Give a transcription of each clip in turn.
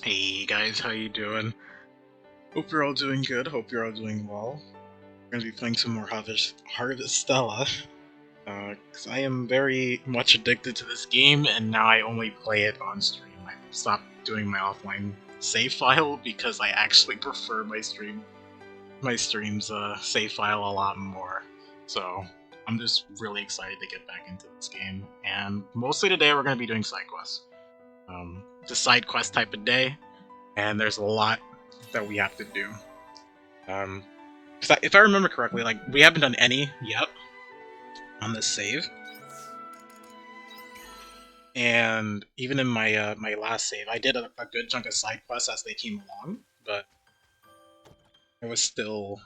Hey guys, how you doing? Hope you're all doing good. Hope you're all doing well. We're gonna be playing some more Harvestella, because I am very much addicted to this game, and now I only play it on stream. I stopped doing my offline save file because I actually prefer my stream's save file a lot more. So I'm just really excited to get back into this game, and mostly today we're gonna be doing side quests. It's a side quest type of day, and there's a lot that we have to do. Um, if I remember correctly, like we haven't done any yet on this save, and even in my last save, I did a good chunk of side quests as they came along, but I was still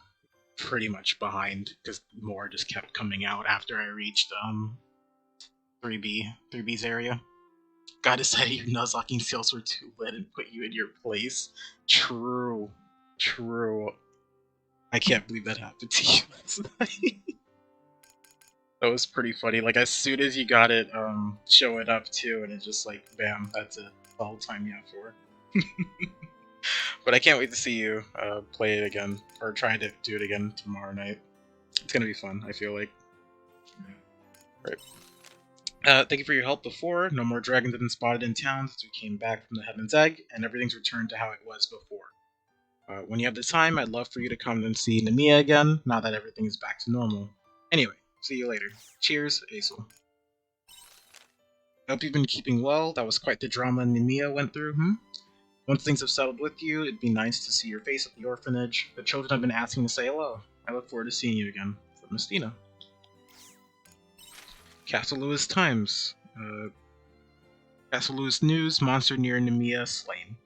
pretty much behind because more just kept coming out after I reached 3B's area. God decided your nuzlocking skills were too lit and put you in your place. True. I can't believe that happened to you last night. That was pretty funny. Like, as soon as you got it, show it up too, and it's just like, bam, that's it. All the time you have for. But I can't wait to see you play it again, or try to do it again tomorrow night. It's gonna be fun, I feel like. Right. Thank you for your help before. No more dragons have been spotted in town since we came back from the Heaven's Egg, and everything's returned to how it was before. When you have the time, I'd love for you to come and see Namiya again, now that everything is back to normal. Anyway, see you later. Cheers, Azel. I hope you've been keeping well. That was quite the drama Namiya went through, Once things have settled with you, it'd be nice to see your face at the orphanage. The children have been asking to say hello. I look forward to seeing you again. From Mistina. Castle Lewis Times. Castle Lewis News, monster near Namiya slain.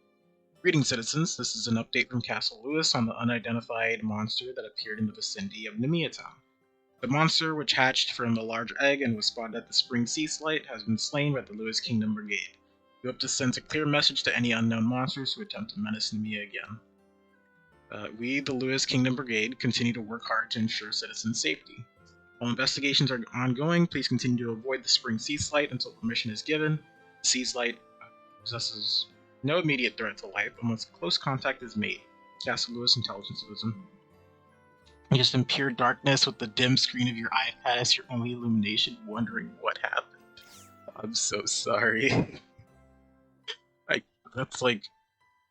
Greetings, citizens. This is an update from Castle Lewis on the unidentified monster that appeared in the vicinity of Namiya Town. The monster, which hatched from a large egg and was spotted at the Spring Sea Slight, has been slain by the Lewis Kingdom Brigade. We hope to send a clear message to any unknown monsters who attempt to menace Namiya again. We, the Lewis Kingdom Brigade, continue to work hard to ensure citizens' safety. While investigations are ongoing, please continue to avoid the Spring Sea Slight until permission is given. The Sea Slight possesses no immediate threat to life unless close contact is made. Castle Lewis Intelligence Division. You're just in pure darkness with the dim screen of your iPad as your only illumination, wondering what happened. I'm so sorry. That's like,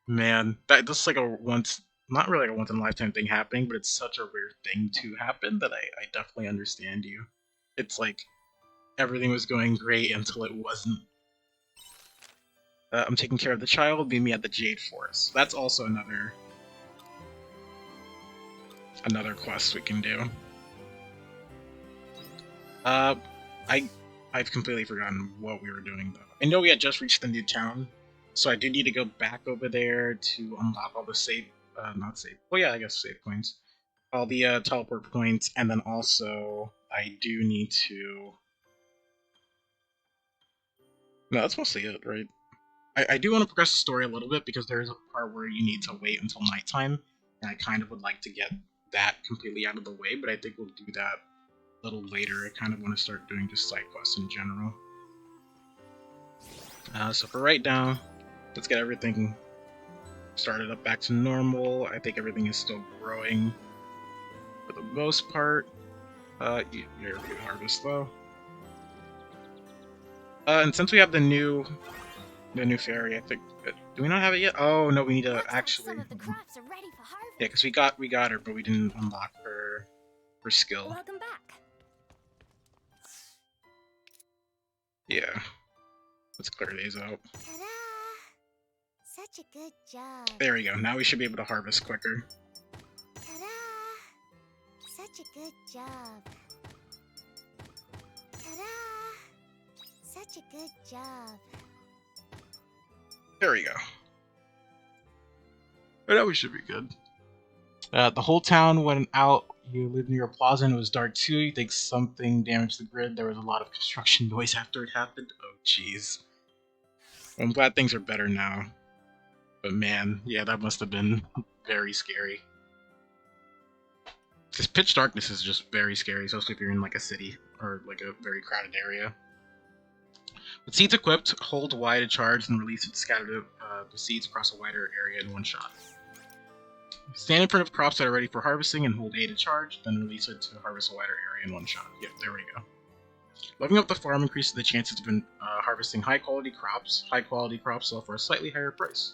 man, that's like a once, not really like a once in a lifetime thing happening, but it's such a rare thing to happen that I definitely understand you. It's like everything was going great until it wasn't. I'm taking care of the child. Meet me at the Jade Forest. That's also another quest we can do. I've completely forgotten what we were doing though. I know we had just reached the new town, so I do need to go back over there to unlock all the save, I guess save points, all the teleport points, and then also I do need to. No, that's mostly it, right? I do want to progress the story a little bit because there is a part where you need to wait until nighttime, and I kind of would like to get that completely out of the way, but I think we'll do that a little later. I kind of want to start doing just side quests in general. So for right now, let's get everything started up back to normal. I think everything is still growing for the most part. You're a good harvest though. And since we have the new fairy, I think. Do we not have it yet? Oh no, we need to actually. Some of the crops are ready for harvest. Yeah, because we got her, but we didn't unlock her skill. Welcome back. Yeah. Let's clear these out. Ta-da! Such a good job. There we go. Now we should be able to harvest quicker. Ta-da! Such a good job. Ta-da! Such a good job. There we go. But now we should be good. The whole town went out. You lived near a plaza and it was dark too. You think something damaged the grid. There was a lot of construction noise after it happened. Oh, jeez. I'm glad things are better now. But man, yeah, that must have been very scary. Because pitch darkness is just very scary, especially if you're in like a city or like a very crowded area. With seeds equipped, hold Y to charge and release its scattered the seeds across a wider area in one shot. Stand in front of crops that are ready for harvesting and hold A to charge, then release it to harvest a wider area in one shot. Yep, there we go. Leveling up the farm increases the chances of harvesting high-quality crops. High-quality crops sell for a slightly higher price.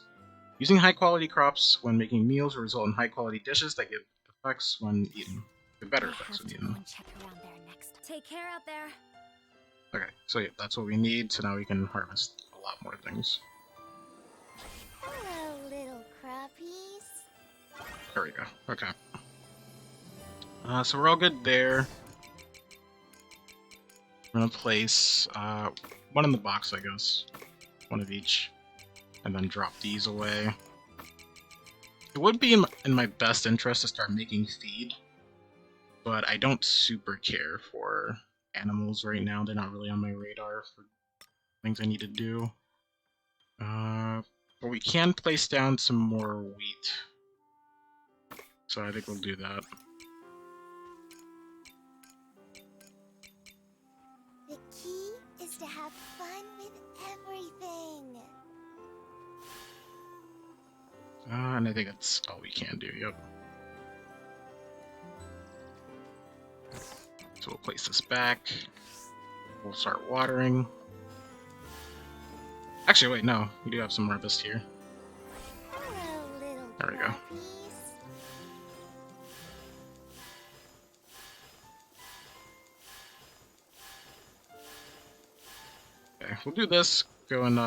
Using high-quality crops when making meals will result in high-quality dishes that give effects when eaten. The better effects when eaten. Check around there next. Take care out there. Okay, so yeah, that's what we need, so now we can harvest a lot more things. Hello, little crappies. There we go, okay. So we're all good there. I'm gonna place one in the box, I guess. One of each. And then drop these away. It would be in my best interest to start making feed, but I don't super care for animals right now. They're not really on my radar for things I need to do. But we can place down some more wheat. So I think we'll do that. The key is to have fun with everything. And I think that's all we can do, yep. So we'll place this back. We'll start watering. Actually, wait, no. We do have some harvest here. Hello, little There we go. crappies. Okay, we'll do this. Go and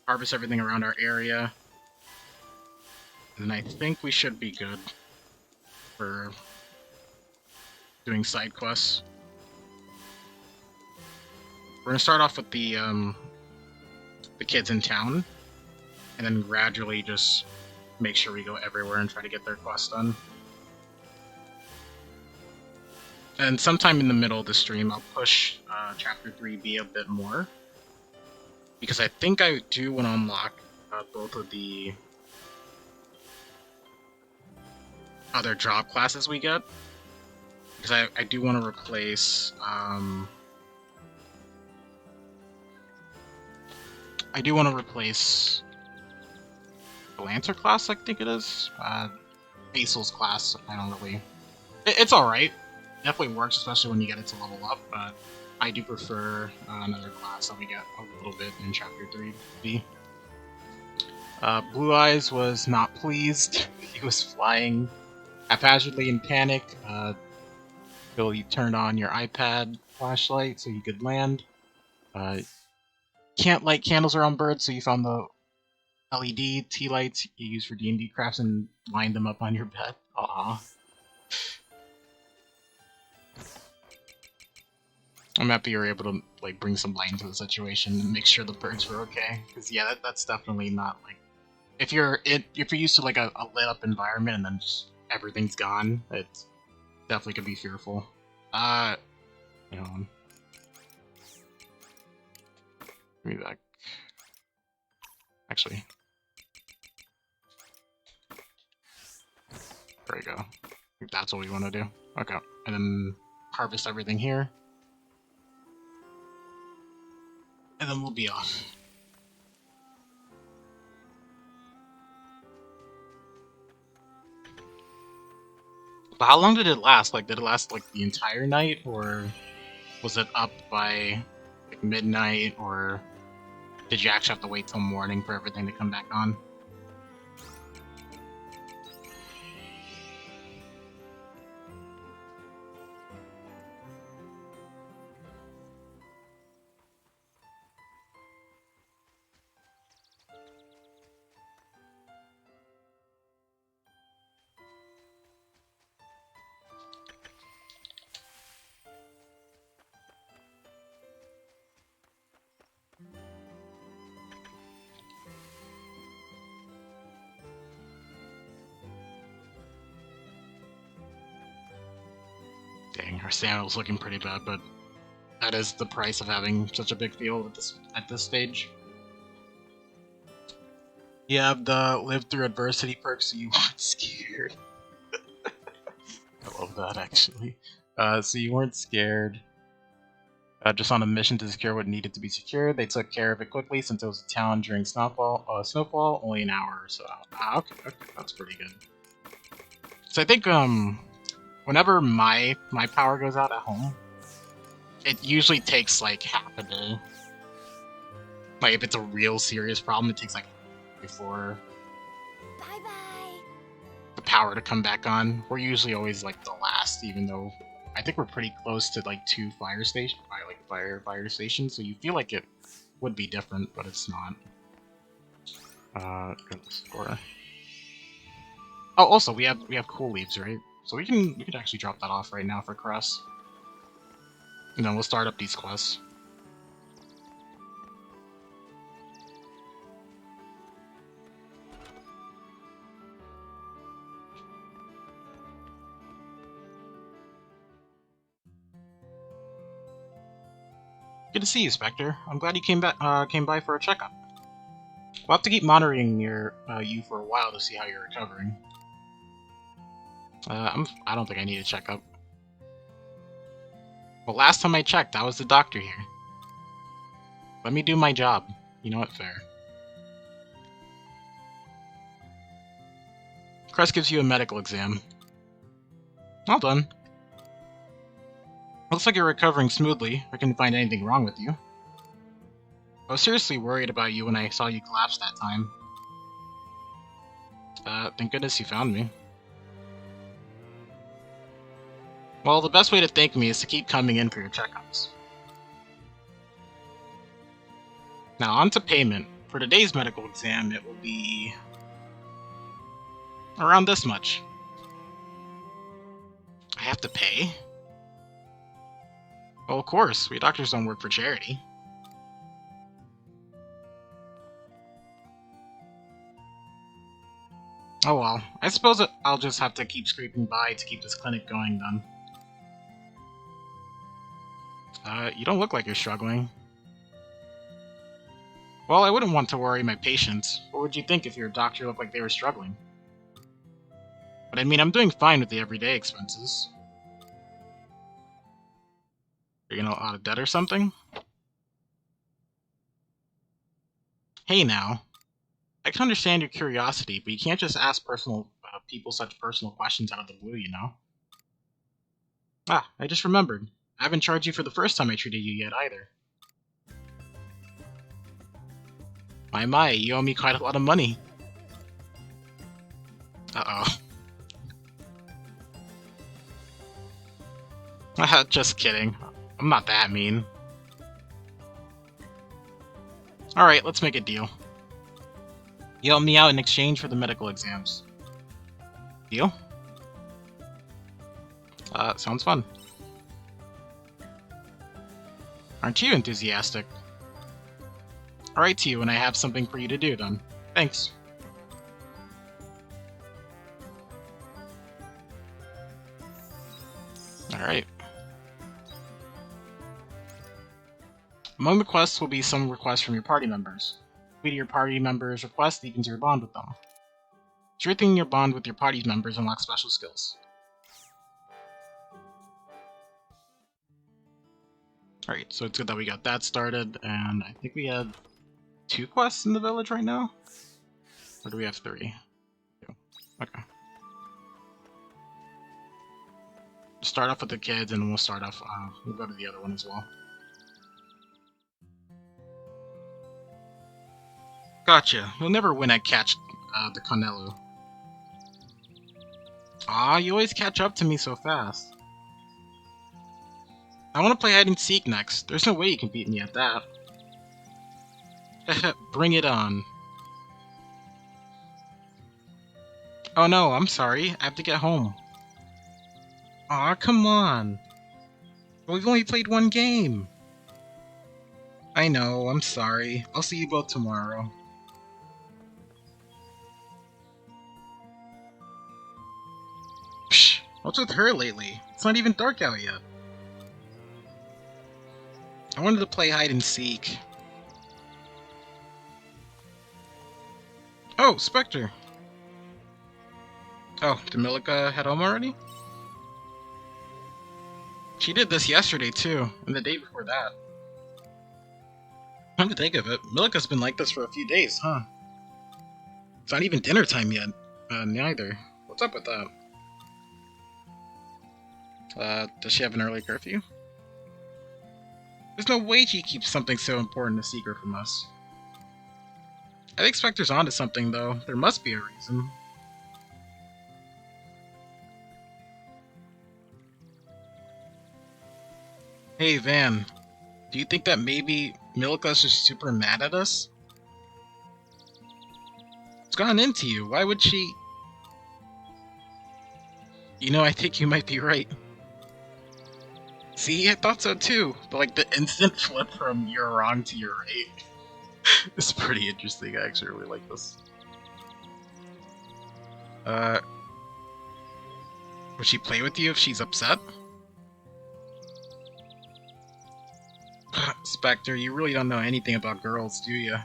harvest everything around our area. And I think we should be good for doing side quests. We're gonna start off with the kids in town, and then gradually just make sure we go everywhere and try to get their quests done. And sometime in the middle of the stream, I'll push Chapter 3B a bit more, because I think I do want to unlock both of the other job classes we get, because I do want to replace the Lancer class, I think it is. Basil's class, I don't really... It's alright. Definitely works, especially when you get it to level up, but I do prefer another class that we get a little bit in Chapter 3B. Blue Eyes was not pleased. He was flying haphazardly in panic. Till you turned on your iPad flashlight so you could land. Can't light candles around birds, so you found the LED tea lights you use for D&D crafts and lined them up on your bed. Aww. I'm happy you were able to like bring some light into the situation and make sure the birds were okay. Because yeah, that's definitely not like if you're used to like a lit up environment and then just everything's gone, it definitely could be fearful. Hang on. Give me back. Actually. There we go. I think that's what we want to do. Okay. And then harvest everything here. And then we'll be off. But how long did it last? Like, did it last like the entire night, or was it up by like midnight, or did you actually have to wait till morning for everything to come back on? Dang, our stamina's looking pretty bad, but that is the price of having such a big field at this stage. You have the live through adversity perk, so you weren't scared. I love that, actually. So you weren't scared. just on a mission to secure what needed to be secured. They took care of it quickly since it was a town during snowfall, only an hour or so. Ah, okay, that's pretty good. So I think whenever my power goes out at home, it usually takes like half a day. Like if it's a real serious problem, it takes like before Bye-bye. the power to come back on. We're usually always like the last, even though I think we're pretty close to like 2 fire stations, so you feel like it would be different, but it's not. Go to the store. Oh, also we have cool leaves, right? So we can actually drop that off right now for Cress. And then we'll start up these quests. Good to see you, Spectre. I'm glad you came by for a checkup. We'll have to keep monitoring you for a while to see how you're recovering. I don't think I need a checkup. Well, last time I checked, I was the doctor here. Let me do my job. You know what? Fair. Crest gives you a medical exam. Well done. Looks like you're recovering smoothly. I couldn't find anything wrong with you. I was seriously worried about you when I saw you collapse that time. Thank goodness you found me. Well, the best way to thank me is to keep coming in for your checkups. Now, on to payment. For today's medical exam, it will be around this much. I have to pay? Well, of course. We doctors don't work for charity. Oh well. I suppose I'll just have to keep scraping by to keep this clinic going, then. You don't look like you're struggling. Well, I wouldn't want to worry my patients. What would you think if your doctor looked like they were struggling? But I mean, I'm doing fine with the everyday expenses. Are you out of debt or something? Hey now. I can understand your curiosity, but you can't just ask people such personal questions out of the blue, you know? Ah, I just remembered. I haven't charged you for the first time I treated you yet, either. My, you owe me quite a lot of money. Uh-oh. Just kidding. I'm not that mean. Alright, let's make a deal. You help me out in exchange for the medical exams. Deal? Sounds fun. Aren't you enthusiastic? I'll write to you when I have something for you to do, then. Thanks. Alright. Among the quests will be some requests from your party members. Completing your party members' requests deepens your bond with them. Strengthening your bond with your party members unlocks special skills. Alright, so it's good that we got that started, and I think we had 2 quests in the village right now? Or do we have 3? 2. Okay. Start off with the kids, and then we'll we'll go to the other one as well. Gotcha. You'll never win at catch the Conelu. Aw, you always catch up to me so fast. I want to play hide and seek next. There's no way you can beat me at that. Bring it on. Oh no, I'm sorry. I have to get home. Aw, come on. We've only played 1 game. I know, I'm sorry. I'll see you both tomorrow. Psh, what's with her lately? It's not even dark out yet. I wanted to play hide and seek. Oh, Spectre. Oh, did Milika head home already? She did this yesterday too, and the day before that. Come to think of it, Milika's been like this for a few days, huh? It's not even dinner time yet. Neither. What's up with that? Does she have an early curfew? There's no way she keeps something so important a secret from us. I think Spectre's onto something, though. There must be a reason. Hey, Van. Do you think that maybe Milika's just super mad at us? What's gone into you? Why would she... You know, I think you might be right. See, I thought so too. But, like, the instant flip from you're wrong to you're right is pretty interesting. I actually really like this. Would she play with you if she's upset? Spectre, you really don't know anything about girls, do you?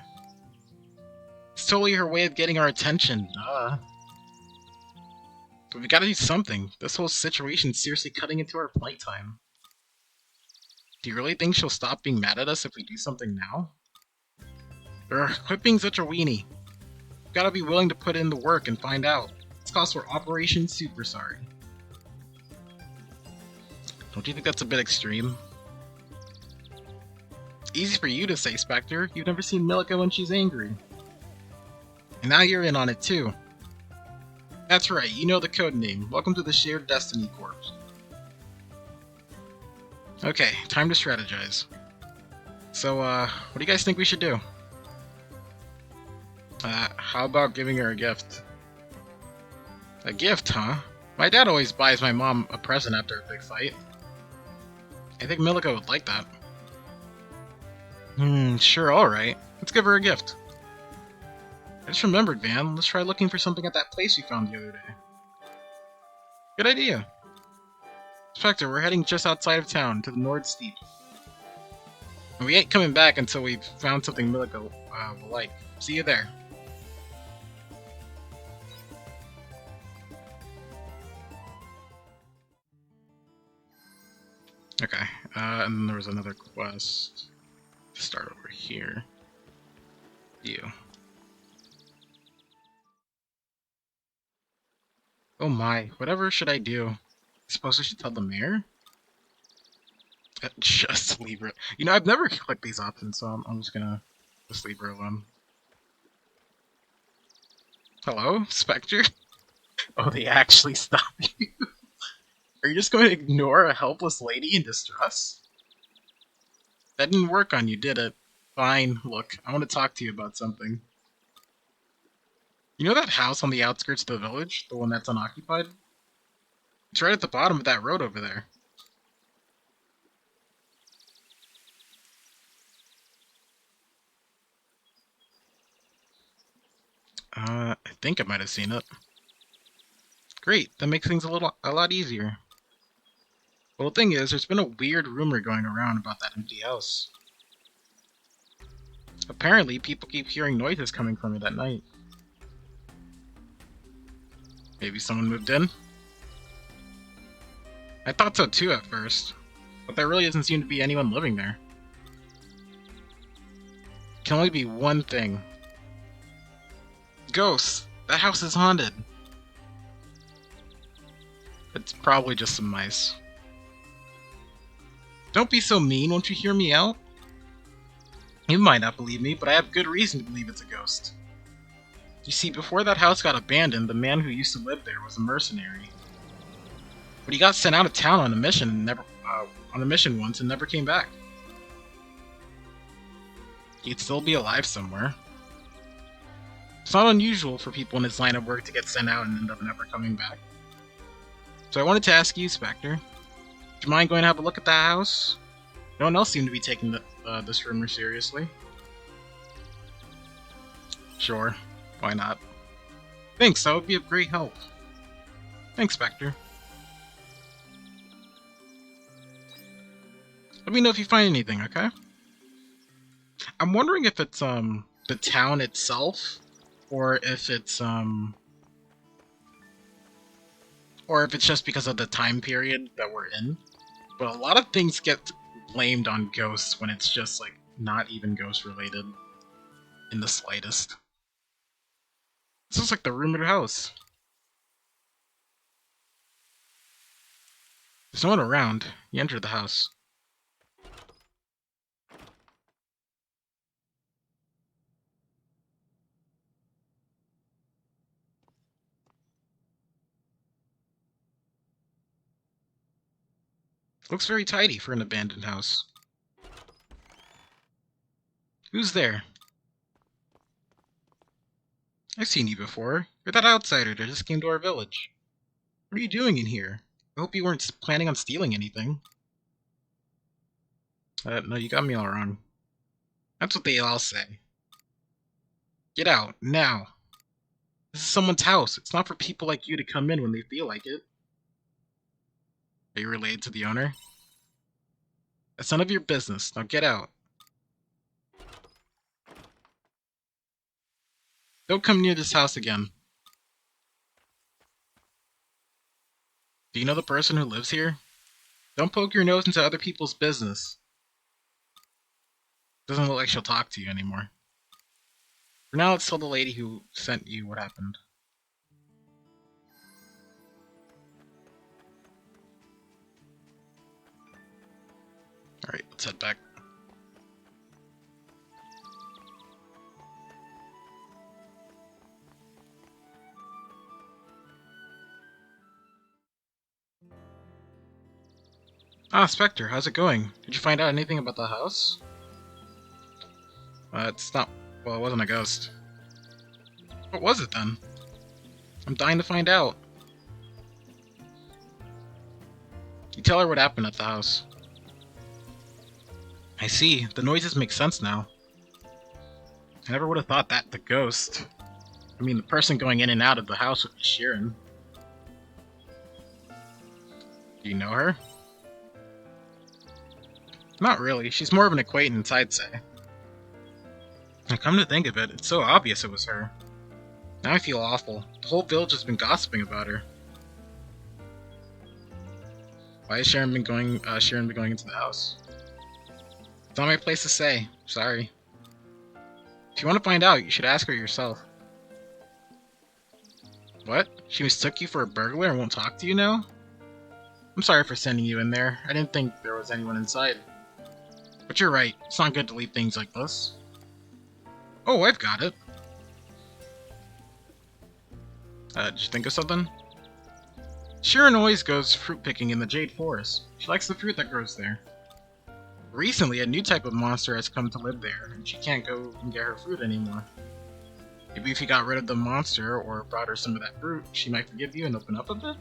It's totally her way of getting our attention, duh. But we gotta do something. This whole situation's seriously cutting into our playtime. Do you really think she'll stop being mad at us if we do something now? Quit being such a weenie. You gotta be willing to put in the work and find out. It's calls for Operation Super Sorry. Don't you think that's a bit extreme? Easy for you to say, Spectre. You've never seen Milika when she's angry. And now you're in on it too. That's right, you know the code name. Welcome to the Shared Destiny Corps. Okay, time to strategize. So, what do you guys think we should do? How about giving her a gift? A gift, huh? My dad always buys my mom a present after a big fight. I think Milika would like that. Sure, alright. Let's give her a gift. I just remembered, Van. Let's try looking for something at that place we found the other day. Good idea. Spectre, we're heading just outside of town, to the Nord Steep. And we ain't coming back until we've found something Milika will like. See you there. Okay, and then there was another quest. Start over here. You. Oh my, whatever should I do? I suppose I should tell the mayor? Just leave her. You know, I've never clicked these options, so I'm just gonna just leave her alone. Hello, Spectre? Oh, they actually stopped you. Are you just going to ignore a helpless lady in distress? That didn't work on you, did it? Fine, look, I want to talk to you about something. You know that house on the outskirts of the village? The one that's unoccupied? It's right at the bottom of that road over there. I think I might have seen it. Great, that makes things a lot easier. Well, the thing is, there's been a weird rumor going around about that empty house. Apparently, people keep hearing noises coming from it at night. Maybe someone moved in? I thought so too at first, but there really doesn't seem to be anyone living there. It can only be one thing. Ghosts! That house is haunted! It's probably just some mice. Don't be so mean, won't you hear me out? You might not believe me, but I have good reason to believe it's a ghost. You see, before that house got abandoned, the man who used to live there was a mercenary. But he got sent out of town on a mission once and never came back. He'd still be alive somewhere. It's not unusual for people in his line of work to get sent out and end up never coming back. So I wanted to ask you, Spectre, would you mind going to have a look at that house? No one else seemed to be taking this rumor seriously. Sure, why not? Thanks, that would be of great help. Thanks, Spectre. Let me know if you find anything, okay? I'm wondering if it's, the town itself, or if it's just because of the time period that we're in. But a lot of things get blamed on ghosts when it's just like not even ghost related in the slightest. This is like the rumored house. There's no one around. You enter the house. Looks very tidy for an abandoned house. Who's there? I've seen you before. You're that outsider that just came to our village. What are you doing in here? I hope you weren't planning on stealing anything. No, you got me all wrong. That's what they all say. Get out, now. This is someone's house. It's not for people like you to come in when they feel like it. Are you related to the owner? That's none of your business. Now get out. Don't come near this house again. Do you know the person who lives here? Don't poke your nose into other people's business. Doesn't look like she'll talk to you anymore. For now, let's tell the lady who sent you what happened. Alright, let's head back. Ah, Spectre, how's it going? Did you find out anything about the house? It's not... Well, it wasn't a ghost. What was it then? I'm dying to find out. You tell her what happened at the house. I see. The noises make sense now. I never would have thought that the ghost... I mean, the person going in and out of the house would be Sheeran. Do you know her? Not really. She's more of an acquaintance, I'd say. And come to think of it, it's so obvious it was her. Now I feel awful. The whole village has been gossiping about her. Why has Sharon been going into the house? It's not my place to say. Sorry. If you want to find out, you should ask her yourself. What? She mistook you for a burglar and won't talk to you now? I'm sorry for sending you in there. I didn't think there was anyone inside. But you're right. It's not good to leave things like this. Oh, I've got it. Did you think of something? Sharon always goes fruit picking in the Jade Forest. She likes the fruit that grows there. Recently, a new type of monster has come to live there, and she can't go and get her fruit anymore. Maybe if you got rid of the monster, or brought her some of that fruit, she might forgive you and open up a bit?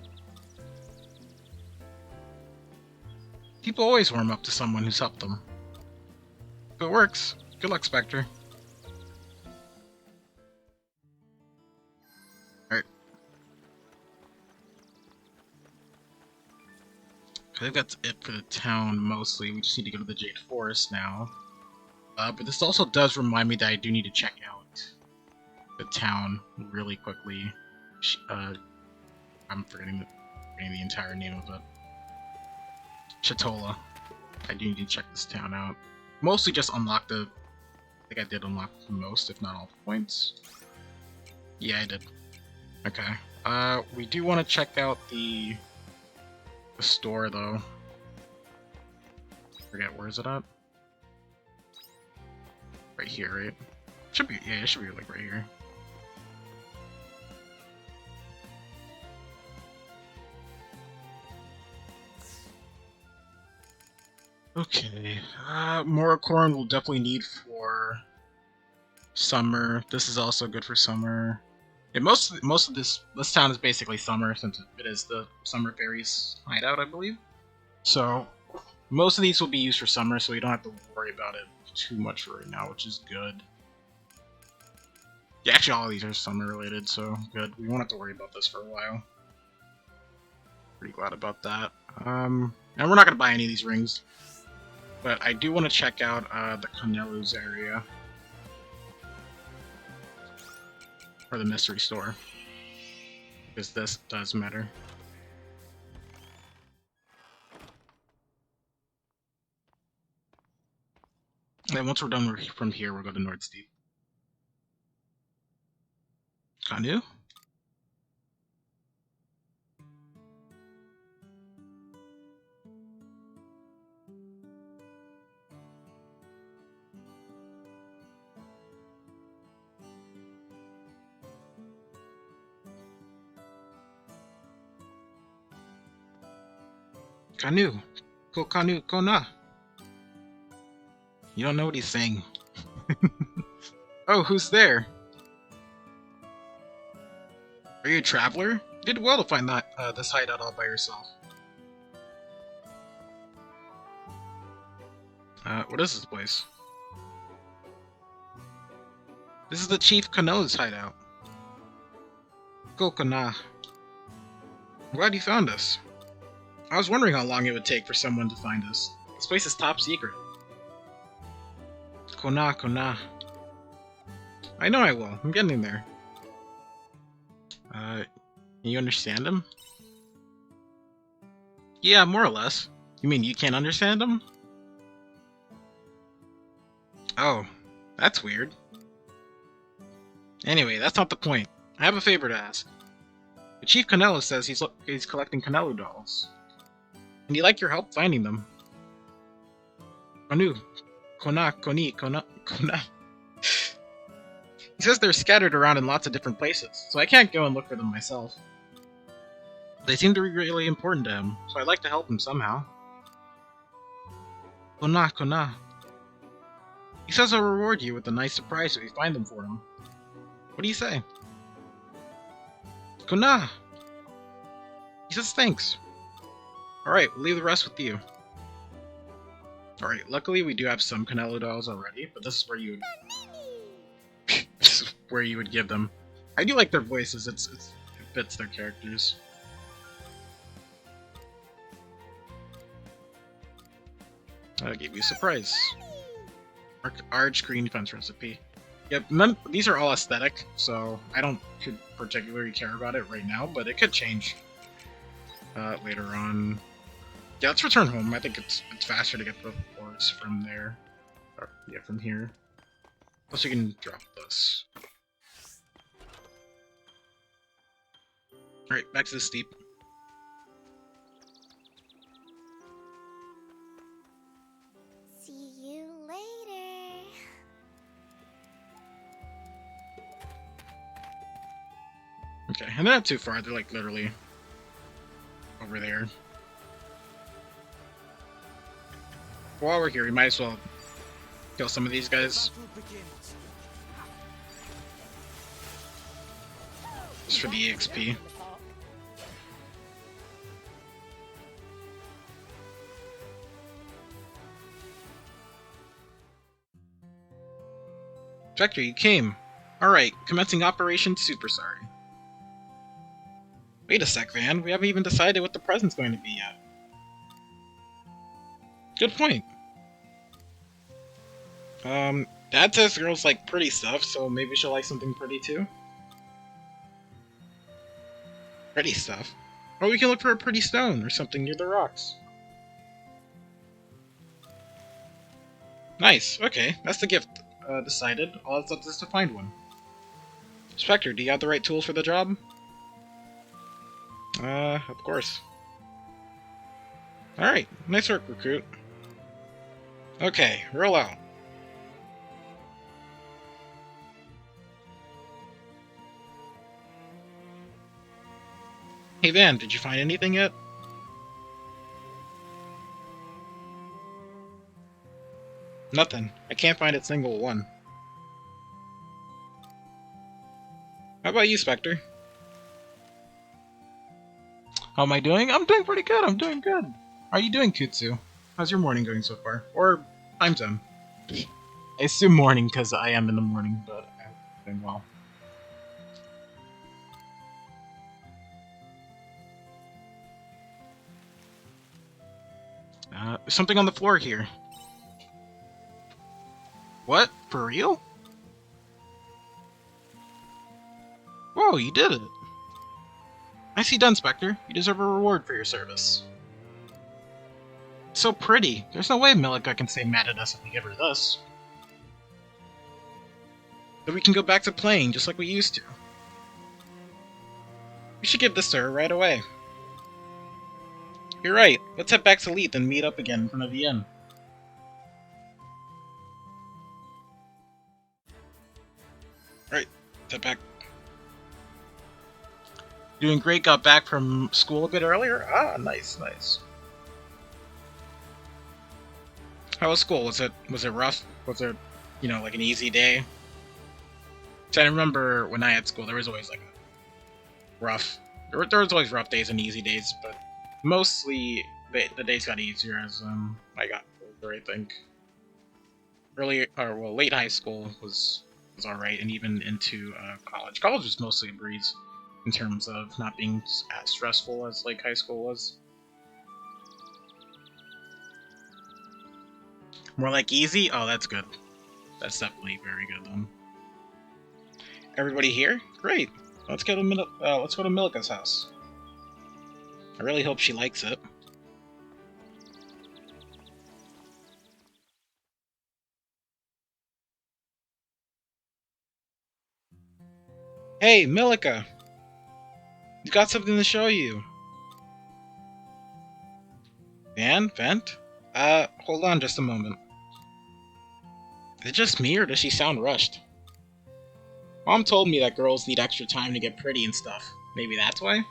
People always warm up to someone who's helped them. If it works, good luck, Spectre. Alright. I think that's it for the town, mostly. We just need to go to the Jade Forest now. But this also does remind me that I do need to check out the town really quickly. I'm forgetting the entire name of it. Chatola. I do need to check this town out. Mostly just unlock the... I think I did unlock most, if not all the points. Yeah, I did. Okay. We do want to check out the store, though. Forget, where is it at? Right here, right? Should be, yeah, it should be like right here. Okay, more corn we'll definitely need for summer. This is also good for summer. Yeah, most of this town is basically summer since it is the summer fairies hideout, I believe. So most of these will be used for summer, so we don't have to worry about it too much right now, which is good. Yeah, actually all of these are summer related, so good. We won't have to worry about this for a while. Pretty glad about that. And we're not gonna buy any of these rings. But I do want to check out the Canelu's area. Or the mystery store. Because this does matter. And once we're done from here, we'll go to North Steep. Canoe? Canoe. Ko canoe, ko na. You don't know what he's saying. Oh, who's there? Are you a traveler? You did well to find this hideout all by yourself. What is this place? This is the Chief Kano's hideout. Kokona. I'm glad you found us. I was wondering how long it would take for someone to find us. This place is top secret. Kona, Kona. I know I will. I'm getting there. Can you understand him? Yeah, more or less. You mean you can't understand him? Oh, that's weird. Anyway, that's not the point. I have a favor to ask. The Chief Canelo says he's collecting Canelo dolls. And he'd like your help finding them. Konu. Kona, Koni, Kona, Kona. He says they're scattered around in lots of different places, so I can't go and look for them myself. They seem to be really important to him, so I'd like to help him somehow. Kona, Kona. He says I'll reward you with a nice surprise if you find them for him. What do you say? Kona! He says thanks. Alright, we'll leave the rest with you. Alright, luckily we do have some Canelo dolls already, but this is where you would... this is where you would give them. I do like their voices, it fits their characters. I'll give you a surprise. Arch green fence recipe. Yep, these are all aesthetic, so I don't particularly care about it right now, but it could change later on. Yeah, let's return home. I think it's faster to get the ores from there. Or, yeah, from here. Plus we can drop this. Alright, back to the steep. See you later. Okay, and they're not too far. They're like literally over there. While we're here, we might as well kill some of these guys. Just for the EXP. Vector, you came. Alright, commencing Operation Super Sorry. Wait a sec, Van. We haven't even decided what the present's going to be yet. Good point. Dad says girls like pretty stuff, so maybe she'll like something pretty too. Pretty stuff? Or we can look for a pretty stone or something near the rocks. Nice, okay, that's the gift. Decided. All that's left is to find one. Spectre, do you have the right tools for the job? Of course. Alright, nice work, recruit. Okay, roll out. Hey Van, did you find anything yet? Nothing. I can't find a single one. How about you, Spectre? How am I doing? I'm doing pretty good, I'm doing good. How are you doing, Kutsu? How's your morning going so far? Or time zone? I assume morning because I am in the morning, but I'm doing well. There's something on the floor here. What? For real? Whoa, you did it! Nicely done, Spectre. You deserve a reward for your service. So pretty. There's no way Milika can stay mad at us if we give her this. So we can go back to playing just like we used to. We should give this to her right away. You're right. Let's head back to Leith and meet up again in front of the inn. Alright, head back. Doing great, got back from school a bit earlier? Ah, nice, nice. How was school? Was it rough? Was it, like an easy day? 'Cause I remember when I had school, there was always like a rough. There was always rough days and easy days, but mostly the days got easier as I got older. I think late high school was all right, and even into college. College was mostly a breeze in terms of not being as stressful as like high school was. More like easy? Oh, that's good. That's definitely very good then. Everybody here? Great. Let's go to Milika's house. I really hope she likes it. Hey, Milika! We've got something to show you. Vent? Hold on just a moment. Is it just me, or does she sound rushed? Mom told me that girls need extra time to get pretty and stuff. Maybe that's why?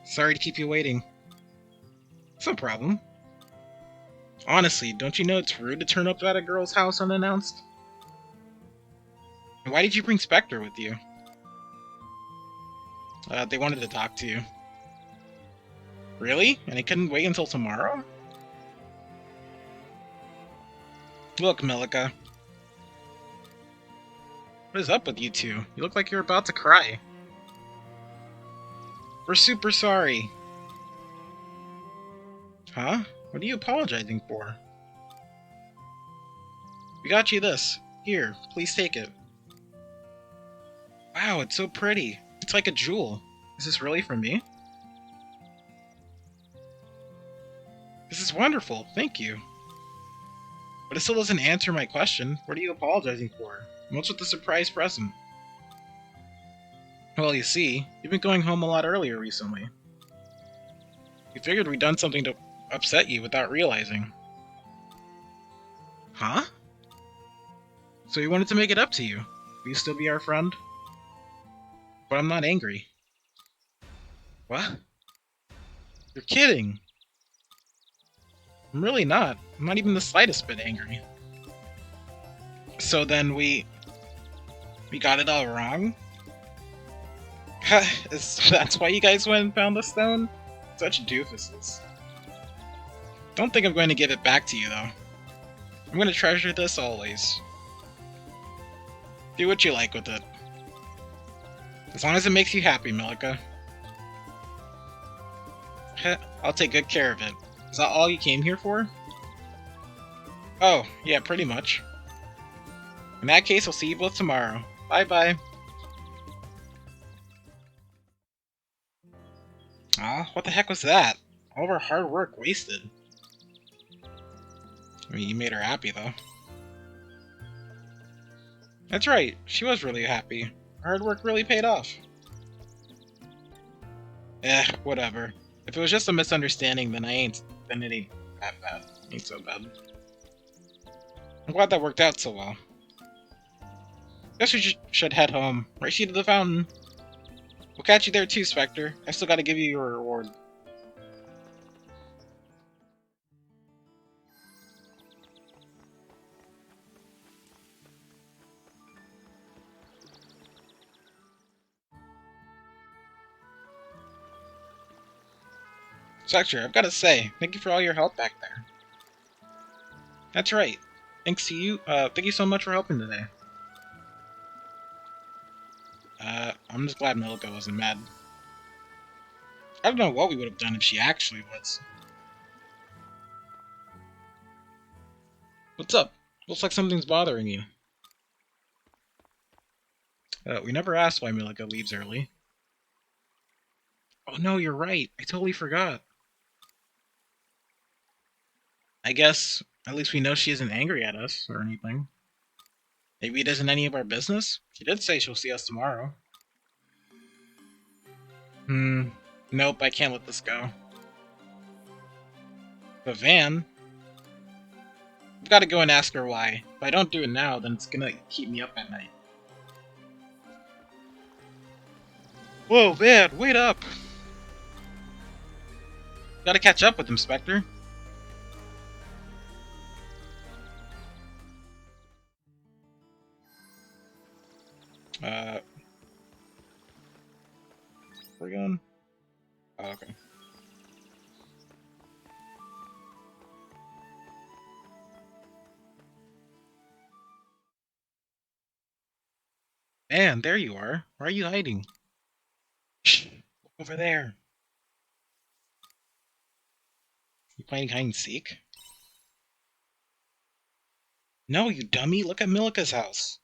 Sorry to keep you waiting. It's no problem. Honestly, don't you know it's rude to turn up at a girl's house unannounced? And why did you bring Spectre with you? They wanted to talk to you. Really? And it couldn't wait until tomorrow? Look, Milika. What is up with you two? You look like you're about to cry. We're super sorry. Huh? What are you apologizing for? We got you this. Here, please take it. Wow, it's so pretty. It's like a jewel. Is this really for me? This is wonderful, thank you. But it still doesn't answer my question. What are you apologizing for? And what's with the surprise present? Well, you see, you've been going home a lot earlier recently. We figured we'd done something to upset you without realizing. Huh? So we wanted to make it up to you. Will you still be our friend? But I'm not angry. What? You're kidding! I'm really not. I'm not even the slightest bit angry. So then we got it all wrong? That's why you guys went and found the stone? Such doofuses. Don't think I'm going to give it back to you, though. I'm going to treasure this always. Do what you like with it. As long as it makes you happy, Milika. I'll take good care of it. Is that all you came here for? Oh, yeah, pretty much. In that case, I'll see you both tomorrow. Bye-bye. Aw, what the heck was that? All of our hard work wasted. I mean, you made her happy, though. That's right, she was really happy. Her hard work really paid off. Whatever. If it was just a misunderstanding, then it ain't that bad. Ain't so bad. I'm glad that worked out so well. Guess we should head home. Race you to the fountain. We'll catch you there too, Spectre. I still gotta give you your reward. Spectre, I've gotta say, thank you for all your help back there. That's right. Thanks to you, thank you so much for helping today. I'm just glad Milika wasn't mad. I don't know what we would have done if she actually was. What's up? Looks like something's bothering you. We never asked why Milika leaves early. Oh no, you're right. I totally forgot. I guess at least we know she isn't angry at us or anything. Maybe it isn't any of our business? She did say she'll see us tomorrow. Nope, I can't let this go. But Van, I've got to go and ask her why. If I don't do it now, then it's gonna keep me up at night. Whoa, Van, wait up! Gotta catch up with him, Spectre. Where we going? Oh, okay. Man, there you are. Why are you hiding? Shh, look over there. You playing hide and seek? No, you dummy. Look at Milika's house.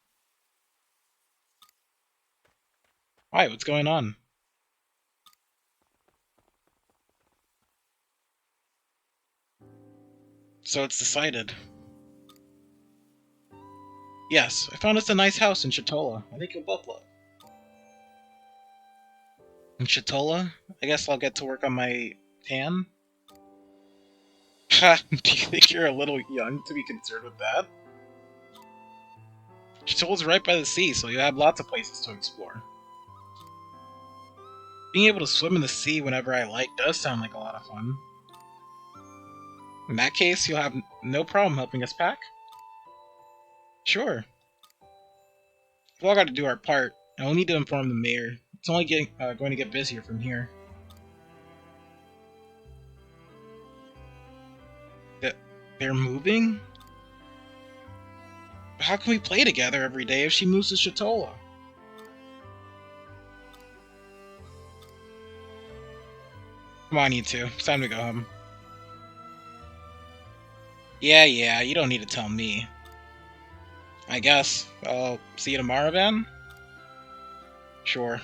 Why? What's going on? So it's decided. Yes, I found us a nice house in Shatola. I think you'll both love. In Shatola? I guess I'll get to work on my tan? Ha! Do you think you're a little young to be concerned with that? Shatola's right by the sea, so you have lots of places to explore. Being able to swim in the sea whenever I like does sound like a lot of fun. In that case, you'll have no problem helping us pack? Sure. We've all got to do our part, and we'll need to inform the mayor. It's only going to get busier from here. They're moving? But how can we play together every day if she moves to Shatola? Come on, you two. It's time to go home. Yeah, you don't need to tell me. I guess. I'll see you tomorrow, then? Sure.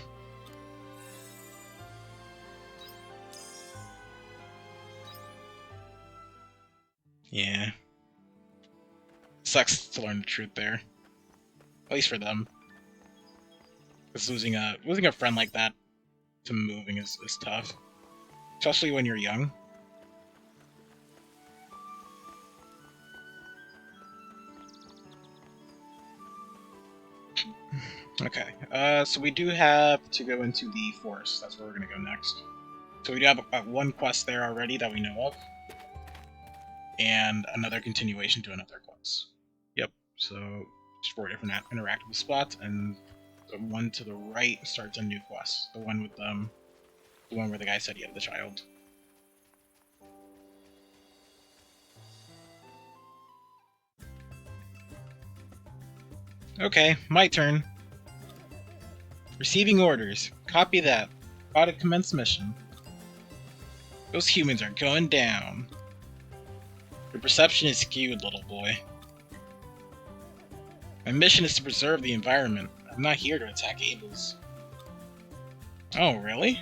Yeah. Sucks to learn the truth there. At least for them. Because losing a friend like that to moving is tough. Especially when you're young. Okay, so we do have to go into the forest. That's where we're gonna go next. So we do have one quest there already that we know of. And another continuation to another quest. Yep, so just 4 different interactable spots, and the one to the right starts a new quest. The one with the one where the guy said he had the child. Okay, my turn. Receiving orders. Copy that. About to commence mission. Those humans are going down. Your perception is skewed, little boy. My mission is to preserve the environment. I'm not here to attack Abel's. Oh, really?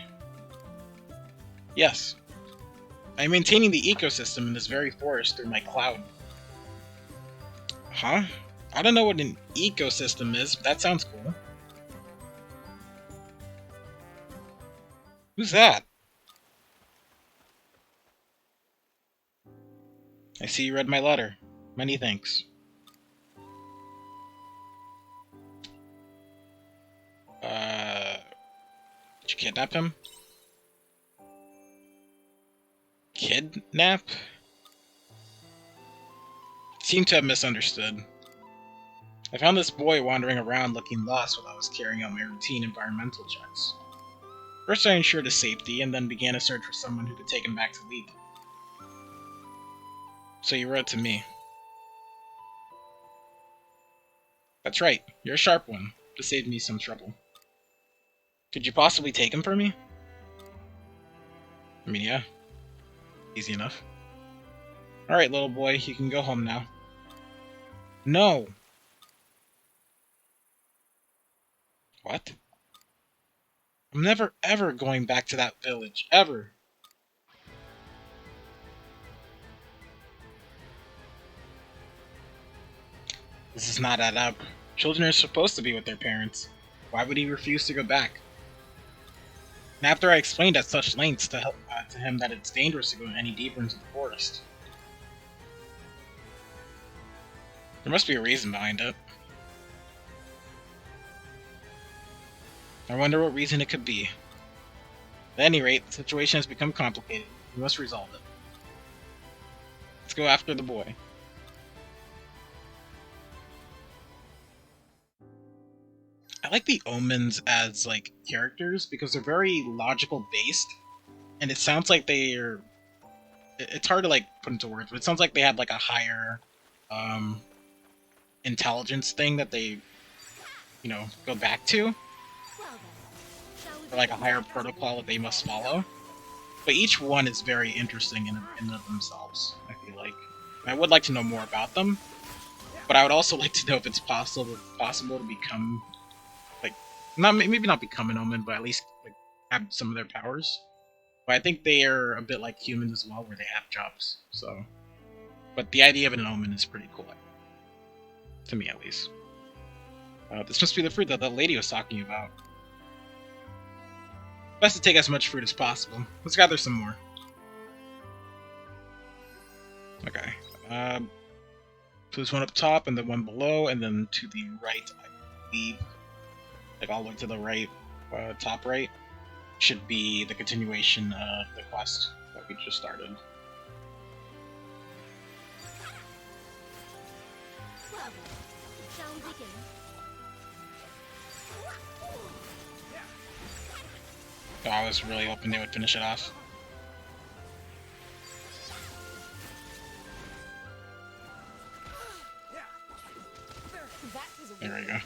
Yes. I'm maintaining the ecosystem in this very forest through my cloud. Huh? I don't know what an ecosystem is, but that sounds cool. Who's that? I see you read my letter. Many thanks. Did you kidnap him? Kidnap? Seem to have misunderstood. I found this boy wandering around looking lost while I was carrying out my routine environmental checks. First I ensured his safety, and then began a search for someone who could take him back to League. So you wrote to me. That's right, you're a sharp one. This saved me some trouble. Could you possibly take him for me? I mean, yeah. Easy enough. Alright, little boy, you can go home now. No! What? I'm never ever going back to that village, ever! This does not add up. Children are supposed to be with their parents. Why would he refuse to go back? And after I explained at such lengths to him that it's dangerous to go any deeper into the forest. There must be a reason behind it. I wonder what reason it could be. At any rate, the situation has become complicated. We must resolve it. Let's go after the boy. I like the omens as like characters because they're very logical based, and it sounds like they're. It's hard to like put into words, but it sounds like they have like a higher um, intelligence thing that they, go back to, or like a higher protocol that they must follow. But each one is very interesting in of themselves. I feel like I would like to know more about them, but I would also like to know if it's possible to become like maybe not become an omen, but at least like have some of their powers. But I think they are a bit like humans as well, where they have jobs. So, but the idea of an omen is pretty cool, to me at least. This must be the fruit that the lady was talking about. Best to take as much fruit as possible. Let's gather some more. Okay. So there's one up top, and then one below, and then to the right, I believe. Like all the way to the right, top right, should be the continuation of the quest that we just started. So I was really hoping they would finish it off. There we go.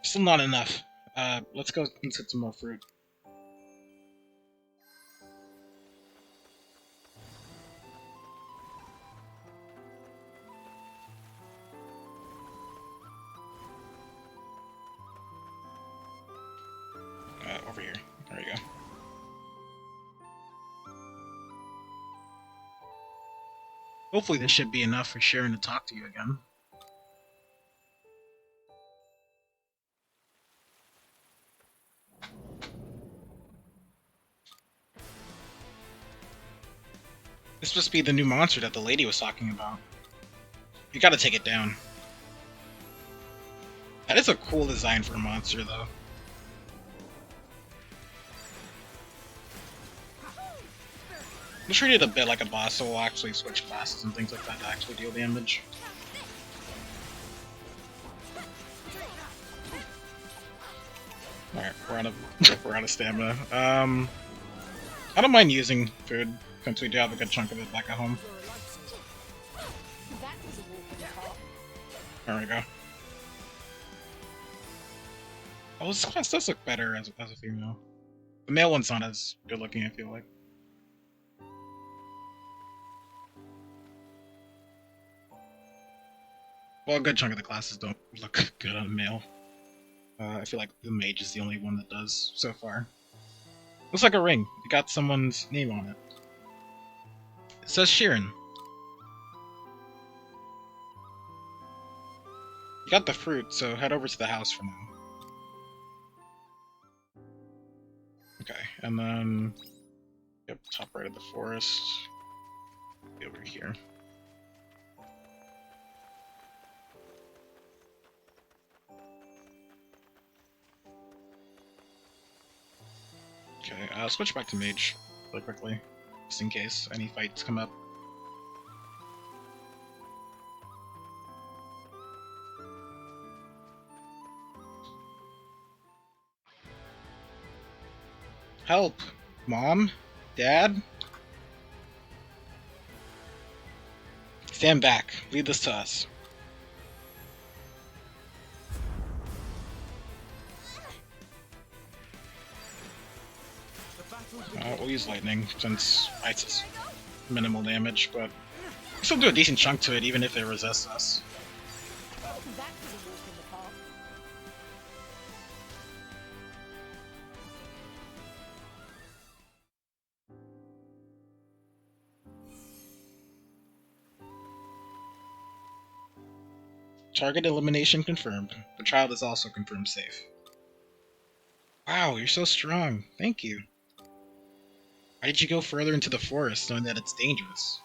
Still not enough. Let's go and get some more fruit. Over here. There we go. Hopefully this should be enough for Sharon to talk to you again. This must be the new monster that the lady was talking about. You gotta take it down. That is a cool design for a monster, though. I'm treated a bit like a boss, so we'll actually switch classes and things like that to actually deal damage. Alright, we're out of stamina. I don't mind using food, since we do have a good chunk of it back at home. There we go. Oh, this class does look better as a female. The male one's not as good looking, I feel like. Well, a good chunk of the classes don't look good on a male. I feel like the mage is the only one that does so far. Looks like a ring. It got someone's name on it. It says Sheeran. You got the fruit, so head over to the house for now. Okay, and then... Yep, top right of the forest. Be over here. Okay, I'll switch back to mage really quickly, just in case any fights come up. Help! Mom? Dad? Stand back. Lead this to us. We'll use lightning, since ice is minimal damage, but we still do a decent chunk to it, even if it resists us. Target elimination confirmed. The child is also confirmed safe. Wow, you're so strong. Thank you. Why did you go further into the forest knowing that it's dangerous?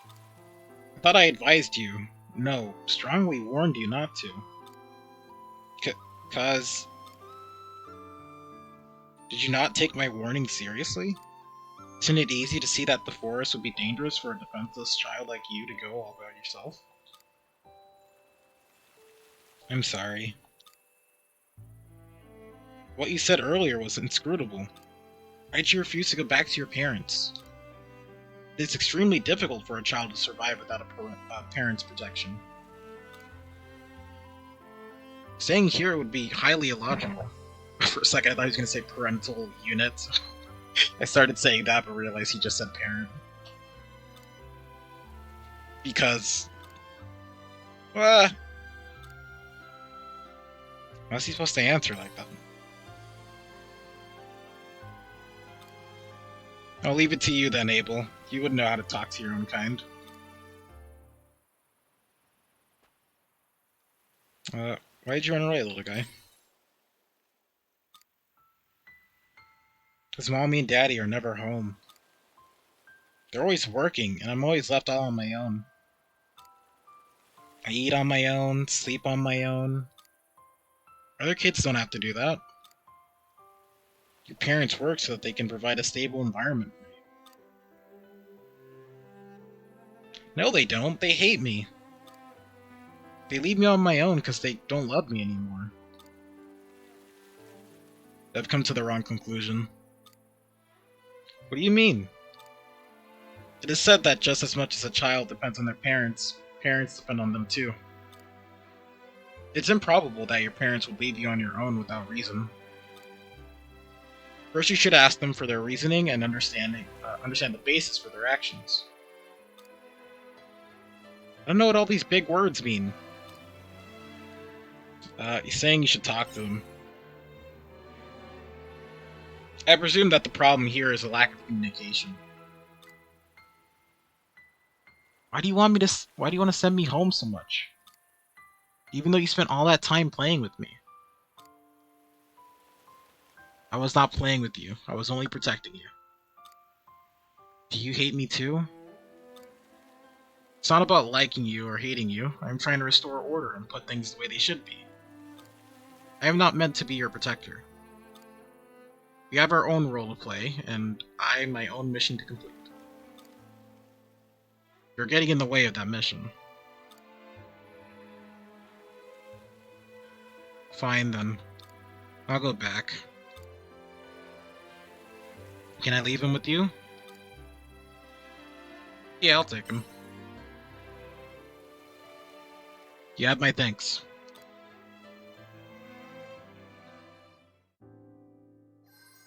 I thought I advised you. No, strongly warned you not to. Cause... Did you not take my warning seriously? Isn't it easy to see that the forest would be dangerous for a defenseless child like you to go all by yourself? I'm sorry. What you said earlier was inscrutable. Why'd you refuse to go back to your parents? It's extremely difficult for a child to survive without a parent's protection. Staying here would be highly illogical. For a second I thought he was going to say parental unit. I started saying that but realized he just said parent. Because... How's he supposed to answer like that? I'll leave it to you then, Abel. You would know how to talk to your own kind. Why'd you run away, little guy? Because Mommy and Daddy are never home. They're always working, and I'm always left all on my own. I eat on my own, sleep on my own. Other kids don't have to do that. Your parents work so that they can provide a stable environment for you. No, they don't. They hate me. They leave me on my own because they don't love me anymore. I've come to the wrong conclusion. What do you mean? It is said that just as much as a child depends on their parents, parents depend on them too. It's improbable that your parents would leave you on your own without reason. First, you should ask them for their reasoning and understand the basis for their actions. I don't know what all these big words mean. He's saying you should talk to them. I presume that the problem here is a lack of communication. Why do you want to send me home so much? Even though you spent all that time playing with me. I was not playing with you. I was only protecting you. Do you hate me too? It's not about liking you or hating you. I'm trying to restore order and put things the way they should be. I am not meant to be your protector. We have our own role to play, and I my own mission to complete. You're getting in the way of that mission. Fine then. I'll go back. Can I leave him with you? Yeah, I'll take him. You have my thanks.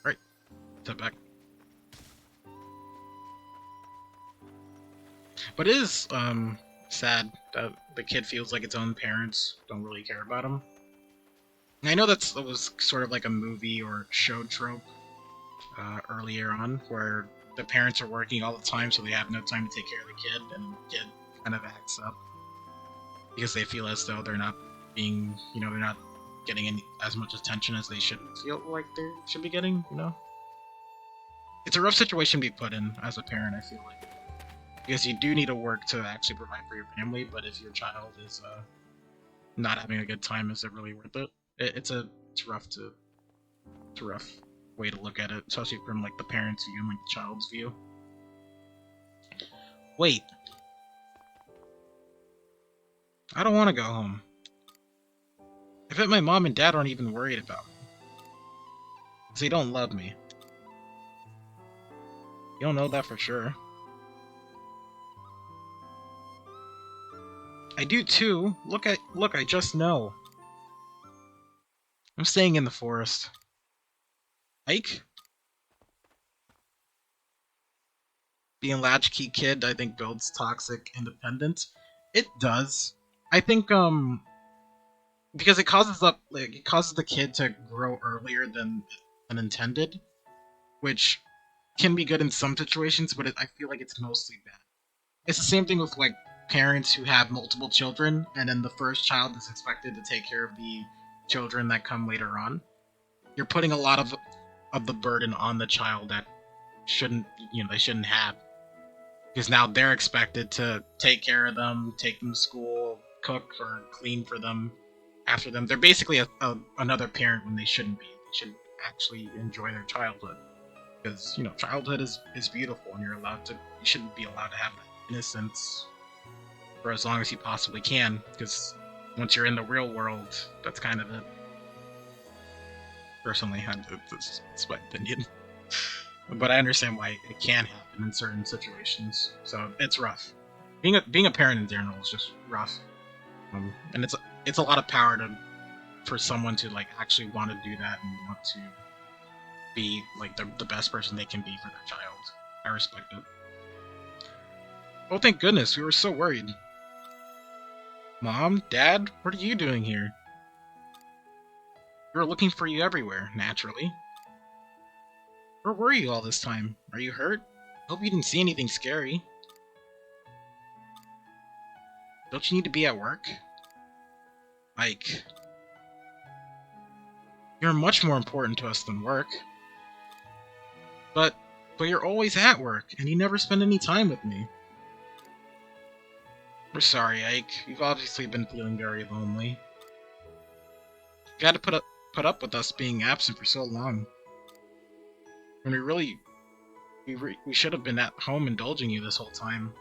Right. Step back. But it is, sad that the kid feels like its own parents don't really care about him. And I know that was sort of like a movie or show trope earlier on, where the parents are working all the time so they have no time to take care of the kid, and the kid kind of acts up because they feel as though they're not being, they're not getting as much attention as they should feel like they should be getting, It's a rough situation to be put in as a parent, I feel like. Because you do need to work to actually provide for your family, but if your child is not having a good time, is it really worth it? It's a rough way to look at it, especially from like the parents' view and like the child's view. Wait. I don't want to go home. I bet my mom and dad aren't even worried about me. Because they don't love me. You don't know that for sure. I do too. Look, I just know. I'm staying in the forest. Ike? Being latchkey kid, I think, builds toxic independence. It does. I think, because it causes the kid to grow earlier than intended, which can be good in some situations, but I feel like it's mostly bad. It's the same thing with like parents who have multiple children, and then the first child is expected to take care of the children that come later on. You're putting a lot of the burden on the child that they shouldn't have, because now they're expected to take care of them, take them to school, cook or clean for them after them. They're basically another parent when they shouldn't be. They should actually enjoy their childhood, because childhood is beautiful, and you shouldn't be allowed to have that innocence for as long as you possibly can, because once you're in the real world, that's kind of it. Personally, that's my opinion. But I understand why it can happen in certain situations. So it's rough. Being a parent in general is just rough, and it's a lot of power for someone to like actually want to do that and want to be like the best person they can be for their child. I respect it. Oh, thank goodness, we were so worried. Mom, Dad, what are you doing here? We were looking for you everywhere, naturally. Where were you all this time? Are you hurt? Hope you didn't see anything scary. Don't you need to be at work? Like, you're much more important to us than work. But you're always at work, and you never spend any time with me. We're sorry, Ike. You've obviously been feeling very lonely. You gotta put up with us being absent for so long. When we should have been at home indulging you this whole time.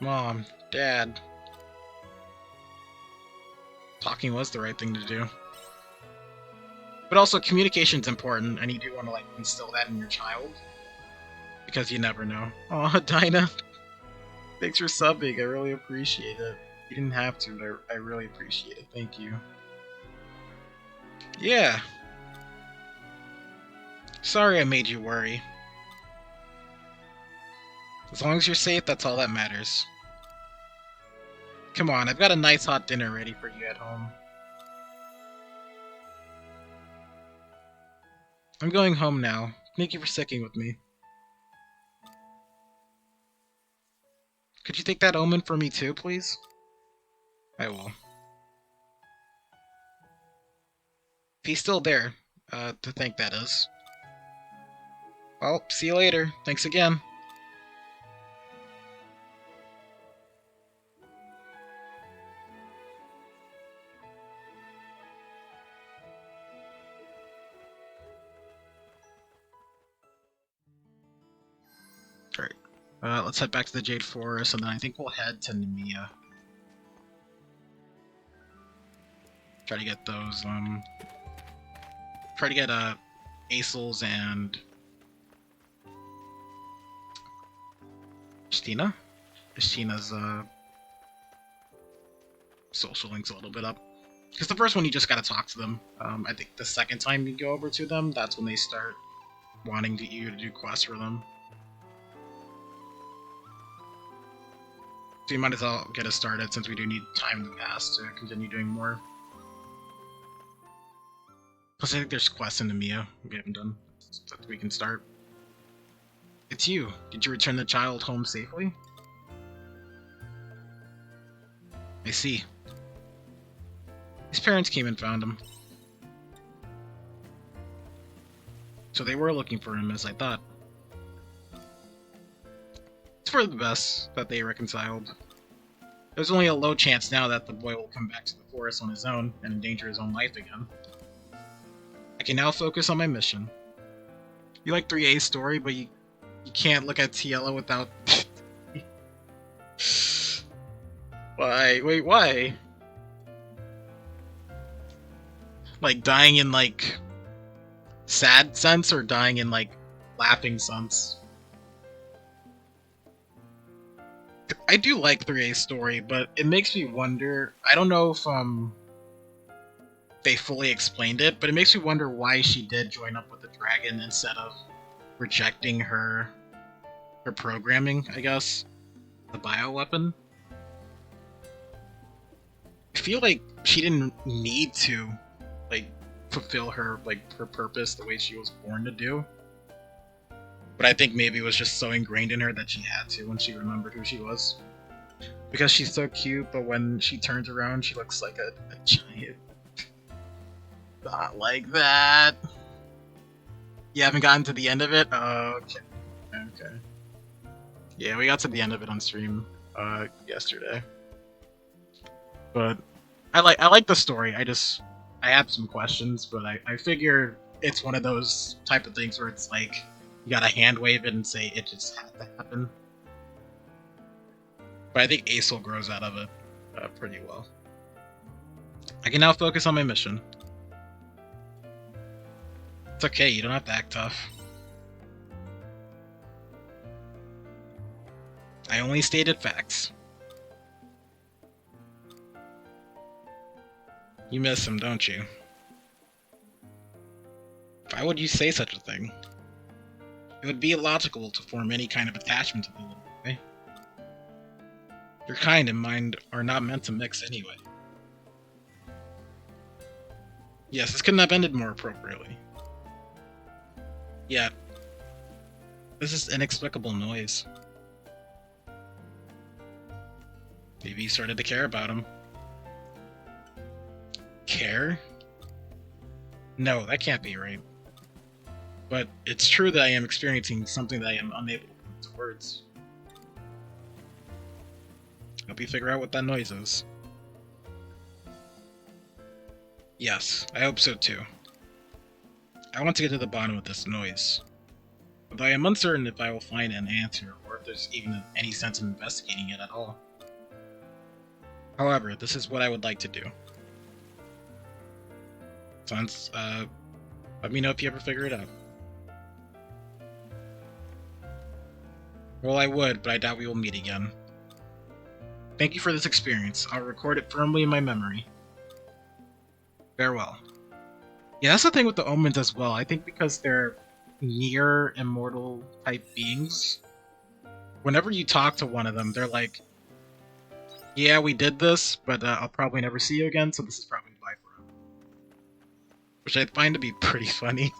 Mom, Dad. Talking was the right thing to do. But also, communication's important, and you do want to instill that in your child, because you never know. Aw, Dinah. Thanks for subbing, I really appreciate it. You didn't have to, but I really appreciate it. Thank you. Yeah. Sorry I made you worry. As long as you're safe, that's all that matters. Come on, I've got a nice hot dinner ready for you at home. I'm going home now. Thank you for sticking with me. Could you take that omen for me too, please? I will. If he's still there, to thank that is. Well, see you later. Thanks again. Alright. Let's head back to the Jade Forest, and then I think we'll head to Nemea. Try to get those, Try to get, Acels and... Stina? Stina's, social links a little bit up. Because the first one, you just gotta talk to them. I think the second time you go over to them, that's when they start wanting you to do quests for them. So you might as well get us started, since we do need time to pass to continue doing more. Plus, I think there's quests in Nemea we haven't done, so that we can start. It's you. Did you return the child home safely? I see. His parents came and found him. So they were looking for him, as I thought. It's for the best that they reconciled. There's only a low chance now that the boy will come back to the forest on his own and endanger his own life again. I can now focus on my mission. You like 3A's story, but you can't look at Tiella without... Why? Wait, why? Like, dying in, sad sense, or dying in, laughing sense? I do like 3A's story, but it makes me wonder... I don't know if, they fully explained it, but it makes me wonder why she did join up with the dragon instead of rejecting her programming, I guess. The bioweapon. I feel like she didn't need to, fulfill her, her purpose the way she was born to do. But I think maybe it was just so ingrained in her that she had to when she remembered who she was. Because she's so cute, but when she turns around, she looks like a giant. Not like that. You haven't gotten to the end of it? Oh, okay. Okay. Yeah, we got to the end of it on stream yesterday. But I like the story. I have some questions, but I figure it's one of those type of things where it's like you gotta hand wave it and say it just had to happen. But I think Aesol grows out of it pretty well. I can now focus on my mission. It's okay, you don't have to act tough. I only stated facts. You miss him, don't you? Why would you say such a thing? It would be illogical to form any kind of attachment to the little boy. Your kind and mine are not meant to mix anyway. Yes, this couldn't have ended more appropriately. Yet, this is inexplicable noise. Maybe you started to care about him. Care? No, that can't be right. But it's true that I am experiencing something that I am unable to put into words. Help you figure out what that noise is. Yes, I hope so too. I want to get to the bottom of this noise. Although I am uncertain if I will find an answer, or if there's even any sense in investigating it at all. However, this is what I would like to do. Sans, let me know if you ever figure it out. Well, I would, but I doubt we will meet again. Thank you for this experience. I'll record it firmly in my memory. Farewell. Yeah, that's the thing with the omens as well. I think because they're near immortal type beings, whenever you talk to one of them, they're like, yeah, we did this, but I'll probably never see you again, so this is probably bye forever. Which I find to be pretty funny.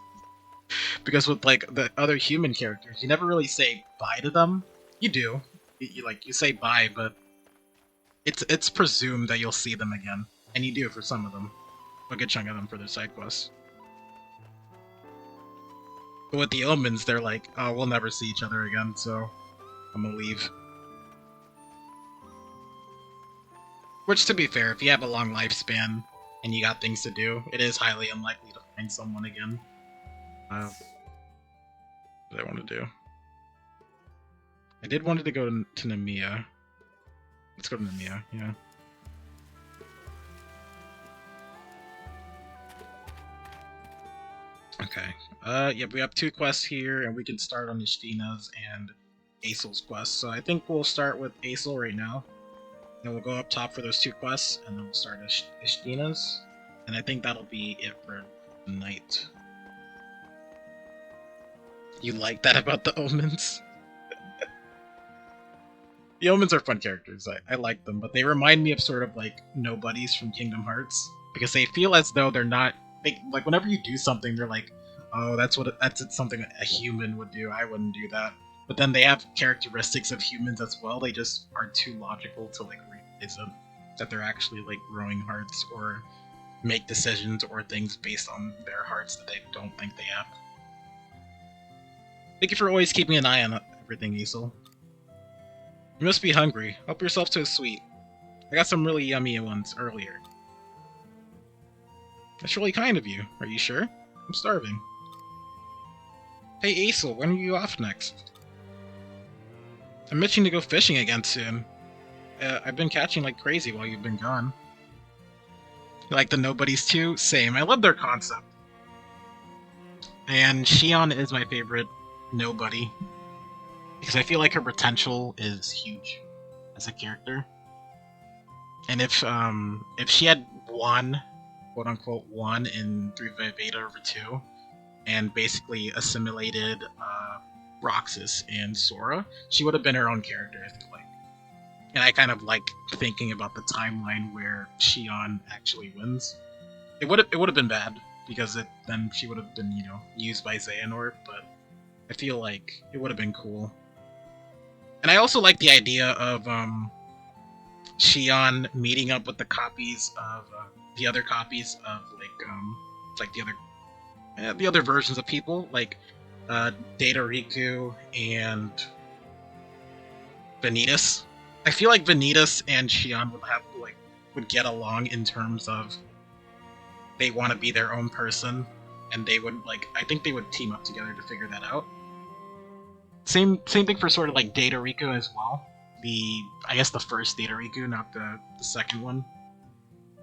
Because with like the other human characters, you never really say bye to them. You do. You say bye, but it's presumed that you'll see them again. And you do for some of them. A good chunk of them for their side quests. But with the omens, they're like, oh, we'll never see each other again, so I'm gonna leave. Which, to be fair, if you have a long lifespan and you got things to do, it is highly unlikely to find someone again. What did I want to do? I did want to go to Nemea. Let's go to Nemea, yeah. Okay. Yep, we have 2 quests here, and we can start on Ishtina's and Aesol's quest. So I think we'll start with Aesol right now. Then we'll go up top for those 2 quests, and then we'll start Ishtina's. And I think that'll be it for tonight. You like that about the omens? The omens are fun characters. I like them, but they remind me of sort of like nobodies from Kingdom Hearts. Because they feel as though they're not... like, whenever you do something, they're like, oh, that's something a human would do. I wouldn't do that. But then they have characteristics of humans as well. They just are too logical to like realize that they're actually like growing hearts or make decisions or things based on their hearts that they don't think they have. Thank you for always keeping an eye on everything, Aesol. You must be hungry. Help yourself to a sweet. I got some really yummy ones earlier. That's really kind of you. Are you sure? I'm starving. Hey Aesol, when are you off next? I'm itching to go fishing again soon. I've been catching like crazy while you've been gone. You like the nobodies too? Same. I love their concept. And Shion is my favorite nobody. Because I feel like her potential is huge as a character. And if she had won, quote unquote, won in 3 Beta over 2, and basically assimilated Roxas and Sora, she would have been her own character, I feel like. And I kind of like thinking about the timeline where Shion actually wins. It would have been bad, because then she would have been, used by Xehanort, but I feel like it would have been cool. And I also like the idea of Shion meeting up with the copies of the other copies of like the other versions of people, like Data Riku and Vanitas. I feel like Vanitas and Shion would get along in terms of they want to be their own person, and they would I think they would team up together to figure that out. Same thing for sort of like Data Riku as well. I guess the first Data Riku, not the second one.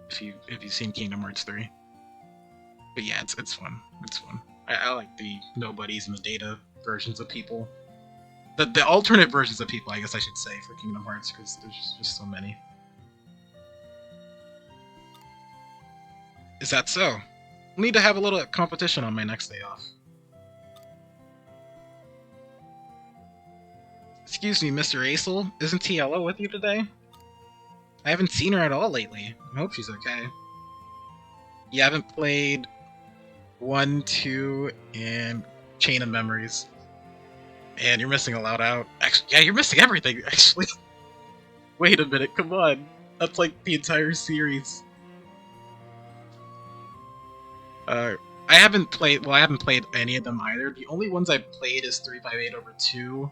If you've seen Kingdom Hearts 3. But yeah, it's fun. It's fun. I like the nobodies and the Data versions of people. The alternate versions of people, I guess I should say, for Kingdom Hearts, because there's just so many. Is that so? I'll need to have a little competition on my next day off. Excuse me, Mr. Acel, isn't Tiella with you today? I haven't seen her at all lately. I hope she's okay. You haven't played 1, 2, and Chain of Memories. And you're missing a lot out. Actually, yeah, you're missing everything, actually. Wait a minute, come on. That's like the entire series. I haven't played any of them either. The only ones I've played is 358 over 2.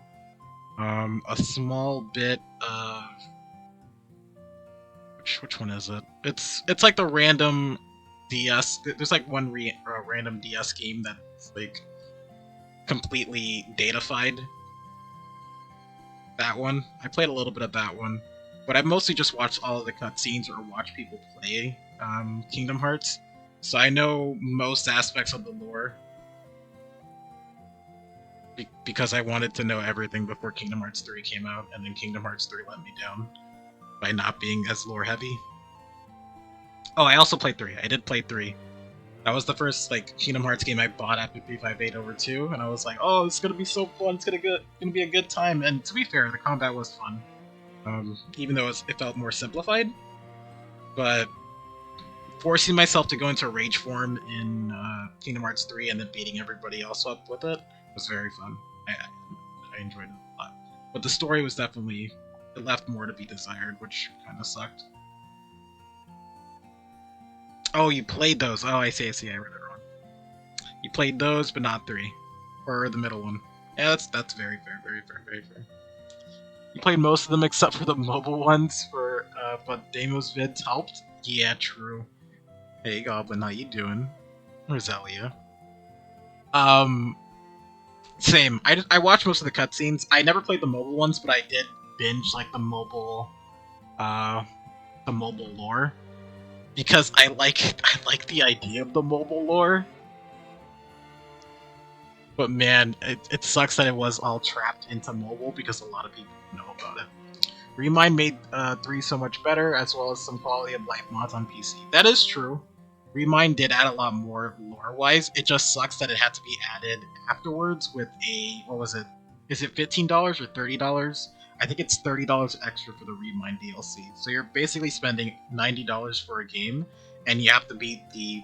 A small bit of... Which one is it? It's like the random DS... There's like one random DS game that's like completely datafied. That one. I played a little bit of that one. But I've mostly just watched all of the cutscenes or watched people play Kingdom Hearts. So I know most aspects of the lore. Because I wanted to know everything before Kingdom Hearts 3 came out, and then Kingdom Hearts 3 let me down by not being as lore heavy. Oh, I also played 3. I did play 3. That was the first Kingdom Hearts game I bought after 358 over 2, and I was like, oh, it's gonna be so fun, it's gonna be a good time. And to be fair, the combat was fun. Even though it felt more simplified. But forcing myself to go into rage form in Kingdom Hearts 3 and then beating everybody else up with it was very fun. I enjoyed it a lot. But the story was definitely... It left more to be desired, which kind of sucked. Oh, you played those. Oh, I see, I read it wrong. You played those, but not 3. Or the middle one. Yeah, that's very fair, very fair, very fair. You played most of them except for the mobile ones, but Deimos vids helped? Yeah, true. Hey, Goblin, how you doing? Roselia. Same. I watched most of the cutscenes. I never played the mobile ones, but I did binge the mobile lore. Because I like the idea of the mobile lore. But man, it sucks that it was all trapped into mobile because a lot of people know about it. Remind made 3 so much better, as well as some quality of life mods on PC. That is true. Remind did add a lot more lore-wise. It just sucks that it had to be added afterwards with a... What was it? Is it $15 or $30? I think it's $30 extra for the Remind DLC. So you're basically spending $90 for a game, and you have to beat the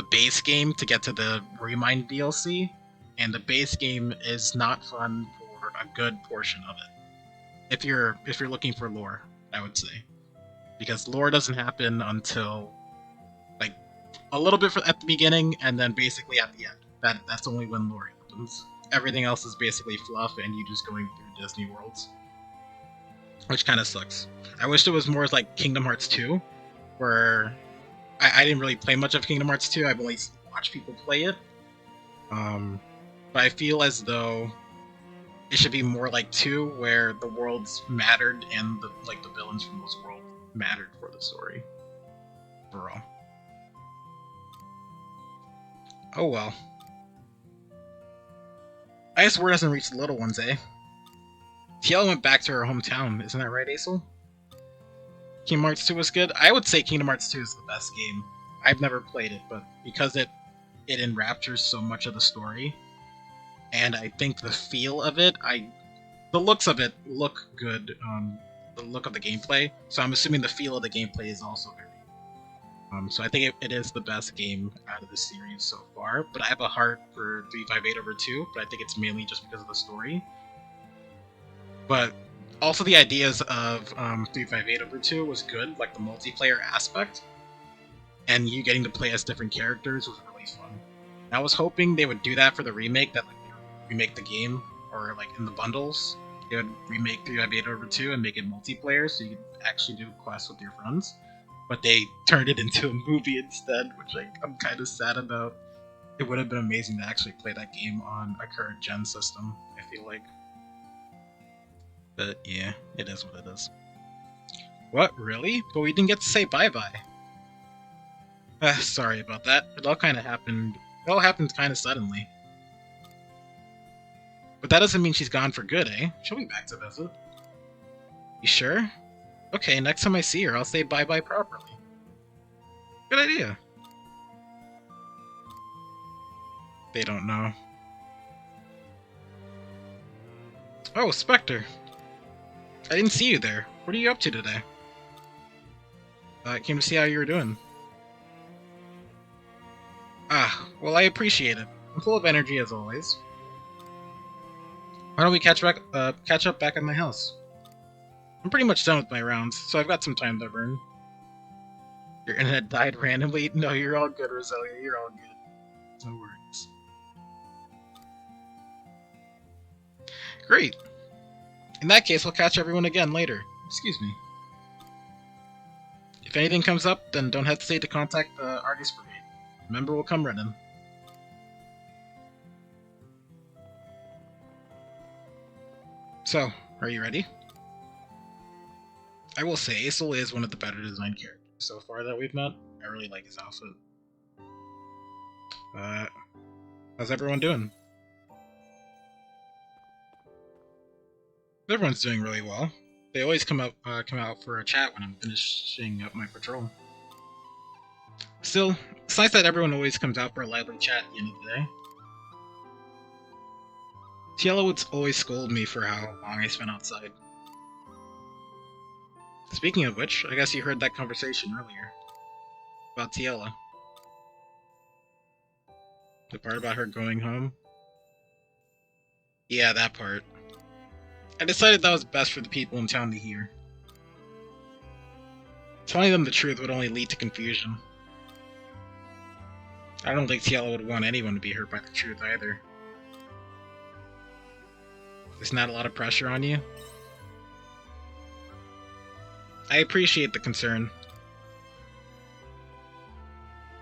base game to get to the Remind DLC, and the base game is not fun for a good portion of it. If you're looking for lore, I would say. Because lore doesn't happen until a little bit at the beginning, and then basically at the end. That's only when lore happens. Everything else is basically fluff, and you just going through Disney worlds. Which kind of sucks. I wish it was more like Kingdom Hearts 2, where I didn't really play much of Kingdom Hearts 2, I've only watched people play it. But I feel as though it should be more like 2, where the worlds mattered, and the villains from those worlds mattered for the story. Overall. Oh well. I guess word hasn't reached the little ones, eh? TL went back to her hometown, isn't that right, Acel? Kingdom Hearts 2 was good? I would say Kingdom Hearts 2 is the best game. I've never played it, but because it enraptures so much of the story, and I think the feel of it, the looks of it look good, the look of the gameplay, so I'm assuming the feel of the gameplay is also very good. So I think it is the best game out of the series so far. But I have a heart for 358 over 2, but I think it's mainly just because of the story. But also the ideas of 358 over 2 was good, like the multiplayer aspect, and you getting to play as different characters was really fun. I was hoping they would do that for the remake, that like they would remake the game, or like in the bundles, they would remake 358 over 2 and make it multiplayer so you could actually do quests with your friends. But they turned it into a movie instead, which I'm kind of sad about. It would have been amazing to actually play that game on a current gen system, I feel like. But yeah, it is what it is. What, really? But we didn't get to say bye-bye. Sorry about that. It all kind of happened. It all happened kind of suddenly. But that doesn't mean she's gone for good, eh? She'll be back to visit. You sure? Okay, next time I see her, I'll say bye-bye properly. Good idea. They don't know. Oh, Spectre. I didn't see you there. What are you up to today? I came to see how you were doing. Ah, well, I appreciate it. I'm full of energy as always. Why don't we catch up back at my house? I'm pretty much done with my rounds, so I've got some time to burn. Your internet died randomly? No, you're all good, Roselia. You're all good. No worries. Great. In that case, we'll catch everyone again later. Excuse me. If anything comes up, then don't hesitate to contact the Argus Brigade. A member will come running. So, are you ready? I will say, Aesol is one of the better designed characters so far that we've met. I really like his outfit. How's everyone doing? Everyone's doing really well. They always come out for a chat when I'm finishing up my patrol. Still, it's nice that everyone always comes out for a lively chat at the end of the day. Tiela would always scold me for how long I spent outside. Speaking of which, I guess you heard that conversation earlier. About Tiela. The part about her going home? Yeah, that part. I decided that was best for the people in town to hear. Telling them the truth would only lead to confusion. I don't think Tiela would want anyone to be hurt by the truth either. There's not a lot of pressure on you? I appreciate the concern.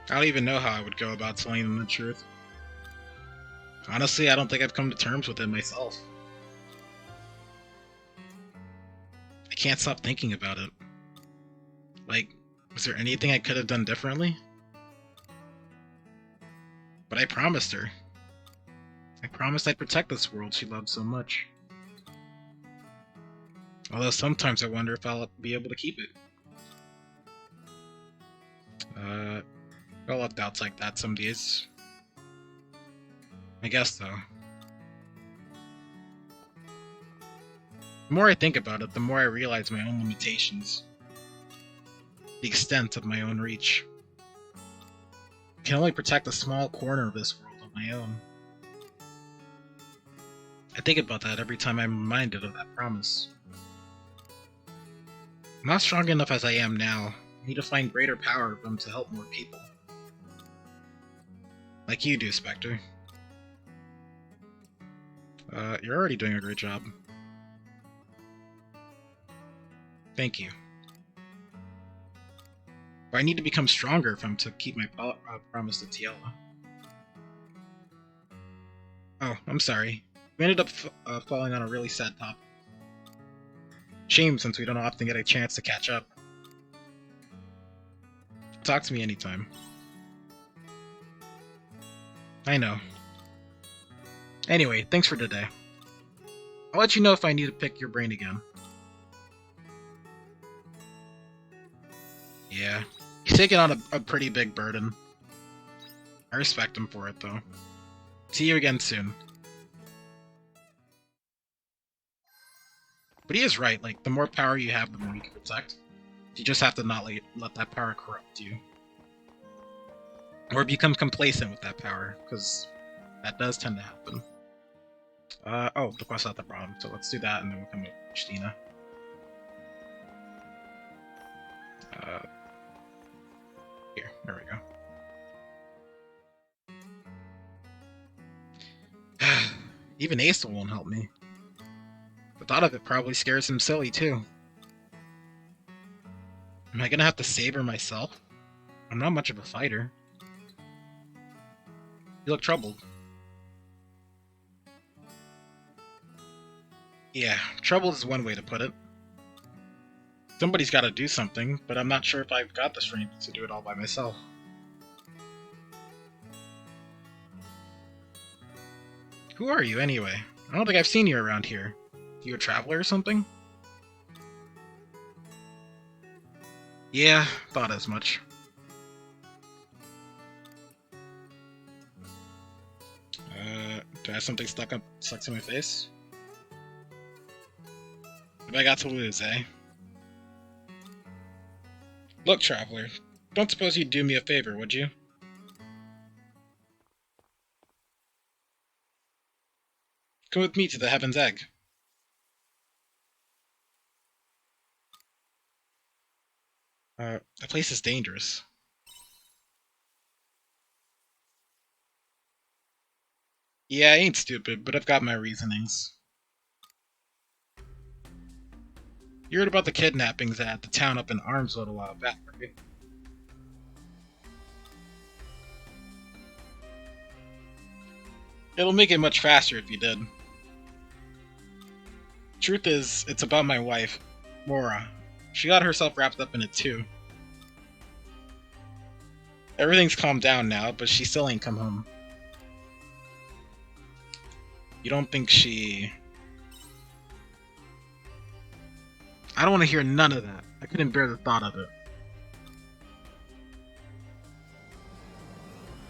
I don't even know how I would go about telling them the truth. Honestly, I don't think I've come to terms with it myself. I can't stop thinking about it. Like, was there anything I could have done differently? But I promised her. I promised I'd protect this world she loved so much. Although sometimes I wonder if I'll be able to keep it. I'll have doubts like that some days. I guess so. The more I think about it, the more I realize my own limitations. The extent of my own reach. I can only protect a small corner of this world on my own. I think about that every time I'm reminded of that promise. I'm not strong enough as I am now. I need to find greater power of them to help more people. Like you do, Spectre. You're already doing a great job. Thank you. But I need to become stronger if I'm to keep my promise to Tiela. Oh, I'm sorry. We ended up falling on a really sad topic. Shame since we don't often get a chance to catch up. Talk to me anytime. I know. Anyway, thanks for today. I'll let you know if I need to pick your brain again. Yeah, he's taking on a pretty big burden. I respect him for it, though. See you again soon. But he is right, like, the more power you have, the more you can protect. You just have to not let that power corrupt you. Or become complacent with that power, because that does tend to happen. Oh, the quest's at the bottom, so let's do that and then we'll come to Christina. Here, there we go. Even Asa won't help me. The thought of it probably scares him silly, too. Am I gonna have to save her myself? I'm not much of a fighter. You look troubled. Yeah, troubled is one way to put it. Somebody's gotta do something, but I'm not sure if I've got the strength to do it all by myself. Who are you, anyway? I don't think I've seen you around here. You a traveler or something? Yeah, thought as much. Do I have something stuck to my face? What have I got to lose, eh? Look, traveler, don't suppose you'd do me a favor, would you? Come with me to the Heaven's Egg. The place is dangerous. Yeah, I ain't stupid, but I've got my reasonings. You heard about the kidnappings at the town up in Armswood a while back, right? It'll make it much faster if you did. Truth is, it's about my wife, Mora. She got herself wrapped up in it too. Everything's calmed down now, but she still ain't come home. You don't think she... I don't want to hear none of that. I couldn't bear the thought of it.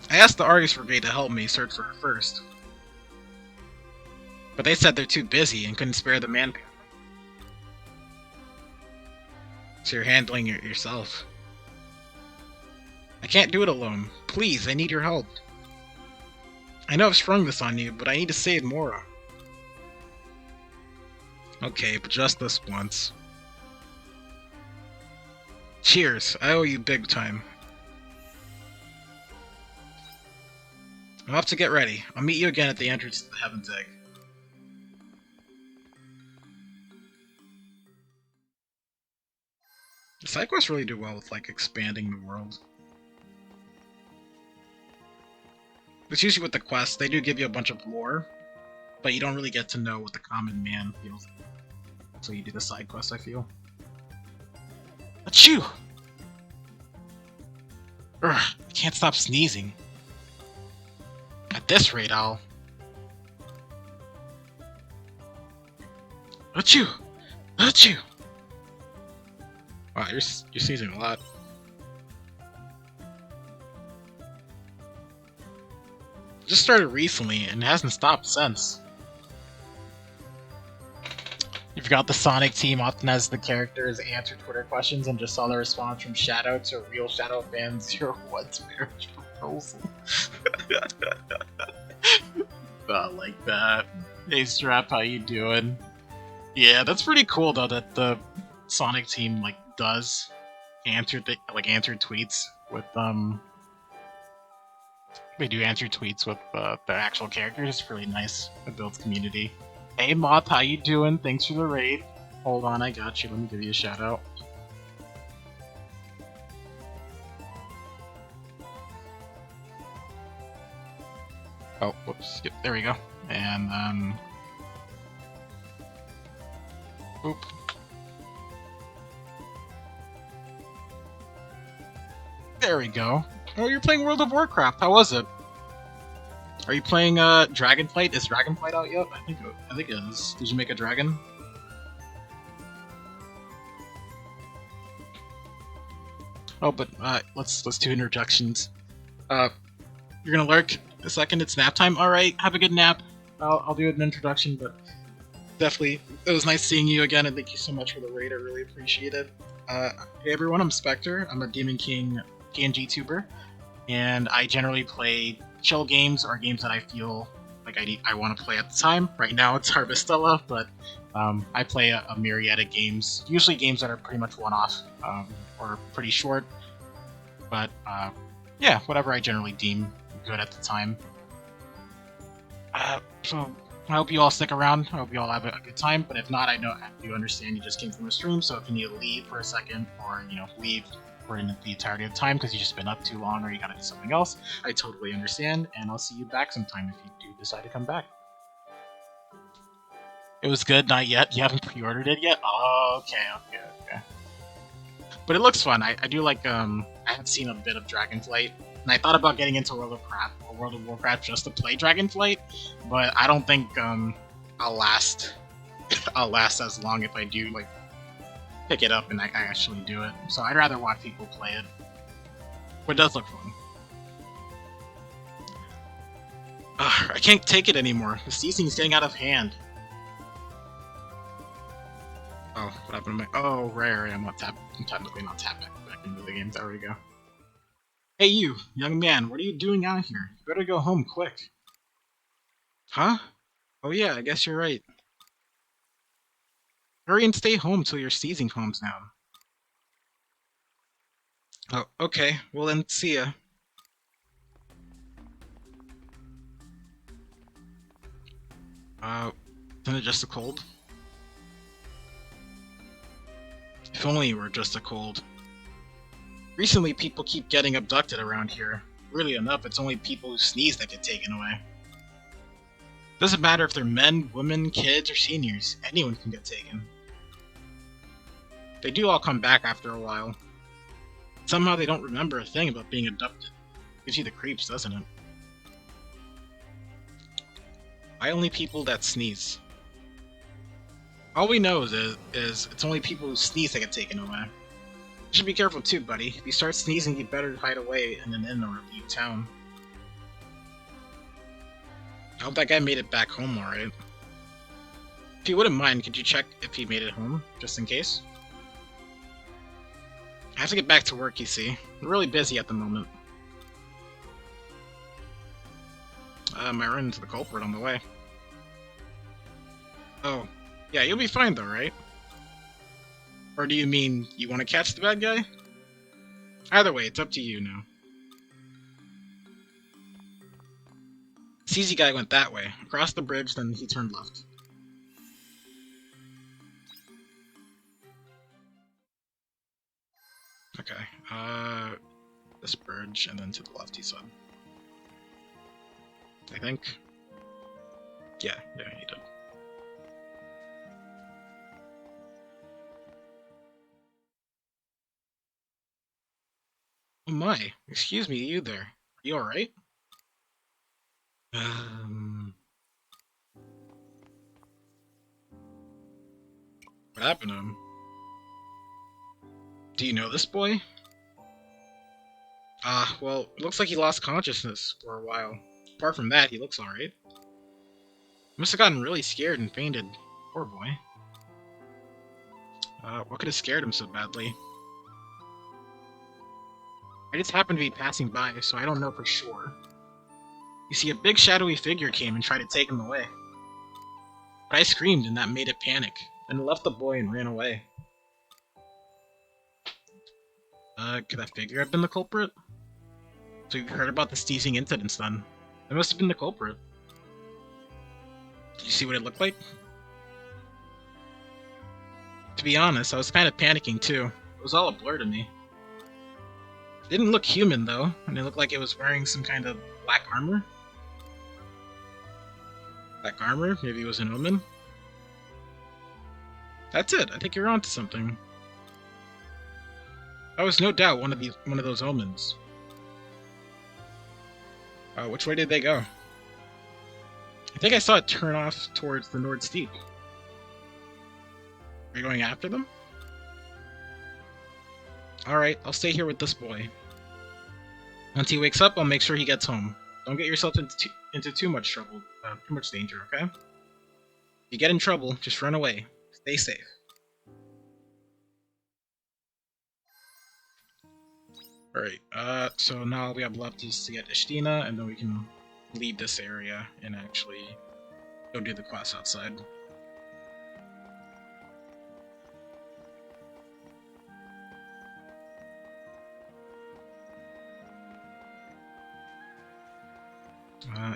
I asked the Argus Brigade to help me search for her first. But they said they're too busy and couldn't spare the manpower. So you're handling it yourself. I can't do it alone. Please, I need your help. I know I've sprung this on you, but I need to save Mora. Okay, but just this once. Cheers, I owe you big time. I'm off to get ready. I'll meet you again at the entrance to the Heaven's Egg. The side quests really do well with, like, expanding the world. It's usually with the quests, they do give you a bunch of lore, but you don't really get to know what the common man feels like. So you do the side quests, I feel. Achoo! Ugh, I can't stop sneezing. At this rate, I'll... Achoo! Achoo! Wow, you're sneezing a lot. Just started recently and hasn't stopped since. You forgot the Sonic team often has the characters answer Twitter questions and just saw the response from Shadow to real Shadow fan 01's marriage proposal. Not like that. Hey Strap, how you doing? Yeah, that's pretty cool though that the Sonic team like does answer tweets with they do answer tweets with the actual characters. It's really nice. It builds community. Hey Moth, how you doing? Thanks for the raid. Hold on, I got you. Let me give you a shout out. Oh, whoops. Yep, there we go. And boop. There we go. Oh, you're playing World of Warcraft. How was it? Are you playing Dragonflight? Is Dragonflight out yet? I think it is. Did you make a dragon? Oh, but let's do introductions. You're gonna lurk a second. It's nap time. All right, have a good nap. I'll do an introduction, but definitely it was nice seeing you again, and thank you so much for the raid. I really appreciate it. Hey everyone, I'm Spectre. I'm a Demon King PNG tuber. and I generally play chill games or games that I feel like I want to play at the time. Right now it's Harvestella, but I play a myriad of games, usually games that are pretty much one-off or pretty short, but yeah, whatever I generally deem good at the time. So I hope you all stick around. I hope you all have a good time. But if not, I do understand you just came from a stream. So if you need to leave for a second, or leave for the entirety of the time because you just been up too long, or you gotta do something else, I totally understand. And I'll see you back sometime if you do decide to come back. It was good. Not yet. You haven't pre-ordered it yet. Oh, okay. But it looks fun. I do like. I have seen a bit of Dragonflight, and I thought about getting into World of Warcraft just to play Dragonflight, but I don't think I'll last. I'll last as long if I do like pick it up and I actually do it. So I'd rather watch people play it. But it does look fun. I can't take it anymore. The seasoning's getting out of hand. Oh, what happened to my... Oh, right, I'm technically not tapped back into the game. There we go. Hey you, young man, what are you doing out here? You better go home quick. Huh? Oh yeah, I guess you're right. Hurry and stay home till your season calms down. Oh, okay. Well then, see ya. Isn't it just a cold? If only it were just a cold. Recently, people keep getting abducted around here. Weirdly enough, it's only people who sneeze that get taken away. Doesn't matter if they're men, women, kids, or seniors. Anyone can get taken. They do all come back after a while. Somehow they don't remember a thing about being abducted. Gives you the creeps, doesn't it? Why only people that sneeze? All we know is it's only people who sneeze that get taken away. You should be careful too, buddy. If you start sneezing, you better hide away in an inn or leave town. I hope that guy made it back home alright. If you wouldn't mind, could you check if he made it home, just in case? I have to get back to work, you see. I'm really busy at the moment. I run into the culprit on the way. Oh, yeah, you'll be fine though, right? Or do you mean you want to catch the bad guy? Either way, it's up to you now. CZ guy went that way, across the bridge, then he turned left. Okay, this bridge, and then to the left, he said. I think. Yeah, he did. Oh my, excuse me, you there. Are you alright? What happened to him? Do you know this boy? Well, looks like he lost consciousness for a while. Apart from that, he looks alright. Must have gotten really scared and fainted. Poor boy. What could have scared him so badly? I just happened to be passing by, so I don't know for sure. You see, a big shadowy figure came and tried to take him away. But I screamed and that made it panic, then left the boy and ran away. Could that figure have been the culprit? So you heard about the sneezing incidents then. That must have been the culprit. Did you see what it looked like? To be honest, I was kind of panicking too. It was all a blur to me. It didn't look human though, and it looked like it was wearing some kind of black armor. Black armor? Maybe it was an omen? That's it, I think you're onto something. That was no doubt one of those omens. Which way did they go? I think I saw it turn off towards the Nord Steep. Are you going after them? Alright, I'll stay here with this boy. Once he wakes up, I'll make sure he gets home. Don't get yourself into too much trouble, too much danger, okay? If you get in trouble, just run away. Stay safe. Alright, so now all we have left is to get Ishtina, and then we can leave this area and actually go do the quest outside.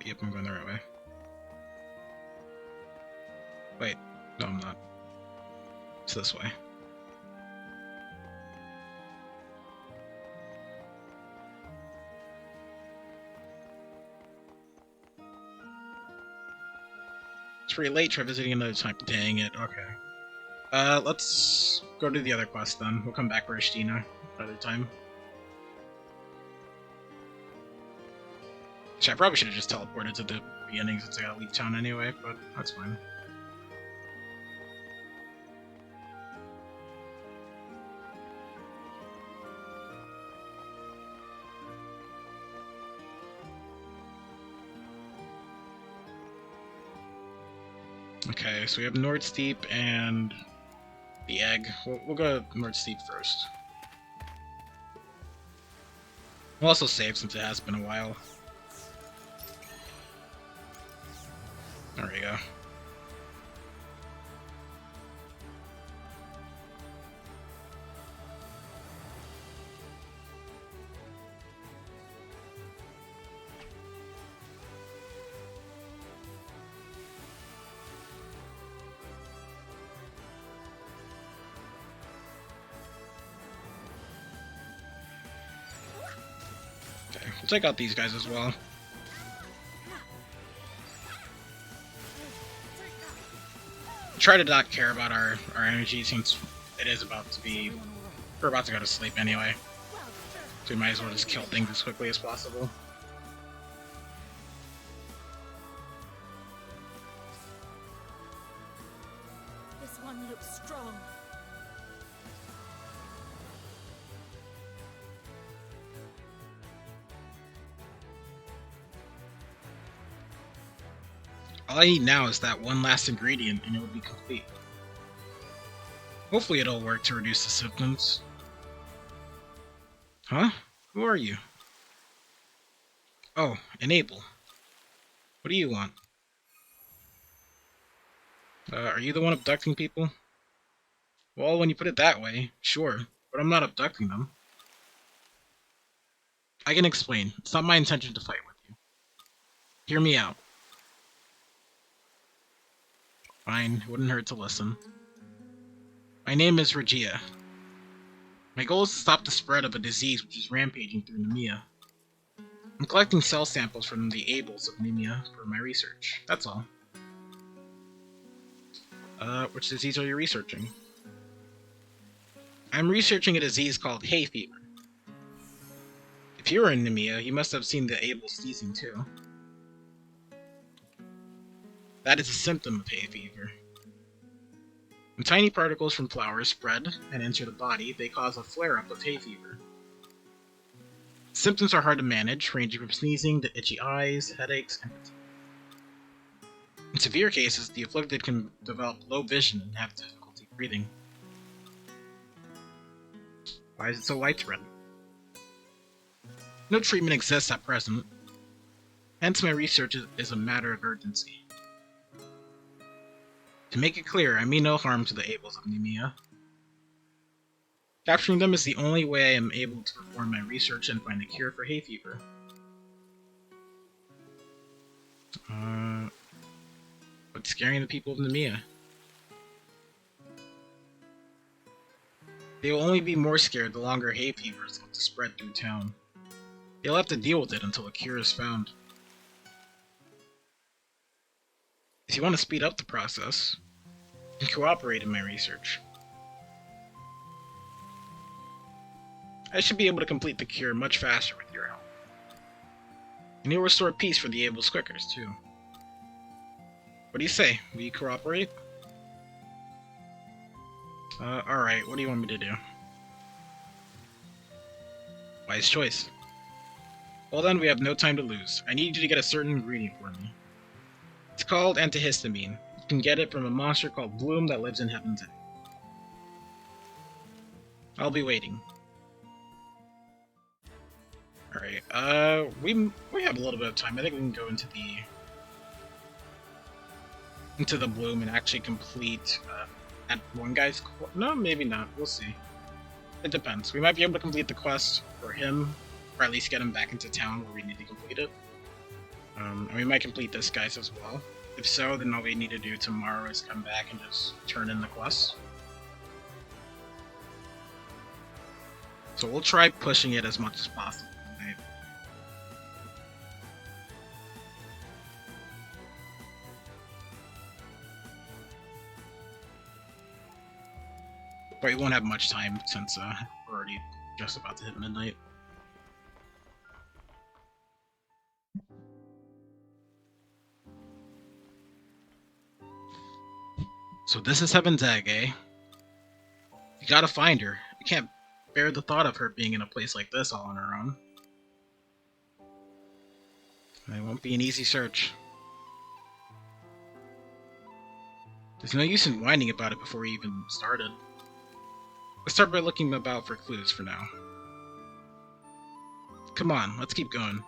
Yep, I'm going the right way. Wait, no I'm not. It's this way. It's pretty late, try visiting another time. Dang it, okay. Let's go to the other quest then. We'll come back for Ishtina another time. Actually, I probably should have just teleported to the beginning since I gotta leave town anyway, but that's fine. Okay, so we have Nord Steep and the egg. We'll go to Nord Steep first. We'll also save since it has been a while. There we go. Okay, we'll take out these guys as well. Try to not care about our energy since it is about to be... We're about to go to sleep anyway. So we might as well just kill things as quickly as possible. This one looks strong. All I need now is that one last ingredient and it would be complete. Hopefully it'll work to reduce the symptoms. Huh? Who are you? Oh, enable. What do you want? Are you the one abducting people? Well, when you put it that way, sure, but I'm not abducting them. I can explain. It's not my intention to fight with you. Hear me out. Fine, wouldn't hurt to listen. My name is Regia. My goal is to stop the spread of a disease which is rampaging through Nemea. I'm collecting cell samples from the ables of Nemea for my research. That's all. Which disease are you researching? I'm researching a disease called hay fever. If you were in Nemea, you must have seen the able sneezing too. That is a symptom of hay fever. When tiny particles from flowers spread and enter the body, they cause a flare-up of hay fever. Symptoms are hard to manage, ranging from sneezing to itchy eyes, headaches, and fatigue. In severe cases, the afflicted can develop low vision and have difficulty breathing. Why is it so widespread? No treatment exists at present, hence my research is a matter of urgency. To make it clear, I mean no harm to the ables of Nemea. Capturing them is the only way I am able to perform my research and find a cure for hay fever. What's scaring the people of Nemea? They will only be more scared the longer hay fever is left to spread through town. They'll have to deal with it until a cure is found. If you want to speed up the process, you can cooperate in my research. I should be able to complete the cure much faster with your help. And you'll restore peace for the able Squickers, too. What do you say? Will you cooperate? Alright, what do you want me to do? Wise choice. Well then, we have no time to lose. I need you to get a certain ingredient for me. It's called antihistamine. You can get it from a monster called Bloom that lives in Heaven's Egg. I'll be waiting. All right. We have a little bit of time. I think we can go into the bloom and actually complete that one guy's. No, maybe not. We'll see. It depends. We might be able to complete the quest for him, or at least get him back into town where we need to complete it. And we might complete this guy's as well. If so, then all we need to do tomorrow is come back and just turn in the quest. So we'll try pushing it as much as possible tonight. But we won't have much time since we're already just about to hit midnight. So this is Heaven's Egg, eh? You gotta find her. You can't bear the thought of her being in a place like this all on her own. It won't be an easy search. There's no use in whining about it before we even started. Let's start by looking about for clues for now. Come on, let's keep going.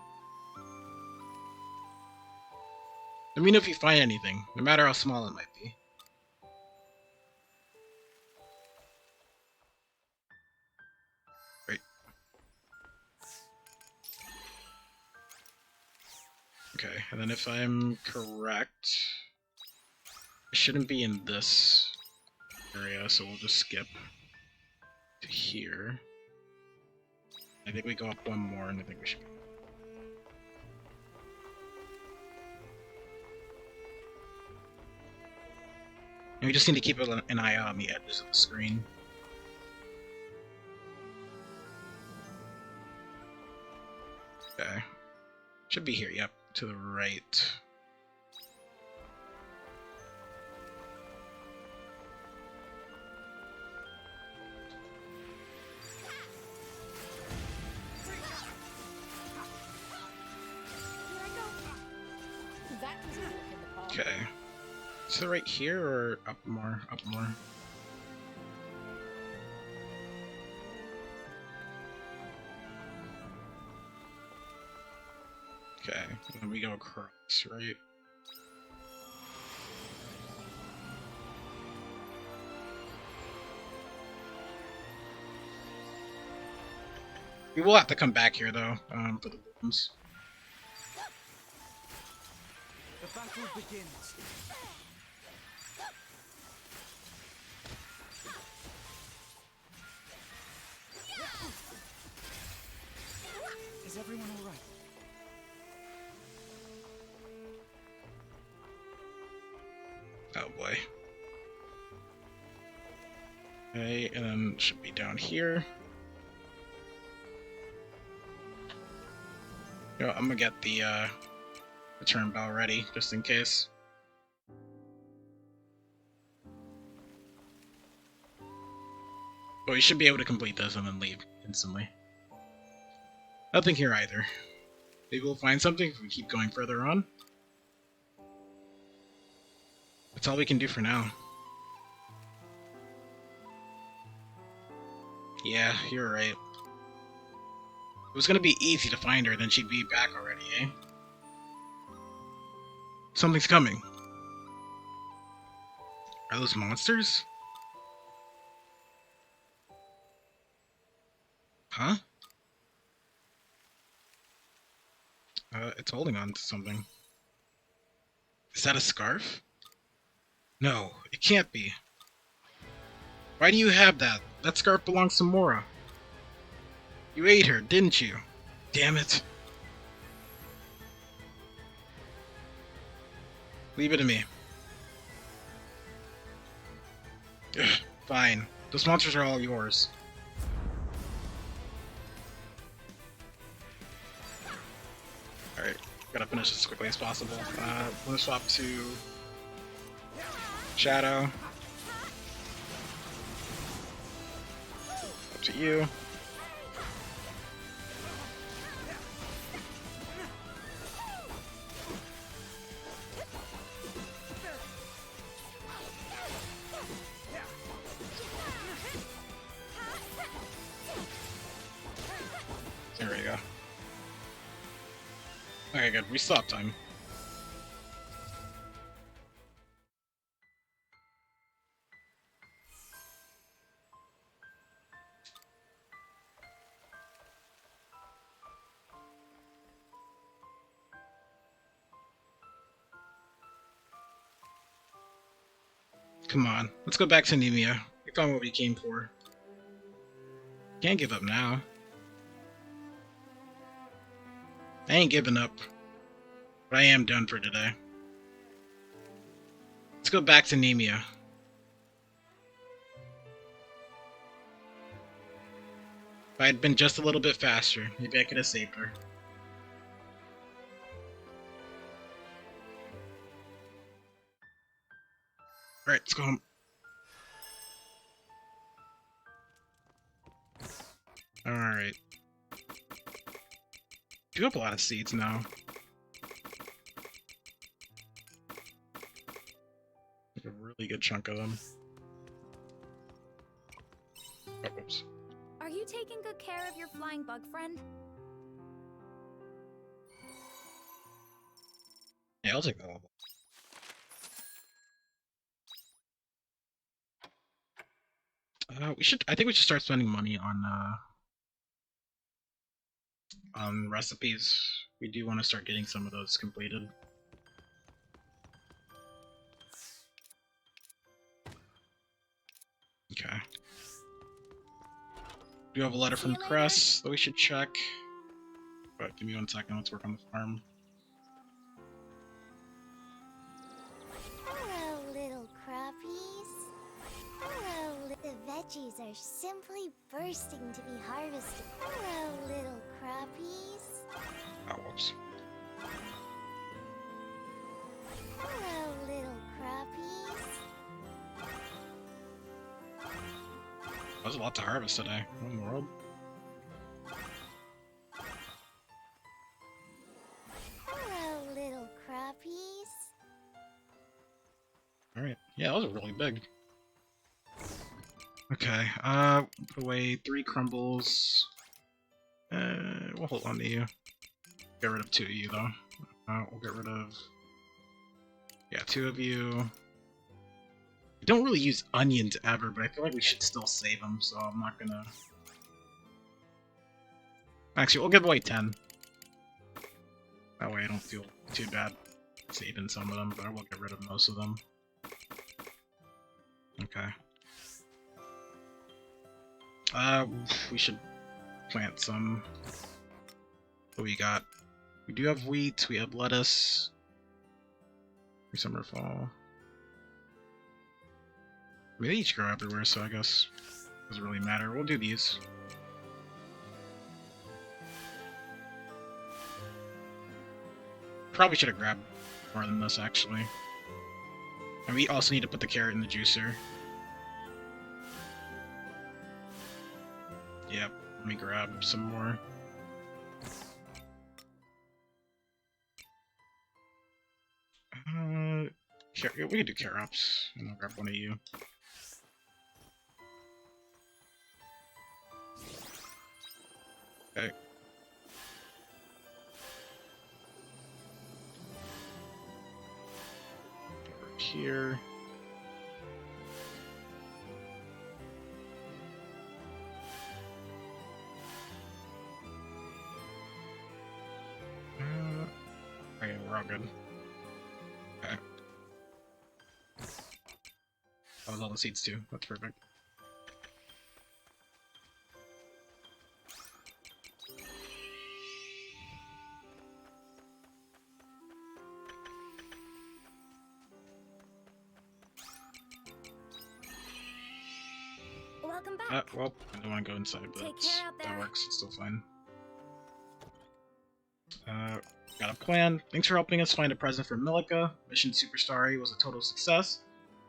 Let me know if you find anything, no matter how small it might be. Right. Okay, and then if I'm correct, it shouldn't be in this area, so we'll just skip to here. I think we go up one more, and I think we should. And we just need to keep an eye out on the edges of the screen. Okay. Should be here, yep, to the right. Okay. Is it right here or up more? Up more. Okay, and then we go across, right? We will have to come back here though, for the blooms. The battle begins. Is everyone all right? Oh boy. Okay, and then it should be down here. You know, I'm gonna get the return bell ready, just in case. But we should be able to complete this and then leave instantly. Nothing here either. Maybe we'll find something if we keep going further on. That's all we can do for now. Yeah, you're right. If it was gonna be easy to find her, then she'd be back already, eh? Something's coming. Are those monsters? Huh? It's holding on to something. Is that a scarf? No, it can't be. Why do you have that? That scarf belongs to Mora. You ate her, didn't you? Damn it. Leave it to me. Ugh, fine. Those monsters are all yours. Alright, gotta finish this as quickly as possible. I'm gonna swap to Shadow. Up to you. There we go. good. We still have time. Come on, let's go back to Nemea. We found what we came for. Can't give up now. I ain't giving up, but I am done for today. Let's go back to Nemea. If I had been just a little bit faster, maybe I could have saved her. Alright, let's go home. Alright. Do have a lot of seeds now. Like a really good chunk of them. Oh, oops. Are you taking good care of your flying bug friend? Yeah, I'll take that. We should. I think we should start spending money on recipes. We do want to start getting some of those completed. Okay. We do have a letter from Cress that we should check. But give me 1 second. Let's work on the farm. Hello, little crappies. Hello, the veggies are simply bursting to be harvested. Hello, little crappies. Oh, whoops. Hello, little crappies. That was a lot to harvest today. What in the world? Hello, little crappies. Alright. Yeah, that was really big. Okay, put away 3 crumbles. We'll hold on to you. Get rid of 2 of you, though. We'll get rid of... Yeah, 2 of you. We don't really use onions ever, but I feel like we should still save them, so I'm not gonna... Actually, we'll give away 10. That way I don't feel too bad saving some of them, but I will get rid of most of them. Okay. We should plant some. What we got? We do have wheat, we have lettuce. Summer, fall. I mean, they each grow everywhere, so I guess it doesn't really matter. We'll do these. Probably should have grabbed more than this, actually. And we also need to put the carrot in the juicer. Yep, let me grab some more. We can do carrots, and I'll grab one of you. Okay. Over here. Okay, we're all good. Okay. That was all the seeds too. That's perfect. Welcome back. Well, I don't want to go inside, but Take care out that there. works. It's still fine. Got a plan. Thanks for helping us find a present for Milica. Mission Superstar was a total success.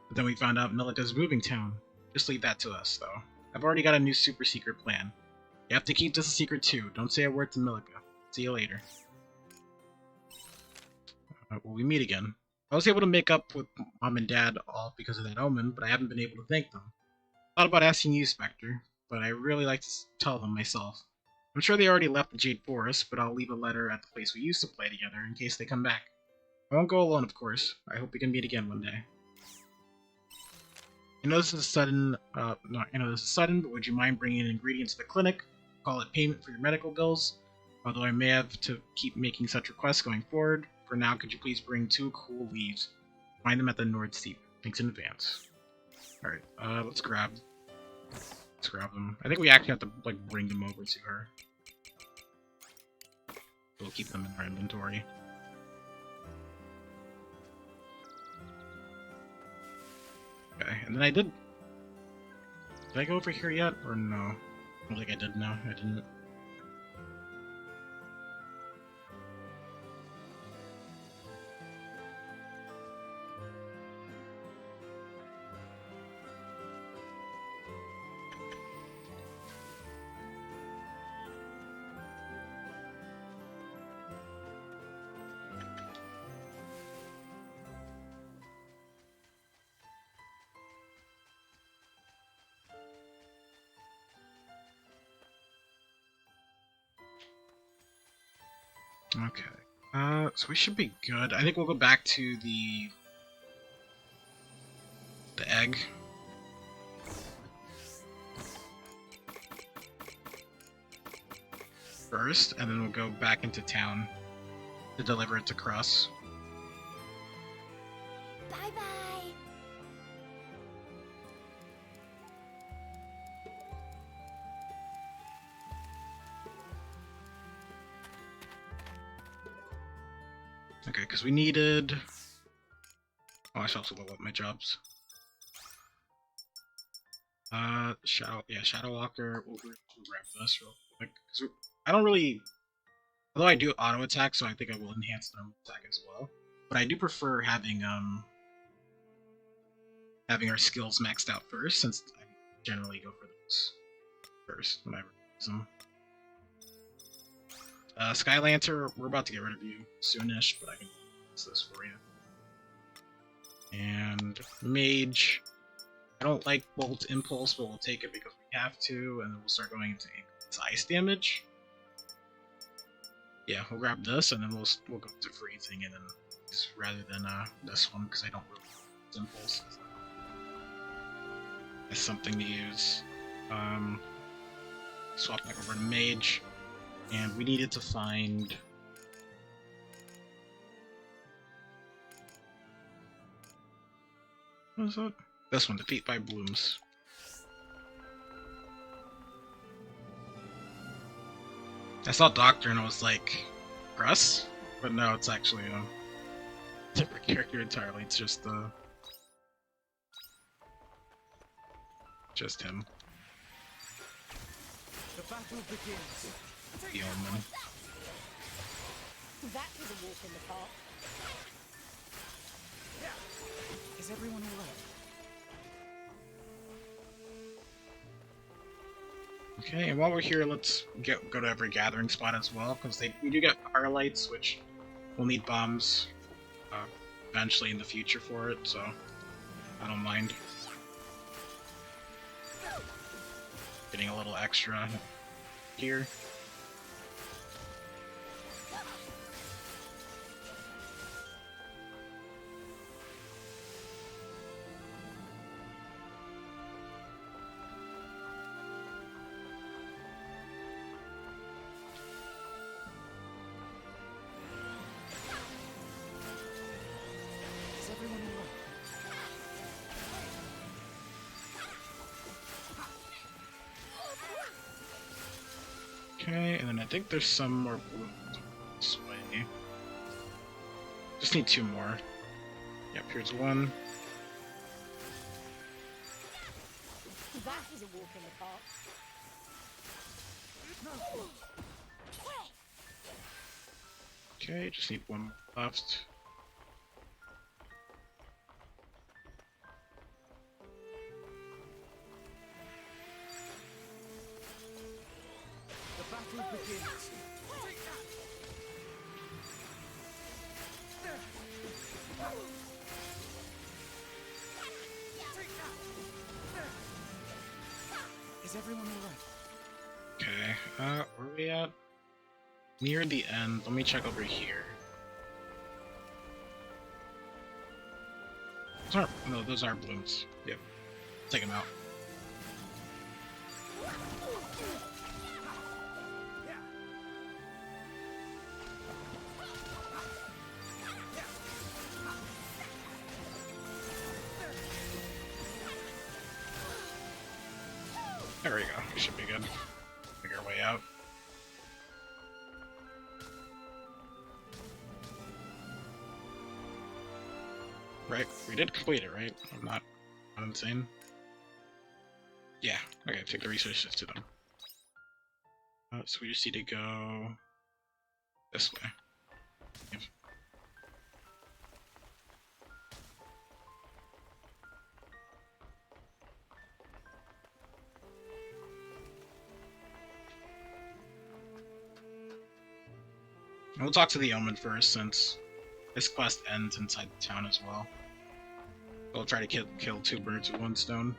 But then we found out Milica's moving town. Just leave that to us, though. I've already got a new super secret plan. You have to keep this a secret too. Don't say a word to Milica. See you later. Will we meet again? I was able to make up with Mom and Dad all because of that omen, but I haven't been able to thank them. Thought about asking you, Spectre, but I really like to tell them myself. I'm sure they already left the Jade Forest, but I'll leave a letter at the place we used to play together in case they come back. I won't go alone, of course. I hope we can meet again one day. I know this is sudden, but would you mind bringing ingredients to the clinic? Call it payment for your medical bills. Although I may have to keep making such requests going forward. For now, could you please bring 2 cool leaves? Find them at the Nord Steep. Thanks in advance. Alright, let's grab them. I think we actually have to, like, bring them over to her. We'll keep them in our inventory. Okay, and then Did I go over here yet, or no? I don't think I did, no, I didn't. Okay. So we should be good. I think we'll go back to the egg. First, and then we'll go back into town to deliver it to Cross. Bye-bye. Okay, because we needed... Oh, I should also level up my jobs. Shadow Walker. We'll grab this real quick. I don't really... Although I do auto attack, so I think I will enhance the normal attack as well. But I do prefer having our skills maxed out first, since I generally go for those first whenever I use them. Skylancer, we're about to get rid of you soonish, but I can use this for you. And Mage, I don't like Bolt Impulse, but we'll take it because we have to, and then we'll start going into ice damage. Yeah, we'll grab this, and then we'll go to freezing, and then rather than this one, because I don't really use Impulse as something to use. Swap back over to Mage. And we needed to find... What is that? This one, Defeat by Blooms. I saw Doctor and I was like, Russ? But no, it's actually a different character entirely. It's just him. The battle begins. The Omen. That was a walk in the park. Is everyone alright? Okay, and while we're here, let's go to every gathering spot as well, because we do get power lights, which we'll need bombs eventually in the future for it, so I don't mind getting a little extra here. Is everyone alright? Okay, and then I think there's some more blue this way. Just need 2 more. Yep, here's 1. That was a walk in the park. Okay, just need 1 more left. The battle begins. Is everyone alright? Okay, where are we at? Near the end. Let me check over here. Those are blooms. Yep. Take them out. There we go. We should be good. Make our way out. Right, we did complete it, right? I'm not insane. Yeah, okay, take the resources to them. So we just need to go this way. Yep. We'll talk to the Omen first, since this quest ends inside the town as well. We'll try to kill two birds with one stone.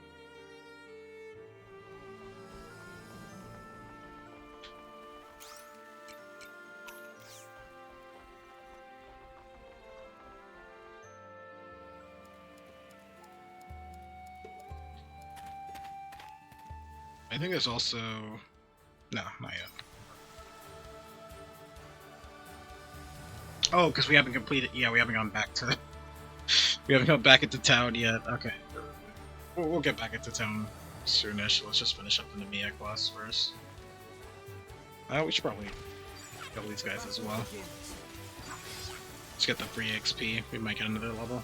I think there's also... No, not yet. Oh, because we haven't completed... Yeah, we haven't gone back to... We haven't gone back into town yet. Okay. We'll get back into town soonish. Let's just finish up the Namiya quest first. We should probably kill these guys as well. Let's get the free XP. We might get another level.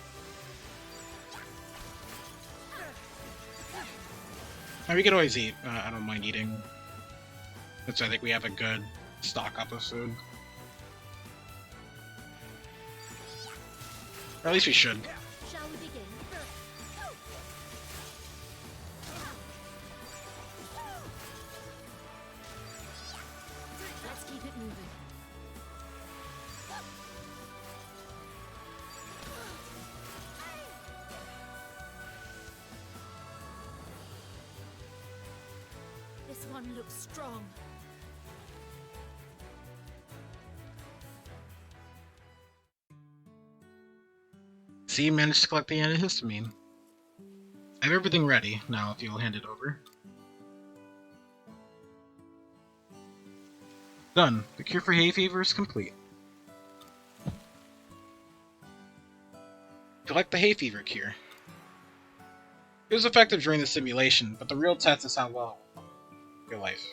And we could always eat. I don't mind eating. Since I think we have a good stock up of food. Or at least we should. Shall we begin? Let's keep it moving. This one looks strong. See, you managed to collect the antihistamine. I have everything ready now if you'll hand it over. Done. The cure for hay fever is complete. Collect the hay fever cure. It was effective during the simulation, but the real test is how well it will help your life.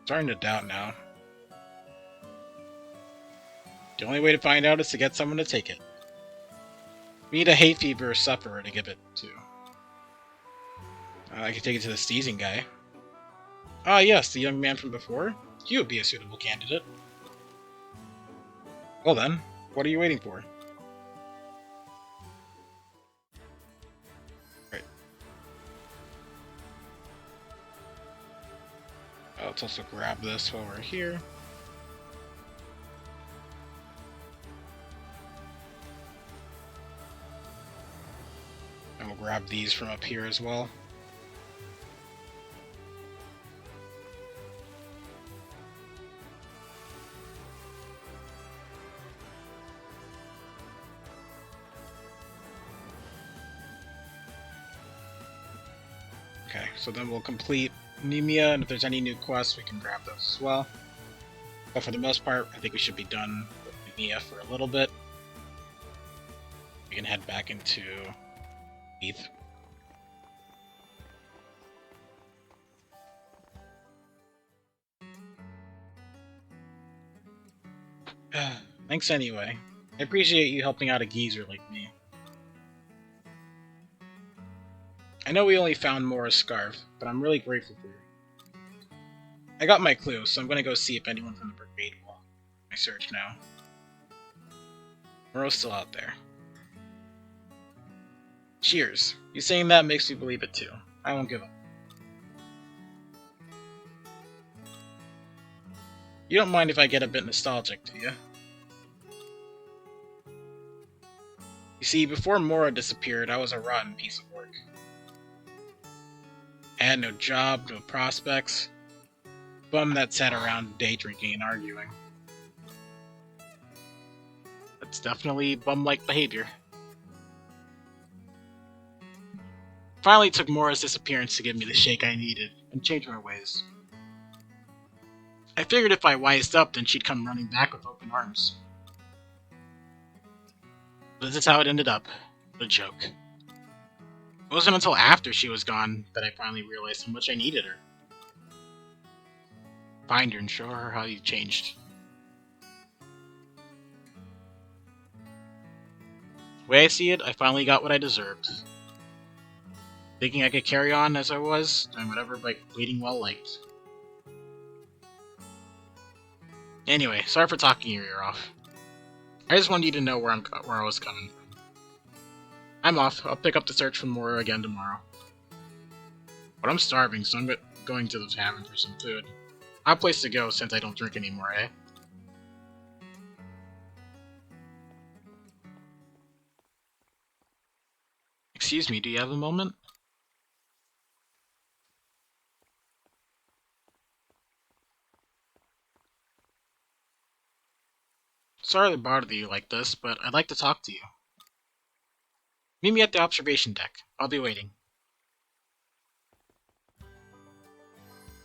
Starting to doubt now. The only way to find out is to get someone to take it. We need a hay fever sufferer to give it to. I could take it to the sneezing guy. Ah yes, the young man from before. He would be a suitable candidate. Well then, what are you waiting for? Right. Let's also grab this while we're here. And we'll grab these from up here as well. Okay, so then we'll complete Nemia, and if there's any new quests, we can grab those as well. But for the most part, I think we should be done with Nemia for a little bit. We can head back into Heath. Thanks anyway. I appreciate you helping out a geezer like me. I know we only found Mora's scarf, but I'm really grateful for you. I got my clue, so I'm gonna go see if anyone from the brigade will. I search now. Mora's still out there. Cheers. You saying that makes me believe it too. I won't give up. You don't mind if I get a bit nostalgic, do you? You see, before Mora disappeared, I was a rotten piece of work. I had no job, no prospects. Bum that sat around day drinking and arguing. That's definitely bum-like behavior. Finally, it took Mora's disappearance to give me the shake I needed and change my ways. I figured if I wised up, then she'd come running back with open arms. But this is how it ended up. A joke. It wasn't until after she was gone that I finally realized how much I needed her. Find her and show her how you've changed. The way I see it, I finally got what I deserved. Thinking I could carry on as I was, doing whatever Bleeding Well liked. Anyway, sorry for talking your ear off. I just wanted you to know where I was coming from. I'm off. I'll pick up the search for Mora again tomorrow. But I'm starving, so I'm going to the tavern for some food. I have a place to go since I don't drink anymore, eh? Excuse me, do you have a moment? Sorry to bother you like this, but I'd like to talk to you. Meet me at the observation deck. I'll be waiting.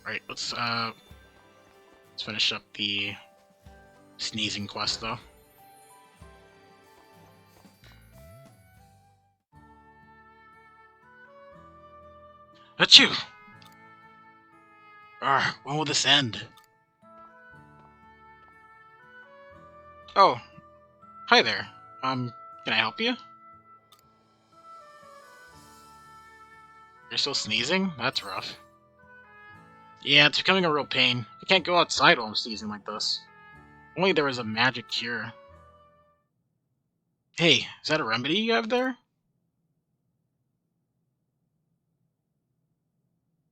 Right, let's finish up the sneezing quest, though. Achoo! When will this end? Oh, hi there. Can I help you? You're still sneezing? That's rough. Yeah, it's becoming a real pain. I can't go outside while I'm sneezing like this. Only there was a magic cure. Hey, is that a remedy you have there?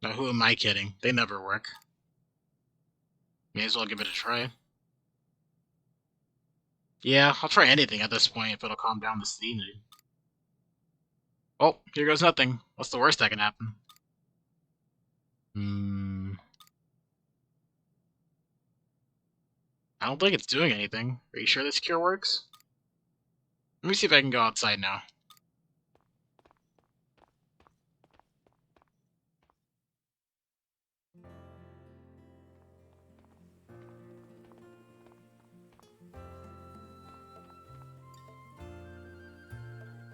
Now, who am I kidding? They never work. May as well give it a try. Yeah, I'll try anything at this point if it'll calm down the sneezing. Oh, here goes nothing. What's the worst that can happen? I don't think it's doing anything. Are you sure this cure works? Let me see if I can go outside now.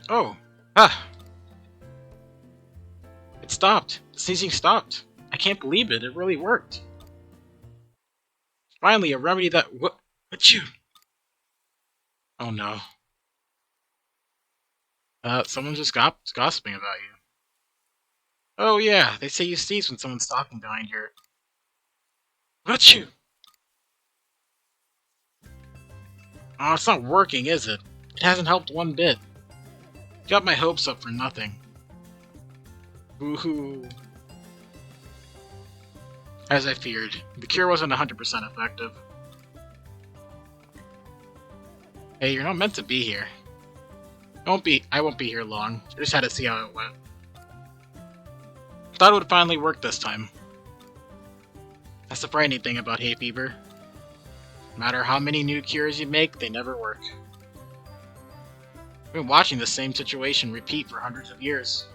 Oh! Ah! It stopped! The sneezing stopped! I can't believe it, it really worked! Finally, a remedy that Achoo! Oh no. Someone's just gossiping about you. Oh yeah, they say you sneeze when someone's talking behind your... Achoo! Oh, it's not working, is it? It hasn't helped one bit. Got my hopes up for nothing. Woohoo. As I feared, the cure wasn't 100% effective. Hey, you're not meant to be here. I won't be here long. I just had to see how it went. Thought it would finally work this time. That's the frightening thing about hay fever. No matter how many new cures you make, they never work. I've been watching the same situation repeat for hundreds of years.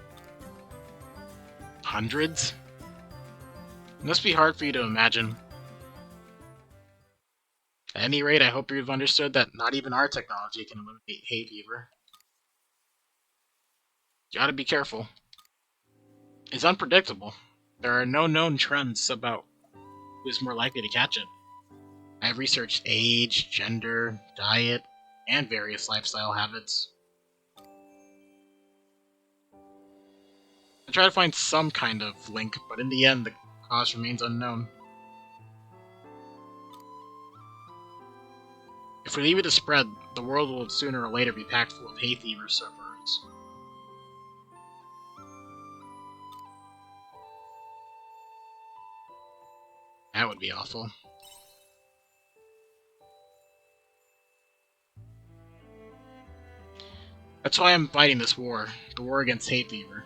Hundreds? It must be hard for you to imagine. At any rate, I hope you've understood that not even our technology can eliminate hay fever. You gotta be careful. It's unpredictable. There are no known trends about who is more likely to catch it. I've researched age, gender, diet, and various lifestyle habits. I try to find some kind of link, but in the end, the cause remains unknown. If we leave it to spread, the world will sooner or later be packed full of hay fever sufferers. That would be awful. That's why I'm fighting this war, the war against hay fever.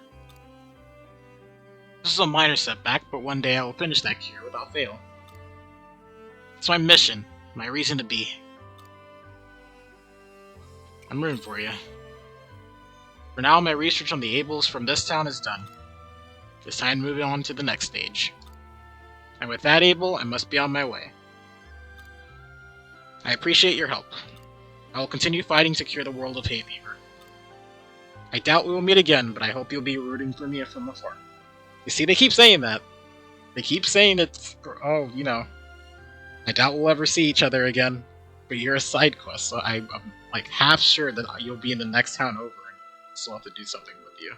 This is a minor setback, but one day I will finish that cure without fail. It's my mission, my reason to be. I'm rooting for you. For now, my research on the Ables from this town is done. It's time to move on to the next stage. And with that, Abel, I must be on my way. I appreciate your help. I will continue fighting to cure the world of hay fever. I doubt we will meet again, but I hope you'll be rooting for me from afar. You see, they keep saying that. They keep saying it's, oh, you know, I doubt we'll ever see each other again, but you're a side quest, so I'm like half sure that you'll be in the next town over and still have to do something with you.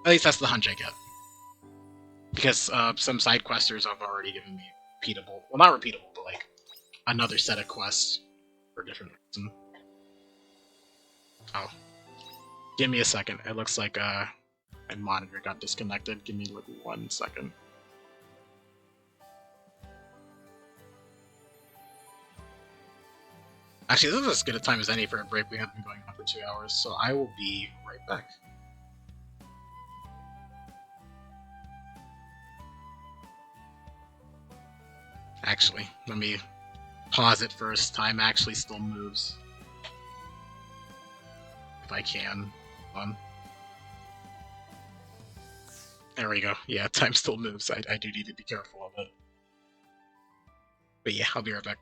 At least that's the hunch I get. Because some side questers have already given me repeatable, well, not repeatable, but like another set of quests for a different reason. Oh, give me a second. It looks like my monitor got disconnected. Give me like 1 second. Actually, this is as good a time as any for a break. We have been going on for 2 hours, so I will be right back. Actually, let me pause it first. Time actually still moves. If I can. Hold on. There we go. Yeah, time still moves. I do need to be careful of it. But yeah, I'll be right back.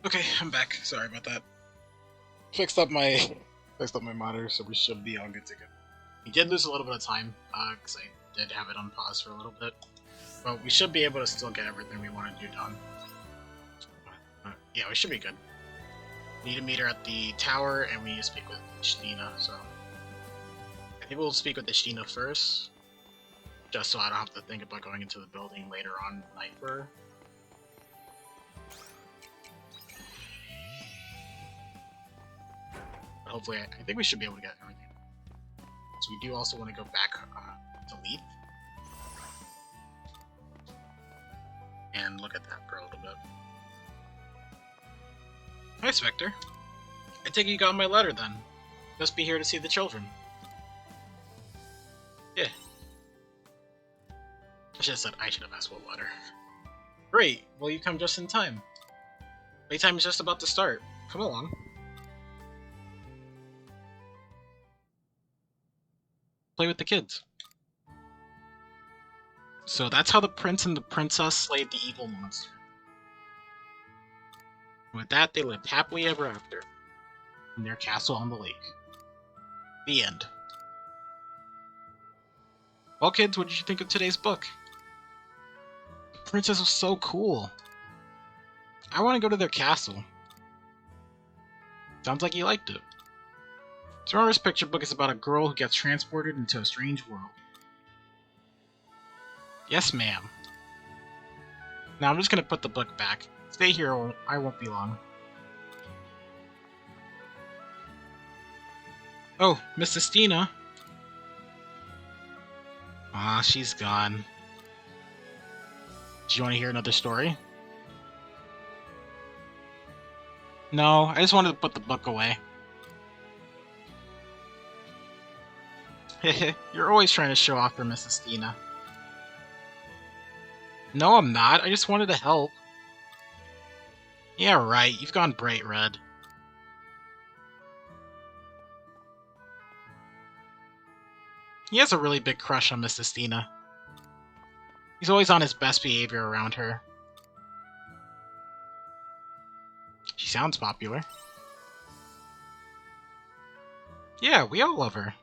Okay, I'm back. Sorry about that. Fixed up my monitor, so we should be all good to go. We did lose a little bit of time, because I did have it on pause for a little bit. But we should be able to still get everything we want to do done. Yeah, we should be good. We need to meet her at the tower, and we need to speak with Stina, so... I think we'll speak with Stina first, just so I don't have to think about going into the building later on tonight for her. But hopefully, I think we should be able to get everything. So we do also want to go back to Leith. And look at that for a little bit. Hi, Spectre. I take it you got my letter then. Must be here to see the children. Yeah. I should have asked what letter. Great, well you come just in time. Playtime is just about to start. Come along. Play with the kids. So that's how the prince and the princess slayed the evil monster. And with that, they lived happily ever after in their castle on the lake. The end. Well, kids, what did you think of today's book? The princess was so cool. I want to go to their castle. Sounds like you liked it. Tomorrow's picture book is about a girl who gets transported into a strange world. Yes, ma'am. Now I'm just gonna put the book back. Stay here or I won't be long. Oh, Miss Estina. Ah, she's gone. Do you want to hear another story? No, I just wanted to put the book away. Hehe, you're always trying to show off for Miss Estina. No, I'm not. I just wanted to help. Yeah, right. You've gone bright red. He has a really big crush on Miss Estina. He's always on his best behavior around her. She sounds popular. Yeah, we all love her.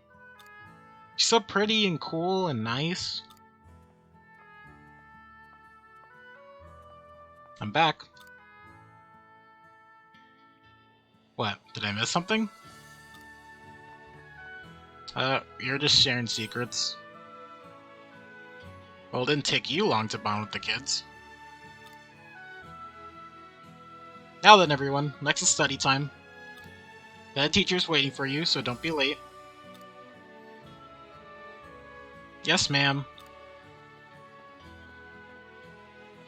She's so pretty and cool and nice. I'm back. What? Did I miss something? You're just sharing secrets. Well, it didn't take you long to bond with the kids. Now then, everyone, next is study time. The head teacher's waiting for you, so don't be late. Yes, ma'am.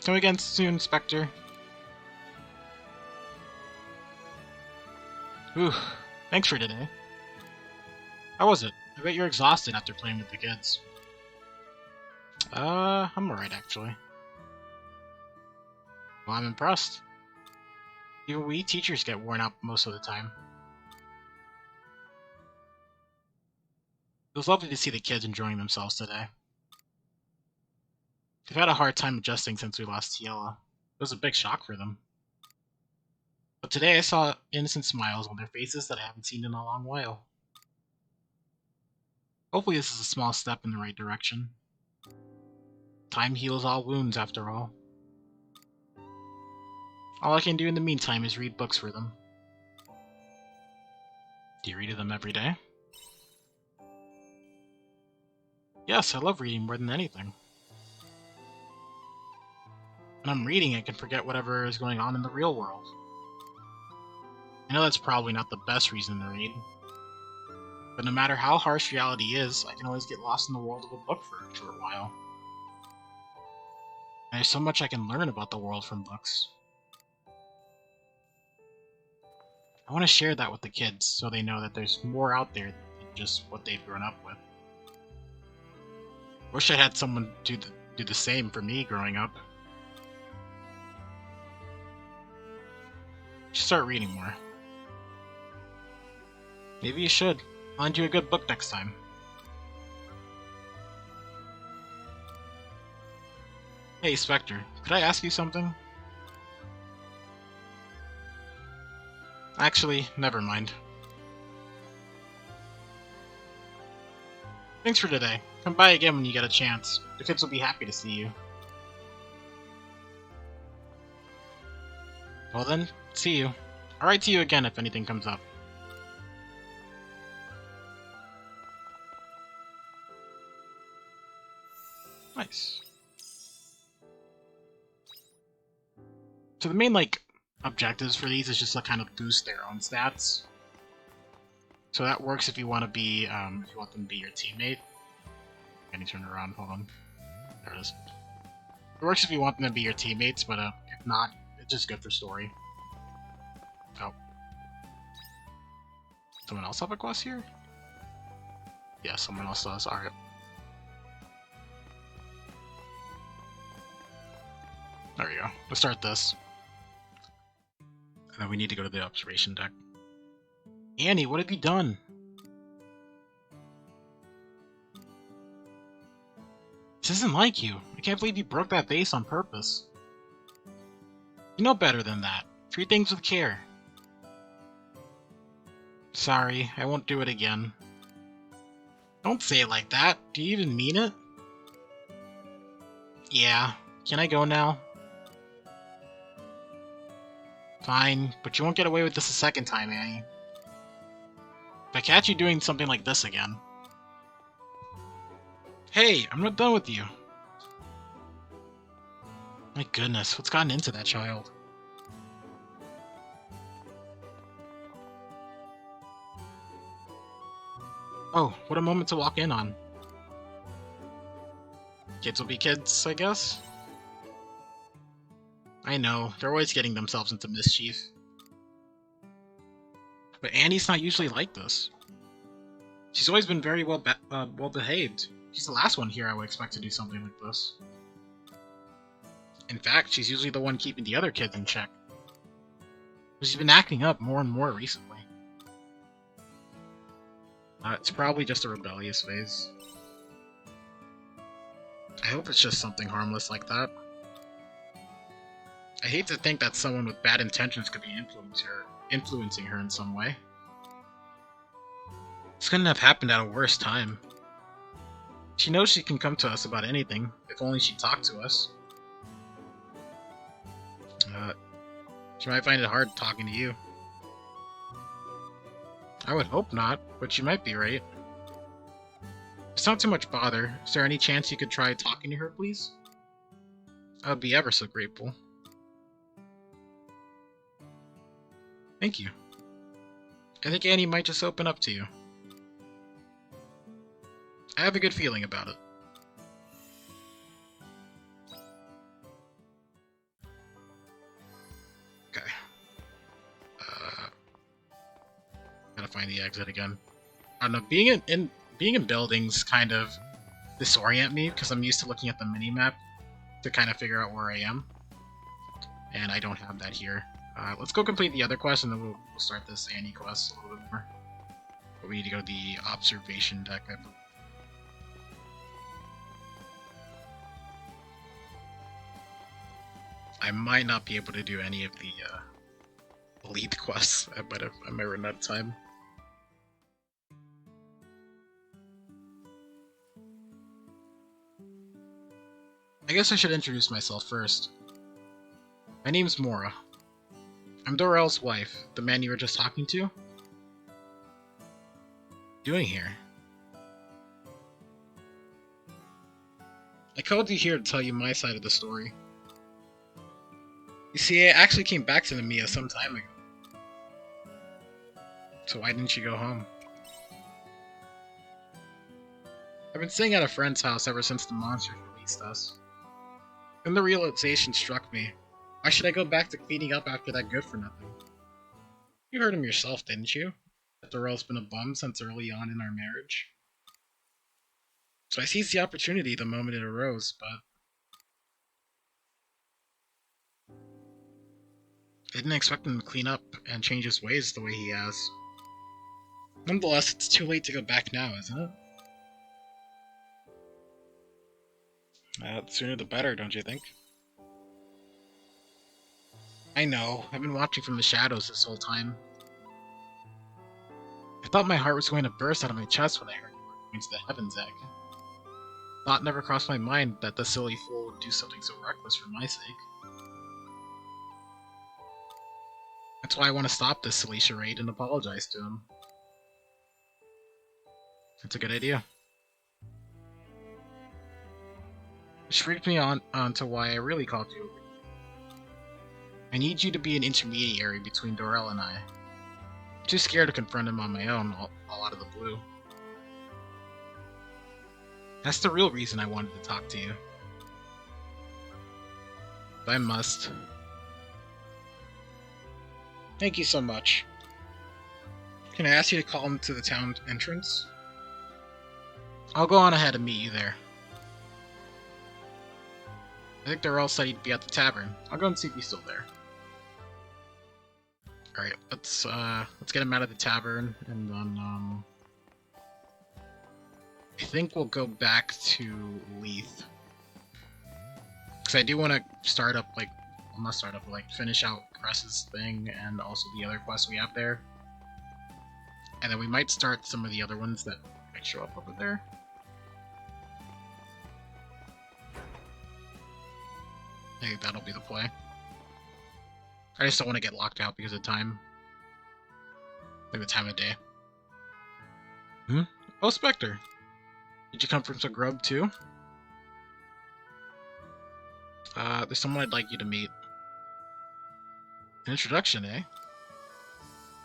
Come again soon, Spectre. Whew, thanks for today. How was it? I bet you're exhausted after playing with the kids. I'm alright, actually. Well, I'm impressed. Even we teachers get worn out most of the time. It was lovely to see the kids enjoying themselves today. They've had a hard time adjusting since we lost Tiela. It was a big shock for them. But today I saw innocent smiles on their faces that I haven't seen in a long while. Hopefully this is a small step in the right direction. Time heals all wounds, after all. All I can do in the meantime is read books for them. Do you read them every day? Yes, I love reading more than anything. When I'm reading, I can forget whatever is going on in the real world. I know that's probably not the best reason to read, but no matter how harsh reality is, I can always get lost in the world of a book for a short while. And there's so much I can learn about the world from books. I want to share that with the kids so they know that there's more out there than just what they've grown up with. Wish I had someone do the same for me growing up. Should start reading more. Maybe you should. I'll lend you a good book next time. Hey, Spectre, could I ask you something? Actually, never mind. Thanks for today. Come by again when you get a chance. The kids will be happy to see you. Well then, see you. I'll write to you again if anything comes up. Nice. So the main, objectives for these is just to kind of boost their own stats. So that works if you want to be, if you want them to be your teammate. Can you turn it around? Hold on. There it is. It works if you want them to be your teammates, but if not, it's just good for story. Oh. Someone else have a quest here? Yeah, someone else does. Alright. There we go. Let's start this. And then we need to go to the observation deck. Annie, what have you done? This isn't like you. I can't believe you broke that vase on purpose. You know better than that. Treat things with care. Sorry, I won't do it again. Don't say it like that. Do you even mean it? Yeah. Can I go now? Fine, but you won't get away with this a second time, Annie. If I catch you doing something like this again... Hey, I'm not done with you. My goodness, what's gotten into that child? Oh, what a moment to walk in on. Kids will be kids, I guess? I know, they're always getting themselves into mischief. But Annie's not usually like this. She's always been very well behaved. She's the last one here I would expect to do something like this. In fact, she's usually the one keeping the other kids in check. But she's been acting up more and more recently. It's probably just a rebellious phase. I hope it's just something harmless like that. I hate to think that someone with bad intentions could be influencing her in some way. This couldn't have happened at a worse time. She knows she can come to us about anything, if only she'd talk to us. She might find it hard talking to you. I would hope not, but you might be right. It's not too much bother. Is there any chance you could try talking to her, please? I would be ever so grateful. Thank you. I think Annie might just open up to you. I have a good feeling about it. Okay. Gotta find the exit again. I don't know, being in buildings kind of disorient me because I'm used to looking at the mini-map to kind of figure out where I am. And I don't have that here. Let's go complete the other quest and then we'll start this Annie quest a little bit more. But we need to go to the observation deck, I believe. I might not be able to do any of the lead quests. I might run out of time. I guess I should introduce myself first. My name's Mora. I'm Dorel's wife, the man you were just talking to. What are you doing here? I called you here to tell you my side of the story. You see, I actually came back to Namiya some time ago. So why didn't you go home? I've been staying at a friend's house ever since the monsters released us. Then the realization struck me. Why should I go back to cleaning up after that good for nothing? You heard him yourself, didn't you? That Dorel's been a bum since early on in our marriage. So I seized the opportunity the moment it arose, but I didn't expect him to clean up and change his ways the way he has. Nonetheless, it's too late to go back now, isn't it? The sooner the better, don't you think? I know, I've been watching from the shadows this whole time. thought my heart was going to burst out of my chest when I heard you were going to the Heaven's Egg. Thought never crossed my mind that the silly fool would do something so reckless for my sake. That's why I want to stop this silly charade and apologize to him. That's a good idea. Which freaked me on to why I really called you over. I need you to be an intermediary between Dorel and I. I'm too scared to confront him on my own, all out of the blue. That's the real reason I wanted to talk to you. But I must. Thank you so much. Can I ask you to call him to the town entrance? I'll go on ahead and meet you there. I think they're all said he'd be at the tavern. I'll go and see if he's still there. Alright, let's get him out of the tavern, and then, I think we'll go back to Leith. Because I do want to start up, like, well, not start up, but, like, finish out Cress's thing, and also the other quests we have there. And then we might start some of the other ones that might show up over there. I think that'll be the play. I just don't want to get locked out because of time. Like the time of day. Hmm? Oh, Spectre! Did you come from some grub too? There's someone I'd like you to meet. An introduction, eh?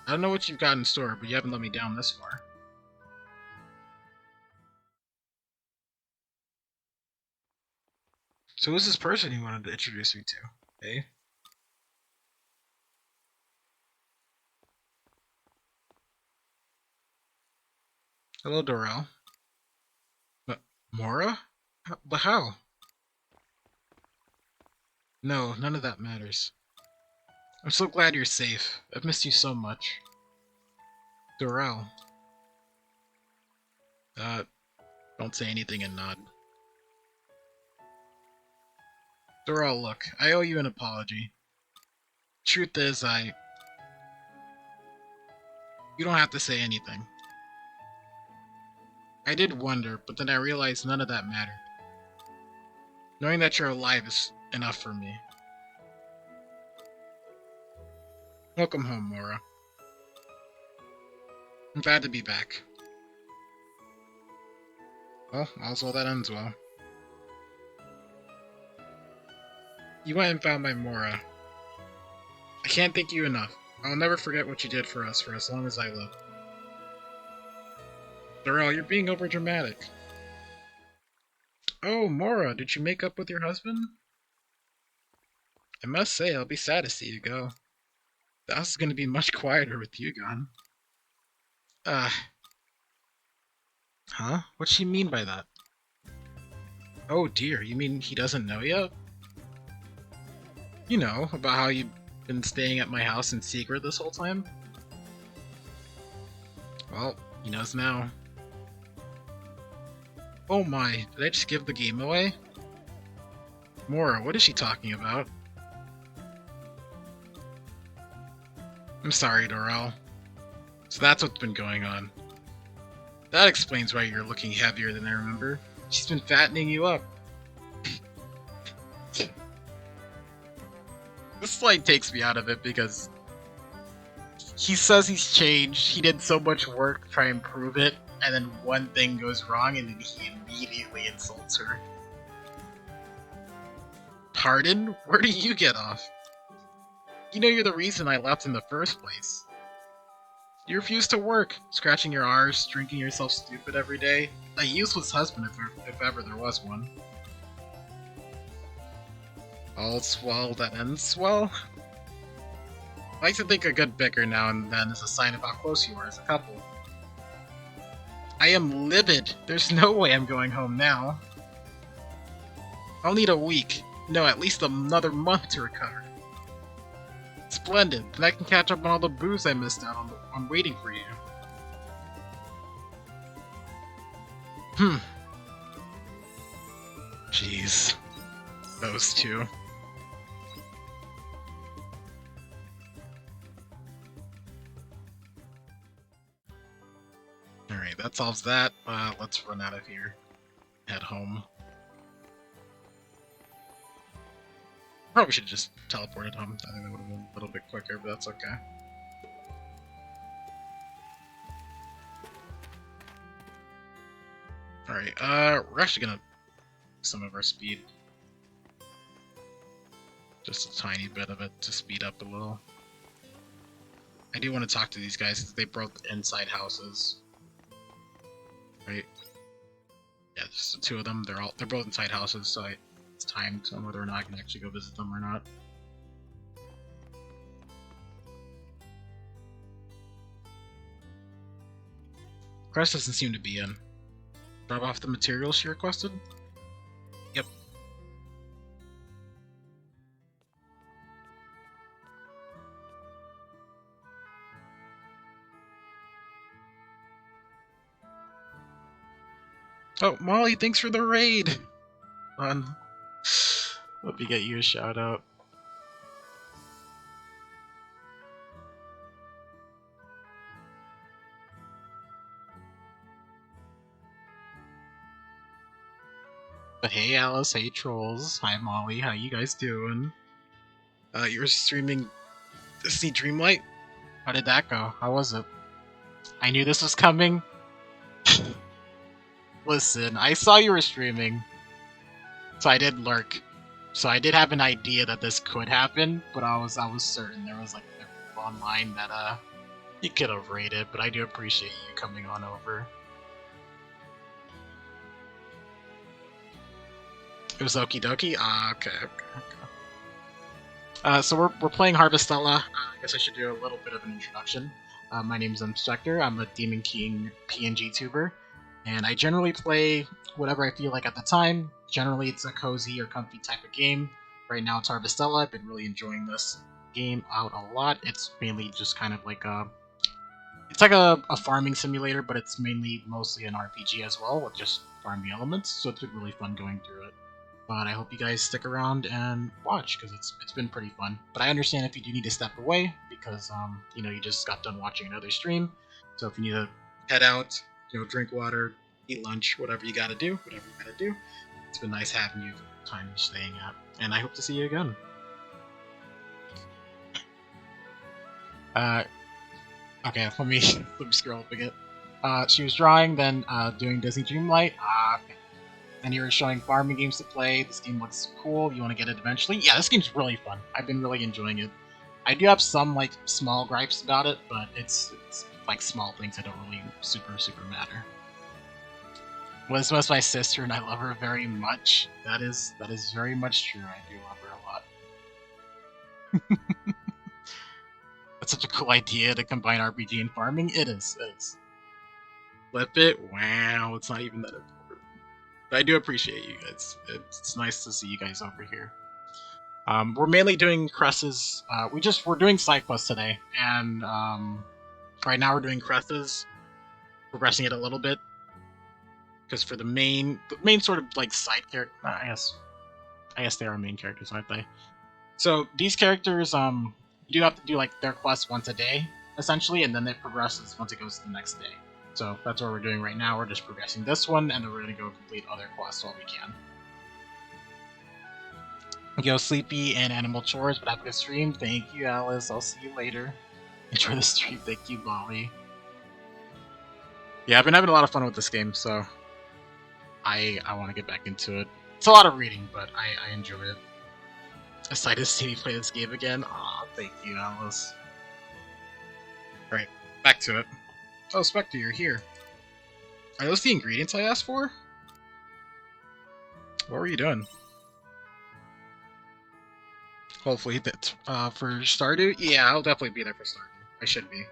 I don't know what you've got in store, but you haven't let me down this far. So who's this person you wanted to introduce me to, eh? Hello, Dorel. But Mora? But how? No, none of that matters. I'm so glad you're safe. I've missed you so much. Dorel. Don't say anything and nod. Dorel, look, I owe you an apology. Truth is, You don't have to say anything. I did wonder, but then I realized none of that mattered. Knowing that you're alive is enough for me. Welcome home, Mora. I'm glad to be back. Well, all's well that ends well. You went and found my Mora. I can't thank you enough. I'll never forget what you did for us for as long as I live. Dorel, you're being overdramatic. Oh, Mora, did you make up with your husband? I must say, I'll be sad to see you go. The house is going to be much quieter with you gone. Huh? What's she mean by that? Oh dear, you mean he doesn't know yet? You know, about how you've been staying at my house in secret this whole time? Well, he knows now. Oh my, did I just give the game away? Mora, what is she talking about? I'm sorry, Dorel. So that's what's been going on. That explains why you're looking heavier than I remember. She's been fattening you up. This slide takes me out of it because he says he's changed, he did so much work to try and prove it, and then one thing goes wrong and then he immediately insults her. Pardon? Where do you get off? You know you're the reason I left in the first place. You refuse to work, scratching your arse, drinking yourself stupid every day. A useless husband if ever there was one. All's well that ends well. I like to think a good bicker now and then is a sign of how close you are as a couple. I am livid. There's no way I'm going home now. I'll need a week. No, at least another month to recover. Splendid. Then I can catch up on all the booze I missed out on waiting for you. Jeez. Those two. Alright, that solves that. Let's run out of here. Head home. Probably should have just teleported home. I think that would have been a little bit quicker, but that's okay. Alright, we're actually gonna some of our speed. Just a tiny bit of it to speed up a little. I do want to talk to these guys because they broke inside houses. Right? Yeah, just the two of them. They're both inside houses, so it's timed on whether or not I can actually go visit them or not. Crest doesn't seem to be in. Drop off the materials she requested? Yep. Oh, Molly, thanks for the raid! Fun. Hope you get you a shout out. But hey Alice, hey Trolls, hi Molly, how you guys doing? You were streaming Disney Dreamlight? How did that go? How was it? I knew this was coming. Listen, I saw you were streaming, so I did lurk. So I did have an idea that this could happen, but I was certain there was like online that you could have raided, but I do appreciate you coming on over. It was okie dokie? Okay. So we're playing Harvestella. I guess I should do a little bit of an introduction. My name's Inspector. I'm a Demon King PNG tuber, and I generally play whatever I feel like at the time. Generally, it's a cozy or comfy type of game. Right now, it's Harvestella. I've been really enjoying this game out a lot. It's mainly just kind of like it's like a farming simulator, but it's mostly an RPG as well, with just farming elements. So it's been really fun going through it. But I hope you guys stick around and watch, because it's been pretty fun. But I understand if you do need to step away, because you know, you just got done watching another stream. So if you need to head out, you know, drink water, eat lunch, whatever you gotta do, it's been nice having you for the time you're staying at. And I hope to see you again. Okay, let me scroll up again. She was drawing, then doing Disney Dreamlight. Okay. And you were showing farming games to play. This game looks cool. You want to get it eventually? Yeah, this game's really fun. I've been really enjoying it. I do have some like small gripes about it, but it's like small things that don't really super matter. Elizabeth's my sister, and I love her very much. That is very much true. I do love her a lot. That's such a cool idea to combine RPG and farming. It is. Flip it. Wow, it's not even that important. But I do appreciate you guys. It's nice to see you guys over here. We're mainly doing Cresses. We're doing side quests today, and right now we're doing Cresses, progressing it a little bit. Because for the main sort of like side character, I guess they are main characters, aren't they? So these characters, you do have to do like their quests once a day, essentially, and then it progresses once it goes to the next day. So that's what we're doing right now. We're just progressing this one, and then we're going to go complete other quests while we can. Go Sleepy and Animal Chores, but after the stream, thank you, Alice. I'll see you later. Enjoy the stream. Thank you, Molly. Yeah, I've been having a lot of fun with this game, so I want to get back into it. It's a lot of reading, but I enjoy it. Excited to see me play this game again. Aw, thank you, Alice. Alright, back to it. Oh, Spectre, you're here. Are those the ingredients I asked for? What were you doing? Hopefully that for Stardew? Yeah, I'll definitely be there for Stardew. I should be.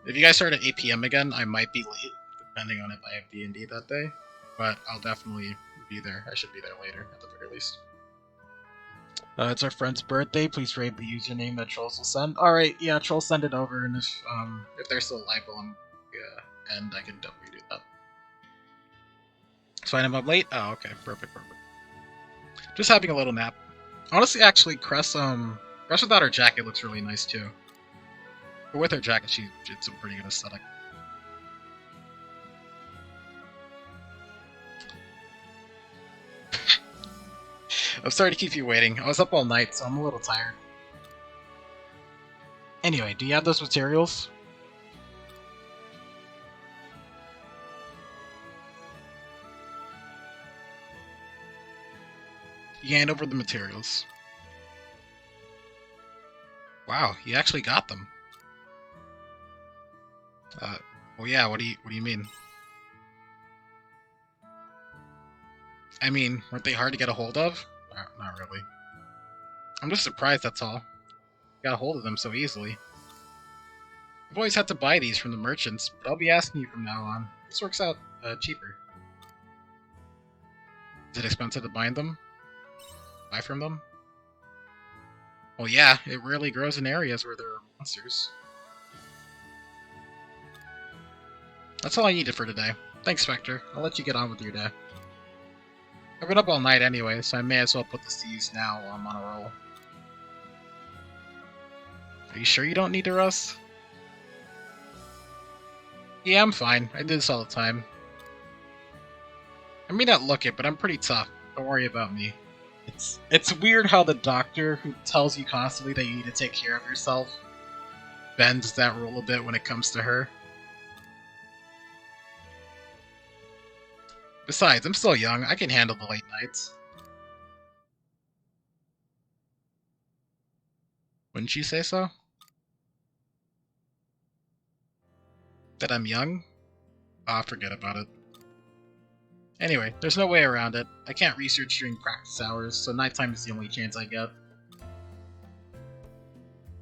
If you guys start at 8 PM again, I might be late, depending on if I have D&D that day. But I'll definitely be there. I should be there later, at the very least. It's our friend's birthday. Please raid the username that Trolls will send. Alright, yeah, Trolls send it over, and if they're still alive, and I can definitely do that. So I'm late? Oh, okay, perfect. Just having a little nap. Honestly, actually, Cress without her jacket looks really nice too. But with her jacket, it's a pretty good aesthetic. I'm sorry to keep you waiting. I was up all night, so I'm a little tired. Anyway, do you have those materials? You hand over the materials. Wow, you actually got them. Well, yeah. What do you mean? I mean, weren't they hard to get a hold of? Not really. I'm just surprised. That's all. Got a hold of them so easily. I've always had to buy these from the merchants, but I'll be asking you from now on. This works out cheaper. Is it expensive to bind them? Buy from them? Well, yeah, it rarely grows in areas where there are monsters. That's all I needed for today. Thanks, Spectre. I'll let you get on with your day. I've been up all night anyway, so I may as well put this to use now while I'm on a roll. Are you sure you don't need to rest? Yeah, I'm fine. I do this all the time. I may not look it, but I'm pretty tough. Don't worry about me. It's weird how the doctor, who tells you constantly that you need to take care of yourself, bends that rule a bit when it comes to her. Besides, I'm still young. I can handle the late nights. Wouldn't you say so? That I'm young? Ah, forget about it. Anyway, there's no way around it. I can't research during practice hours, so nighttime is the only chance I get.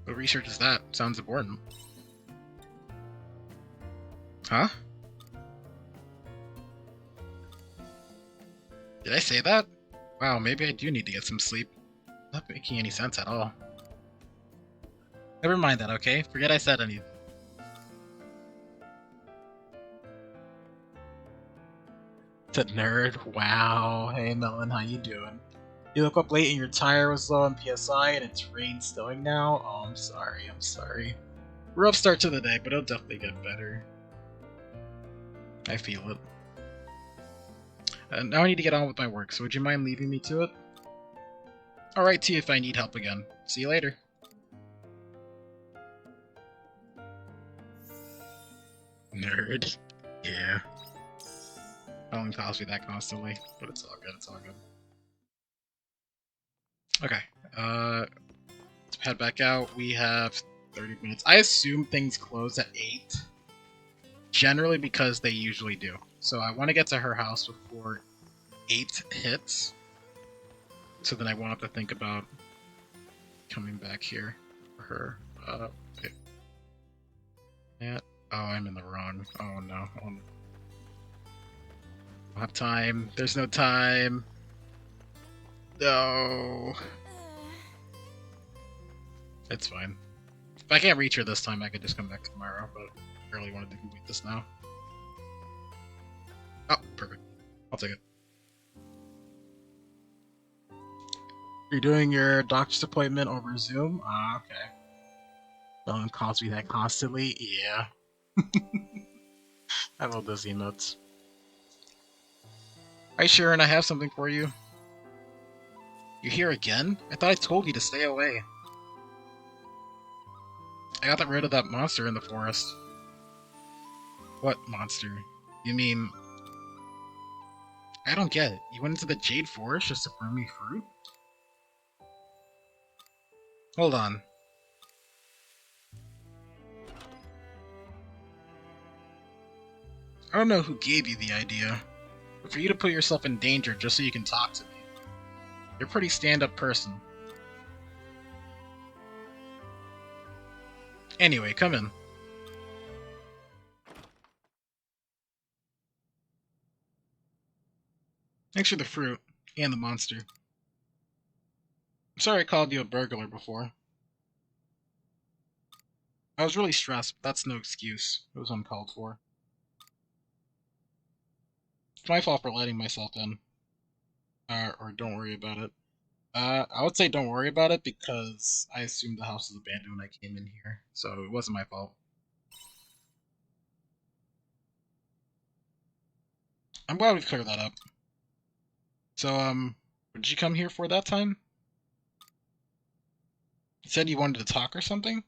What research is that? Sounds important. Huh? Did I say that? Wow, maybe I do need to get some sleep. Not making any sense at all. Never mind that, okay? Forget I said anything. The nerd? Wow. Hey Melon, how you doing? You woke up late and your tire was low on PSI and it's rain snowing now? Oh, I'm sorry. Rough start to the day, but it'll definitely get better. I feel it. Now I need to get on with my work, so would you mind leaving me to it? I'll write to you if I need help again. See you later. Nerd. Yeah. Ellen calls me that constantly, but it's all good, Okay, let's head back out. We have 30 minutes. I assume things close at 8. Generally because they usually do. So I want to get to her house before 8 hits. So then I won't have to think about coming back here for her. Okay. Yeah. Oh, I'm in the wrong. Oh no. I don't have time. There's no time. No. It's fine. If I can't reach her this time, I could just come back tomorrow, but I really wanted to complete this now. Oh, perfect. I'll take it. You're doing your doctor's appointment over Zoom? Ah, okay. Someone calls me that constantly? Yeah. I love those emotes. Hi Sharon, I have something for you. You're here again? I thought I told you to stay away. I got rid of that monster in the forest. What monster? You mean... I don't get it. You went into the Jade Forest just to bring me fruit? Hold on. I don't know who gave you the idea, but for you to put yourself in danger just so you can talk to me, you're a pretty stand-up person. Anyway, come in. Thanks for the fruit, and the monster. I'm sorry I called you a burglar before. I was really stressed, but that's no excuse. It was uncalled for. It's my fault for letting myself in. Or don't worry about it. I would say don't worry about it because I assumed the house was abandoned when I came in here, so it wasn't my fault. I'm glad we've cleared that up. So, What did you come here for that time? You said you wanted to talk or something?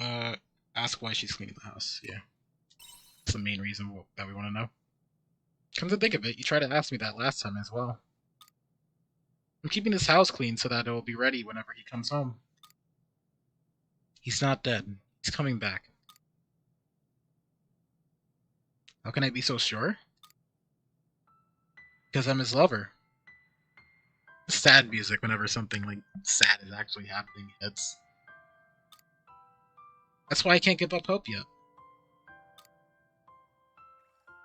Uh, ask why she's cleaning the house. Yeah. That's the main reason that we want to know. Come to think of it, you tried to ask me that last time as well. I'm keeping this house clean so that it will be ready whenever he comes home. He's not dead. He's coming back. How can I be so sure? Because I'm his lover. Sad music whenever something like sad is actually happening. That's why I can't give up hope yet.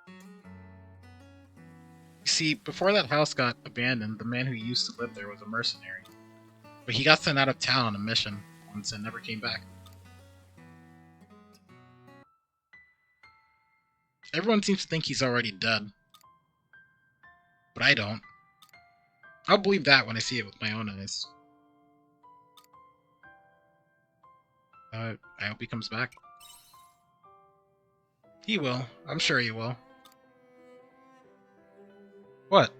You see, before that house got abandoned, the man who used to live there was a mercenary. But he got sent out of town on a mission once and never came back. Everyone seems to think he's already dead. But I don't. I'll believe that when I see it with my own eyes. I hope he comes back. He will. I'm sure he will. What?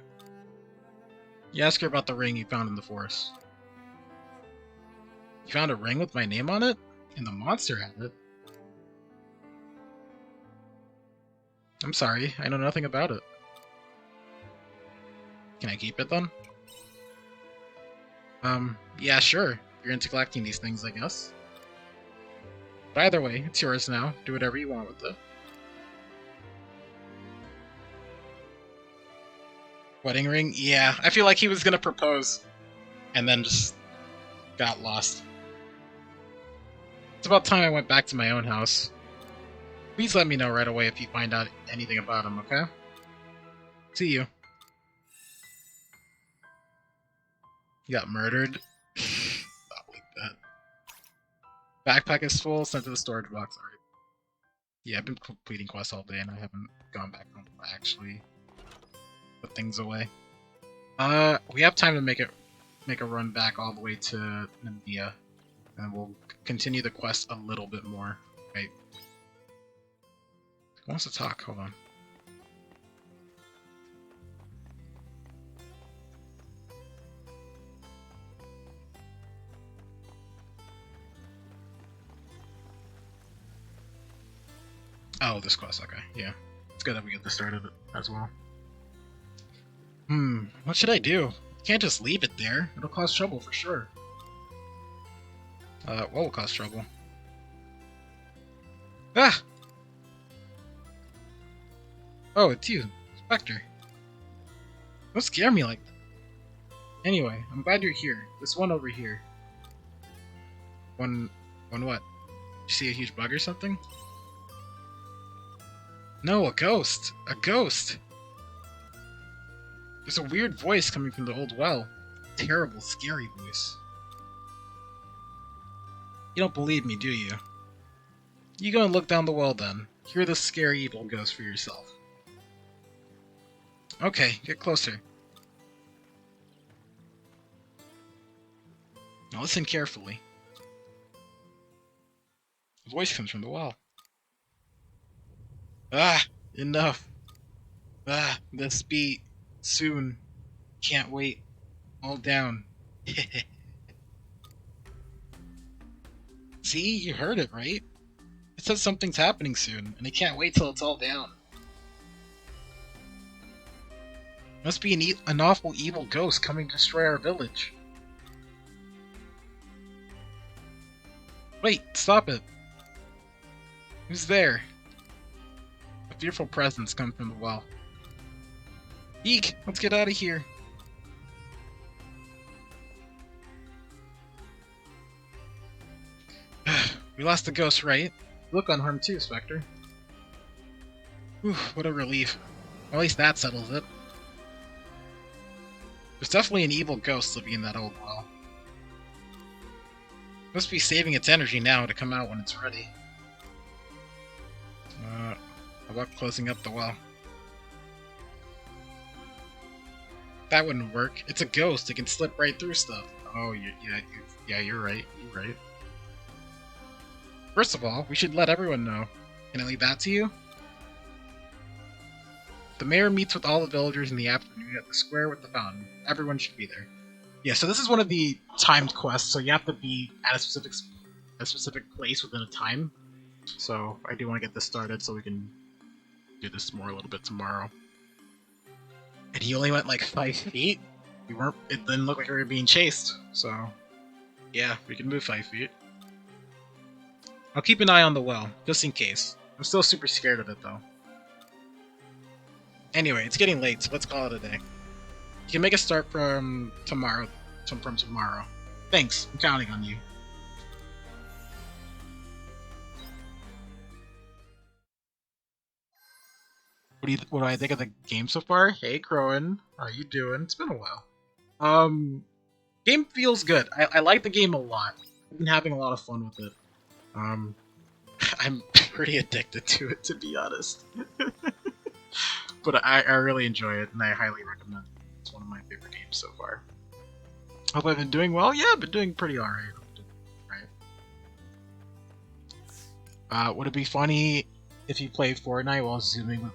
You ask her about the ring you found in the forest. You found a ring with my name on it? And the monster had it? I'm sorry, I know nothing about it. Can I keep it then? Yeah, sure. You're into collecting these things, I guess. But either way, it's yours now. Do whatever you want with it. Wedding ring? Yeah, I feel like he was gonna propose. And then just got lost. It's about time I went back to my own house. Please let me know right away if you find out anything about him, okay? See you. You got murdered? Not like that. Backpack is full, sent to the storage box. Alright. Yeah, I've been completing quests all day and I haven't gone back home to actually put things away. We have time to make a run back all the way to Namibia. And we'll continue the quest a little bit more. Right. Who wants to talk? Hold on. Oh, this quest, okay, yeah. It's good that we get the start of it as well. What should I do? Can't just leave it there. It'll cause trouble for sure. What will cause trouble? Ah! Oh, it's you, Spectre. Don't scare me like that. Anyway, I'm glad you're here. This one over here. One what? You see a huge bug or something? No, a ghost! A ghost! There's a weird voice coming from the old well. Terrible, scary voice. You don't believe me, do you? You go and look down the well then. Hear the scary evil ghost for yourself. Okay, get closer. Now listen carefully. The voice comes from the well. Ah! Enough! Ah! Let's be soon. Can't wait. All down. See? You heard it, right? It says something's happening soon, and I can't wait till it's all down. Must be an awful evil ghost coming to destroy our village. Wait, stop it. Who's there? A fearful presence comes from the well. Eek! Let's get out of here. We lost the ghost, right? You look unharmed too, Spectre. Whew, what a relief. At least that settles it. There's definitely an evil ghost living in that old well. Must be saving its energy now to come out when it's ready. How about closing up the well? That wouldn't work. It's a ghost. It can slip right through stuff. Oh, yeah, you're right. You're right. First of all, we should let everyone know. Can I leave that to you? The mayor meets with all the villagers in the afternoon at the square with the fountain. Everyone should be there. Yeah, so this is one of the timed quests, so you have to be at a specific place within a time. So I do want to get this started so we can do this more a little bit tomorrow. And he only went like 5 feet. We weren't. It didn't look like we were being chased. So yeah, we can move 5 feet. I'll keep an eye on the well, just in case. I'm still super scared of it though. Anyway, it's getting late, so let's call it a day. You can make a start from tomorrow. Thanks, I'm counting on you. What do I think of the game so far? Hey, Crowan, how you doing? It's been a while. Game feels good. I like the game a lot. I've been having a lot of fun with it. I'm pretty addicted to it, to be honest. But I really enjoy it, and I highly recommend it. It's one of my favorite games so far. Hope I've been doing well. Yeah, I've been doing pretty alright. Would it be funny if you played Fortnite while zooming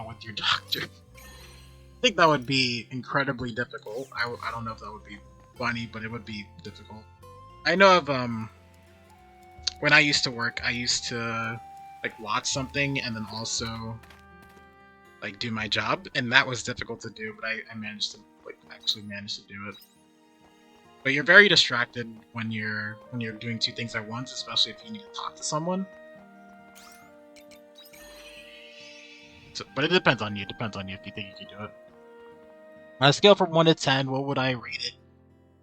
with your doctor? I think that would be incredibly difficult. I don't know if that would be funny, but it would be difficult. I know of when I used to work, I used to like watch something and then also like do my job, and that was difficult to do, but I managed to actually manage to do it. But you're very distracted when you're doing two things at once, especially if you need to talk to someone. So, but it depends on you. It depends on you if you think you can do it. On a scale from 1 to 10, what would I rate it?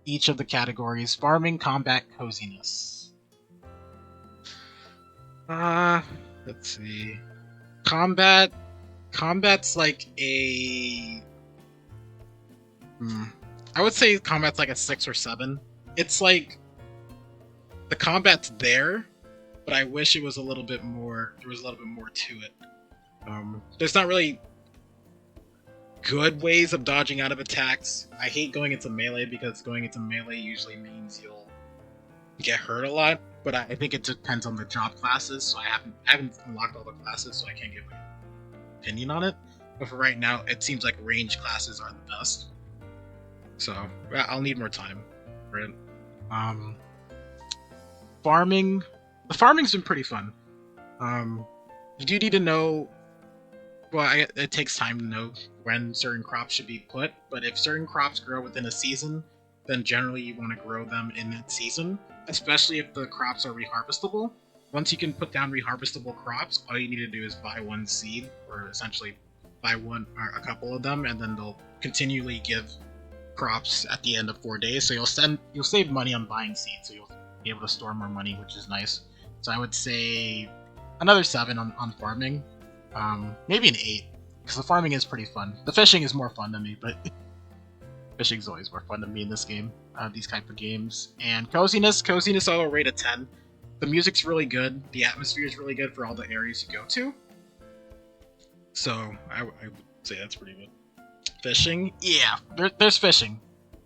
Each of the categories: farming, combat, coziness. Let's see. Combat's like a... I would say combat's like a 6 or 7. It's like... the combat's there, but I wish it was a little bit more... there was a little bit more to it. There's not really good ways of dodging out of attacks. I hate going into melee because going into melee usually means you'll get hurt a lot, but I think it depends on the job classes, so I haven't unlocked all the classes, so I can't give an opinion on it. But for right now, it seems like range classes are the best. So I'll need more time for it. Farming. The farming's been pretty fun. You do need to know. Well, it takes time to know when certain crops should be put, but if certain crops grow within a season, then generally you want to grow them in that season, especially if the crops are reharvestable. Once you can put down reharvestable crops, all you need to do is buy one seed, or essentially buy one or a couple of them, and then they'll continually give crops at the end of 4 days. So you'll save money on buying seeds, so you'll be able to store more money, which is nice. So I would say another 7 on farming. Maybe an 8, because the farming is pretty fun. The fishing is more fun to me, but fishing's always more fun to me in this game, these type of games. And coziness I will rate a 10. The music's really good, the atmosphere is really good for all the areas you go to. So I would say that's pretty good. Fishing, yeah, there's fishing.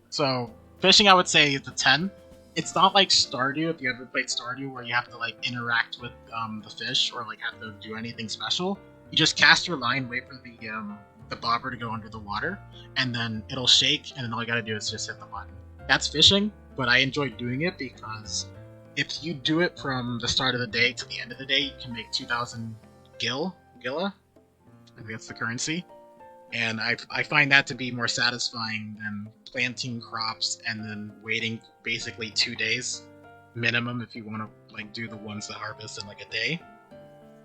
So fishing I would say is a 10. It's not like Stardew, if you ever played Stardew, where you have to like interact with the fish or like have to do anything special. You just cast your line, wait for the bobber to go under the water, and then it'll shake, and then all you gotta do is just hit the button. That's fishing, but I enjoy doing it because if you do it from the start of the day to the end of the day, you can make 2,000 gilla. I think that's the currency. And I find that to be more satisfying than planting crops and then waiting basically 2 days minimum if you want to like do the ones that harvest in like a day,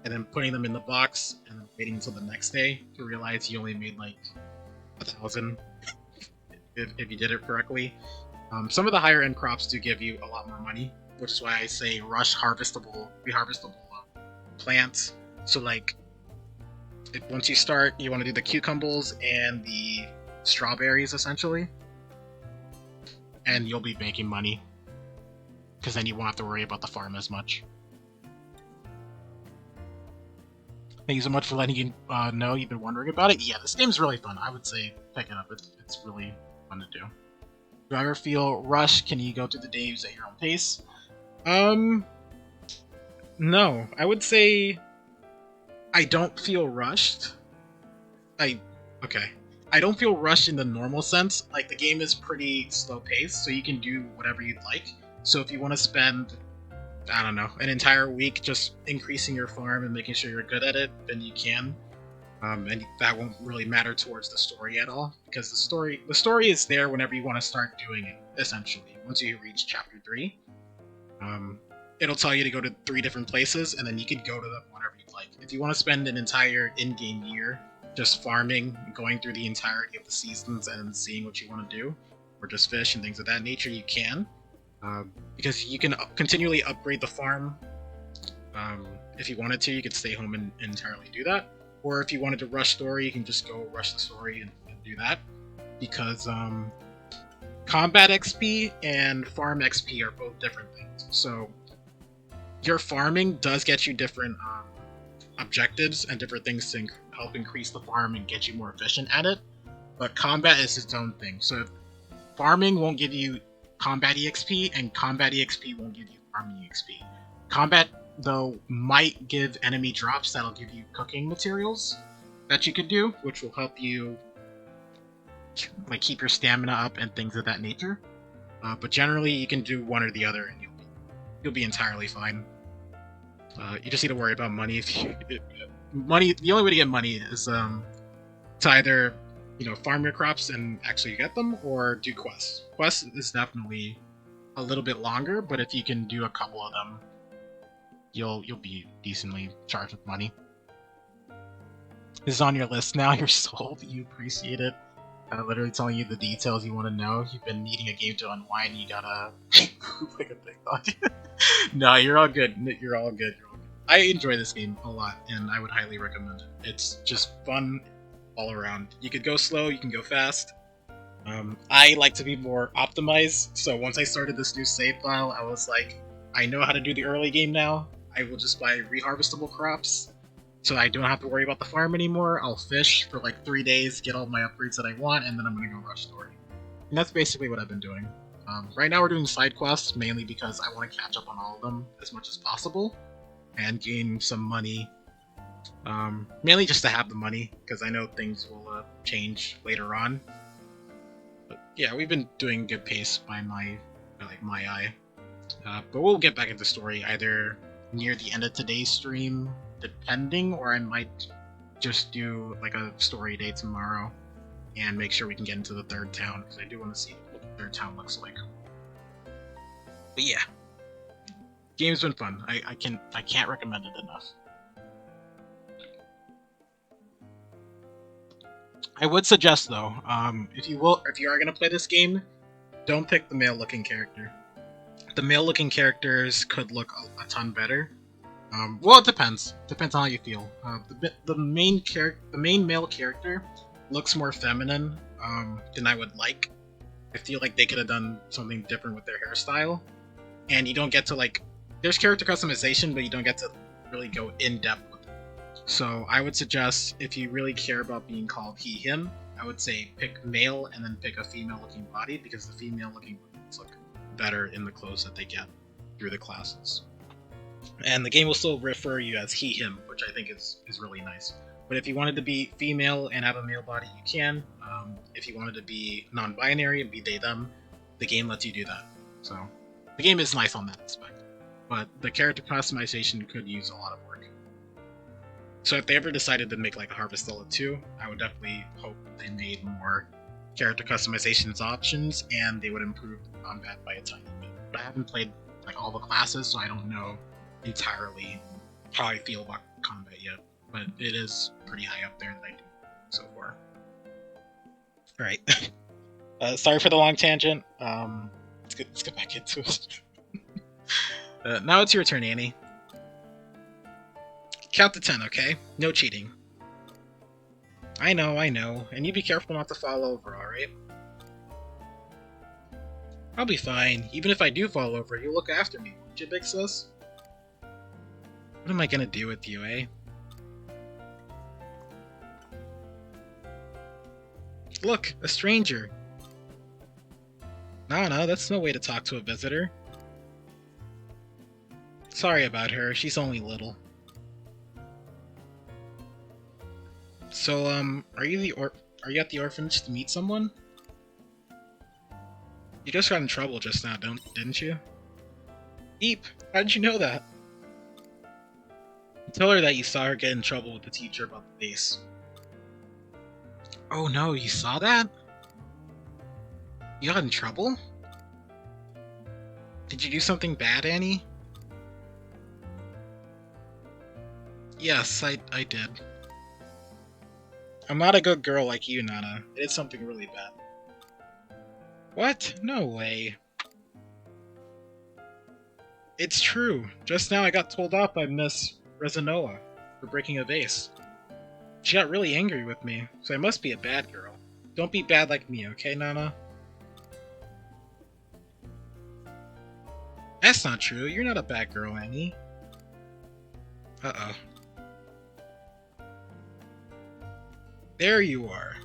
and then putting them in the box and then waiting until the next day to realize you only made like 1,000 if you did it correctly. Some of the higher end crops do give you a lot more money, which is why I say rush reharvestable plants. So like once you start, you want to do the cucumbers and the strawberries essentially, and you'll be making money because then you won't have to worry about the farm as much. Thank you so much for letting you know you've been wondering about it. Yeah, this game's really fun. I would say pick it up. It's really fun to do. Do I ever feel rushed? Can you go through the days at your own pace? No. I would say I don't feel rushed. Okay. I don't feel rushed in the normal sense. Like, the game is pretty slow paced, so you can do whatever you'd like. So if you want to spend, I don't know, an entire week just increasing your farm and making sure you're good at it, then you can. And that won't really matter towards the story at all, because the story is there whenever you want to start doing it. Essentially, once you reach chapter 3, um, it'll tell you to go to 3 different places, and then you can go to them whenever you'd like. If you want to spend an entire in-game year just farming, going through the entirety of the seasons and seeing what you want to do, or just fish and things of that nature, you can. Because you can continually upgrade the farm. If you wanted to, you could stay home and entirely do that. Or if you wanted to rush story, you can just go rush the story and do that. Because combat XP and farm XP are both different things. So your farming does get you different objectives and different things to help increase the farm and get you more efficient at it. But combat is its own thing. So farming won't give you combat EXP, and combat EXP won't give you farming EXP. Combat, though, might give enemy drops that'll give you cooking materials that you could do, which will help you like keep your stamina up and things of that nature. But generally, you can do one or the other, and you'll be entirely fine. You just need to worry about money. Money, the only way to get money is to either farm your crops and actually get them, or do quests. Quests is definitely a little bit longer, but if you can do a couple of them, you'll be decently charged with money. This is on your list now. You're sold. You appreciate it. Literally telling you the details you want to know. You've been needing a game to unwind. You gotta poop like a big dog. No, you're all good. You're all good. I enjoy this game a lot, and I would highly recommend it. It's just fun all around. You could go slow, you can go fast. I like to be more optimized, so once I started this new save file, I was like, I know how to do the early game now. I will just buy reharvestable crops, so I don't have to worry about the farm anymore. I'll fish for like 3 days, get all my upgrades that I want, and then I'm gonna go rush story. And that's basically what I've been doing. Right now we're doing side quests, mainly because I want to catch up on all of them as much as possible, and gain some money. Mainly just to have the money, because I know things will change later on. But yeah, we've been doing good pace by my eye. But we'll get back into story either near the end of today's stream, depending, or I might just do like a story day tomorrow and make sure we can get into the third town, because I do want to see what the third town looks like. But yeah, game's been fun. I can't recommend it enough. I would suggest though, if you are gonna play this game, don't pick the male-looking character. The male-looking characters could look a ton better. Well, it depends. Depends on how you feel. The main male character looks more feminine than I would like. I feel like they could have done something different with their hairstyle, and you don't get to there's character customization, but you don't get to really go in depth. So I would suggest, if you really care about being called he, him, I would say pick male and then pick a female looking body, because the female looking bodies look better in the clothes that they get through the classes. And the game will still refer you as he, him, which I think is really nice. But if you wanted to be female and have a male body, you can. If you wanted to be non-binary and be they, them, the game lets you do that. So the game is nice on that aspect. But the character customization could use a lot of work. So if they ever decided to make like a Harvestella 2, I would definitely hope they made more character customizations options, and they would improve the combat by a tiny bit. But I haven't played like all the classes, so I don't know entirely how I feel about combat yet. But it is pretty high up there that I do so far. Alright. Sorry for the long tangent. Let's get back into it. Now it's your turn, Annie. Count to 10, okay? No cheating. I know. And you be careful not to fall over, alright? I'll be fine. Even if I do fall over, you'll look after me, won't you, big sis? What am I gonna do with you, eh? Look, a stranger. No, that's no way to talk to a visitor. Sorry about her, she's only little. So, are you the Are you at the orphanage to meet someone? You just got in trouble just now, didn't you? Eep! How did you know that? Tell her that you saw her get in trouble with the teacher about the vase. Oh no, you saw that? You got in trouble? Did you do something bad, Annie? Yes, I did. I'm not a good girl like you, Nana. I did something really bad. What? No way. It's true. Just now I got told off by Miss Resinoa for breaking a vase. She got really angry with me, so I must be a bad girl. Don't be bad like me, okay, Nana? That's not true. You're not a bad girl, Annie. Uh-oh. There you are.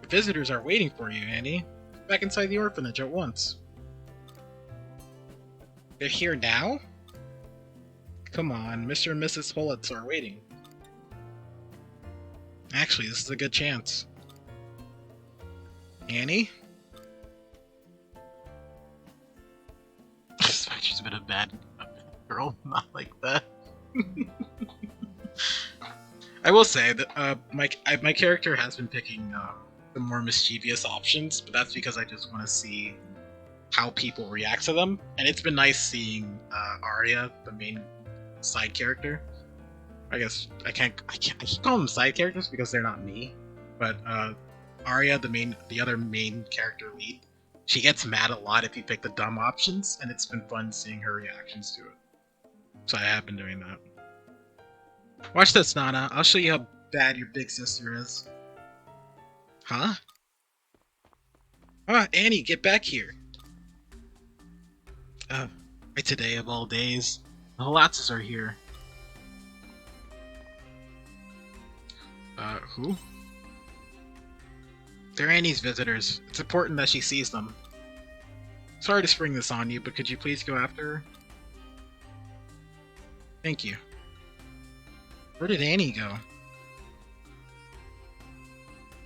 The visitors are waiting for you, Annie. Back inside the orphanage at once. They're here now? Come on, Mr. and Mrs. Hollitz are waiting. Actually, this is a good chance. Annie? She's been a bad girl, not like that. I will say that my character has been picking the more mischievous options, but that's because I just want to see how people react to them, and it's been nice seeing Arya, the main side character. I guess I keep calling them side characters because they're not me, but Arya, the other main character lead, she gets mad a lot if you pick the dumb options, and it's been fun seeing her reactions to it. So I have been doing that. Watch this, Nana. I'll show you how bad your big sister is. Huh? Ah, Annie, get back here. Right today of all days. The Holatzes are here. Who? They're Annie's visitors. It's important that she sees them. Sorry to spring this on you, but could you please go after her? Thank you. Where did Annie go?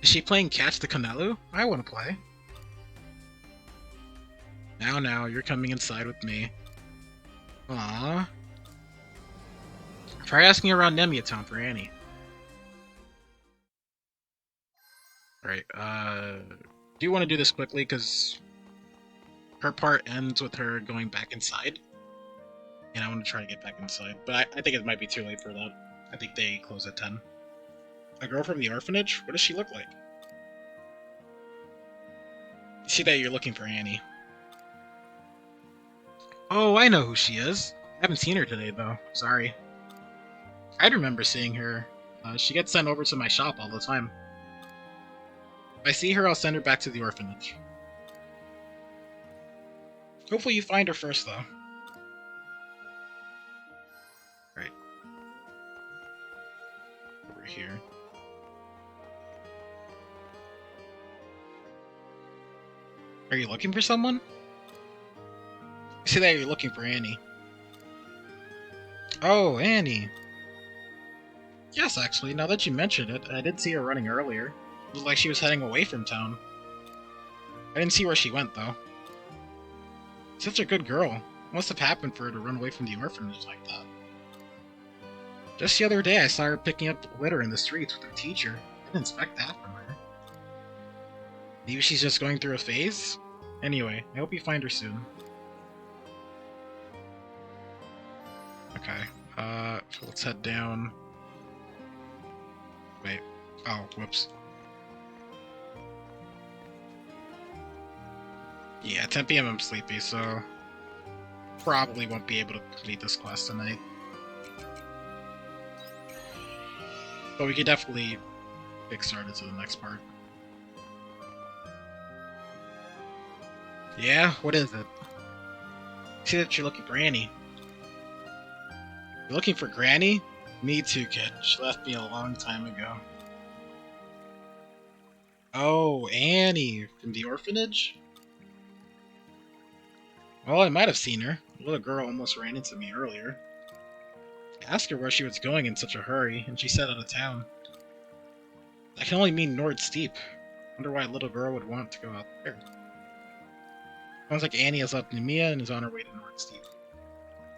Is she playing Catch the Canelu? I want to play. Now, you're coming inside with me. Aww. Try asking around Nemia Town for Annie. Alright, do you want to do this quickly, because her part ends with her going back inside. And I want to try to get back inside, but I think it might be too late for that. I think they close at 10. A girl from the orphanage? What does she look like? You see that you're looking for Annie. Oh, I know who she is. I haven't seen her today, though. Sorry. I'd remember seeing her. She gets sent over to my shop all the time. If I see her, I'll send her back to the orphanage. Hopefully you find her first, though. Right. Over here. Are you looking for someone? You see that you're looking for Annie. Oh, Annie. Yes, actually, now that you mention it, I did see her running earlier. It looked like she was heading away from town. I didn't see where she went, though. Such a good girl. What must have happened for her to run away from the orphanage like that? Just the other day, I saw her picking up litter in the streets with her teacher. I didn't expect that from her. Maybe she's just going through a phase? Anyway, I hope you find her soon. Okay, so let's head down. Wait. Oh, whoops. Yeah, 10 PM I'm sleepy, so probably won't be able to complete this quest tonight. But we could definitely kick started to the next part. Yeah, what is it? See that you're looking for Annie. You're looking for Granny? Me too, kid. She left me a long time ago. Oh, Annie from the orphanage? Well, I might have seen her. The little girl almost ran into me earlier. I asked her where she was going in such a hurry, and she said out of town. That can only mean Nord Steep. Wonder why a little girl would want to go out there. Sounds like Annie has left Nemea and is on her way to Nord Steep.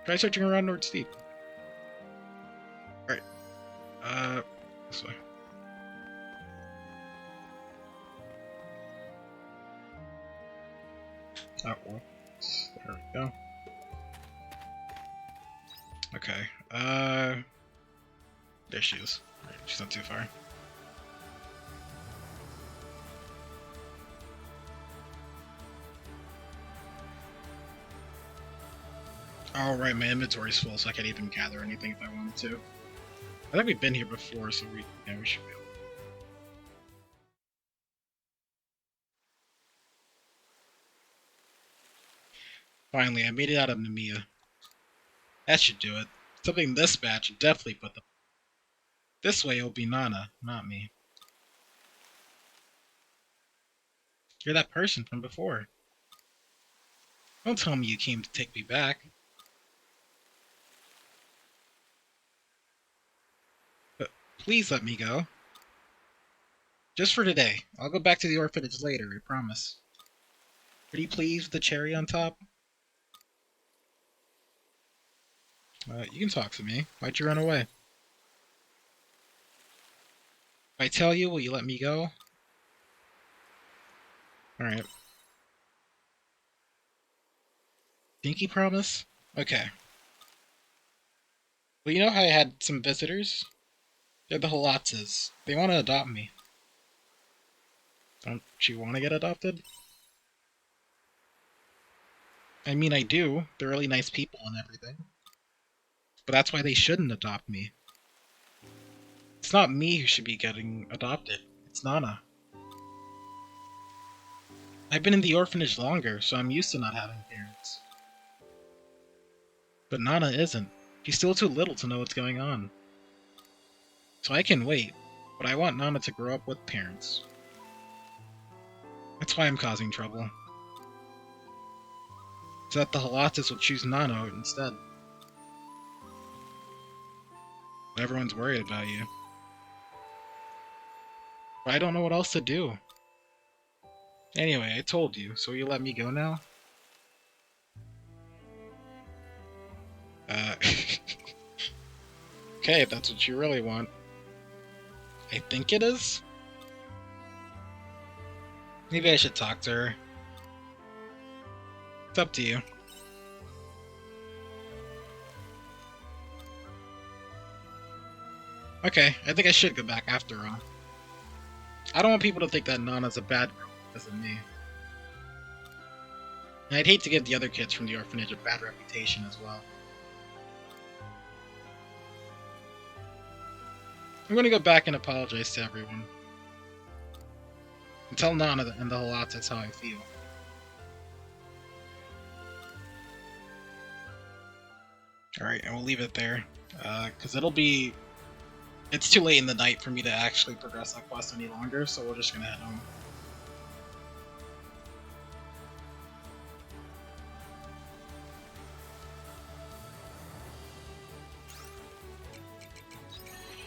Try searching around Nord Steep. Alright. This way. Oh, well. There we go. Okay. There she is. Right, she's not too far. Oh, right, my inventory's full, so I can't even gather anything if I wanted to. I think we've been here before, so we should be able to. Finally, I made it out of Nemea. That should do it. Something this bad should definitely put the... This way it'll be Nana, not me. You're that person from before. Don't tell me you came to take me back. But please let me go. Just for today. I'll go back to the orphanage later, I promise. Pretty pleased with the cherry on top? You can talk to me. Why'd you run away? If I tell you, will you let me go? Alright. Pinky promise? Okay. Well, you know how I had some visitors? They're the Halatzes. They want to adopt me. Don't you want to get adopted? I mean, I do. They're really nice people and everything. But that's why they shouldn't adopt me. It's not me who should be getting adopted. It's Nana. I've been in the orphanage longer, so I'm used to not having parents. But Nana isn't. She's still too little to know what's going on. So I can wait, but I want Nana to grow up with parents. That's why I'm causing trouble. So that the Halatzes will choose Nana instead. But everyone's worried about you. But I don't know what else to do. Anyway, I told you, so will you let me go now? Okay, if that's what you really want. I think it is? Maybe I should talk to her. It's up to you. Okay, I think I should go back after all. I don't want people to think that Nana's a bad girl because of me. And I'd hate to give the other kids from the orphanage a bad reputation as well. I'm gonna go back and apologize to everyone. And tell Nana and the Halatzes how I feel. Alright, and we'll leave it there. Because it's too late in the night for me to actually progress that quest any longer, so we're just gonna head home.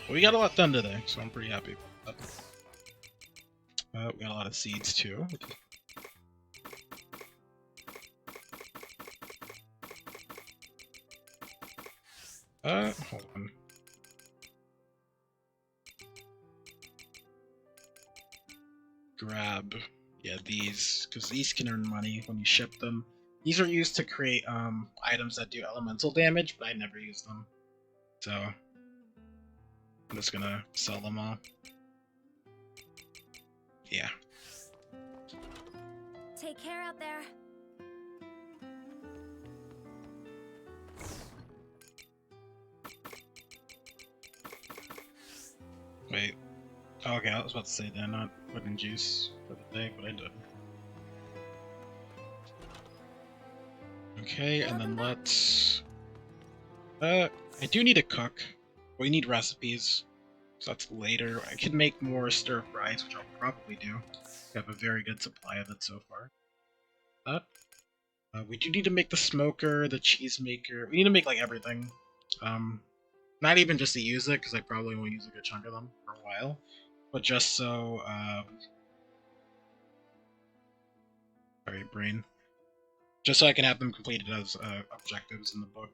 Well, we got a lot done today, so I'm pretty happy about that. We got a lot of seeds too. Hold on. Grab, yeah, these, because these can earn money when you ship them. These are used to create items that do elemental damage, but I never use them. So I'm just gonna sell them all. Yeah. Take care out there. Wait. Oh, okay, I was about to say that, not putting juice for the day, but I did. Okay, and then let's... I do need to cook. We need recipes. So that's later. I could make more stir fries, which I'll probably do. We have a very good supply of it so far. We do need to make the smoker, the cheese maker. We need to make like everything. Not even just to use it, because I probably won't use a good chunk of them for a while. but just so, sorry, brain. Just so I can have them completed as objectives in the book.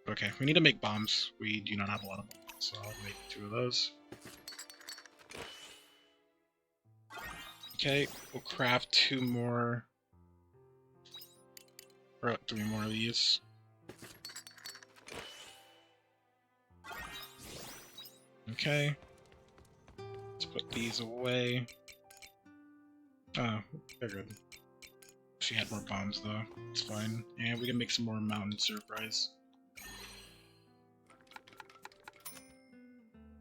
Okay, we need to make bombs. We do not have a lot of bombs, so I'll make 2 of those. Okay, we'll craft 2 more, or 3 more of these. Okay, let's put these away. Oh, they're good. She had more bombs though, it's fine. And we can make some more mountain surprise.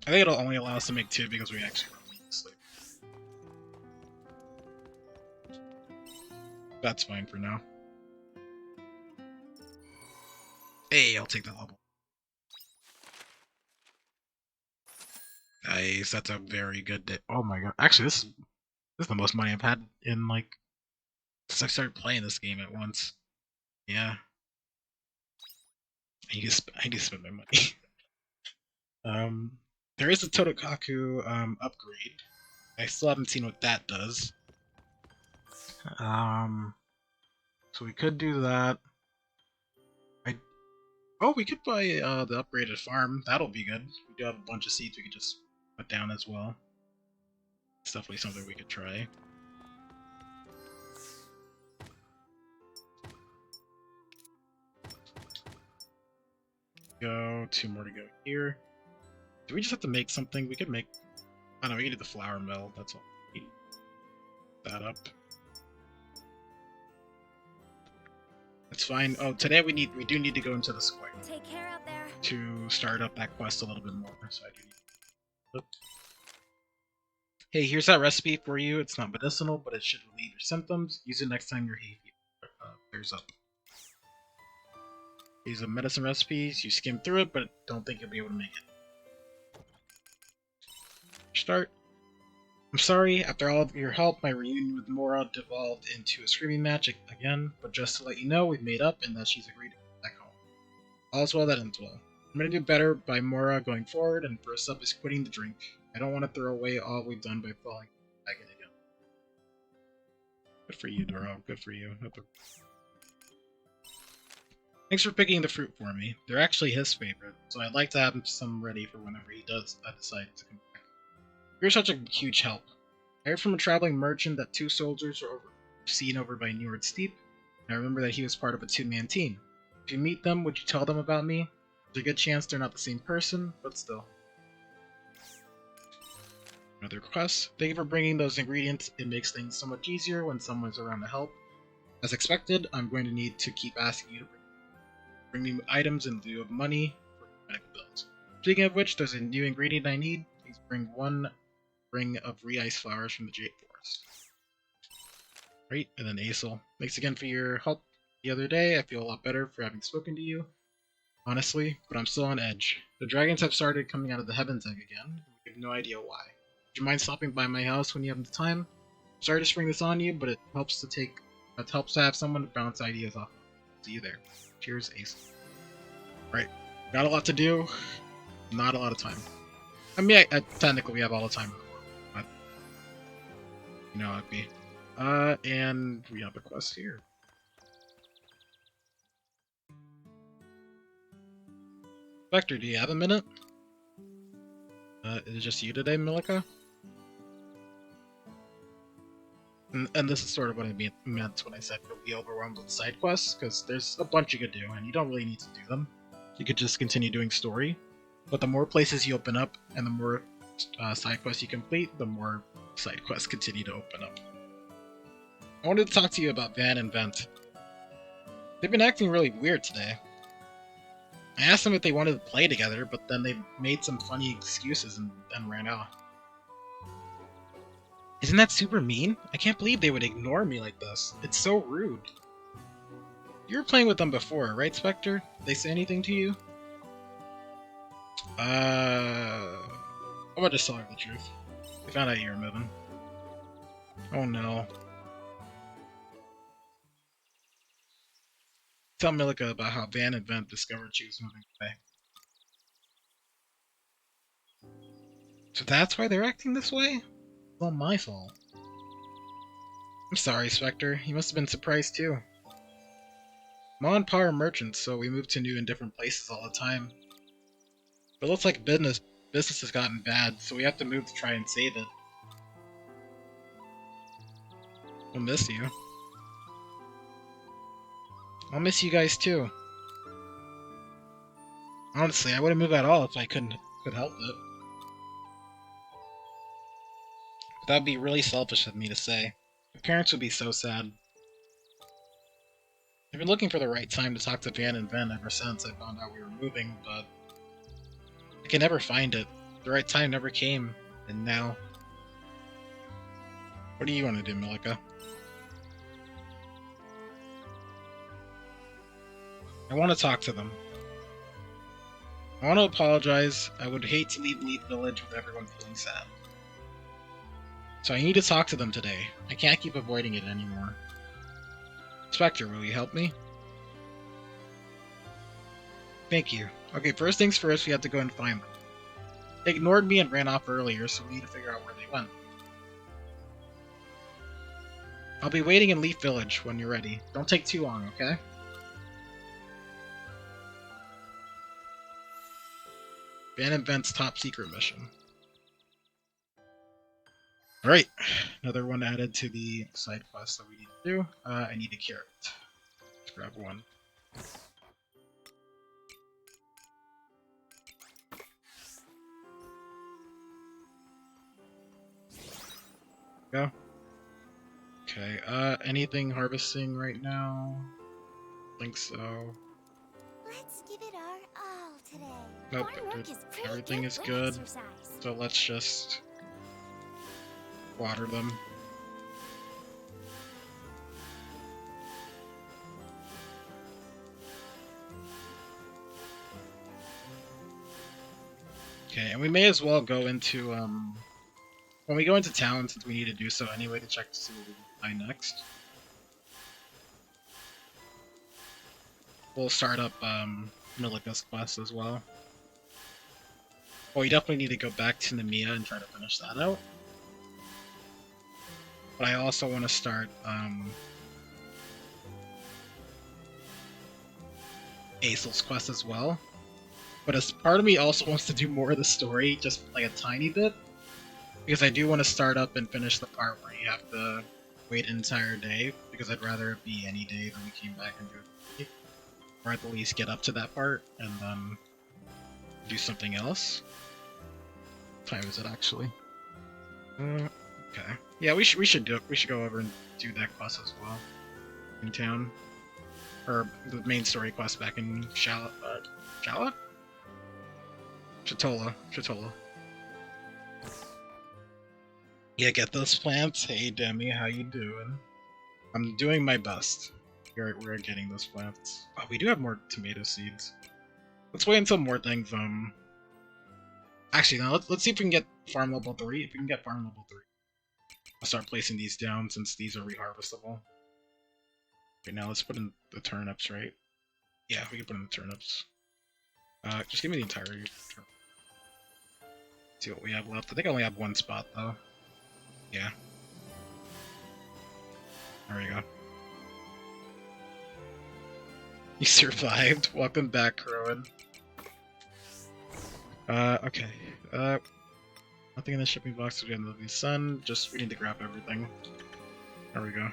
I think it'll only allow us to make 2 because we actually don't need to sleep. That's fine for now. Hey, I'll take that level. Nice, that's a very good day. Oh my god. Actually, this is the most money I've had in, like, since I started playing this game at once. Yeah. I need to spend my money. There is a Totokaku, upgrade. I still haven't seen what that does. So we could do that. Oh, we could buy, the upgraded farm. That'll be good. We do have a bunch of seeds we could just put down as well. It's definitely something we could try. Go, 2 more to go here. Do we just have to make something? We could make... I don't know, we can do the flour mill, that's all. Eat that up. That's fine. Oh, today we do need to go into the square Take care out there. to start up that quest a little bit more, so I do need to... Oop. Hey, here's that recipe for you. It's not medicinal, but it should relieve your symptoms. Use it next time your hay fever clears up. These are medicine recipes. You skim through it, but don't think you'll be able to make it. Start. I'm sorry, after all of your help, my reunion with Mora devolved into a screaming match again, but just to let you know, we've made up and that she's agreed to come back home. All's well that ends well. I'm gonna do better by Mora going forward, and first up is quitting the drink. I don't want to throw away all we've done by falling back in again. Good for you, Doro. Good for you. Thanks for picking the fruit for me. They're actually his favorite, so I'd like to have some ready for whenever he does decide to come back. You're such a huge help. I heard from a traveling merchant that 2 soldiers were seen over by Neward Steep, and I remember that he was part of a 2-man team. If you meet them, would you tell them about me? There's a good chance they're not the same person, but still. Another quest. Thank you for bringing those ingredients. It makes things so much easier when someone's around to help. As expected, I'm going to need to keep asking you to bring me items in lieu of money for medical bills. Speaking of which, there's a new ingredient I need. Please bring 1 ring of re-ice flowers from the Jade Forest. Right, and then Aesel. Thanks again for your help the other day. I feel a lot better for having spoken to you. Honestly, but I'm still on edge. The dragons have started coming out of the Heaven's Egg again. We have no idea why. Would you mind stopping by my house when you have the time? Sorry to spring this on you, but it helps to have someone to bounce ideas off of. See you there. Cheers, Ace. Right. Got a lot to do. Not a lot of time. I mean, technically we have all the time in the world, but you know how it'd be. And we have a quest here. Vector, do you have a minute? Is it just you today, Milika? And this is sort of what I meant when I said you'll be overwhelmed with side quests, because there's a bunch you could do, and you don't really need to do them. You could just continue doing story, but the more places you open up, and the more side quests you complete, the more side quests continue to open up. I wanted to talk to you about Van and Vent. They've been acting really weird today. I asked them if they wanted to play together, but then they made some funny excuses and then ran off. Isn't that super mean? I can't believe they would ignore me like this. It's so rude. You were playing with them before, right, Spectre? Did they say anything to you? How about just tell her the truth? They found out you were moving. Oh no. Tell Milika about how Van and Vent discovered she was moving away. So that's why they're acting this way? It's all my fault. I'm sorry, Spectre. You must have been surprised too. Mon Pa are merchants, so we move to new and different places all the time. But it looks like business has gotten bad, so we have to move to try and save it. We'll miss you. I'll miss you guys too. Honestly, I wouldn't move at all if I could help it. But that'd be really selfish of me to say. My parents would be so sad. I've been looking for the right time to talk to Van and Ven ever since I found out we were moving, but I can never find it. The right time never came, and now... What do you want to do, Milika? I want to talk to them. I want to apologize. I would hate to leave Leaf Village with everyone feeling sad. So I need to talk to them today. I can't keep avoiding it anymore. Spectre, will you help me? Thank you. Okay, first things first, we have to go and find them. They ignored me and ran off earlier, so we need to figure out where they went. I'll be waiting in Leaf Village when you're ready. Don't take too long, okay? Van and Vent's top secret mission. Alright, another one added to the side quest that we need to do. I need a carrot. Let's grab one. Go. Okay, anything harvesting right now? Think so. Let's give it our all today. Nope, Farm work is pretty everything good is for good. exercise. So let's just water them. Okay, and we may as well go into, when we go into town, since we need to do so anyway, to check to see what we can find next. We'll start up, Milika's quest as well. Well, we definitely need to go back to Nemea and try to finish that out. But I also want to start, Aesel's quest as well. But as part of me also wants to do more of the story, just like a tiny bit. Because I do want to start up and finish the part where you have to wait an entire day, because I'd rather it be any day than we came back and do it. Or at the least get up to that part, and then do something else. What time is it actually? Okay. Yeah, we should go over and do that quest as well. In town. Or the main story quest back in Shallot? Shatola. Yeah, get those plants. Hey Demi, how you doing? I'm doing my best. We're getting those plants. Oh, we do have more tomato seeds. Let's wait until more things, Actually, no, let's see if we can get farm level 3. If we can get farm level 3. I'll start placing these down since these are reharvestable. Okay, now let's put in the turnips, right? Yeah, we can put in the turnips. Just give me the entire turnip. See what we have left. I think I only have one spot, though. Yeah. There we go. You survived. Welcome back, Rowan. Okay. Nothing in the shipping box again of the sun. Just we need to grab everything. There we go.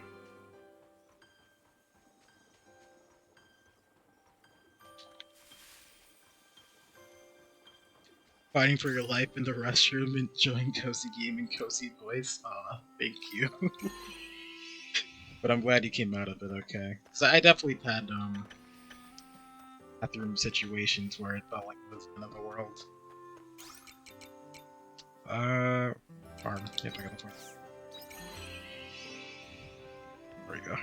Fighting for your life in the restroom, enjoying cozy game and cozy voice. Aw, thank you. But I'm glad you came out of it okay. So I definitely had bathroom situations where it felt like it was the end of the world. Farm. Yep, I got the farm. There we go.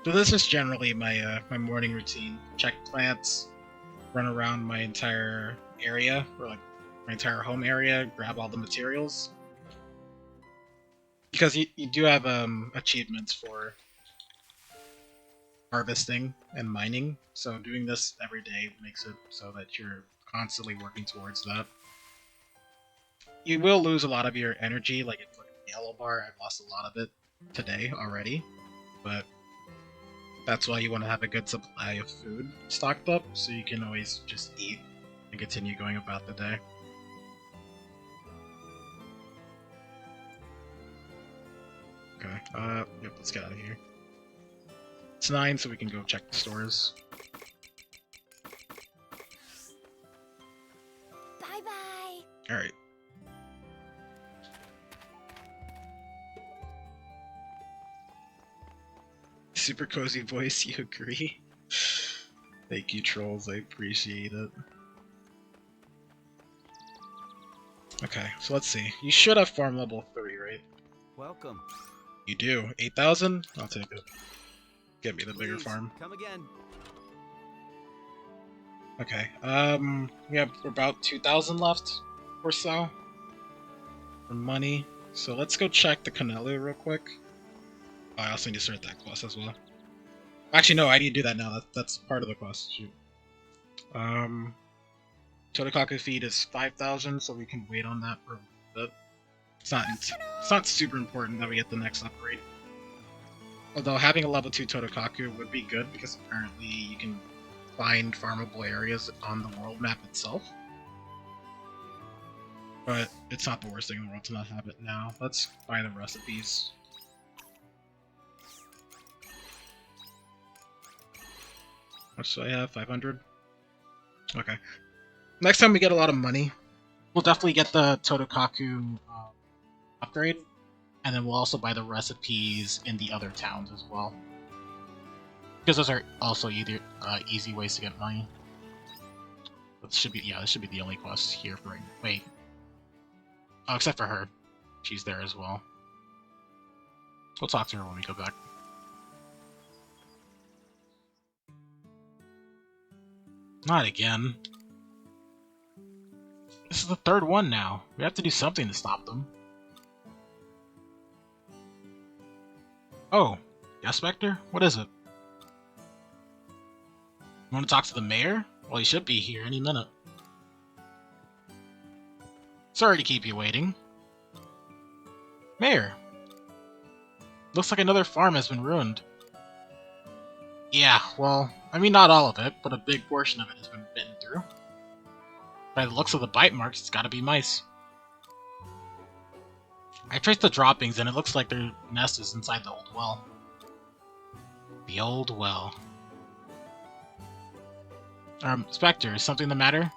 So this is generally my my morning routine. Check plants, run around my entire area, or like my entire home area, grab all the materials. Because you do have achievements for harvesting and mining, so doing this every day makes it so that you're constantly working towards that. You will lose a lot of your energy, like it's like a yellow bar. I've lost a lot of it today already, but that's why you want to have a good supply of food stocked up, so you can always just eat and continue going about the day. Okay, yep, let's get out of here. It's 9, so we can go check the stores. Bye-bye. Alright. Super cozy voice, you agree? Thank you, trolls, I appreciate it. Okay, so let's see. You should have farm level 3, right? Welcome. You do. 8,000? I'll take it. Get me the bigger Please, farm. come again. Okay, we have about 2,000 left or so for money. So let's go check the Canelu real quick. Oh, I also need to start that quest as well. Actually, no, I need to do that now. That's part of the quest. Shoot. Totokaku feed is 5,000, so we can wait on that for a bit. It's not super important that we get the next upgrade. Although having a level 2 Totokaku would be good, because apparently you can find farmable areas on the world map itself. But it's not the worst thing in the world to not have it now. Let's buy the recipes. How much do I have? 500? Okay. Next time we get a lot of money, we'll definitely get the Totokaku upgrade, and then we'll also buy the recipes in the other towns as well. Because those are also either easy ways to get money. This should be the only quest here for wait. Oh, except for her. She's there as well. We'll talk to her when we go back. Not again. This is the third one now. We have to do something to stop them. Oh, yes, Spectre? What is it? You want to talk to the mayor? Well, he should be here any minute. Sorry to keep you waiting. Mayor! Looks like another farm has been ruined. Yeah, well, I mean not all of it, but a big portion of it has been bitten through. By the looks of the bite marks, it's gotta be mice. I traced the droppings and it looks like their nest is inside the old well. The old well. Spectre, is something the matter?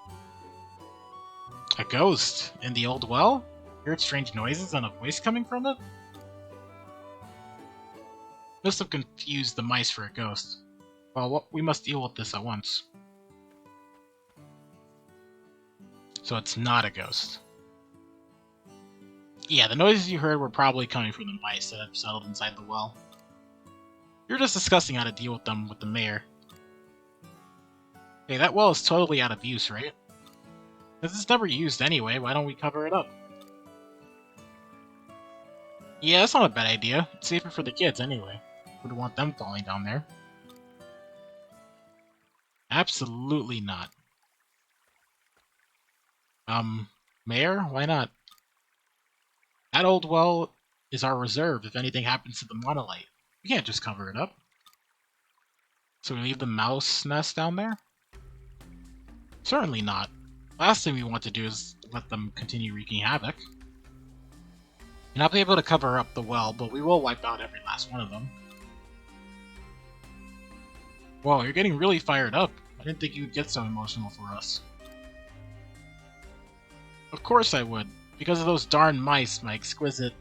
A ghost in the old well? Heard strange noises and a voice coming from it? Must have confused the mice for a ghost. Well, we must deal with this at once. So it's not a ghost. Yeah, the noises you heard were probably coming from the mice that have settled inside the well. You're just discussing how to deal with them with the mayor. Hey, that well is totally out of use, right? Because it's never used anyway, why don't we cover it up? Yeah, that's not a bad idea. It's safer for the kids anyway. Wouldn't want them falling down there. Absolutely not. Mayor? Why not? That old well is our reserve if anything happens to the monolith. We can't just cover it up. So we leave the mouse nest down there? Certainly not. Last thing we want to do is let them continue wreaking havoc. You'll not be able to cover up the well, but we will wipe out every last one of them. Whoa, you're getting really fired up. I didn't think you'd get so emotional for us. Of course I would. Because of those darn mice, my exquisite...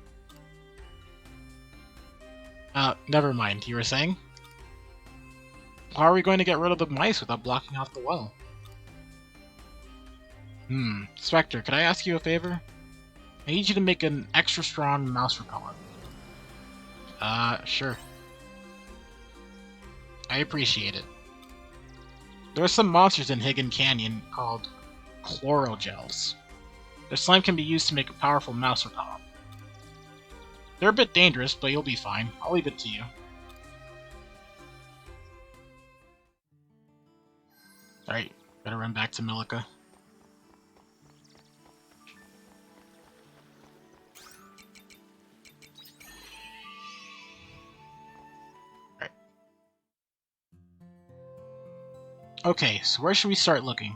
never mind. You were saying? How are we going to get rid of the mice without blocking off the well? Spectre, could I ask you a favor? I need you to make an extra strong mouse repellent. Sure. I appreciate it. There are some monsters in Higgin Canyon called chlorogels. Their slime can be used to make a powerful mouse repellent. They're a bit dangerous, but you'll be fine. I'll leave it to you. Alright, better run back to Milica. Okay, so where should we start looking?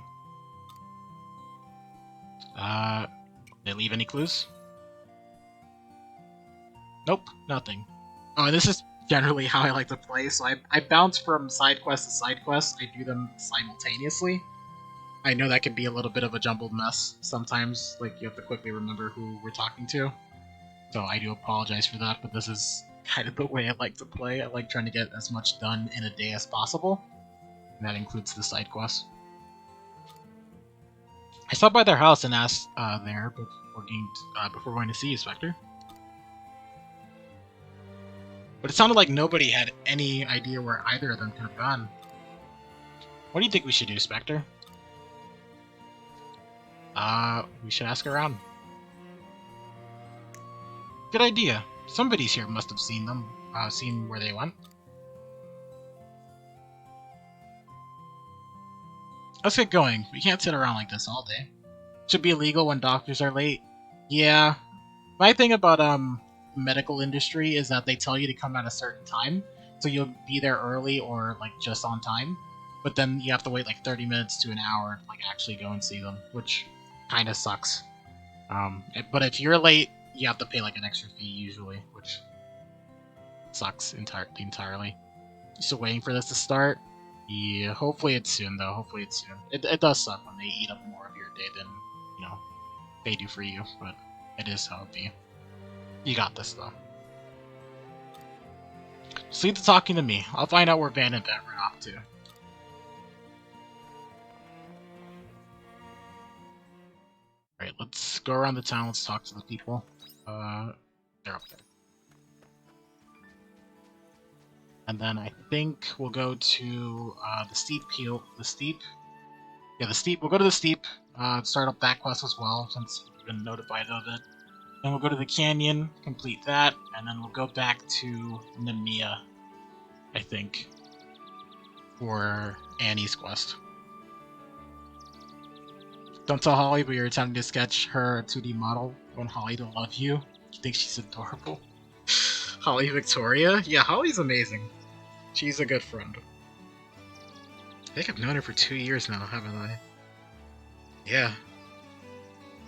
Did they leave any clues? Nope, nothing. Oh, and this is generally how I like to play, so I bounce from side quest to side quest. I do them simultaneously. I know that can be a little bit of a jumbled mess sometimes, like you have to quickly remember who we're talking to. So I do apologize for that, but this is kind of the way I like to play. I like trying to get as much done in a day as possible, and that includes the side quests. I stopped by their house and asked there before going to see you, Spectre. But it sounded like nobody had any idea where either of them could have gone. What do you think we should do, Spectre? We should ask around. Good idea. Somebody's here must have seen them, seen where they went. Let's get going. We can't sit around like this all day. Should be illegal when doctors are late. Yeah. My thing about, medical industry is that they tell you to come at a certain time, so you'll be there early or, like, just on time. But then you have to wait, like, 30 minutes to an hour to, like, actually go and see them, which kinda sucks. But if you're late, you have to pay, like, an extra fee usually, which sucks entirely. Still waiting for this to start? Yeah, hopefully it's soon, though. Hopefully it's soon. It does suck when they eat up more of your day than, you know, they do for you, but it is how it be. You got this, though. Just leave the talking to me. I'll find out where Van and Vet ran off to. Alright, let's go around the town. Let's talk to the people. They're up there. And then I think we'll go to the steep peel. The steep. Yeah, the steep. We'll go to the steep. Start up that quest as well, since we've been notified of it. Then we'll go to the canyon, complete that, and then we'll go back to Nemea, I think, for Annie's quest. Don't tell Holly, but you're attempting to sketch her 2D model. Want Holly to love you? You think she's adorable? Holly Victoria? Yeah, Holly's amazing. She's a good friend. I think I've known her for 2 years now, haven't I? Yeah.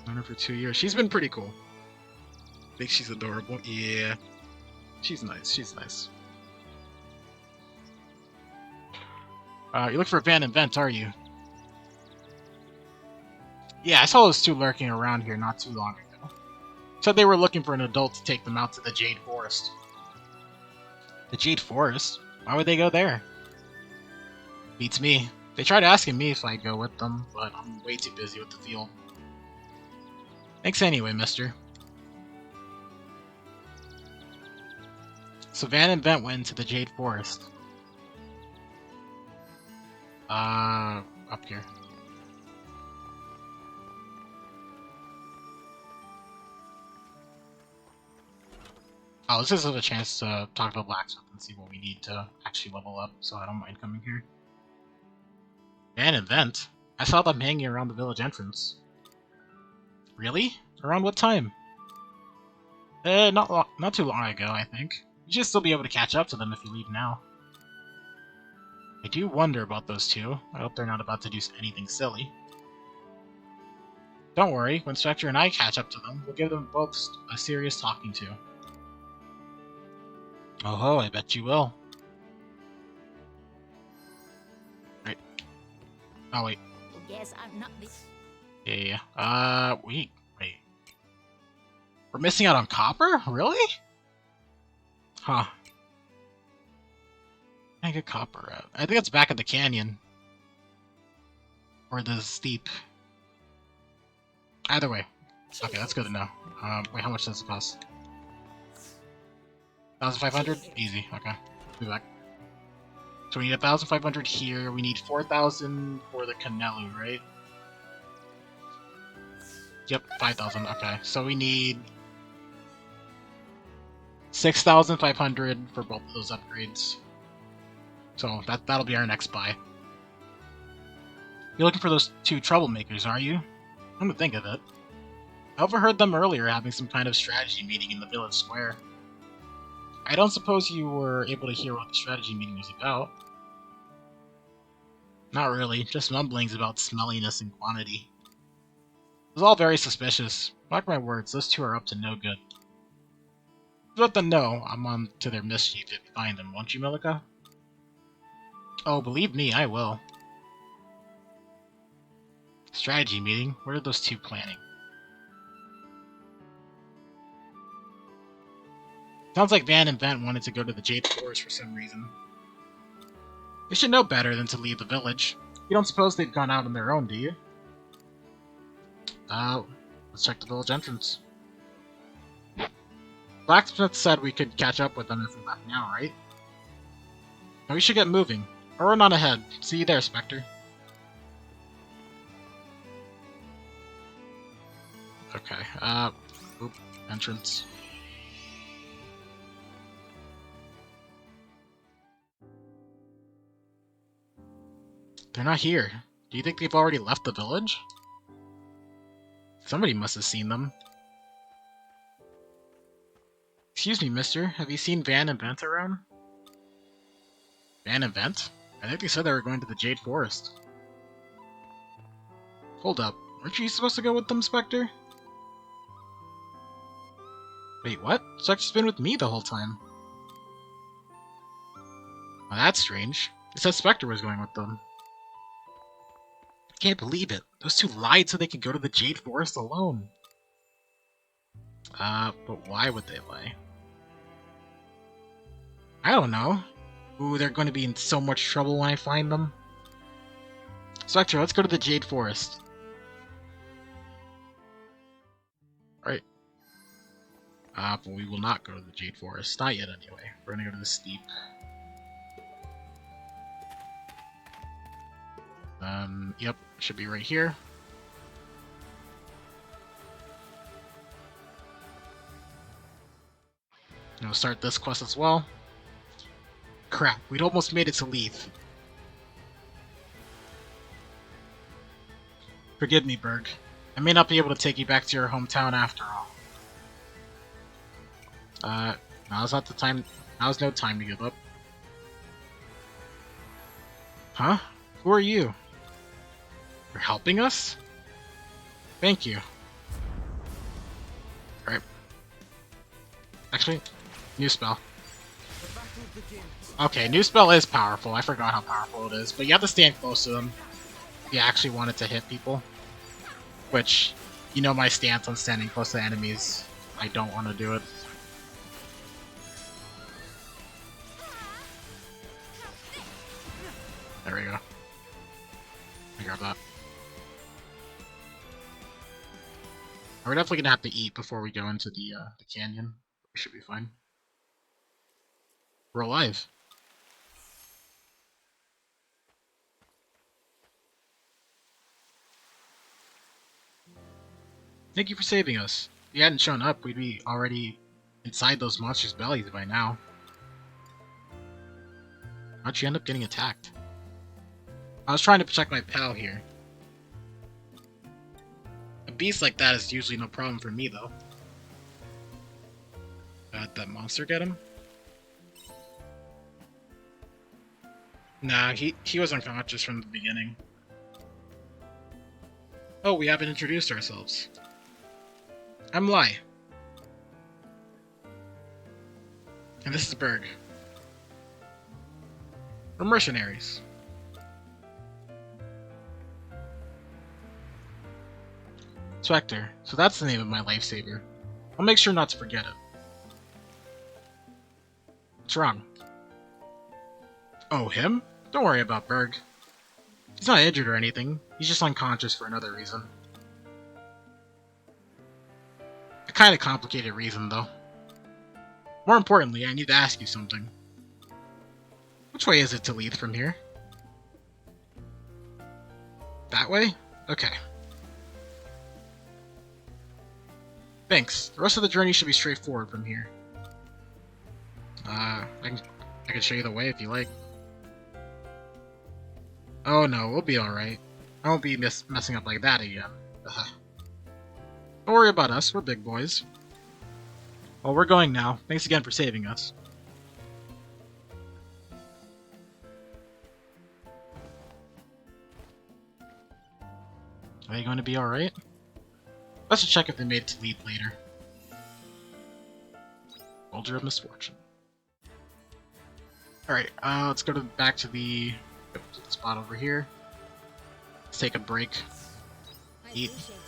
Known her for 2 years. She's been pretty cool. Think she's adorable? Yeah. She's nice, she's nice. You look for Van and Vent, are you? Yeah, I saw those two lurking around here not too long ago. Said they were looking for an adult to take them out to the Jade Forest. The Jade Forest? Why would they go there? Beats me. They tried asking me if I'd go with them, but I'm way too busy with the field. Thanks anyway, mister. So Van and Vent went into the Jade Forest. Up here. Oh, this is a chance to talk to the blacksmith and see what we need to actually level up, so I don't mind coming here. Van and Vent? I saw them hanging around the village entrance. Really? Around what time? Not too long ago, I think. You should still be able to catch up to them if you leave now. I do wonder about those two. I hope they're not about to do anything silly. Don't worry, when Spectre and I catch up to them, we'll give them both a serious talking to. Oh ho, I bet you will. Right. Oh wait. Well, yes, I'm not this. Yeah. Wait. We're missing out on copper? Really? Huh. I get copper at? I think it's back at the canyon. Or the steep. Either way. Okay, that's good to know. Wait, how much does it cost? 1,500? Easy, okay. Be back. So we need 1,500 here, we need 4,000 for the Canelu, right? Yep, 5,000, okay. So we need 6,500 for both of those upgrades. So that'll be our next buy. You're looking for those two troublemakers, are you? I'm gonna think of it. I overheard them earlier having some kind of strategy meeting in the village square. I don't suppose you were able to hear what the strategy meeting was about. Not really, just mumblings about smelliness and quantity. It was all very suspicious. Mark my words, those two are up to no good. Let them know I'm on to their mischief if you find them, won't you, Milika? Oh, believe me, I will. Strategy meeting? What are those two planning? Sounds like Van and Vent wanted to go to the Jade Forest for some reason. They should know better than to leave the village. You don't suppose they've gone out on their own, do you? Let's check the village entrance. Blacksmith said we could catch up with them if we left now, right? Now we should get moving. Or run on ahead. See you there, Spectre. Okay, oop, entrance. They're not here. Do you think they've already left the village? Somebody must have seen them. Excuse me, mister. Have you seen Van and Vent around? Van and Vent? I think they said they were going to the Jade Forest. Hold up. Weren't you supposed to go with them, Spectre? Wait, what? Spectre's been with me the whole time. Well, that's strange. They said Spectre was going with them. I can't believe it. Those two lied so they could go to the Jade Forest alone. But why would they lie? I don't know. Ooh, they're going to be in so much trouble when I find them. Spectre, let's go to the Jade Forest. Alright. But we will not go to the Jade Forest. Not yet, anyway. We're gonna go to the Steep. Yep, should be right here. And we'll start this quest as well. Crap, we'd almost made it to Leith. Forgive me, Berg. I may not be able to take you back to your hometown after all. Now's not the time. Now's no time to give up. Huh? Who are you? You're helping us? Thank you. Alright. Actually, new spell. The battle begins. Okay, new spell is powerful. I forgot how powerful it is, but you have to stand close to them if you actually want it to hit people. Which, you know my stance on standing close to enemies. I don't want to do it. There we go. I grab that. We're definitely gonna have to eat before we go into the canyon. We should be fine. We're alive. Thank you for saving us. If you hadn't shown up, we'd be already inside those monsters' bellies by now. How'd you end up getting attacked? I was trying to protect my pal here. A beast like that is usually no problem for me, though. Did that monster get him? Nah, he was unconscious from the beginning. Oh, we haven't introduced ourselves. I'm Lai. And this is Berg. We're mercenaries. Spectre, so that's the name of my lifesaver. I'll make sure not to forget it. What's wrong? Oh, him? Don't worry about Berg. He's not injured or anything, he's just unconscious for another reason. A kinda complicated reason, though. More importantly, I need to ask you something. Which way is it to Leith from here? That way? Okay. Thanks. The rest of the journey should be straightforward from here. I can show you the way if you like. Oh no, we'll be alright. I won't be messing up like that again. Don't worry about us, we're big boys. Well, we're going now. Thanks again for saving us. Are they going to be alright? Let's check if they made it to lead later. Soldier of Misfortune. Alright, let's go back to the spot over here. Let's take a break. I Eat. appreciate it.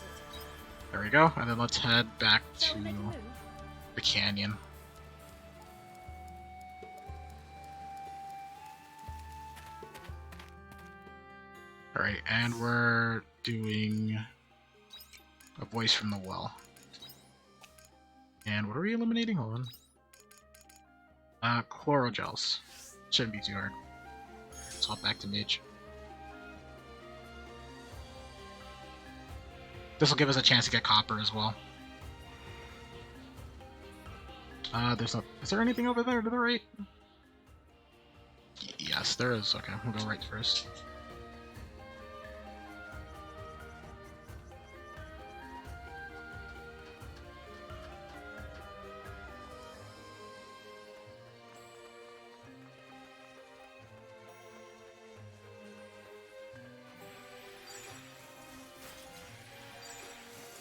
There we go, and then let's head back Shall to we make a move? the canyon. Alright, and we're doing a voice from the well. And what are we eliminating? Hold on. Chlorogels. Shouldn't be too hard. Let's hop back to Mage. This will give us a chance to get copper as well. Is there anything over there to the right? Yes, there is. Okay, we'll go right first.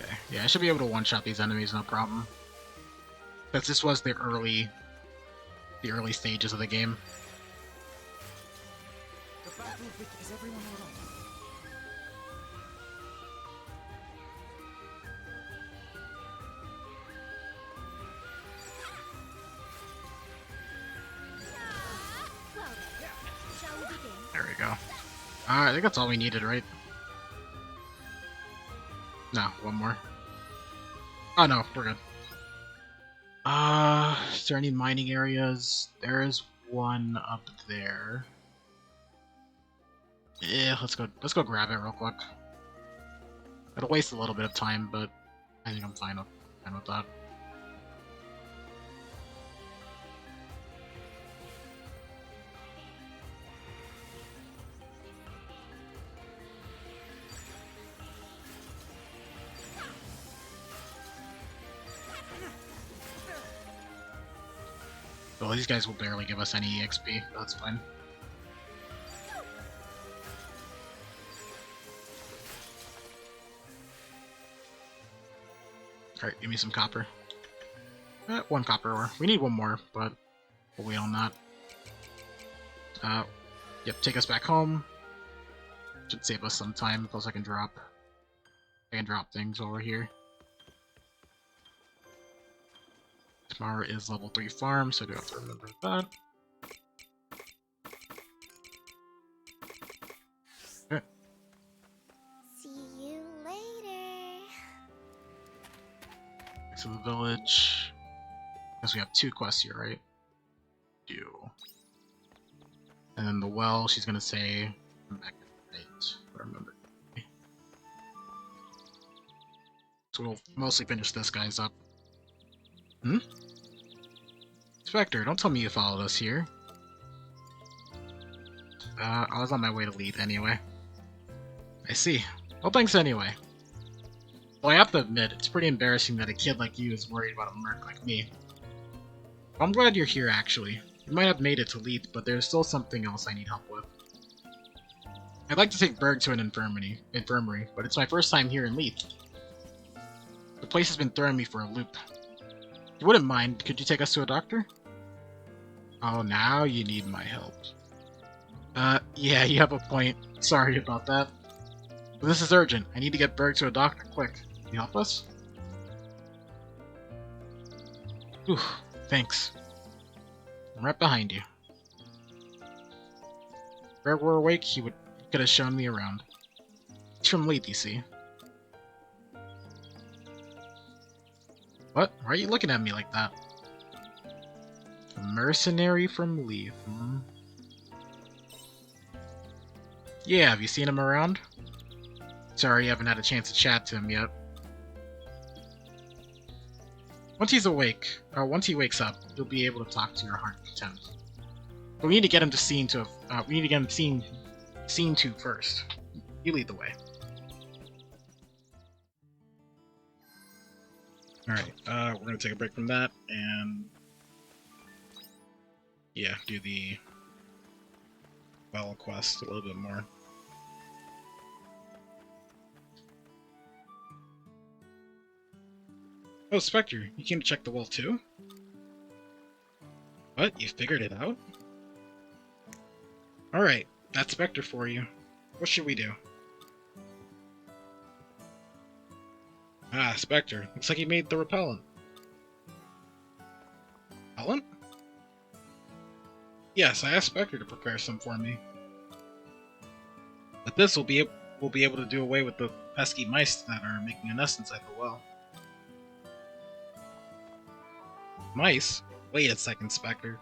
Okay, yeah, I should be able to one-shot these enemies, no problem. Because this was the early stages of the game. The battle is everyone alright? Well then, shall we begin? There we go. I think that's all we needed, right? No, one more. Oh no, we're good. Is there any mining areas? There is one up there. Yeah, let's go grab it real quick. It'll waste a little bit of time, but I think I'm fine with that. Well, these guys will barely give us any EXP. That's fine. Alright, give me some copper. One copper ore. We need one more, but we'll wait on that. Yep, take us back home. Should save us some time, plus I can drop things over here. Tomorrow is level 3 farm, so I do have to remember that. Okay. See you later. Back to the village. Guess we have 2 quests here, right? Do. And then the well, she's gonna say, come back at night. I remember. So we'll mostly finish this guy's up. Hmm? Spectre, don't tell me you followed us here. I was on my way to leave anyway. I see. Well, thanks anyway. Well, I have to admit, it's pretty embarrassing that a kid like you is worried about a merc like me. I'm glad you're here, actually. You might have made it to Leith, but there's still something else I need help with. I'd like to take Berg to an infirmary, but it's my first time here in Leith. The place has been throwing me for a loop. If you wouldn't mind, could you take us to a doctor? Oh, now you need my help. Yeah, you have a point. Sorry about that. But this is urgent. I need to get Berg to a doctor, quick. Can you help us? Whew, thanks. I'm right behind you. If Berg were awake, he could have shown me around. He's from Leith, you see. What? Why are you looking at me like that? A mercenary from Leith, hmm? Yeah, have you seen him around? Sorry, you haven't had a chance to chat to him yet. Once he wakes up, you'll be able to talk to your heart content. But we need to get him to seen to first. You lead the way. Alright, we're gonna take a break from that, and yeah, do the well quest a little bit more. Oh, Spectre, you came to check the well too? What? You figured it out? Alright, that's Spectre for you. What should we do? Ah, Spectre. Looks like he made the repellent. Repellent? Yes, I asked Spectre to prepare some for me. But this we'll be able to do away with the pesky mice that are making a nest inside the well. Mice? Wait a second, Spectre.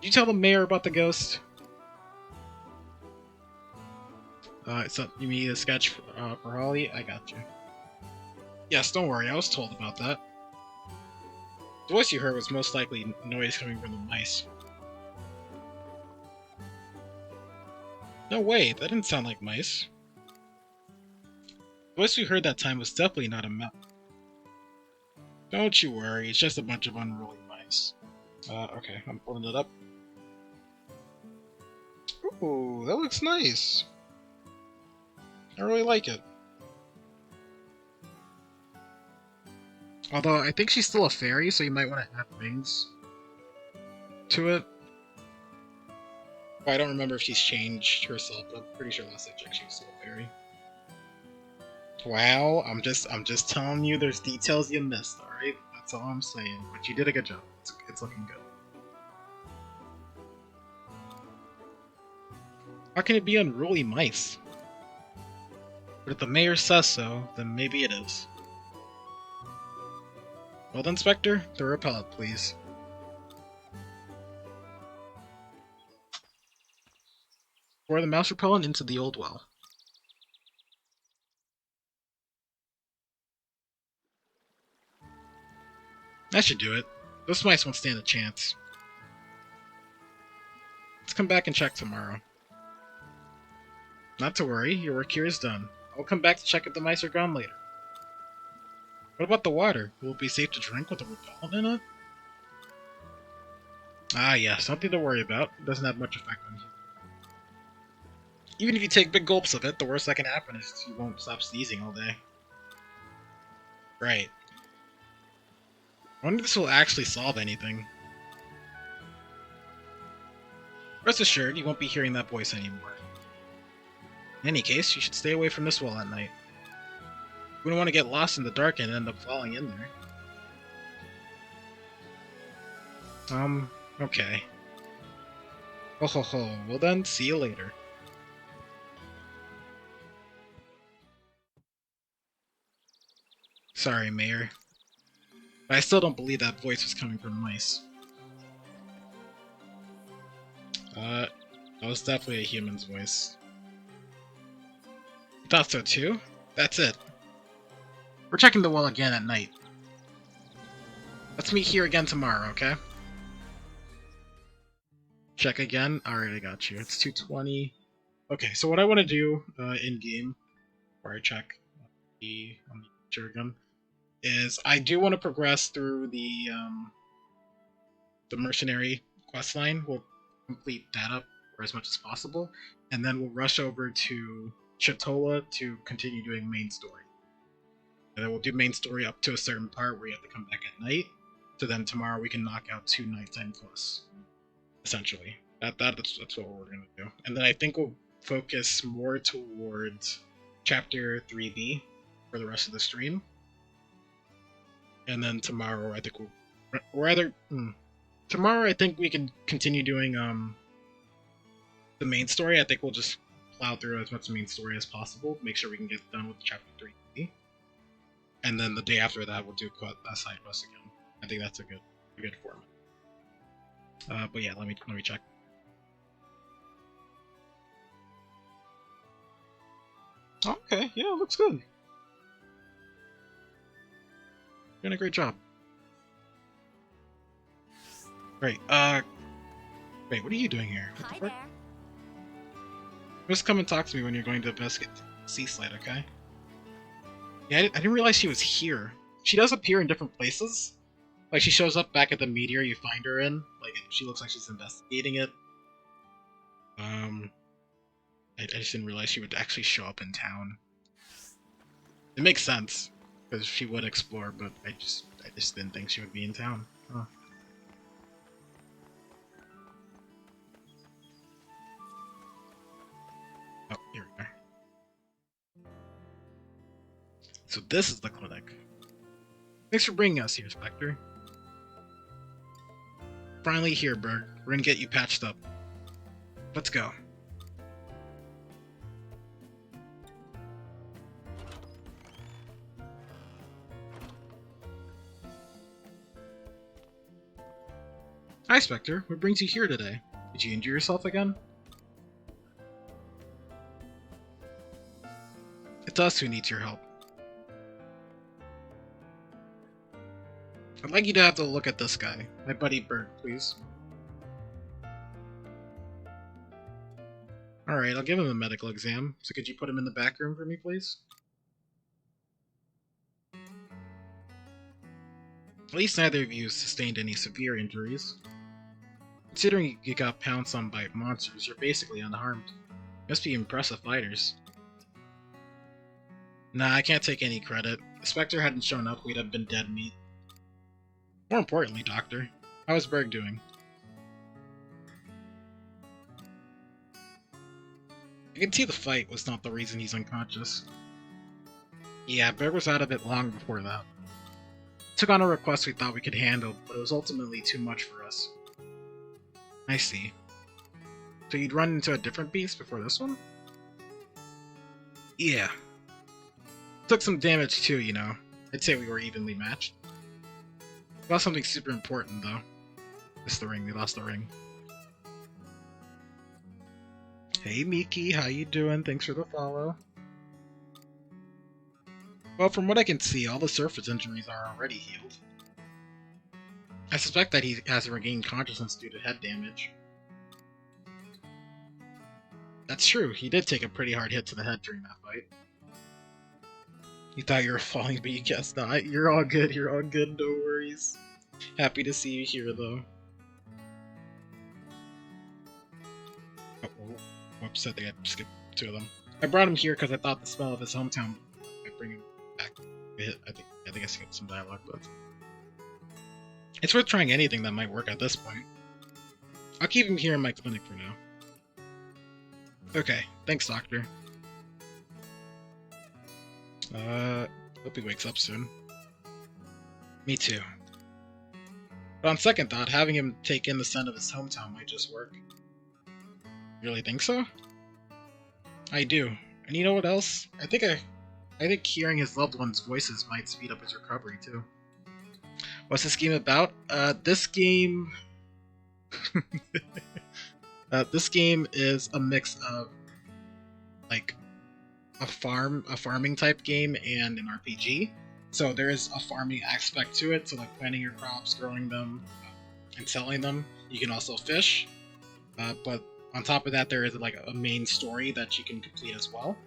Did you tell the mayor about the ghost? So you mean a sketch for Holly? I got you. Yes, don't worry, I was told about that. The voice you heard was most likely noise coming from the mice. No way, that didn't sound like mice. The voice we heard that time was definitely not a mouse. Don't you worry, it's just a bunch of unruly mice. Okay, I'm pulling it up. Ooh, that looks nice. I really like it. Although, I think she's still a fairy, so you might want to add wings to it. Well, I don't remember if she's changed herself, but I'm pretty sure last I checked she was still a fairy. Wow, I'm just telling you there's details you missed, alright? That's all I'm saying. But you did a good job. It's looking good. How can it be unruly mice? But if the mayor says so, then maybe it is. Well then, Spectre, the repellent, please. Pour the mouse repellent into the old well. That should do it. Those mice won't stand a chance. Let's come back and check tomorrow. Not to worry, your work here is done. I'll come back to check if the mice are gone later. What about the water? Will it be safe to drink with the repellent in it? Ah yes, nothing to worry about. It doesn't have much effect on you. Even if you take big gulps of it, the worst that can happen is you won't stop sneezing all day. Right. I wonder if this will actually solve anything. Rest assured, you won't be hearing that voice anymore. In any case, you should stay away from this well at night. You wouldn't want to get lost in the dark and end up falling in there. Okay. Ho ho ho, well then, see you later. Sorry, Mayor. But I still don't believe that voice was coming from mice. That was definitely a human's voice. You thought so too? That's it. We're checking the well again at night. Let's meet here again tomorrow, okay? Check again? Alright, I got you. It's 2:20. Okay, so what I want to do in-game, before I check on the picture again, is I do want to progress through the mercenary questline. We'll complete that up for as much as possible, and then we'll rush over to Chitola to continue doing main story. And then we'll do main story up to a certain part where you have to come back at night, so then tomorrow we can knock out 2 nighttime quests. Essentially. That's what we're going to do. And then I think we'll focus more towards Chapter 3B for the rest of the stream. And then tomorrow I think tomorrow I think we can continue doing the main story. I think we'll just plow through as much main story as possible, make sure we can get done with Chapter 3B. And then the day after that we'll do a side quest again. I think that's a good format. But yeah, let me check. Okay, yeah, looks good. Doing a great job. Great. Wait, what are you doing here? What Hi the fuck? there. Just come and talk to me when you're going to investigate Sea Slide, okay? Yeah, I didn't realize she was here. She does appear in different places. Like, she shows up back at the meteor you find her in. Like, she looks like she's investigating it. I just didn't realize she would actually show up in town. It makes sense. because she would explore, but I just didn't think she would be in town. Huh. Oh, here we are. So this is the clinic. Thanks for bringing us here, Spectre. Finally here, Berg. We're gonna get you patched up. Let's go. Hi, Spectre. What brings you here today? Did you injure yourself again? It's us who needs your help. I'd like you to have a look at this guy. My buddy Berg, please. Alright, I'll give him a medical exam. So could you put him in the back room for me, please? At least neither of you sustained any severe injuries. Considering you got pounced on by monsters, you're basically unharmed. You must be impressive fighters. Nah, I can't take any credit. If Spectre hadn't shown up, we'd have been dead meat. More importantly, Doctor, how is Berg doing? I can see the fight was not the reason he's unconscious. Yeah, Berg was out of it long before that. Took on a request we thought we could handle, but it was ultimately too much for us. I see. So you'd run into a different beast before this one? Yeah. Took some damage too, you know. I'd say we were evenly matched. Lost something super important, though. Missed the ring. We lost the ring. Hey, Miki. How you doing? Thanks for the follow. Well, from what I can see, all the surface injuries are already healed. I suspect that he hasn't regained consciousness due to head damage. That's true. He did take a pretty hard hit to the head during that fight. You thought you were falling, but you guessed not. You're all good. You're all good. No worries. Happy to see you here, though. Oh, whoops, I think I skipped two of them. I brought him here because I thought the smell of his hometown might bring him back. I think I skipped some dialogue, but it's worth trying anything that might work at this point. I'll keep him here in my clinic for now. Okay, thanks, Doctor. Hope he wakes up soon. Me too. But on second thought, having him take in the scent of his hometown might just work. You really think so? I do. And you know what else? I think hearing his loved ones' voices might speed up his recovery too. What's this game about? This game is a mix of like a farming type game and an RPG. So there is a farming aspect to it, so like planting your crops, growing them, and selling them. You can also fish, but on top of that, there is like a main story that you can complete as well.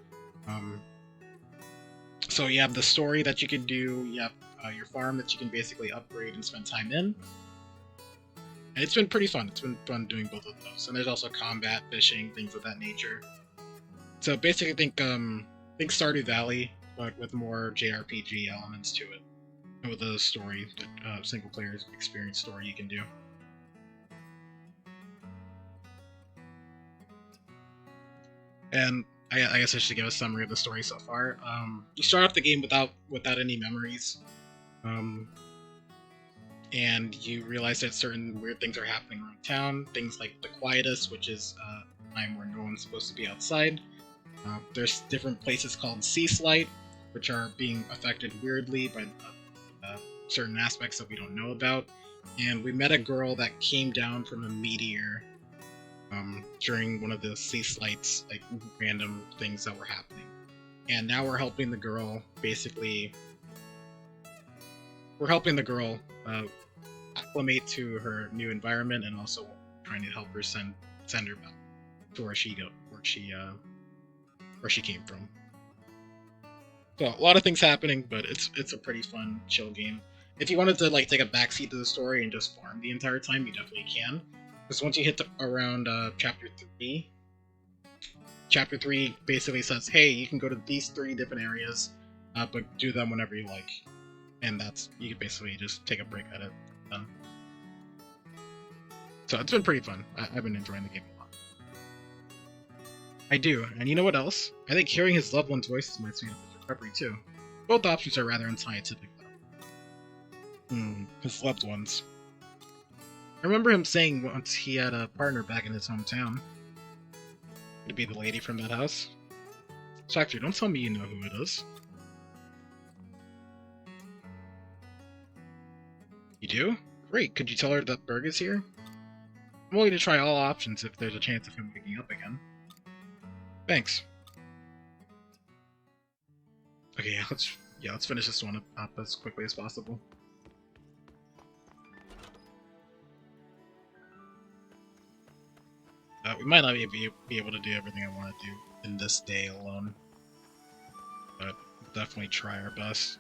So you have the story that you can do, you have your farm that you can basically upgrade and spend time in. And it's been pretty fun. It's been fun doing both of those. And there's also combat, fishing, things of that nature. So basically think Stardew Valley, but with more JRPG elements to it. And with a story, single player experience story you can do. And I guess I should give a summary of the story so far. You start off the game without any memories. And you realize that certain weird things are happening around town. Things like the Quietus, which is a time where no one's supposed to be outside. There's different places called Sea Slight, which are being affected weirdly by certain aspects that we don't know about. And we met a girl that came down from a meteor during one of the Sea Slight's like random things that were happening. And now we're helping the girl acclimate to her new environment, and also trying to help her send her back to where she came from. So a lot of things happening, but it's a pretty fun, chill game. If you wanted to like take a backseat to the story and just farm the entire time, you definitely can. Because once you hit around chapter 3 basically says, hey, you can go to these 3 different areas. but do them whenever you like. And that's, you can basically just take a break at it. Done. So it's been pretty fun. I've been enjoying the game a lot. I do, and you know what else? I think hearing his loved one's voices might speed up his recovery too. Both options are rather unscientific though. His loved ones. I remember him saying once he had a partner back in his hometown. It'd be the lady from that house. So actually, don't tell me you know who it is. You do? Great, could you tell her that Berg is here? I'm willing to try all options if there's a chance of him waking up again. Thanks. Okay, let's finish this one up as quickly as possible. We might not be able to do everything I want to do in this day alone, but we'll definitely try our best.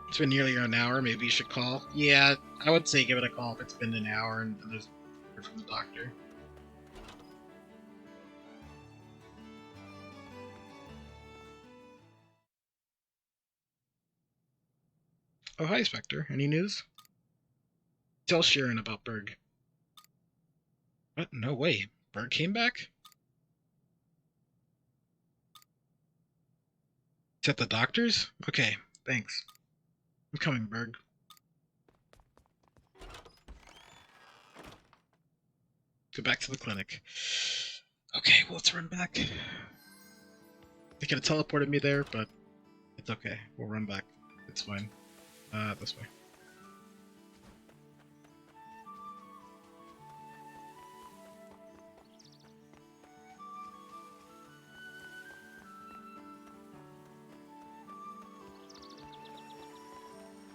It's been nearly an hour, maybe you should call. Yeah, I would say give it a call if it's been an hour and there's word from the doctor. Oh, hi, Spectre. Any news? Tell Sharon about Berg. What? No way. Berg came back? Is that the doctor's? Okay, thanks. I'm coming, Berg. Go back to the clinic. Okay, well, let's run back. They could have teleported me there, but it's okay. We'll run back. It's fine. This way.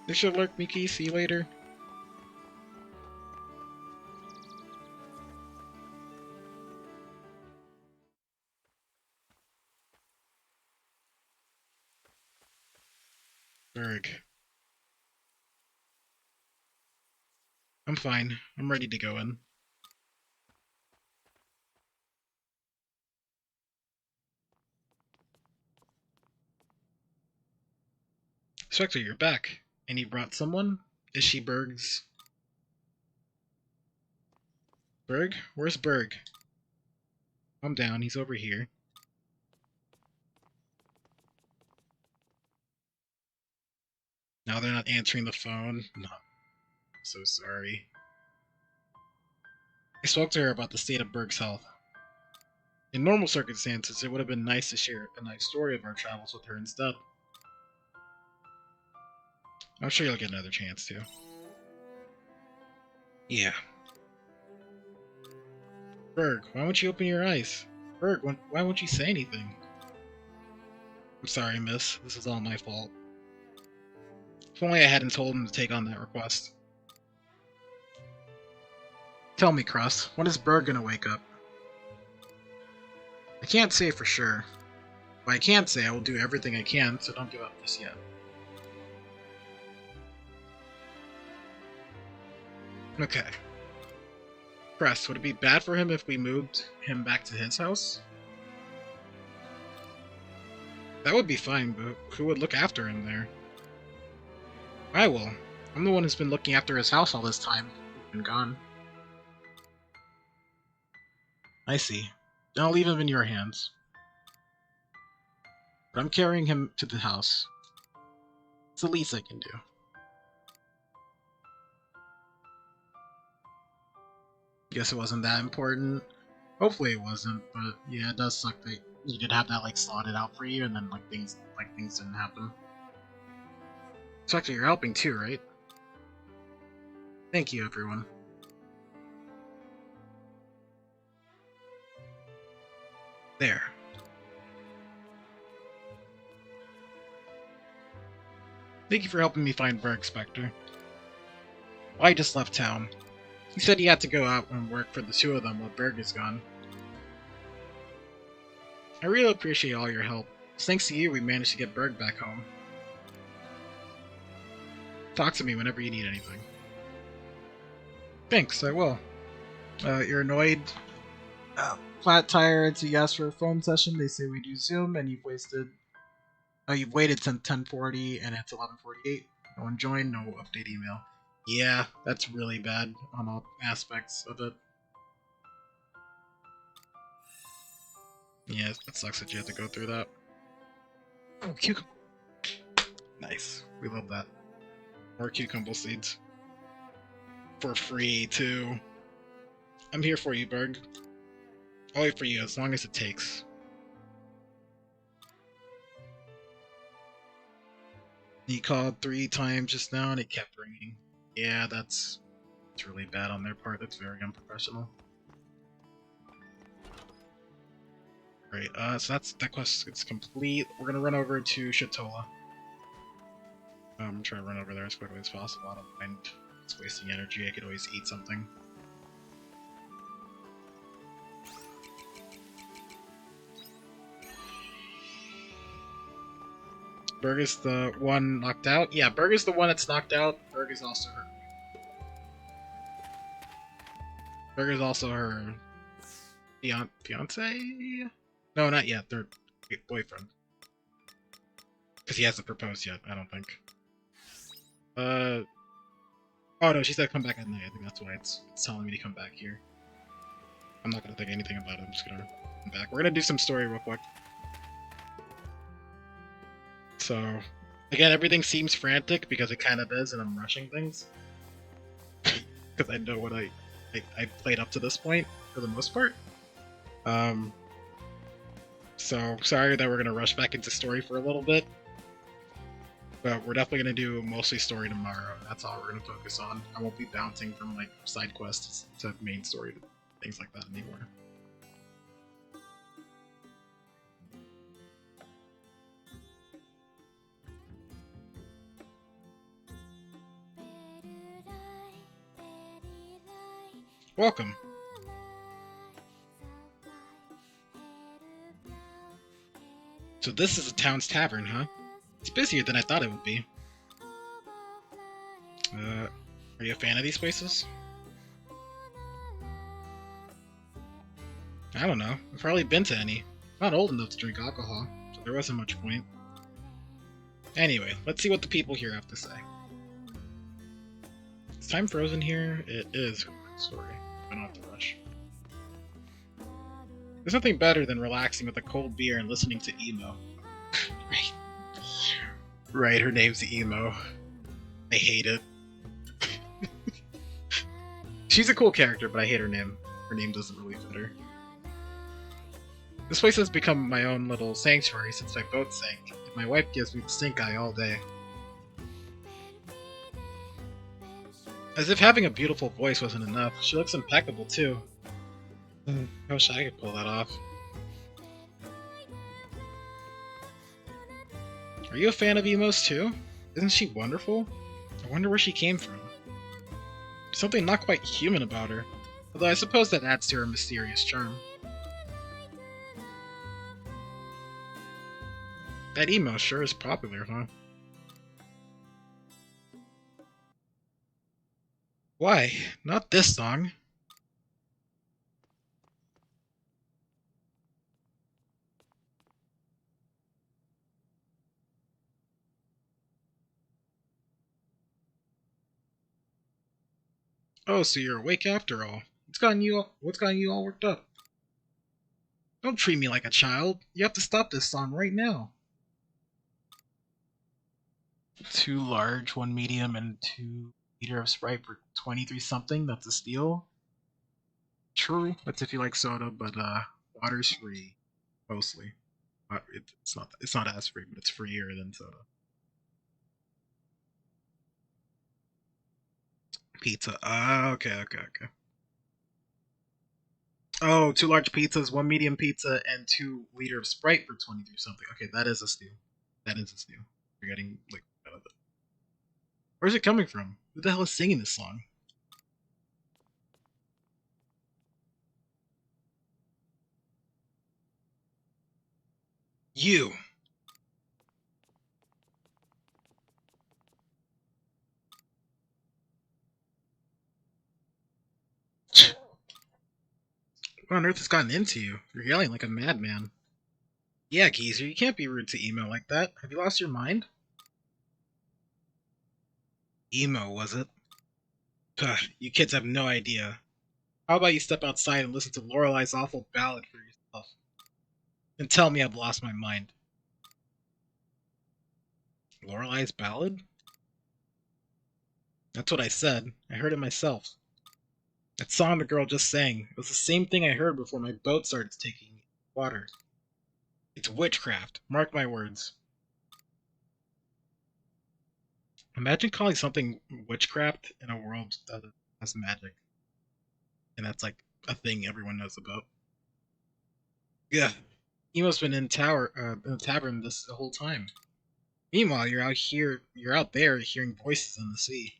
This should work, Miki. See you later. Berg. I'm fine. I'm ready to go in. Spectre, you're back. And you brought someone? Is she Berg's? Berg? Where's Berg? Calm down, he's over here. Now they're not answering the phone. No. I'm so sorry. I spoke to her about the state of Berg's health. In normal circumstances, it would have been nice to share a nice story of our travels with her instead. I'm sure you'll get another chance to. Yeah. Berg, why won't you open your eyes? Berg, why won't you say anything? I'm sorry, miss. This is all my fault. If only I hadn't told him to take on that request. Tell me, Cross, when is Berg gonna wake up? I can't say for sure. But I can say I will do everything I can, so don't give up just yet. Okay. Crest, would it be bad for him if we moved him back to his house? That would be fine, but who would look after him there? I will. I'm the one who's been looking after his house all this time. He's been gone. I see. Then I'll leave him in your hands. But I'm carrying him to the house. It's the least I can do. Guess it wasn't that important. Hopefully it wasn't, but yeah, it does suck that you did have that like slotted out for you, and then things didn't happen. So actually, you're helping too, right? Thank you, everyone. There. Thank you for helping me find Berg, Spectre. Well, I just left town. He said he had to go out and work for the two of them while Berg is gone. I really appreciate all your help. It's thanks to you we managed to get Berg back home. Talk to me whenever you need anything. Thanks, I will. You're annoyed. Flat tire. It's a yes for a phone session. They say we do Zoom, and you've wasted. Oh, you've waited since 10:40, and it's 11:48. No one joined. No update email. Yeah, that's really bad on all aspects of it. Yeah, it sucks that you have to go through that. Oh, cucumber. Nice. We love that. More cucumber seeds. For free, too. I'm here for you, Berg. I'll wait for you as long as it takes. He called 3 times just now and it kept ringing. Yeah, that's really bad on their part. That's very unprofessional. Great. So that quest is complete. We're gonna run over to Shatola. I'm trying to run over there as quickly as possible. I don't mind. It's wasting energy. I could always eat something. Berg is the one knocked out? Yeah, Berg is the one that's knocked out. Berg is also her. Berg is also her fiance? No, not yet. They're boyfriend. Because he hasn't proposed yet, I don't think. Oh no, she said come back at night. I think that's why it's telling me to come back here. I'm not gonna think anything about it. I'm just gonna come back. We're gonna do some story real quick. So, again, everything seems frantic because it kind of is, and I'm rushing things. Because I know what I played up to this point, for the most part. So, sorry that we're going to rush back into story for a little bit. But we're definitely going to do mostly story tomorrow. That's all we're going to focus on. I won't be bouncing from, like, side quests to main story, things like that anymore. Welcome. So this is the town's tavern, huh? It's busier than I thought it would be. Are you a fan of these places? I don't know. I've hardly been to any. I'm not old enough to drink alcohol, so there wasn't much point. Anyway, let's see what the people here have to say. Is time frozen here? It is. Sorry, I don't have to rush. There's nothing better than relaxing with a cold beer and listening to emo. Right. Right, her name's Emo. I hate it. She's a cool character, but I hate her name. Her name doesn't really fit her. This place has become my own little sanctuary since my boat sank, and my wife gives me the stink eye all day. As if having a beautiful voice wasn't enough, she looks impeccable too. I wish I could pull that off. Are you a fan of Emo's too? Isn't she wonderful? I wonder where she came from. There's something not quite human about her, although I suppose that adds to her mysterious charm. That emo sure is popular, huh? Why? Not this song. Oh, so you're awake after all. What's gotten you all worked up? Don't treat me like a child. You have to stop this song right now. 2 large, 1 medium, and 2 liter of Sprite for 23 something. That's a steal. True, that's if you like soda, but water's free, mostly. It's not as free, but it's freer than soda. Pizza. Okay. Oh, 2 large pizzas, 1 medium pizza, and 2 liter of Sprite for 23 something. Okay, that is a steal. That is a steal. You're getting like out of it. Where's it coming from? Who the hell is singing this song? You. What on earth has gotten into you? You're yelling like a madman. Yeah, geezer, you can't be rude to Emo like that. Have you lost your mind? Emo, was it? Puh, you kids have no idea. How about you step outside and listen to Lorelei's awful ballad for yourself? And tell me I've lost my mind. Lorelei's ballad? That's what I said. I heard it myself. That song the girl just sang. It was the same thing I heard before my boat started taking water. It's witchcraft. Mark my words. Imagine calling something witchcraft in a world that has magic. And that's like a thing everyone knows about. Yeah. Emo's been in the tavern this the whole time. Meanwhile, you're out there hearing voices in the sea.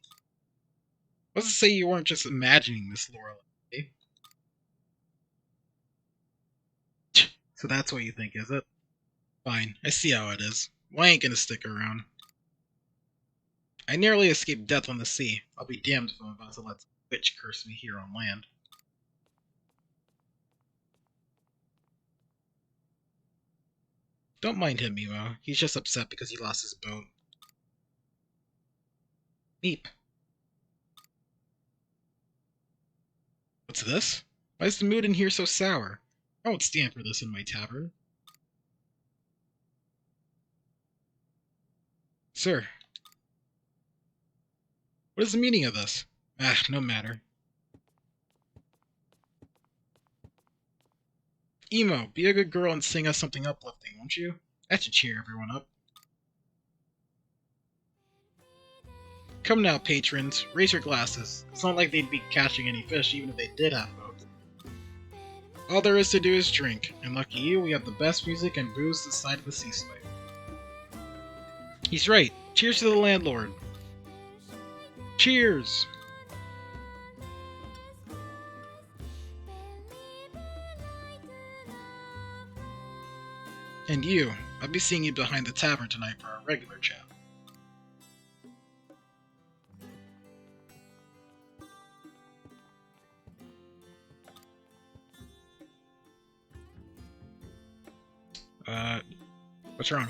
What's to say you weren't just imagining this, Lorelei? So that's what you think, is it? Fine, I see how it is. Well, I ain't gonna stick around. I narrowly escaped death on the sea. I'll be damned if I'm about to let the witch curse me here on land. Don't mind him, Mimo. He's just upset because he lost his boat. Meep. What's this? Why is the mood in here so sour? I won't stand for this in my tavern. Sir. What is the meaning of this? Ah, no matter. Emo, be a good girl and sing us something uplifting, won't you? That should cheer everyone up. Come now, patrons. Raise your glasses. It's not like they'd be catching any fish even if they did have boats. All there is to do is drink, and lucky you, we have the best music and booze this side of the sea slate. He's right. Cheers to the landlord. Cheers! And you, I'll be seeing you behind the tavern tonight for our regular chat. What's wrong?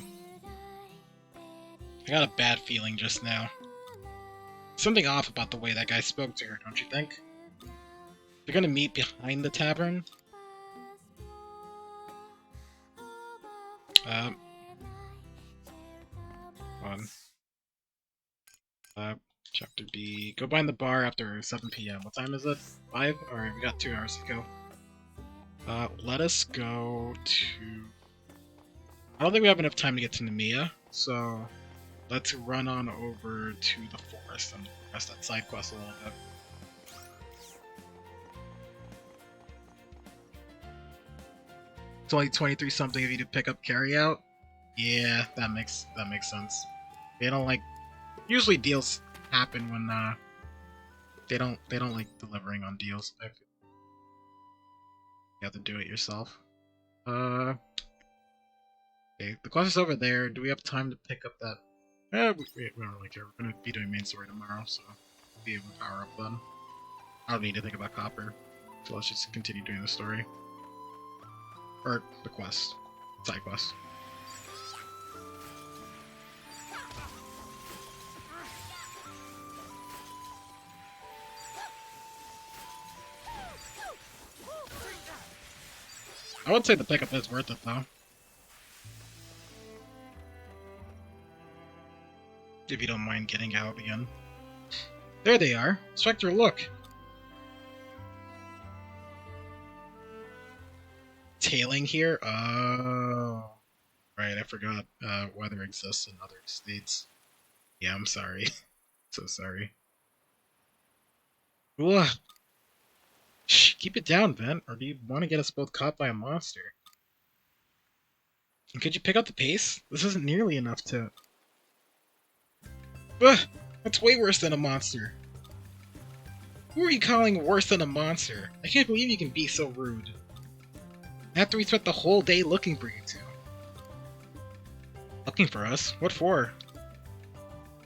I got a bad feeling just now. Something off about the way that guy spoke to her, don't you think? They're gonna meet behind the tavern? On. Chapter B. Go behind the bar after 7 p.m. What time is it? 5? Alright, we got 2 hours to go. Let us go to... I don't think we have enough time to get to Namiya, so let's run on over to the forest and press that side quest a little bit. It's only 23 something of you to pick up carryout. Yeah, that makes sense. They don't like. Usually deals happen when they don't like delivering on deals. You have to do it yourself. Okay, the quest is over there. Do we have time to pick up that? We don't really care. We're gonna be doing main story tomorrow, so we'll be able to power up then. I don't need to think about copper, so let's just continue doing the story. Or the quest. Side quest. I would say the pickup is worth it though. If you don't mind getting out again. There they are! Spectre, look! Tailing here? Oh. Right, I forgot weather exists in other states. Yeah, I'm sorry. So sorry. Ugh. Shh, keep it down, Vent, or do you want to get us both caught by a monster? And could you pick up the pace? This isn't nearly enough to... Ugh! That's way worse than a monster. Who are you calling worse than a monster? I can't believe you can be so rude. After we spent the whole day looking for you two. Looking for us? What for?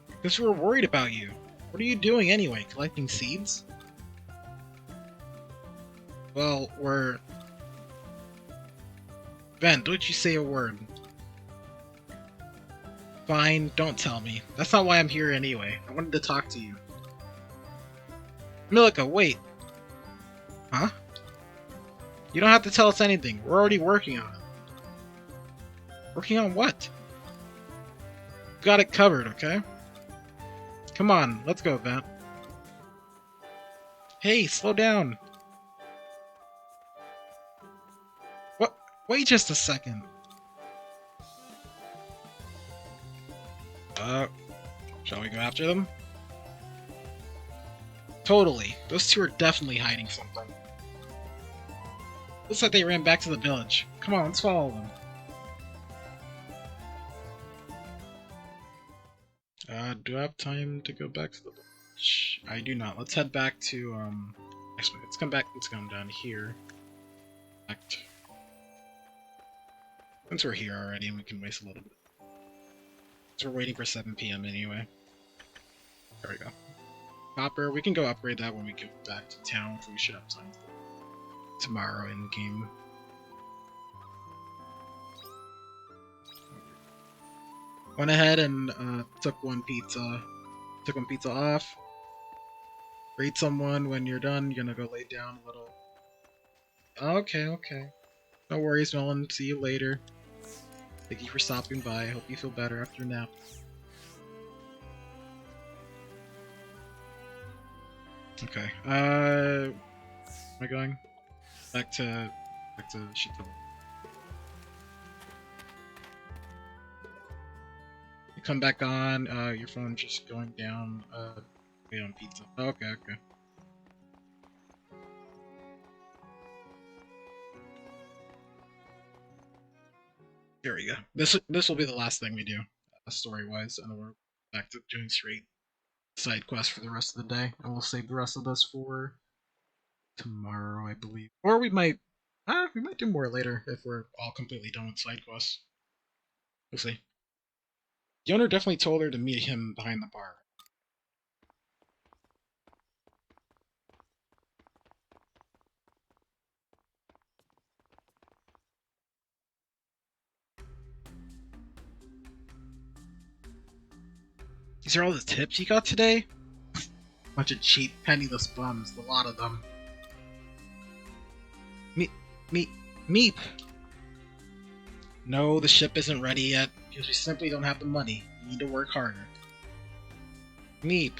Because we were worried about you. What are you doing anyway? Collecting seeds? Well, we're Ben, don't you say a word. Fine, don't tell me. That's not why I'm here anyway. I wanted to talk to you. Milica, wait. Huh? You don't have to tell us anything. We're already working on it. Working on what? Got it covered, okay? Come on, let's go, Ben. Hey, slow down. What? Wait just a second. Shall we go after them? Totally. Those two are definitely hiding something. Looks like they ran back to the village. Come on, let's follow them. Do I have time to go back to the village? I do not. Let's head back to, actually, let's come back, let's come down here. Since we're here already, we can waste a little bit. So we're waiting for 7 PM anyway. There we go. Copper, we can go upgrade that when we get back to town, so we should have time tomorrow in game. Went ahead and took one pizza off. Rate someone. When you're done, you're gonna go lay down a little. Okay. No worries, Nolan. See you later. Thank you for stopping by. I hope you feel better after a nap. Okay. Where am I going? Back to Shito. You come back on. Your phone's just going down. Wait on pizza. Okay. Here we go. This will be the last thing we do, story-wise, and then we're back to doing straight side quests for the rest of the day, and we'll save the rest of this for tomorrow, I believe. Or we might do more later if we're all completely done with side quests. We'll see. The owner definitely told her to meet him behind the bar. These are all the tips you got today? Bunch of cheap, penniless bums, a lot of them. Meep! No, the ship isn't ready yet, because we simply don't have the money. We need to work harder. Meep.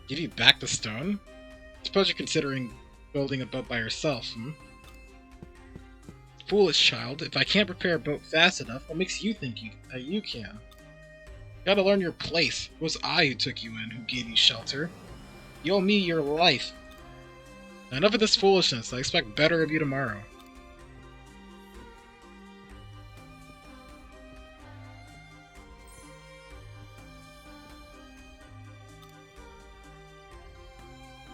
Give you back the stone? Suppose you're considering building a boat by yourself, hmm? Foolish child, if I can't prepare a boat fast enough, what makes you think that you can? You gotta learn your place. It was I who took you in, who gave you shelter. You owe me your life. Now enough of this foolishness. I expect better of you tomorrow.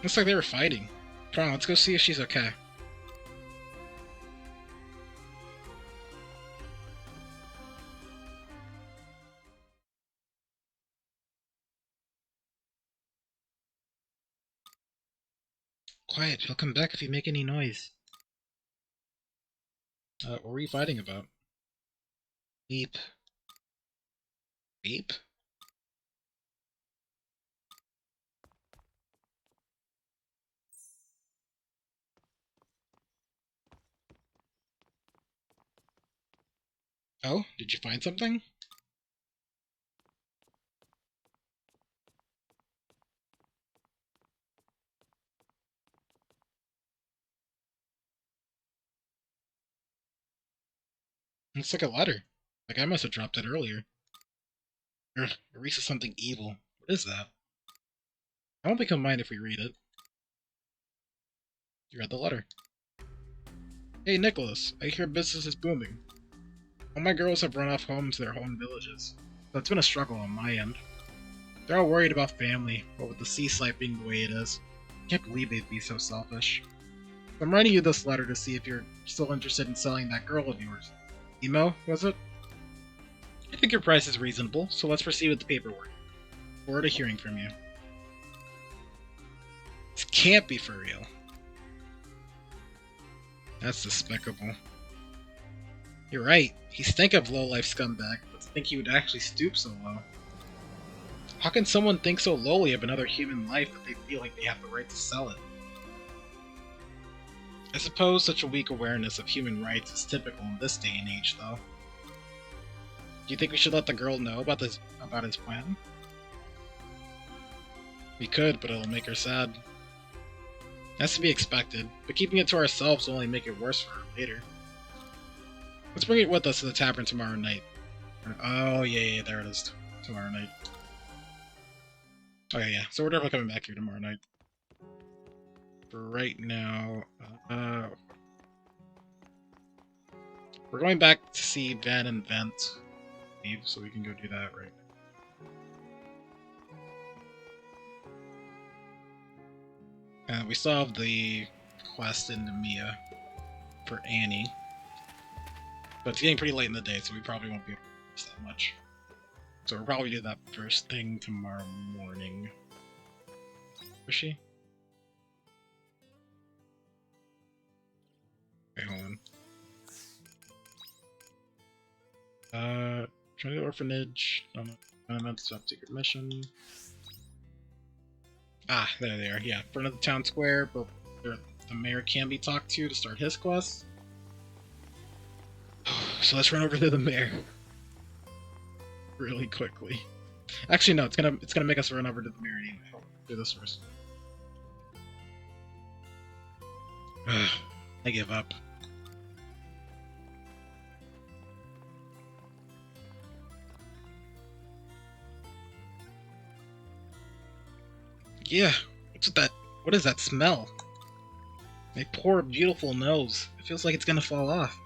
Looks like they were fighting. Come on, let's go see if she's okay. Quiet, he'll come back if you make any noise. What were you fighting about? Beep. Beep? Oh, did you find something? Looks like a letter. Like I must have dropped it earlier. It reeks of something evil. What is that? I don't think he'll mind if we read it. You read the letter. Hey Nicholas, I hear business is booming. All my girls have run off home to their own villages, so it's been a struggle on my end. They're all worried about family, but with the sea slight being the way it is, I can't believe they'd be so selfish. So I'm writing you this letter to see if you're still interested in selling that girl of yours. Emo, was it? I think your price is reasonable, so let's proceed with the paperwork. Look forward to hearing from you. This can't be for real. That's despicable. You're right. He's think of low-life scumbag, but to think he would actually stoop so low. How can someone think so lowly of another human life that they feel like they have the right to sell it? I suppose such a weak awareness of human rights is typical in this day and age, though. Do you think we should let the girl know about his plan? We could, but it'll make her sad. That's to be expected, but keeping it to ourselves will only make it worse for her later. Let's bring it with us to the tavern tomorrow night. Oh, yeah, there it is. Tomorrow night. Okay, yeah, so we're definitely coming back here tomorrow night. For right now, we're going back to see Van and Vent, so we can go do that right now. We still have the quest in Nemea for Annie, but it's getting pretty late in the day, so we probably won't be able to do that much. So we'll probably do that first thing tomorrow morning. Was she? Okay, hold on. Try the orphanage. Stop secret mission. Ah, there they are. Yeah, front of the town square, but the mayor can be talked to start his quest. So let's run over to the mayor really quickly. Actually, no, it's gonna make us run over to the mayor anyway. I'll do this first. I give up. Yeah, what's with that? What is that smell? My poor, beautiful nose. It feels like it's gonna fall off.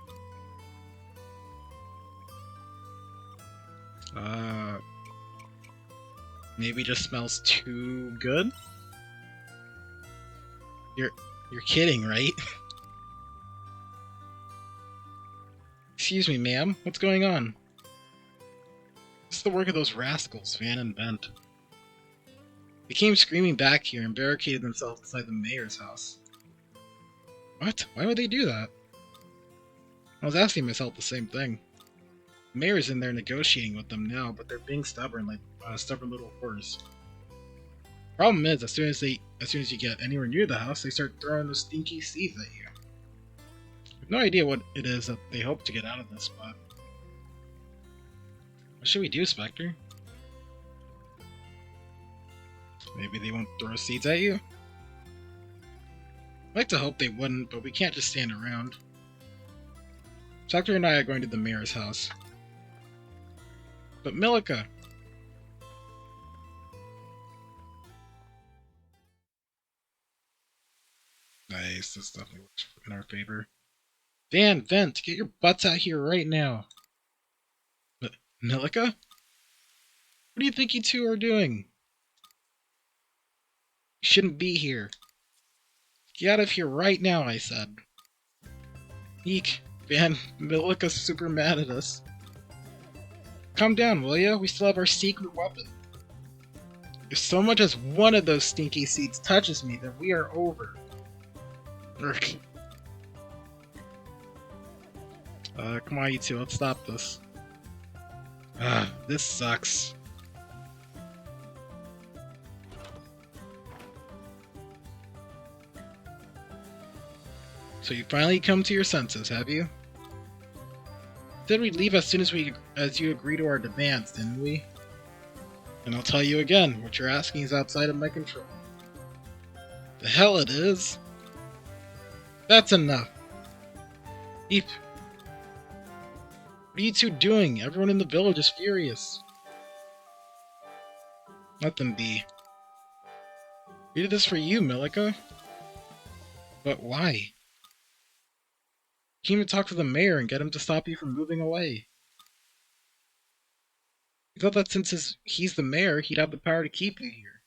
Maybe it just smells too good? You're kidding, right? Excuse me, ma'am. What's going on? This is the work of those rascals, Van and Bent. They came screaming back here and barricaded themselves inside the mayor's house. What? Why would they do that? I was asking myself the same thing. The mayor's in there negotiating with them now, but they're being stubborn, like stubborn little whores. Problem is, as soon as you get anywhere near the house, they start throwing those stinky seeds at you. I have no idea what it is that they hope to get out of this, but what should we do, Spectre? Maybe they won't throw seeds at you? I'd like to hope they wouldn't, but we can't just stand around. Spectre and I are going to the mayor's house. But Milica! Nice, this definitely works in our favor. Van, Vent, get your butts out here right now! Milica? What do you think you two are doing? You shouldn't be here. Get out of here right now, I said. Eek, Van, Milica's super mad at us. Calm down, will ya? We still have our secret weapon. If so much as one of those stinky seeds touches me, then we are over. Urgh. Come on, you two, let's stop this. This sucks. So you finally come to your senses, have you? Said we'd leave as soon as you agree to our demands, didn't we? And I'll tell you again, what you're asking is outside of my control. The hell it is! That's enough! Eep! What are you two doing? Everyone in the village is furious. Let them be. We did this for you, Milica. But why? You came to talk to the mayor and get him to stop you from moving away. You thought that since he's the mayor, he'd have the power to keep you here.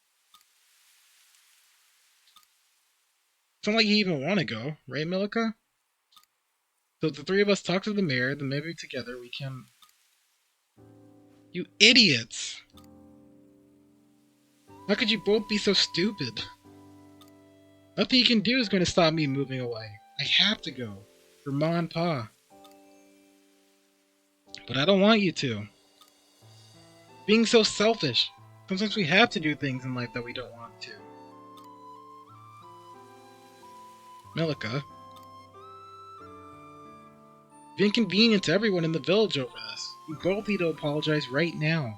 It's not like you even want to go, right, Milica? So if the three of us talk to the mayor, then maybe together we can... You idiots! How could you both be so stupid? Nothing you can do is going to stop me moving away. I have to go. for Ma and Pa. But I don't want you to. Being so selfish. Sometimes we have to do things in life that we don't want to. Milica, you've inconvenienced everyone in the village over this. You both need to apologize right now.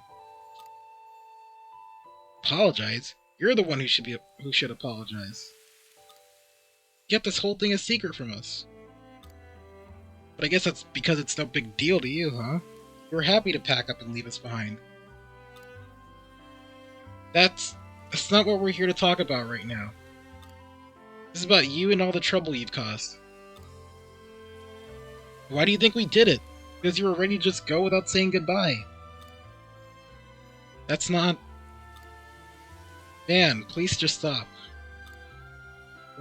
Apologize? You're the one who should apologize. Get this whole thing a secret from us. But I guess that's because it's no big deal to you, huh? You were happy to pack up and leave us behind. That's not what we're here to talk about right now. This is about you and all the trouble you've caused. Why do you think we did it? Because you were ready to just go without saying goodbye. That's not... Man, please just stop.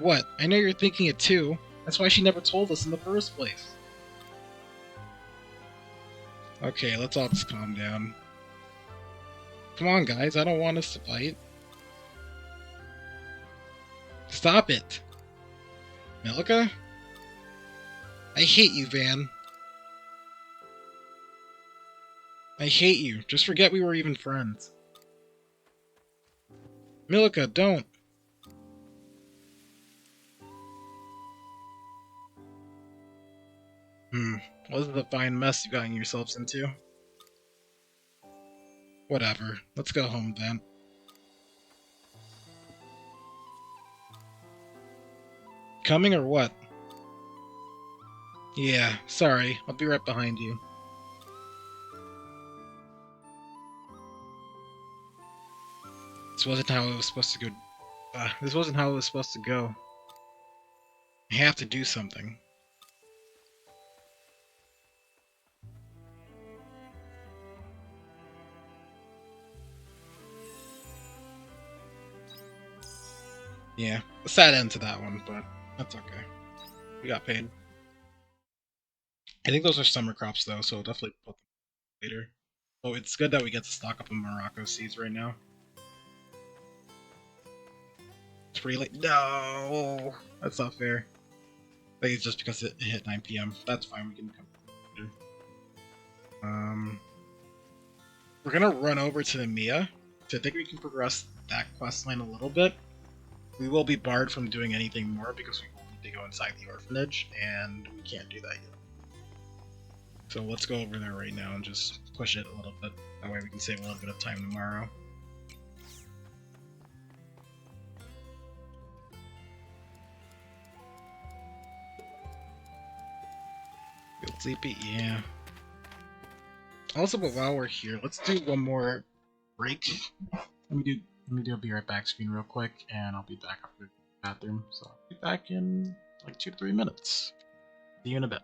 What? I know you're thinking it too. That's why she never told us in the first place. Okay, let's all just calm down. Come on, guys, I don't want us to fight. Stop it! Milica? I hate you, Van. I hate you. Just forget we were even friends. Milica, don't. Well, this is a fine mess you've gotten yourselves into. Whatever. Let's go home then. Coming or what? Yeah, sorry. I'll be right behind you. This wasn't how it was supposed to go. This wasn't how it was supposed to go. I have to do something. Yeah, a sad end to that one, but that's okay. We got paid. I think those are summer crops though, so definitely put them later. Oh, it's good that we get to stock up on Morocco seeds right now. It's pretty late. No, that's not fair. I think it's just because it hit 9 p.m. That's fine. We can come later. We're gonna run over to the Mia. So I think we can progress that quest line a little bit. We will be barred from doing anything more because we will need to go inside the orphanage, and we can't do that yet. So let's go over there right now and just push it a little bit. That way we can save a little bit of time tomorrow. Feel sleepy? Yeah. Also, but while we're here, let's do one more break. Let me do a be right back screen real quick, and I'll be back after the bathroom. So I'll be back in like 2 to 3 minutes. See you in a bit.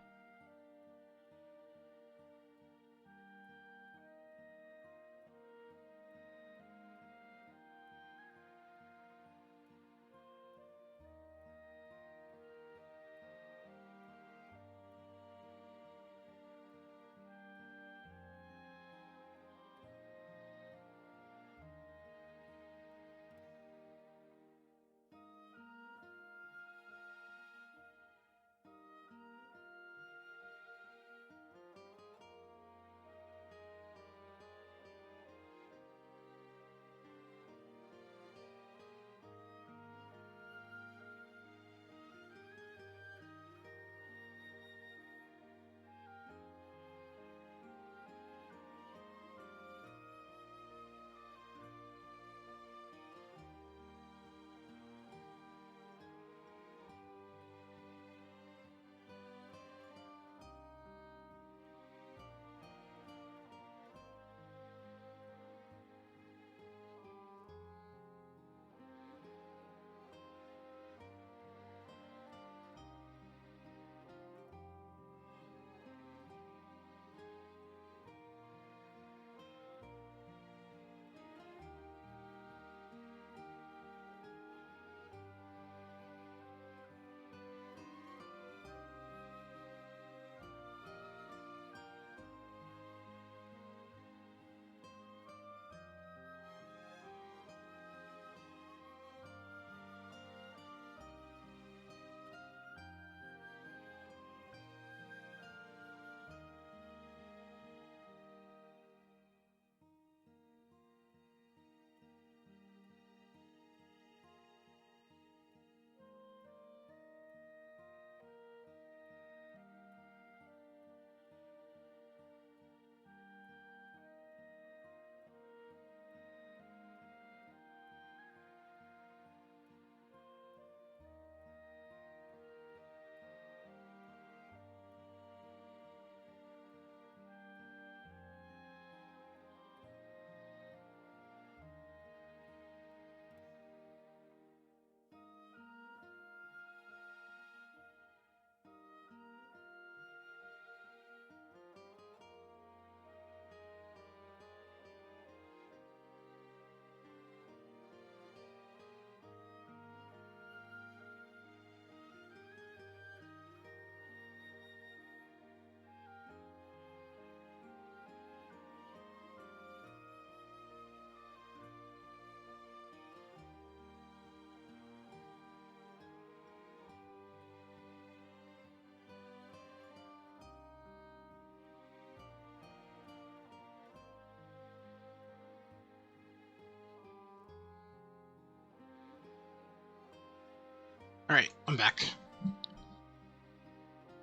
I'm back.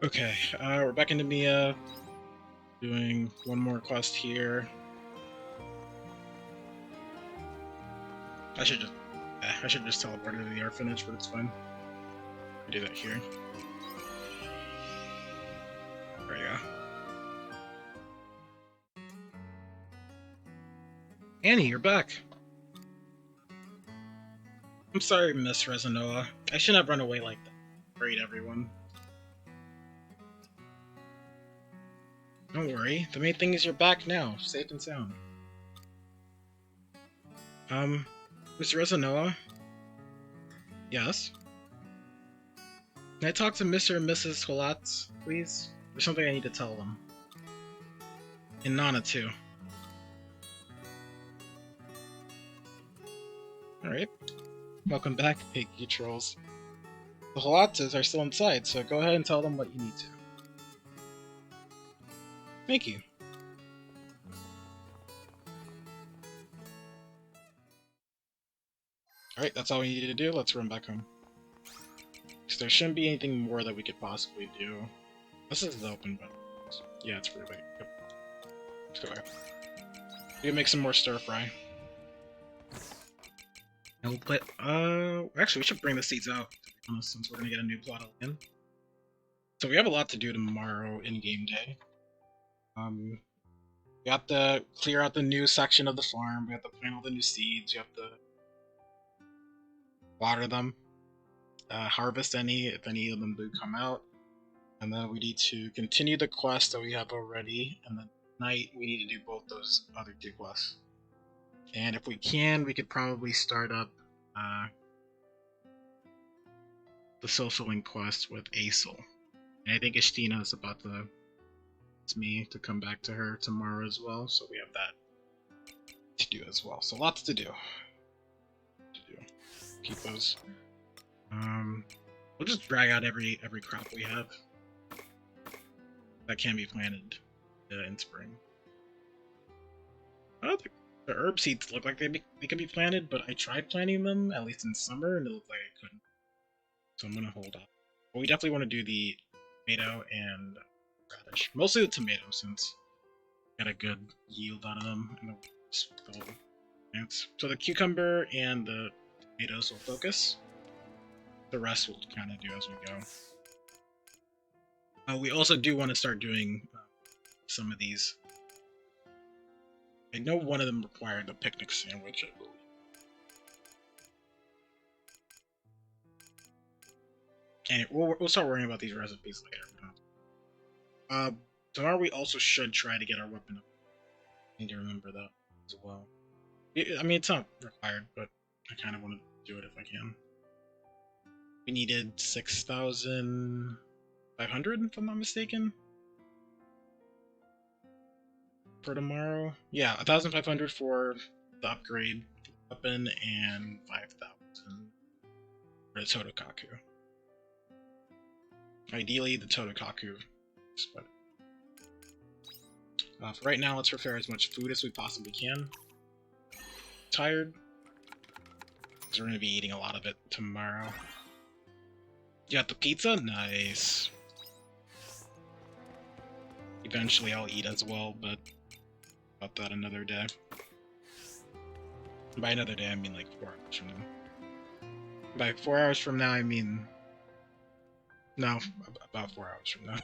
Okay, we're back into Mia. Doing one more quest here. I should just teleport to the orphanage, but it's fine. I'll do that here. There you go. Annie, you're back. I'm sorry, Miss Resinoa. I shouldn't have run away like that. Afraid everyone. Don't worry. The main thing is you're back now, safe and sound. Miss Resinoa? Yes? Can I talk to Mr. and Mrs. Holatz, please? There's something I need to tell them. And Nana, too. Alright. Welcome back, piggy trolls. The Holatzes are still inside, so go ahead and tell them what you need to. Thank you. Alright, that's all we needed to do. Let's run back home. Because there shouldn't be anything more that we could possibly do. This is open, but yeah, it's pretty big. Yep. Let's go back. We can make some more stir fry. And we'll put, actually, we should bring the seeds out, to be honest, since we're gonna get a new plot of land. So we have a lot to do tomorrow in game day. We have to clear out the new section of the farm, we have to plant all the new seeds, we have to water them, harvest if any of them do come out, and then we need to continue the quest that we have already, and then tonight we need to do both those other two quests. And if we can, we could probably start up the social link quest with Aesel. And I think Ishtina is about to ask me to come back to her tomorrow as well, so we have that to do as well. So lots to do. Keep those. We'll just drag out every crop we have that can be planted in spring. Oh, the herb seeds look like they can be planted, but I tried planting them, at least in summer, and it looked like I couldn't. So I'm gonna hold off. But we definitely want to do the tomato and radish. Mostly the tomato, since we got a good yield out of them in the plants. So the cucumber and the tomatoes will focus. The rest we'll kind of do as we go. We also do want to start doing some of these. I know one of them required a picnic sandwich, I believe. Anyway, we'll start worrying about these recipes later. Tomorrow we also should try to get our weapon up. I need to remember that as well. I mean, it's not required, but I kind of want to do it if I can. We needed 6,500, if I'm not mistaken, for tomorrow. Yeah, 1,500 for the upgrade weapon and 5,000 for the Totokaku. Ideally, the Totokaku. But for right now, let's prepare as much food as we possibly can. Tired, because we're going to be eating a lot of it tomorrow. You got the pizza? Nice. Eventually I'll eat as well, but about that another day. By another day, I mean like 4 hours from now. By 4 hours from now, I mean... No, about 4 hours from now.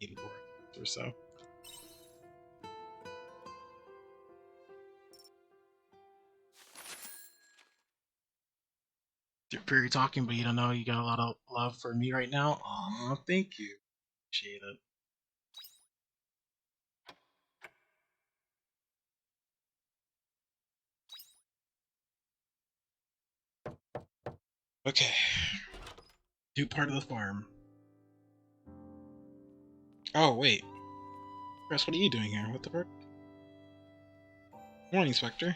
84 or so. You're talking, but you don't know you got a lot of love for me right now. Aw, thank you. Appreciate it. Okay. New part of the farm. Oh, wait. Chris, what are you doing here? What the frick? Morning, Spectre.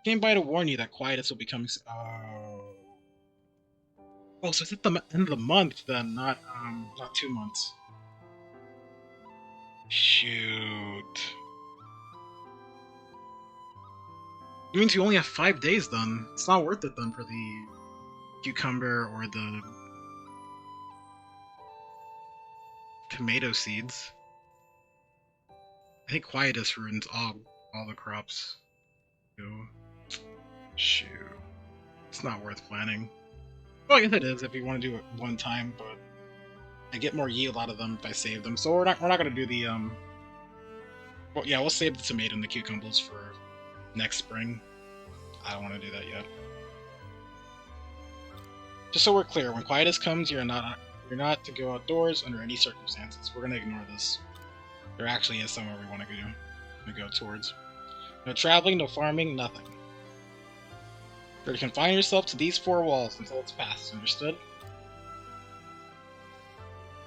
Came by to warn you that quietus will be coming. Oh, so it's at the end of the month then, not 2 months. Shoot. It means you only have 5 days then. It's not worth it then for the cucumber or the tomato seeds. I think Quietus ruins all the crops. Ew. Shoot. It's not worth planning. Well, I guess it is if you want to do it one time, but I get more yield out of them if I save them. So we're not gonna do the well, yeah, we'll save the tomato and the cucumbers for next spring. I don't want to do that yet. Just so we're clear, when Quietus comes, you're not to go outdoors under any circumstances. We're gonna ignore this. There actually is somewhere we want to go towards. No traveling, no farming, nothing. You're to confine yourself to these 4 walls until it's passed. Understood?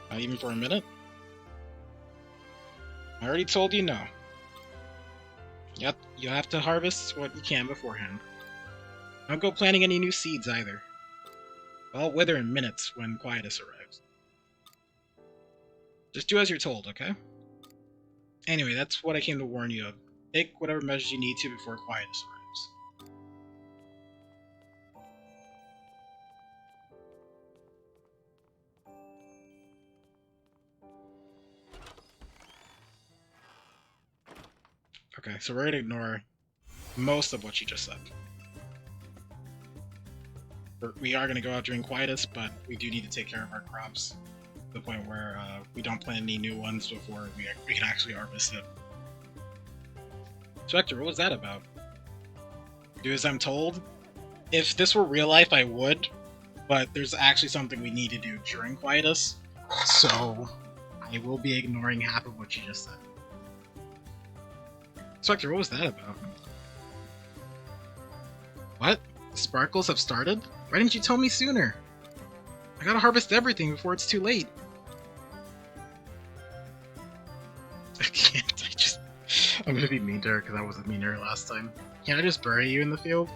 Not even for a minute? I already told you no. Yep, you have to harvest what you can beforehand. Don't go planting any new seeds either. They'll wither in minutes when Quietus arrives. Just do as you're told, okay? Anyway, that's what I came to warn you of. Take whatever measures you need to before Quietus arrives. Okay, so we're gonna ignore most of what she just said. We are gonna go out during Quietus, but we do need to take care of our crops to the point where we don't plant any new ones before we can actually harvest it. So Hector, what was that about? Do as I'm told? If this were real life, I would, but there's actually something we need to do during Quietus, so I will be ignoring half of what you just said. Spectre, what was that about? What? Sparkles have started? Why didn't you tell me sooner? I gotta harvest everything before it's too late. I can't, I'm gonna be mean to her because I wasn't mean to her last time. Can't I just bury you in the field?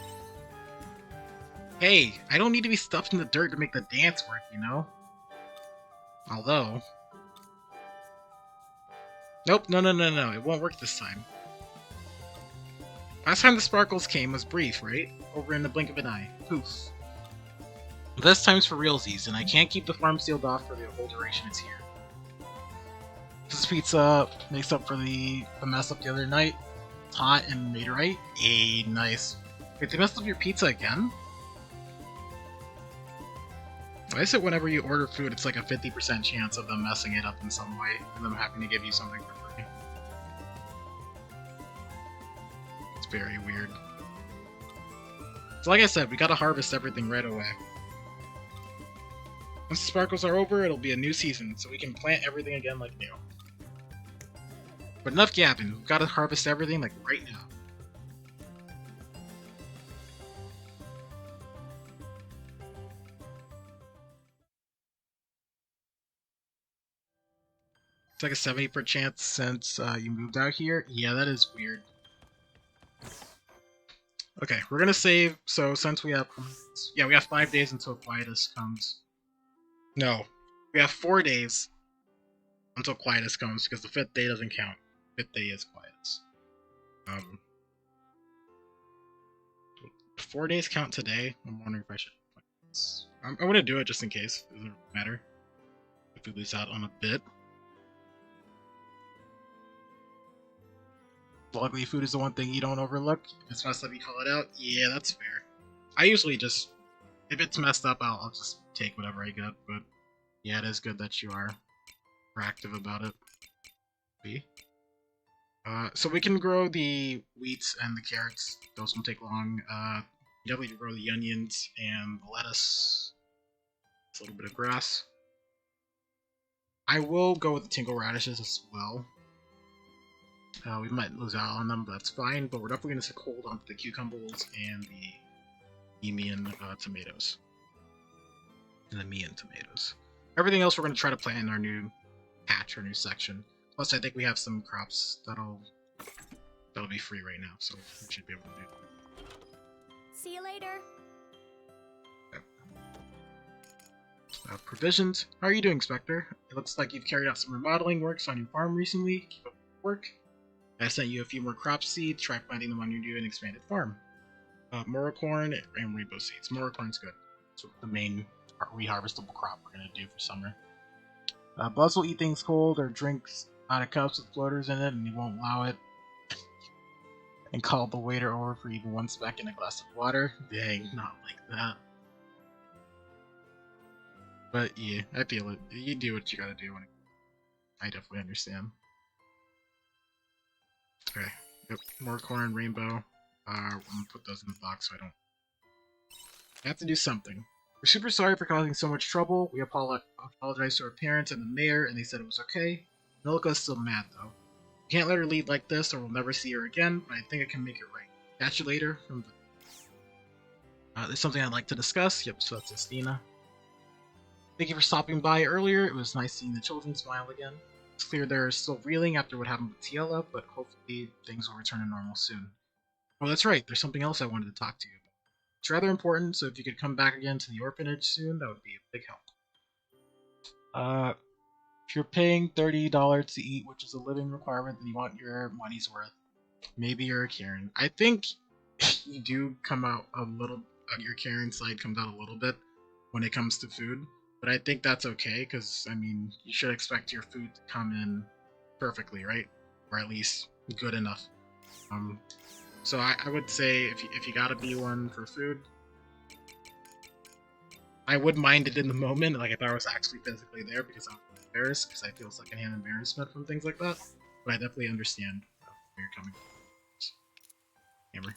Hey, I don't need to be stuffed in the dirt to make the dance work, you know? Although... Nope, no, it won't work this time. Last time the sparkles came was brief, right? Over in the blink of an eye. Poof. This time's for realsies, and I can't keep the farm sealed off for the whole duration it's here. This pizza makes up for the mess up the other night. It's hot and made right. Hey, nice. Wait, they messed up your pizza again? Why is it whenever you order food, it's like a 50% chance of them messing it up in some way, and them having to give you something for free? It's very weird. So like I said, we gotta harvest everything right away. Once the sparkles are over, it'll be a new season, so we can plant everything again like new. But enough gabbing, we've gotta harvest everything like right now. It's like a 70% chance since you moved out here. Yeah, that is weird. Okay, we're gonna save, so since we have... Yeah, we have 5 days until Quietus comes. No, we have 4 days until Quietus comes, because the 5th day doesn't count. 5th day is Quietus. 4 days count today? I'm wondering if I should... I'm gonna do it just in case. It doesn't matter if we lose out on a bit. Luckily, food is the one thing you don't overlook. If it's messed up, you call it out. Yeah, that's fair. I usually just... If it's messed up, I'll just take whatever I get, but... Yeah, it is good that you are proactive about it. So we can grow the wheats and the carrots. Those won't take long. Definitely grow the onions and the lettuce. It's a little bit of grass. I will go with the tingle radishes as well. We might lose out on them, but that's fine. But we're definitely going to hold on to the cucumbers and the Emian tomatoes. And the Mian tomatoes. Everything else we're going to try to plant in our new patch or new section. Plus, I think we have some crops that'll be free right now, so we should be able to do that. See you later. Okay. Provisions. How are you doing, Spectre? It looks like you've carried out some remodeling works on your farm recently. Keep up the work. I sent you a few more crop seeds. Try planting them on your new and expanded farm. Mora corn and rainbow seeds. Mora corn's good. That's the main reharvestable crop we're gonna do for summer. Buzz will eat things cold or drinks out of cups with floaters in it, and he won't allow it. And call the waiter over for even one speck in a glass of water. Dang, not like that. But yeah, I feel it. You do what you gotta do. I definitely understand. Okay, yep, more corn, rainbow. I'm gonna put those in the box so I don't. I have to do something. We're super sorry for causing so much trouble. We apologize to our parents and the mayor, and they said it was okay. Nolika's still mad though. We can't let her leave like this, or we'll never see her again. But I think I can make it right. Catch you later. There's something I'd like to discuss. Yep, so that's Estina. Thank you for stopping by earlier. It was nice seeing the children smile again. It's clear they're still reeling after what happened with Tiela, but hopefully things will return to normal soon. Oh, that's right. There's something else I wanted to talk to you about. It's rather important, so if you could come back again to the orphanage soon, that would be a big help. If you're paying $30 to eat, which is a living requirement, then you want your money's worth. Maybe you're a Karen. I think you do come out a little, your Karen side comes out a little bit when it comes to food. But I think that's okay, because, I mean, you should expect your food to come in perfectly, right? Or at least good enough. So I would say if you gotta be one for food, I would mind it in the moment, like if I was actually physically there, because I'm embarrassed, because I feel secondhand embarrassment from things like that. But I definitely understand where you're coming from. Hammer.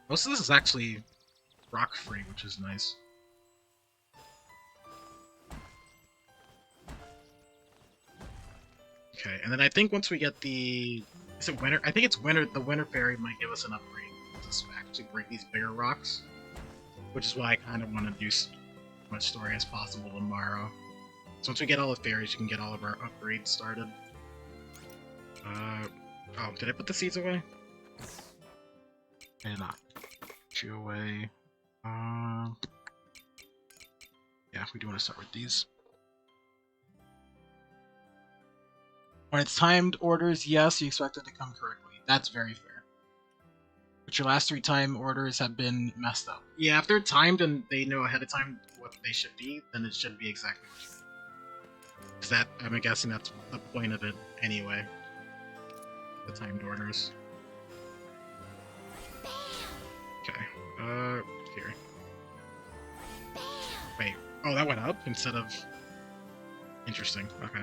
Most of this is actually rock free, which is nice. Okay, and then I think once we get the... Is it winter? I think it's winter. The winter fairy might give us an upgrade to actually break these bigger rocks. Which is why I kind of want to do as much story as possible tomorrow. So once we get all the fairies, you can get all of our upgrades started. Oh, did I put the seeds away? I did not. Put you away. Yeah, we do want to start with these. When it's timed orders, yes, you expect it to come correctly. That's very fair. But your last 3 time orders have been messed up. Yeah, if they're timed and they know ahead of time what they should be, then it should be exactly what you need. Because that, I'm guessing that's the point of it anyway. The timed orders. Okay, here. Wait, oh, that went up instead of... Interesting, okay.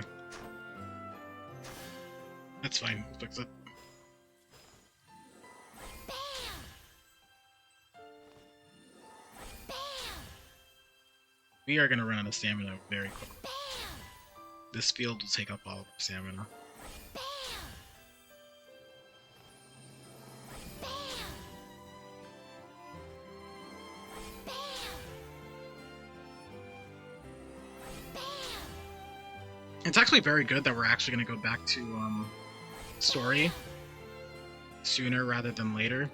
That's fine, we'll fix it. We are gonna run out of stamina very quickly. This field will take up all of our stamina. It's actually very good that we're actually gonna go back to story sooner rather than later,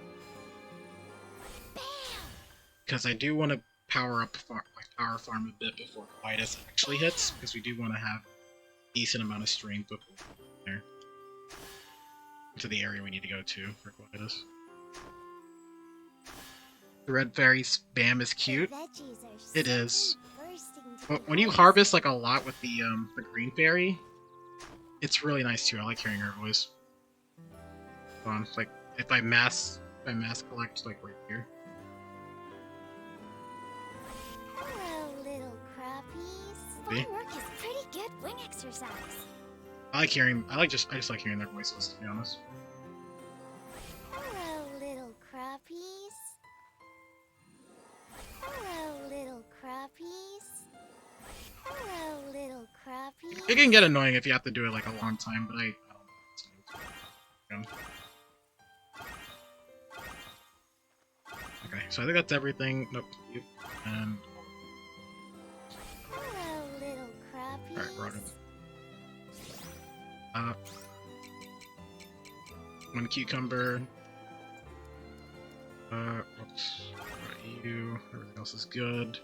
because I do want to power up power farm a bit before Quietus actually hits, because we do want to have a decent amount of strength before there to the area we need to go to for Quietus. The red fairy spam is cute. It is. But when you harvest like a lot with the green fairy, it's really nice too. I like hearing her voice. Like if I mass collect like right here. Hello, little crappies. See? Work is pretty good wing exercise. I just like hearing their voices, to be honest. Hello, little crappies. Hello, little crappies. Hello, little crappies. It can get annoying if you have to do it like a long time, but I don't know. Okay, so I think that's everything. Nope. And Hello, little crappies. alright, we're on. One cucumber. Oops. What you? Everything else is good.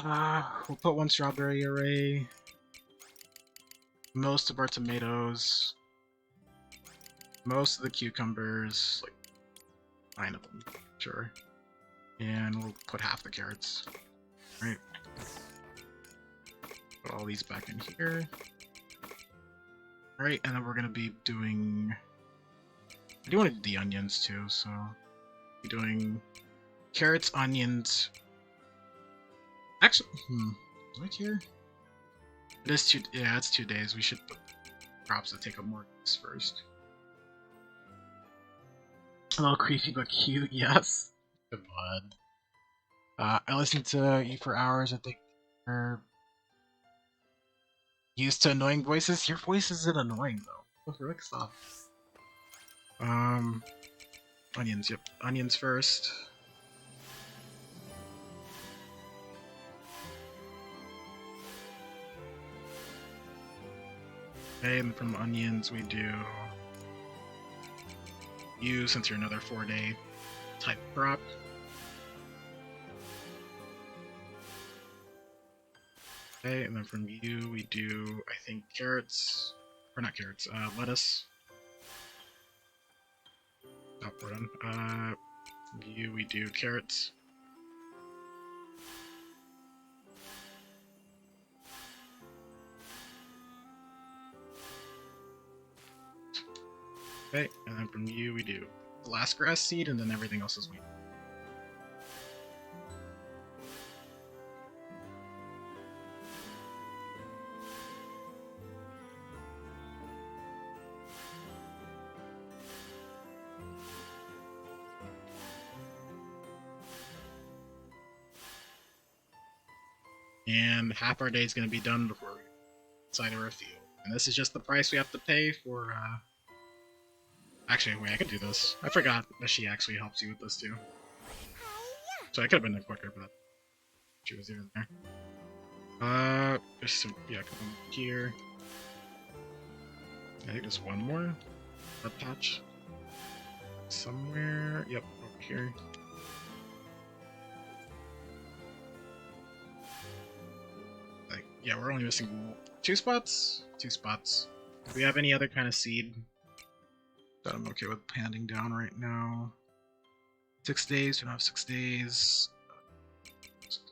We'll put 1 strawberry array. Most of our tomatoes. Most of the cucumbers. Like 9 of them. Sure. And we'll put half the carrots. Right. Put all these back in here. Right, and then we're gonna be doing... I do want to do the onions too, so... Be doing carrots, onions... Actually, do I care? It is yeah, it's 2 days. We should put crops that take up more days first. A little creepy but cute, yes. Good one. I listened to you for hours. I think you're used to annoying voices. Your voice isn't annoying though. Oh, Rick, stop. Onions. Yep, onions first. Okay, and from onions we do you, since you're another 4-day type crop. Okay, and then from you we do, I think, carrots, or not carrots, lettuce. Oh, we're done. From you we do carrots. Okay, and then from you we do the last grass seed, and then everything else is wheat. And half our day is going to be done before we decide our field. And this is just the price we have to pay for, Actually, wait, I can do this. I forgot that she actually helps you with this too. So I could have been there quicker, but she was even there. There's some, yeah, come here. I think there's one more. A patch. Somewhere. Yep, over here. Like, yeah, we're only missing 2 spots? 2 spots. Do we have any other kind of seed that I'm okay with handing down right now? 6 days, we don't have 6 days.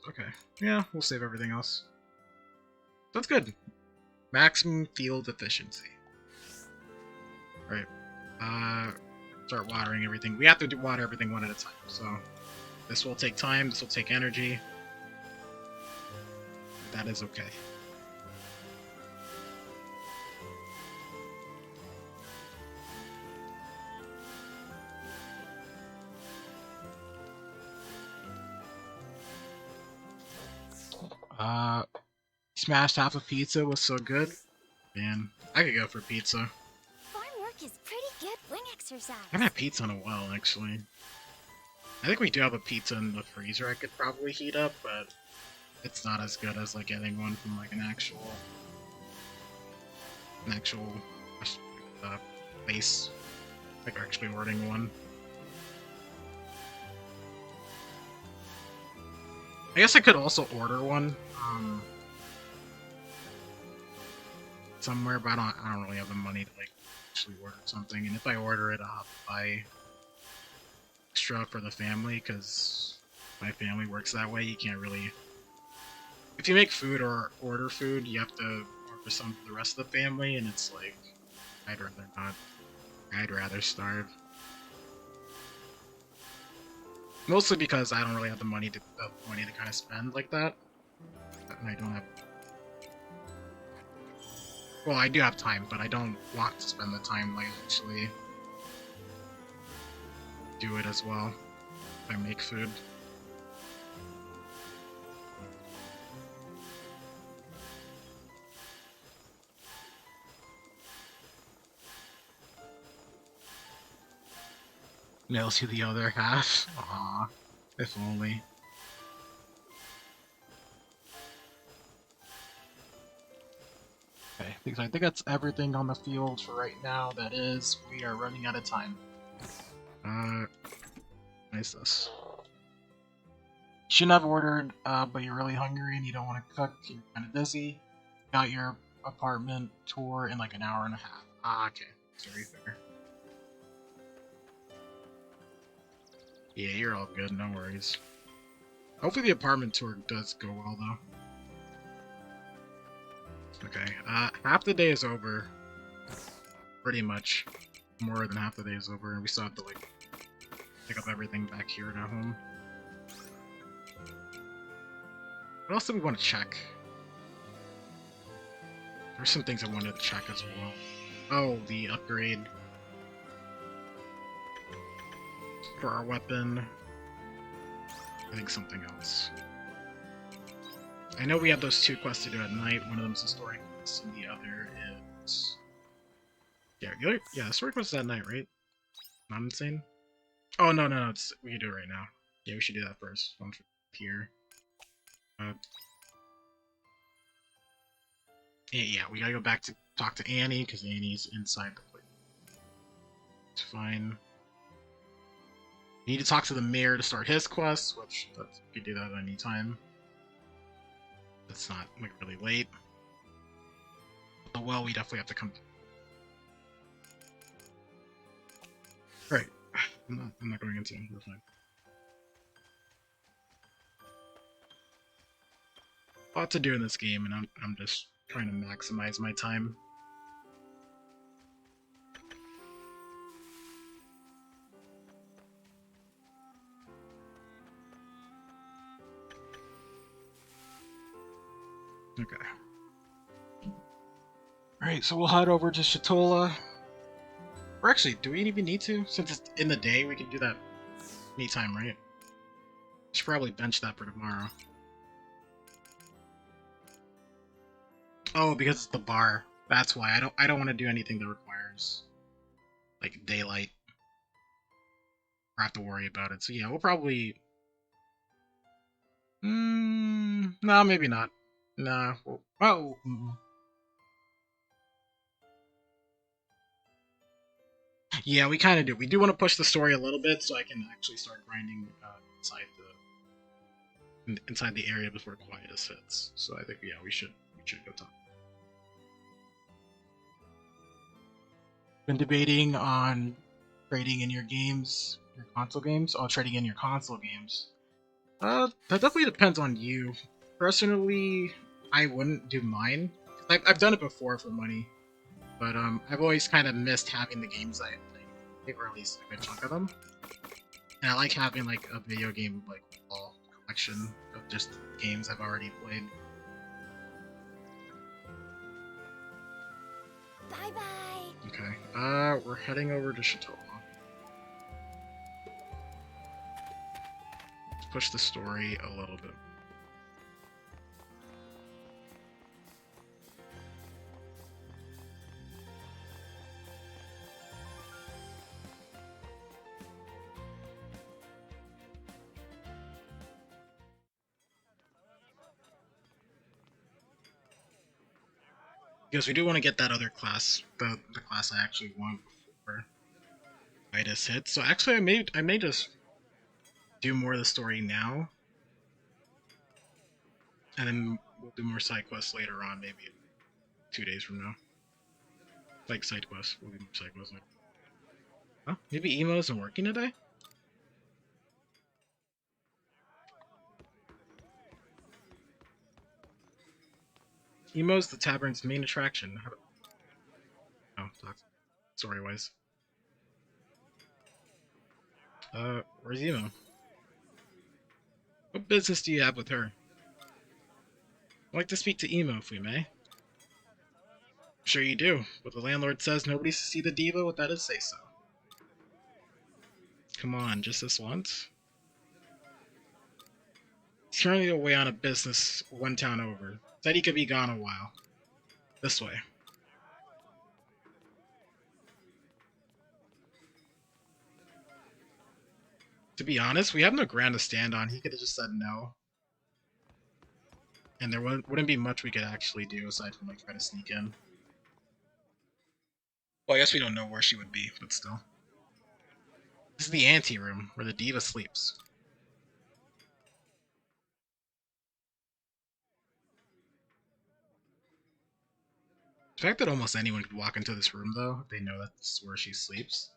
Okay, yeah, we'll save everything else. That's good. Maximum field efficiency. Right. Start watering everything. We have to water everything one at a time, so this will take time, this will take energy. That is okay. Smashed half a pizza was so good. Man, I could go for pizza. Farm work is pretty good wing exercise. I haven't had pizza in a while, actually. I think we do have a pizza in the freezer I could probably heat up, but it's not as good as like getting one from like an actual place. Like actually ordering one. I guess I could also order one somewhere, but I don't really have the money to like actually order something. And if I order it, I'll have to buy extra for the family, because my family works that way. You can't really, if you make food or order food, you have to order some for the rest of the family, and it's like, I'd rather not. I'd rather starve. Mostly because I don't really have the money to kind of spend like that. And I don't have. Well, I do have time, but I don't want to spend the time like actually do it as well. If I make food. Nails you the other half. Aww. If only. Okay, because I think that's everything on the field for right now. That is, we are running out of time. What is this? You shouldn't have ordered, but you're really hungry and you don't want to cook, you're kind of busy. Got your apartment tour in like an hour and a half. Ah, okay. That's very fair. Yeah, you're all good, no worries. Hopefully the apartment tour does go well, though. Okay, half the day is over. Pretty much. More than half the day is over, and we still have to, like, pick up everything back here at home. What else do we want to check? There's some things I wanted to check as well. Oh, the upgrade for our weapon. I think something else. I know we have those 2 quests to do at night. One of them's a story quest, and the other is... Yeah, the story quest is at night, right? I'm insane? Oh, no, we can do it right now. Yeah, we should do that first. Once we're here. Yeah, we gotta go back to talk to Annie, because Annie's inside the place. It's fine. We need to talk to the mayor to start his quest, which we can do that at any time. It's not, like, really late. But, well, we definitely have to come... Right. I'm not going into it. We're fine. A lot to do in this game, and I'm just trying to maximize my time. Okay. Alright, so we'll head over to Shatola. Or actually, do we even need to? Since it's in the day, we can do that anytime, right? Should probably bench that for tomorrow. Oh, because it's the bar. That's why. I don't want to do anything that requires, like, daylight. Or have to worry about it. So yeah, we'll probably... no, maybe not. Nah. Oh. Yeah, we kind of do. We do want to push the story a little bit so I can actually start grinding inside the area before Quietus hits. So I think, yeah, we should go talk. Been debating on trading in your games, your console games. Oh, trading in your console games. That definitely depends on you. Personally, I wouldn't do mine. I've done it before for money, but I've always kind of missed having the games I play, or at least a good chunk of them. And I like having like a video game like all collection of just games I've already played. Bye bye. Okay. We're heading over to Shatola. Let's push the story a little bit. Because we do want to get that other class, the class I actually want before Midas hits. So actually, I may just do more of the story now, and then we'll do more side quests later on, maybe 2 days from now. Like side quests, we'll do more side quests later. Huh? Maybe Emo isn't working today? Emo's the tavern's main attraction. Oh, story-wise. Where's Emo? What business do you have with her? I'd like to speak to Emo, if we may. Sure you do, but the landlord says nobody's to see the diva without his say-so. Come on, just this once? He's currently away on a business 1 town over. Said he could be gone a while. This way. To be honest, we have no ground to stand on. He could have just said no. And there wouldn't be much we could actually do aside from like try to sneak in. Well, I guess we don't know where she would be, but still. This is the anteroom where the diva sleeps. The fact that almost anyone could walk into this room, though, if they know that this is where she sleeps,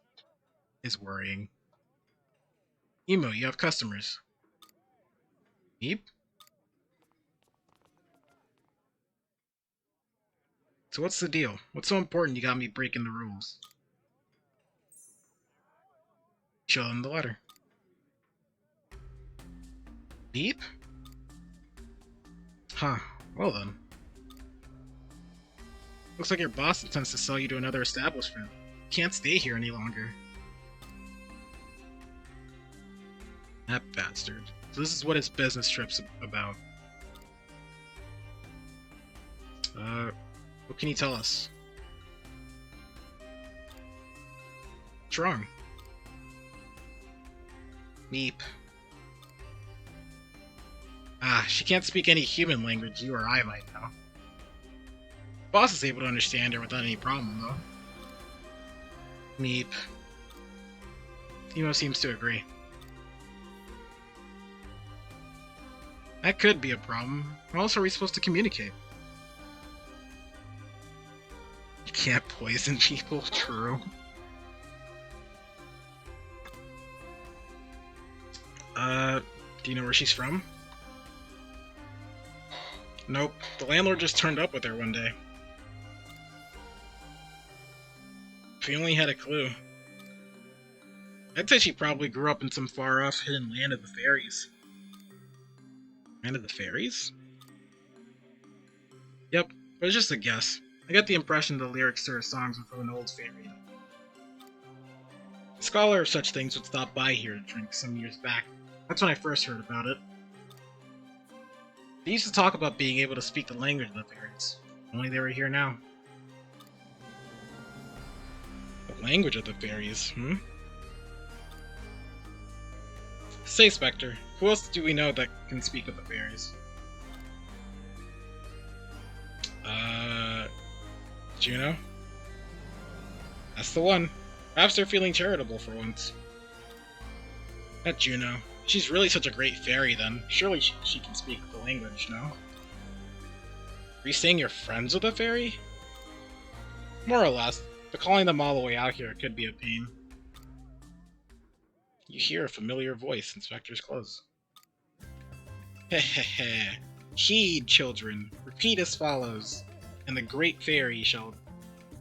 is worrying. Emo, you have customers. Beep? So what's the deal? What's so important you got me breaking the rules? Show them the letter. Beep? Huh. Well then. Looks like your boss intends to sell you to another establishment. You can't stay here any longer. That bastard. So this is what his business trip's about. What can you tell us? What's wrong? Meep. Ah, she can't speak any human language you or I might know. Boss is able to understand her without any problem, though. Meep. Emo seems to agree. That could be a problem. How else are we supposed to communicate? You can't poison people, true. Do you know where she's from? Nope. The landlord just turned up with her one day. If we only had a clue. I'd say she probably grew up in some far-off hidden land of the fairies. Land of the fairies? Yep, but it's just a guess. I got the impression the lyrics to her songs were from an old fairy. A scholar of such things would stop by here to drink some years back. That's when I first heard about it. They used to talk about being able to speak the language of the fairies. Only they were here now. The language of the fairies, Say, Spectre, who else do we know that can speak with the fairies? Juno? That's the one. Perhaps they're feeling charitable for once. That Juno. She's really such a great fairy, then. Surely she can speak the language, no? Are you saying you're friends with a fairy? More or less, but calling them all the way out here could be a pain. You hear a familiar voice in Spectre's clothes. Hehehe. Heed, children. Repeat as follows, and the great fairy shall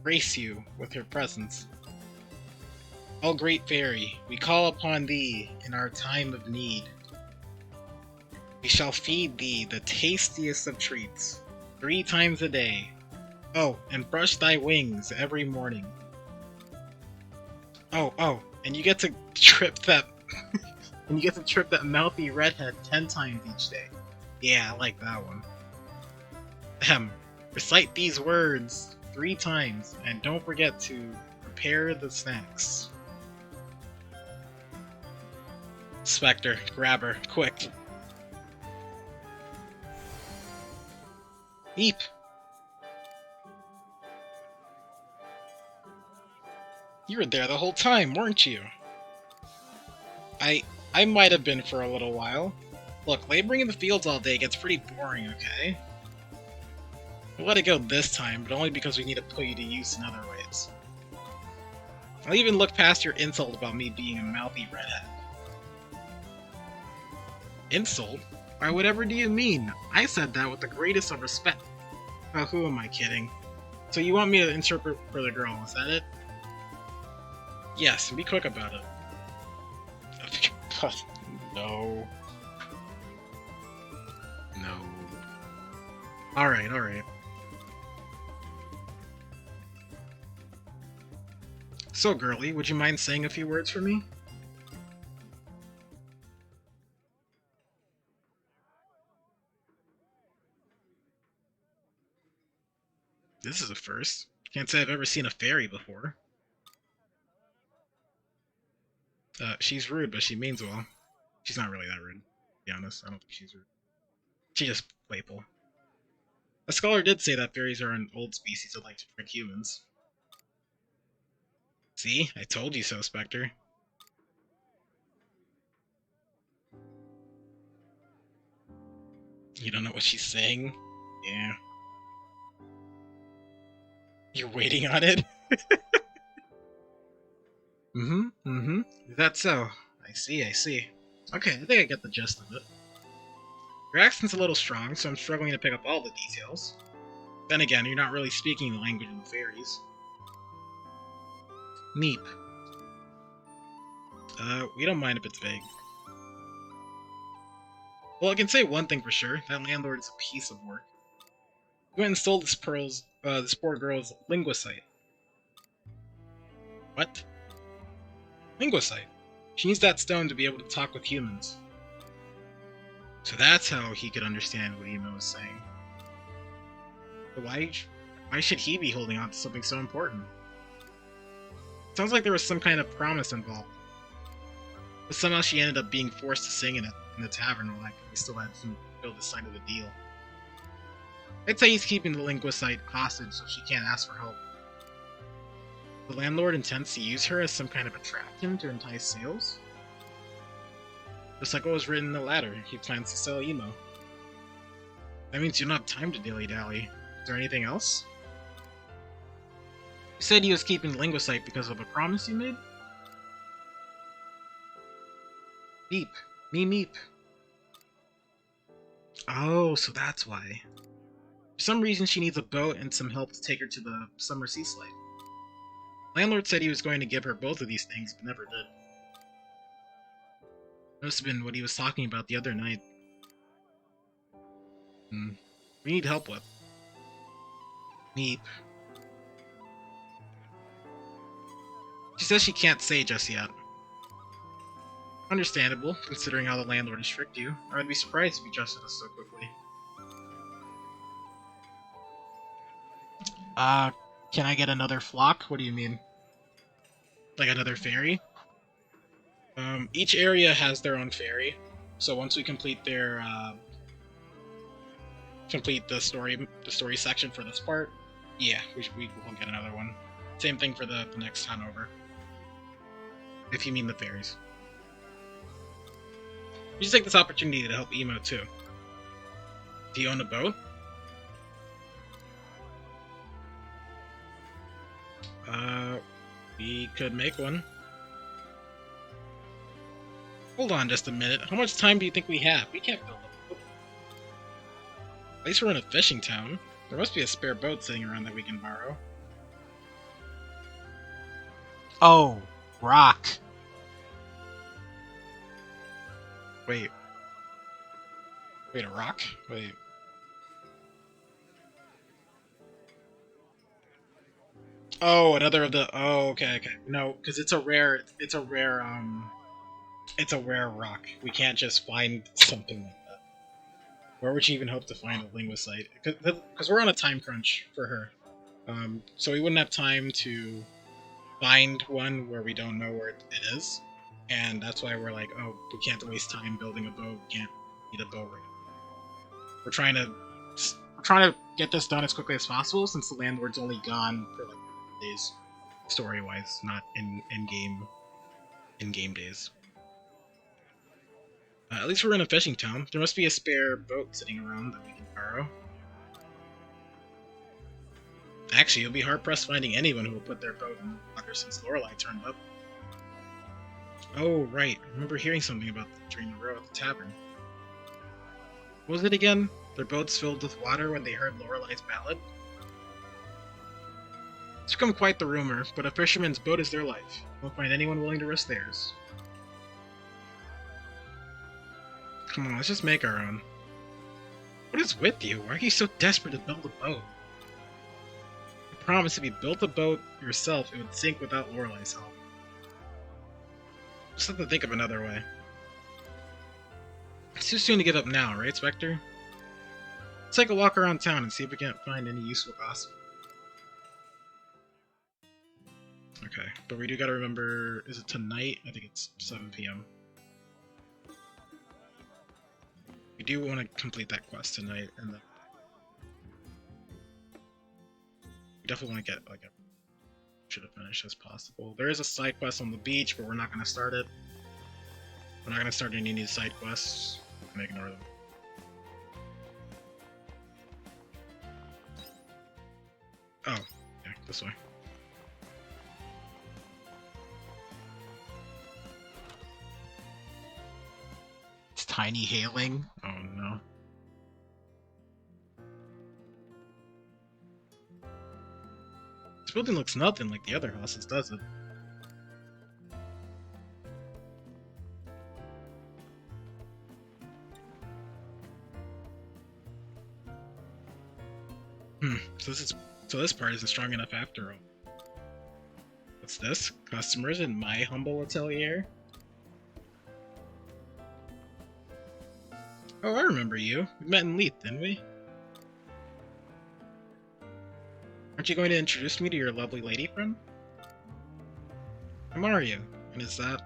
grace you with her presence. O great fairy, we call upon thee in our time of need. We shall feed thee the tastiest of treats, 3 times a day. Oh, and brush thy wings every morning. Oh, and you get to trip that mouthy redhead 10 times each day. Yeah, I like that one. Recite these words 3 times, and don't forget to prepare the snacks. Spectre, grab her, quick. Eep. You were there the whole time, weren't you? I might have been for a little while. Look, laboring in the fields all day gets pretty boring, okay? We'll let it go this time, but only because we need to put you to use in other ways. I'll even look past your insult about me being a mouthy redhead. Insult? Why, whatever do you mean? I said that with the greatest of respect. Oh, who am I kidding? So you want me to interpret for the girl, is that it? Yes, and be quick about it. No. No. Alright. So, girly, would you mind saying a few words for me? This is a first. Can't say I've ever seen a fairy before. She's rude, but she means well. She's not really that rude, to be honest. I don't think she's rude. She's just playful. A scholar did say that fairies are an old species that like to trick humans. See? I told you so, Spectre. You don't know what she's saying? Yeah. You're waiting on it? Is that so? I see. Okay, I think I get the gist of it. Your accent's a little strong, so I'm struggling to pick up all the details. Then again, you're not really speaking the language of the fairies. Neep. We don't mind if it's vague. Well, I can say one thing for sure. That landlord is a piece of work. He went and stole this poor girl's linguicide. What? Linguicide. She needs that stone to be able to talk with humans. So that's how he could understand what Emo was saying. But why should he be holding on to something so important? Sounds like there was some kind of promise involved. But somehow she ended up being forced to sing in the tavern, or like we still had to build this side of the deal. I'd say he's keeping the linguicide hostage so she can't ask for help. The landlord intends to use her as some kind of attraction to entice sales? Just like what was written in the ladder, he plans to sell Emo. That means you don't have time to dilly-dally. Is there anything else? You said he was keeping linguicide because of a promise you made? Meep. Meep. Oh, so that's why. For some reason she needs a boat and some help to take her to the summer sea slide. Landlord said he was going to give her both of these things, but never did. Must have been what he was talking about the other night. We need help with. Meep. She says she can't say just yet. Understandable, considering how the landlord has tricked you. I would be surprised if he trusted us so quickly. Can I get another flock? What do you mean? Like another fairy? Each area has their own fairy. So once we complete their, complete the story section for this part, yeah, we'll get another one. Same thing for the next town over. If you mean the fairies. We should take this opportunity to help Emo too. Do you own a boat? We could make one. Hold on just a minute. How much time do you think we have? We can't build a boat. At least we're in a fishing town. There must be a spare boat sitting around that we can borrow. Oh, rock. Wait, a rock? Wait. Oh, another of the. Oh, okay. No, because it's a rare rock. We can't just find something like that. Where would you even hope to find a linguicide? Because we're on a time crunch for her. So we wouldn't have time to find one where we don't know where it is. And that's why we're like, oh, we can't waste time building a boat. We can't need a boat right now. We're trying to get this done as quickly as possible since the landlord's only gone for like days, story-wise, not in game days. At least we're in a fishing town. There must be a spare boat sitting around that we can borrow. Actually, you'll be hard-pressed finding anyone who will put their boat in the water since Lorelei turned up. Oh, right. I remember hearing something about that during the row at the tavern. What was it again? Their boats filled with water when they heard Lorelei's ballad? It's become quite the rumor, but a fisherman's boat is their life. You won't find anyone willing to risk theirs. Come on, let's just make our own. What is with you? Why are you so desperate to build a boat? I promise if you built a boat yourself, it would sink without Lorelei's help. Just have to think of another way. It's too soon to give up now, right, Spectre? Let's take a walk around town and see if we can't find any useful gossip. Okay, but we do gotta remember, is it tonight? I think it's 7 p.m. We do want to complete that quest tonight, and then we definitely want to get like a should have finished as possible. There is a side quest on the beach, but we're not going to start it. We're not going to start any new side quests. I'm going to ignore them. Oh, yeah, this way. It's tiny hailing? Oh no. This building looks nothing like the other houses, does it? So this part isn't strong enough after all. What's this? Customers in my humble atelier? Oh, I remember you. We met in Leith, didn't we? Aren't you going to introduce me to your lovely lady friend? I'm Mario, and is that...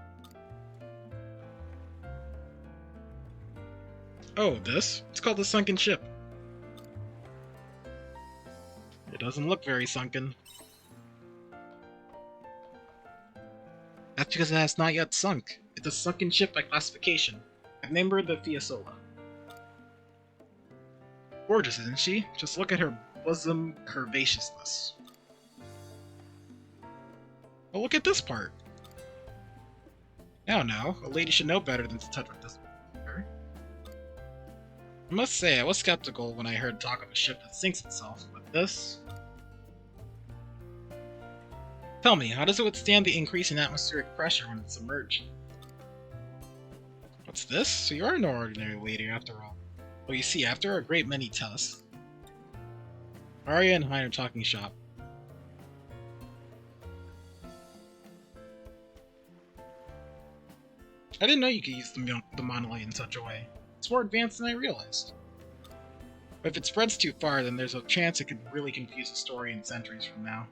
Oh, this? It's called the Sunken Ship. It doesn't look very sunken. That's because it has not yet sunk. It's a sunken ship by classification. I've named her the Fiasola. Gorgeous, isn't she? Just look at her bosom curvaceousness. Well, look at this part. Now, a lady should know better than to touch with this. I must say, I was skeptical when I heard talk of a ship that sinks itself, but this... Tell me, how does it withstand the increase in atmospheric pressure when it's submerged? What's this? So you are no ordinary lady after all. Well, you see, after a great many tests... Arya and Hein are talking shop. I didn't know you could use the monolith in such a way. It's more advanced than I realized. But if it spreads too far, then there's a chance it could really confuse the story in centuries from now.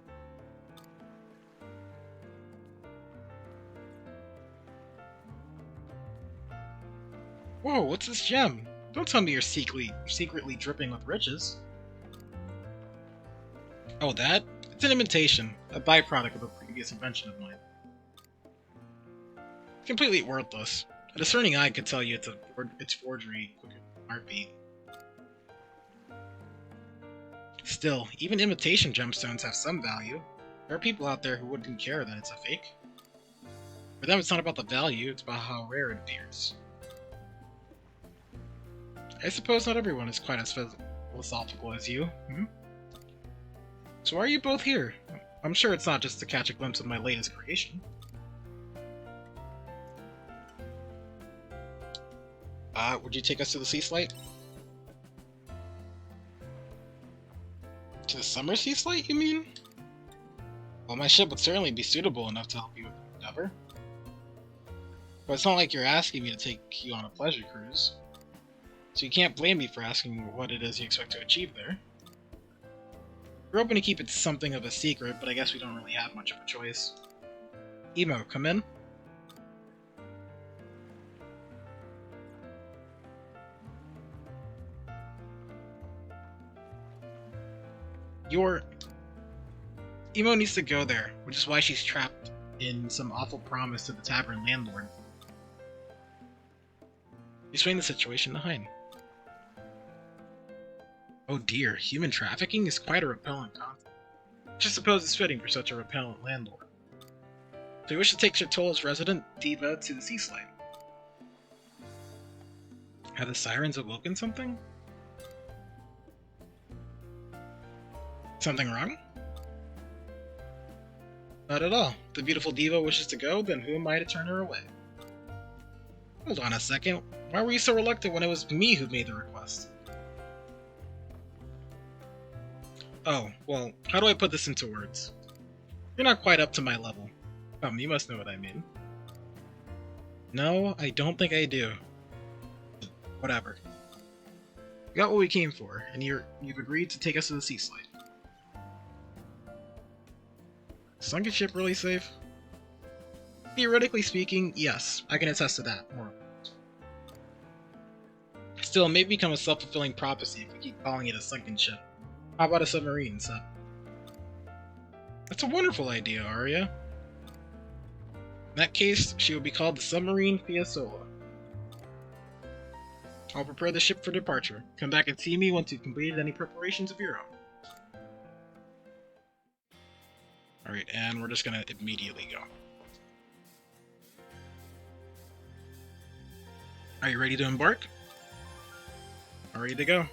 Whoa, what's this gem? Don't tell me you're secretly dripping with riches. Oh, that? It's an imitation, a byproduct of a previous invention of mine. Completely worthless. A discerning eye could tell you it's forgery quicker than heartbeat. Still, even imitation gemstones have some value. There are people out there who wouldn't care that it's a fake. For them, it's not about the value, it's about how rare it appears. I suppose not everyone is quite as philosophical as you, hmm? So why are you both here? I'm sure it's not just to catch a glimpse of my latest creation. Would you take us to the sea slate? To the summer sea slate, you mean? Well, my ship would certainly be suitable enough to help you with the endeavor. But it's not like you're asking me to take you on a pleasure cruise. So you can't blame me for asking what it is you expect to achieve there. We're hoping to keep it something of a secret, but I guess we don't really have much of a choice. Emo, come in. Emo needs to go there, which is why she's trapped in some awful promise to the tavern landlord. Explain the situation to Hein. Oh dear, human trafficking is quite a repellent concept, which I suppose is fitting for such a repellent landlord. So you wish to take Shatola's resident, Diva, to the sea slate. Have the sirens awoken something? Something wrong? Not at all. If the beautiful Diva wishes to go, then who am I to turn her away? Hold on a second. Why were you so reluctant when it was me who made the request? Oh, well, how do I put this into words? You're not quite up to my level. You must know what I mean. No, I don't think I do. Whatever. We got what we came for, and you've agreed to take us to the sea slate. Sunken ship really safe? Theoretically speaking, yes, I can attest to that. More. Still, it may become a self-fulfilling prophecy if we keep calling it a sunken ship. How about a submarine instead? That's a wonderful idea, Arya. In that case, she will be called the Submarine Fiasola. I'll prepare the ship for departure. Come back and see me once you've completed any preparations of your own. Alright, and we're just gonna immediately go. Are you ready to embark? Ready to go.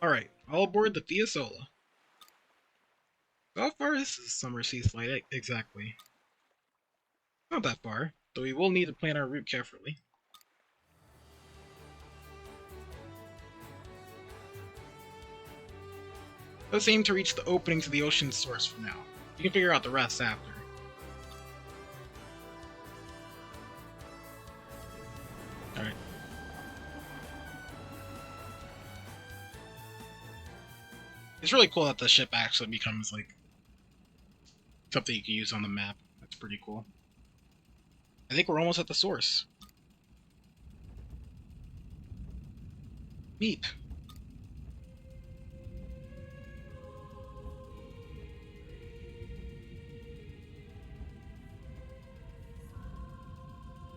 Alright, all aboard the Fiasola. How far is this summer sea slide exactly? Not that far, though we will need to plan our route carefully. Let's aim to reach the opening to the ocean's source for now. You can figure out the rest after. Alright. It's really cool that the ship actually becomes, like, something you can use on the map. That's pretty cool. I think we're almost at the source. Meep.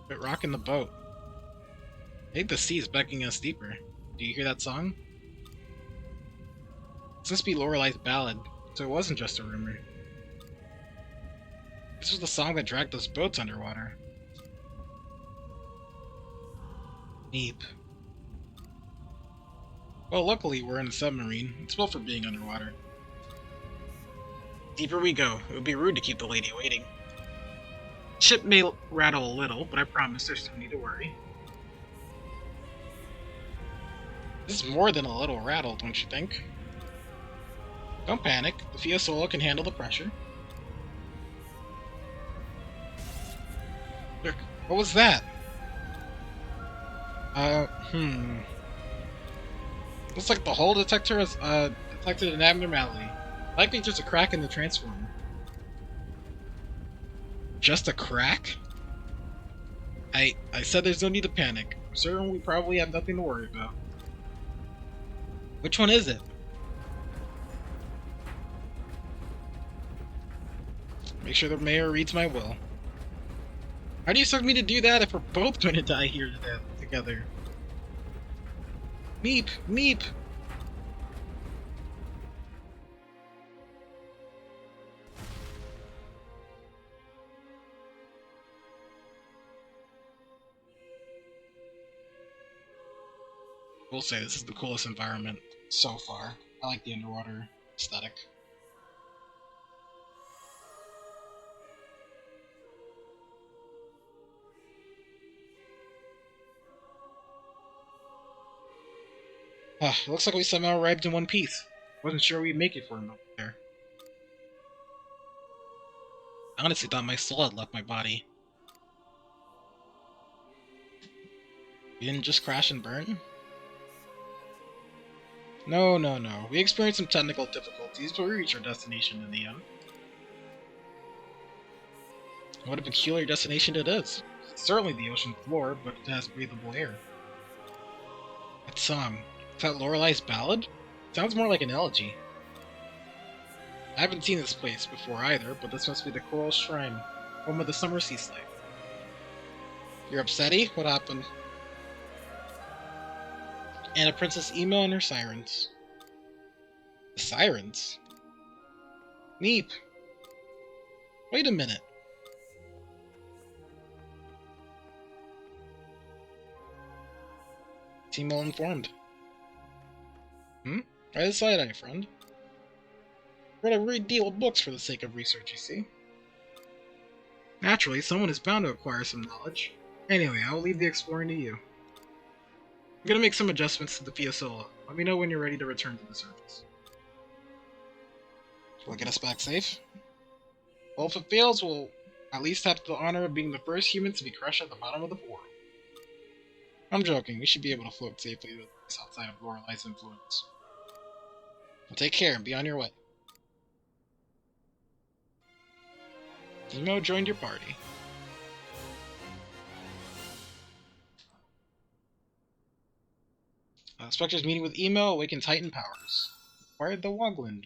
Quit rocking the boat. I think the sea is beckoning us deeper. Do you hear that song? This must be Lorelai's ballad, so it wasn't just a rumor. This was the song that dragged those boats underwater. Meep. Well, luckily we're in a submarine. It's built for being underwater. Deeper we go. It would be rude to keep the lady waiting. Ship may rattle a little, but I promise there's no need to worry. This is more than a little rattle, don't you think? Don't panic. The Fiasola can handle the pressure. Look, what was that? Looks like the hull detector has, detected an abnormality. Likely just a crack in the transformer. Just a crack? I said there's no need to panic. I'm certain we probably have nothing to worry about. Which one is it? Make sure the mayor reads my will. How do you expect me to do that if we're both going to die here together? Meep! Meep! We'll say this is the coolest environment so far. I like the underwater aesthetic. Looks like we somehow arrived in one piece. Wasn't sure we'd make it for a moment there. I honestly thought my soul had left my body. You didn't just crash and burn? No. We experienced some technical difficulties, but we reached our destination in the end. What a peculiar destination it is. It's certainly the ocean floor, but it has breathable air. That song. Is that Lorelai's ballad? Sounds more like an elegy. I haven't seen this place before either, but this must be the Coral Shrine, home of the Summer Sea Slide. You're upsetty? What happened? And a Princess Emo and her sirens. The sirens? Meep! Wait a minute. Seem well informed. Try the side-eye, friend. Read a great deal of books for the sake of research, you see. Naturally, someone is bound to acquire some knowledge. Anyway, I will leave the exploring to you. I'm gonna make some adjustments to the Fiasola. Let me know when you're ready to return to the surface. Will it get us back safe? Well, if it fails, we'll at least have the honor of being the first humans to be crushed at the bottom of the portal. I'm joking, we should be able to float safely with this outside of Lorelai's influence. Well, take care and be on your way. Emo joined your party. Spectre's meeting with Emo awakens Titan powers. Acquired the Wogland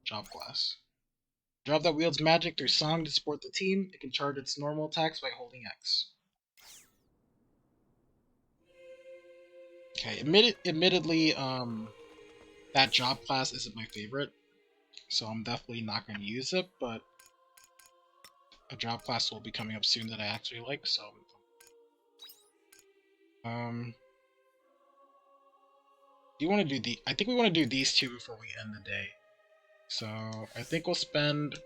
job class. Job that wields magic through song to support the team. It can charge its normal attacks by holding X. Okay, admittedly, that job class isn't my favorite, so I'm definitely not going to use it, but a job class will be coming up soon that I actually like, so... do you want to do I think we want to do these two before we end the day. So I think we'll spend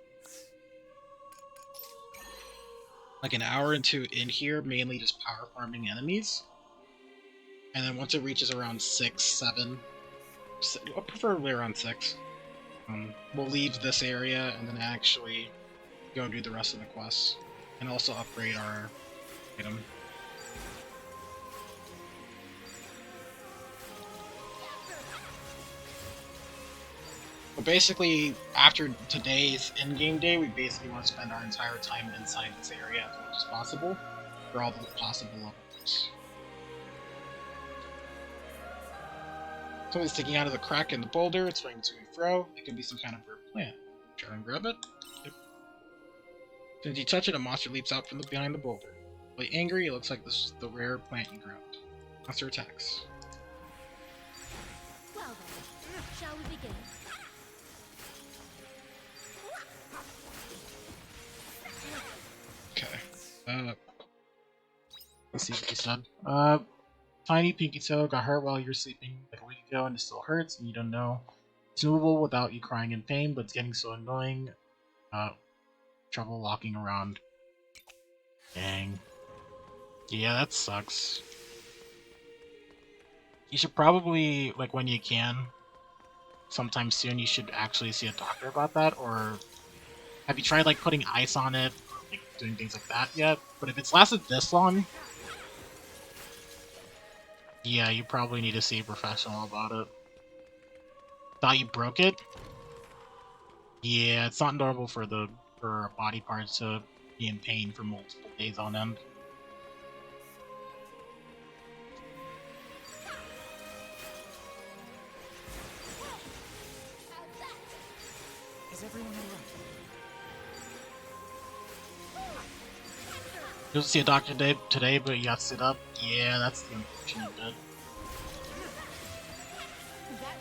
like an hour or two in here, mainly just power farming enemies. And then once it reaches around 6, 7, preferably around 6, we'll leave this area and then actually go do the rest of the quests. And also upgrade our item. But basically, after today's in-game day, we basically want to spend our entire time inside this area as much as possible for all the possible levels. Something's sticking out of the crack in the boulder, it's swinging to and fro. It could be some kind of rare plant. Try and grab it. Yep. As soon as you touch it, a monster leaps out from behind the boulder. Really angry, it looks like this is the rare plant you grabbed. Monster attacks. Well then, shall we begin? Okay. Let's see what he said. Tiny pinky toe got hurt while you were sleeping like a week ago and it still hurts and you don't know. It's movable without you crying in pain, but it's getting so annoying. Trouble walking around. Dang. Yeah, that sucks. You should probably, like when you can, sometime soon, you should actually see a doctor about that, or have you tried like putting ice on it, or like doing things like that yet? But if it's lasted this long, yeah, you probably need to see a professional about it. Thought you broke it? Yeah, it's not normal for a body part to be in pain for multiple days on end. Is everyone alright? You'll see a doctor today, but you got to sit up. Yeah, that's the unfortunate bit.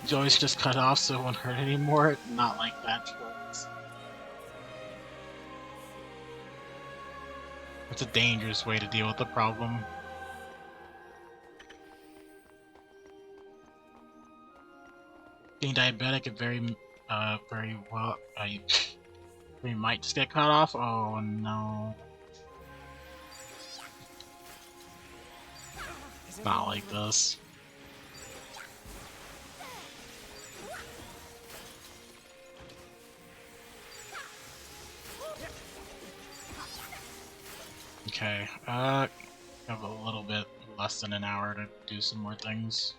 Joy's just cut off so it won't hurt anymore. Not like that, trolls. It's a dangerous way to deal with the problem. Being diabetic, it very well, we might just get cut off. Oh no. Not like this. Okay, I have a little bit less than an hour to do some more things.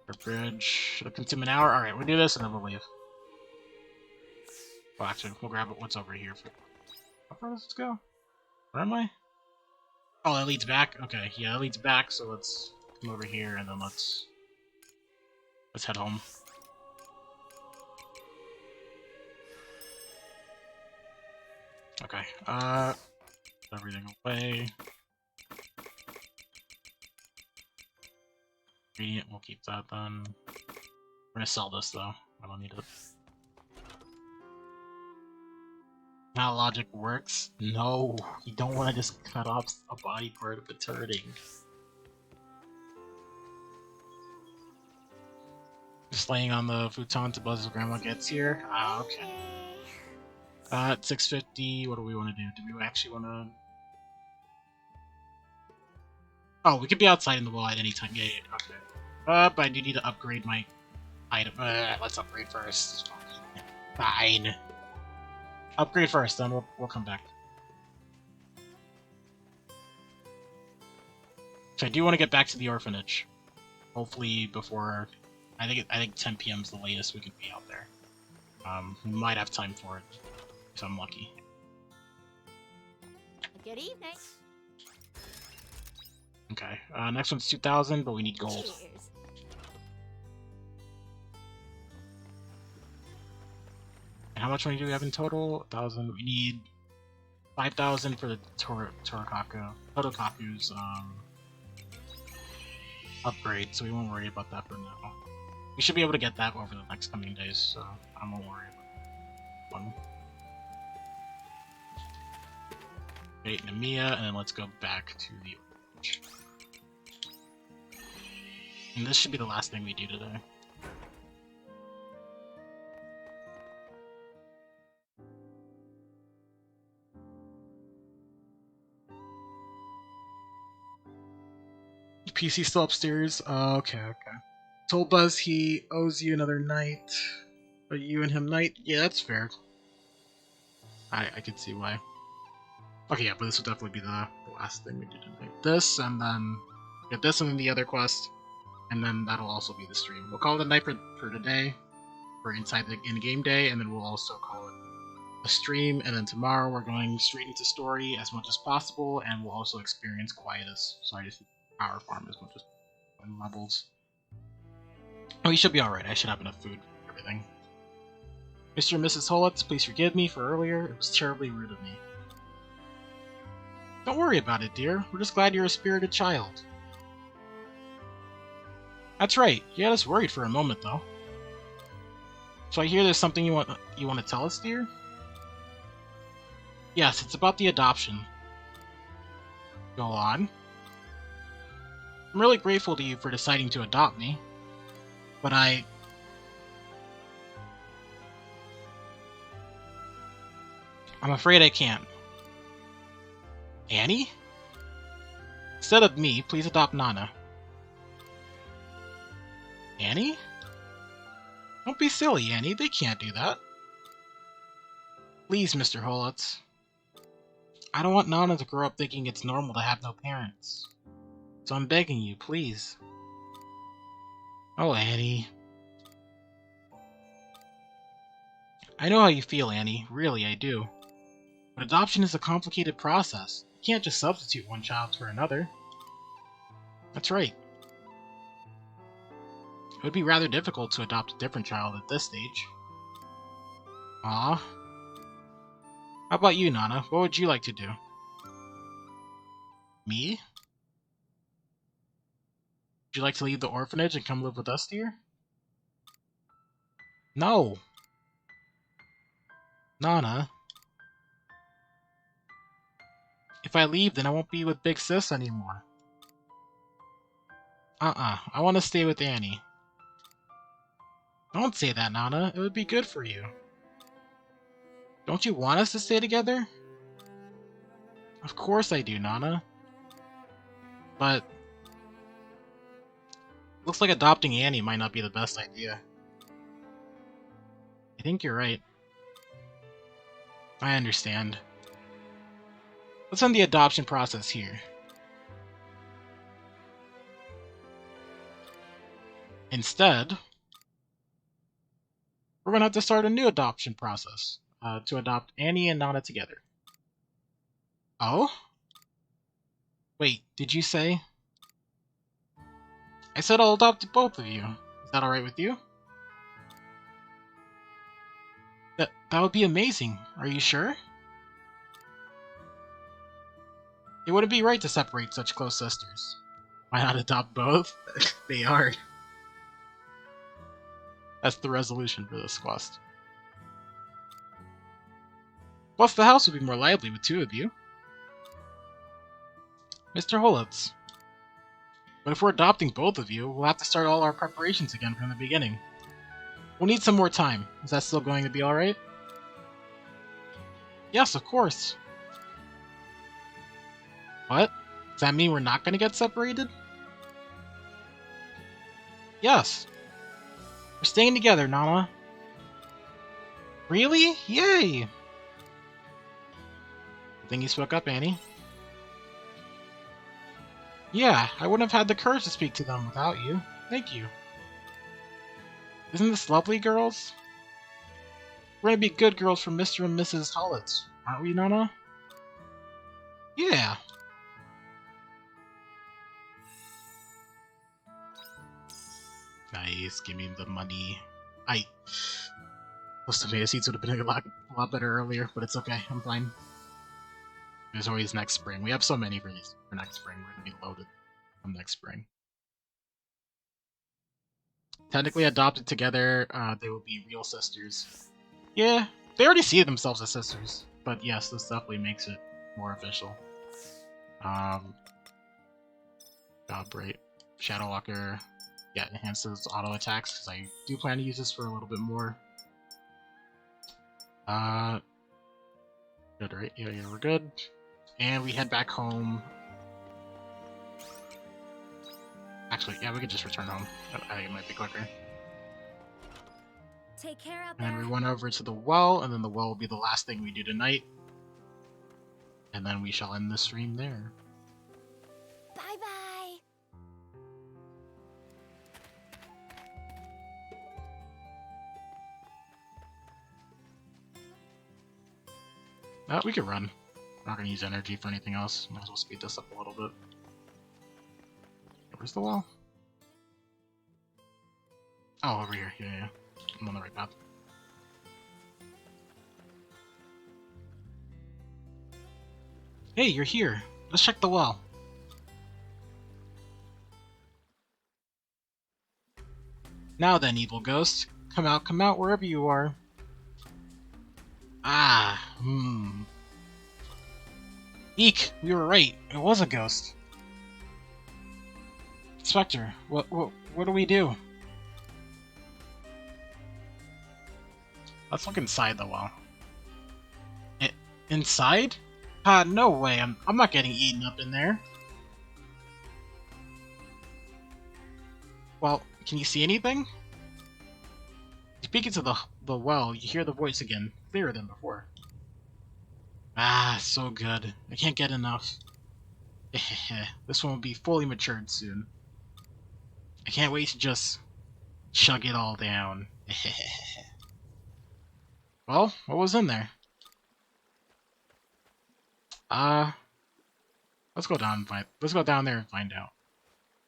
For bridge, it'll consume an hour. Alright, we'll do this and then we'll leave. Well, actually, we'll grab it. What's over here? How far does this go? Where am I? Oh, that leads back? Okay, yeah, that leads back, so let's come over here and then let's head home. Okay, put everything away. Ingredient, we'll keep that then. We're gonna sell this though, I don't need it. How logic works? No, you don't want to just cut off a body part if it's hurting. Just laying on the futon to buzz as grandma gets here? Ah, okay. At 6:50, what do we want to do? Do we actually want to... Oh, we could be outside in the wall at any time. Yeah, yeah, okay. But I do need to upgrade my item. Let's upgrade first. Fine. Upgrade first, then we'll come back. So I do want to get back to the orphanage. Hopefully before... I think 10 PM is the latest we could be out there. We might have time for it, if I'm lucky. Good evening. Okay, next one's 2,000, but we need gold. Cheers. And how much money do we have in total? 1,000. We need 5,000 for the Totokaku's upgrade, so we won't worry about that for now. We should be able to get that over the next coming days, so I won't worry about that. Okay, Namiya, and then let's go back to the orphanage. And this should be the last thing we do today. PC still upstairs? Okay, okay. Told Buzz he owes you another night. But you and him night? Yeah, that's fair. I can see why. Okay, yeah, but this will definitely be the last thing we do tonight. This, and then get this, and then the other quest, and then that'll also be the stream. We'll call it a night for today, for inside the in-game day, and then we'll also call it a stream, and then tomorrow we're going straight into story as much as possible, and we'll also experience quietus, so I just power farm as much as possible in levels. Oh, you should be alright. I should have enough food for everything. Mr. and Mrs. Holitz, please forgive me for earlier. It was terribly rude of me. Don't worry about it, dear. We're just glad you're a spirited child. That's right. You had us worried for a moment, though. So I hear there's something you want to tell us, dear? Yes, it's about the adoption. Go on. I'm really grateful to you for deciding to adopt me. But I'm afraid I can't. Annie? Instead of me, please adopt Nana. Annie? Don't be silly, Annie. They can't do that. Please, Mr. Holitz. I don't want Nana to grow up thinking it's normal to have no parents. So I'm begging you, please. Oh, Annie. I know how you feel, Annie. Really, I do. But adoption is a complicated process. You can't just substitute one child for another. That's right. It would be rather difficult to adopt a different child at this stage. Ah. How about you, Nana? What would you like to do? Me? Would you like to leave the orphanage and come live with us, dear? No! Nana. If I leave, then I won't be with Big Sis anymore. I want to stay with Annie. Don't say that, Nana. It would be good for you. Don't you want us to stay together? Of course I do, Nana. But looks like adopting Annie might not be the best idea. I think you're right. I understand. Let's end the adoption process here. Instead, we're gonna have to start a new adoption process to adopt Annie and Nana together. Oh? Wait, did you say? I said I'll adopt both of you. Is that alright with you? That would be amazing. Are you sure? It wouldn't be right to separate such close sisters. Why not adopt both? They are. That's the resolution for this quest. Plus, the house would be more lively with two of you. Mr. Holitz. But if we're adopting both of you, we'll have to start all our preparations again from the beginning. We'll need some more time. Is that still going to be alright? Yes, of course. What? Does that mean we're not going to get separated? Yes. We're staying together, Nana. Really? Yay! Good thing you spoke up, Annie. Yeah, I wouldn't have had the courage to speak to them without you. Thank you. Isn't this lovely, girls? We're gonna be good girls for Mr. and Mrs. Holitz, aren't we, Nana? Yeah. Nice, give me the money. Those tomato seeds would have been a lot better earlier, but it's okay, I'm fine. There's always next spring. We have so many for next spring. We're gonna be loaded from next spring. Technically adopted together, they will be real sisters. Yeah, they already see themselves as sisters, but yes, this definitely makes it more official. Godbright, Shadow Walker, yeah, enhances auto attacks because I do plan to use this for a little bit more. Good, right? Yeah, we're good. And we head back home. Actually, yeah, we could just return home. I think it might be quicker. Take care out And there. we went over to the well, and then the well will be the last thing we do tonight. And then we shall end the stream there. Bye-bye. We could run. We're not gonna use energy for anything else. Might as well speed this up a little bit. Where's the wall? Oh, over here. Yeah. I'm on the right path. Hey, you're here. Let's check the well. Now then, evil ghost. Come out, wherever you are. Eek, we were right. It was a ghost. Inspector, what do we do? Let's look inside the well. Inside? No way. I'm not getting eaten up in there. Well, can you see anything? Speaking to the well, you hear the voice again, clearer than before. So good. I can't get enough. This one will be fully matured soon. I can't wait to just chug it all down. Well, what was in there? Let's go down there and find out.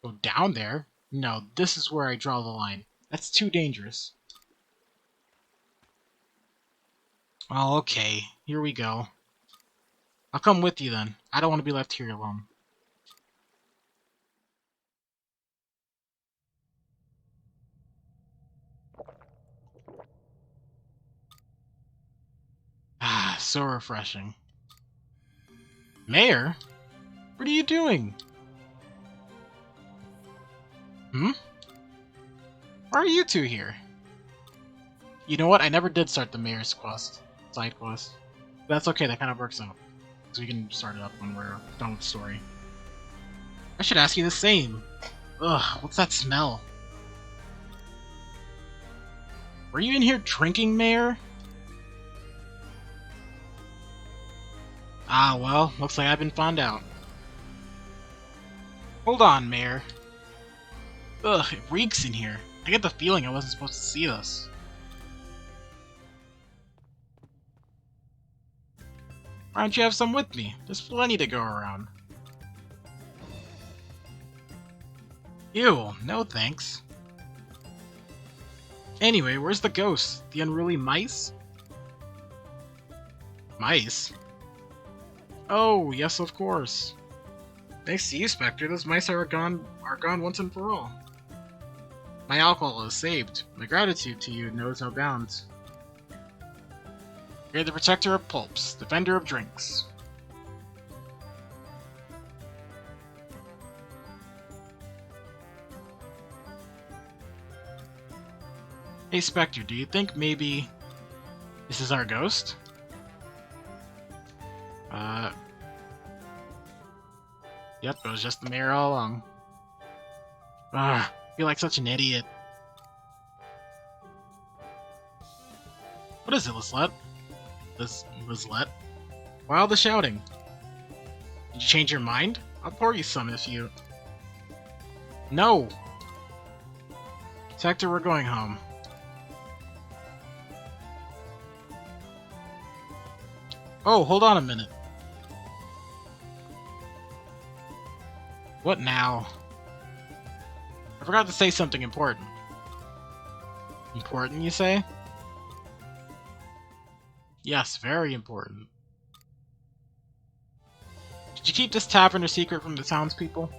Go down there? No, this is where I draw the line. That's too dangerous. Oh, okay. Here we go. I'll come with you then. I don't want to be left here alone. So refreshing. Mayor? What are you doing? Why are you two here? You know what? I never did start the mayor's side quest. But that's okay, that kind of works out. So we can start it up when we're done with the story. I should ask you the same. Ugh, what's that smell? Were you in here drinking, Mayor? Well, looks like I've been found out. Hold on, Mayor. Ugh, it reeks in here. I get the feeling I wasn't supposed to see this. Why don't you have some with me? There's plenty to go around. Ew, no thanks. Anyway, where's the ghost? The unruly mice? Mice? Oh, yes, of course. Thanks to you, Spectre, those mice are gone once and for all. My alcohol is saved. My gratitude to you knows no bounds. You're the protector of pulps, defender of drinks. Hey, Spectre, do you think maybe this is our ghost? Yep, it was just the mayor all along. I feel like such an idiot. What is it, Lislet? Lislet? Why all the shouting? Did you change your mind? I'll pour you some if you... No! Sector, we're going home. Oh, hold on a minute. What now? I forgot to say something important. Important, you say? Yes, very important. Did you keep this tavern a secret from the townspeople?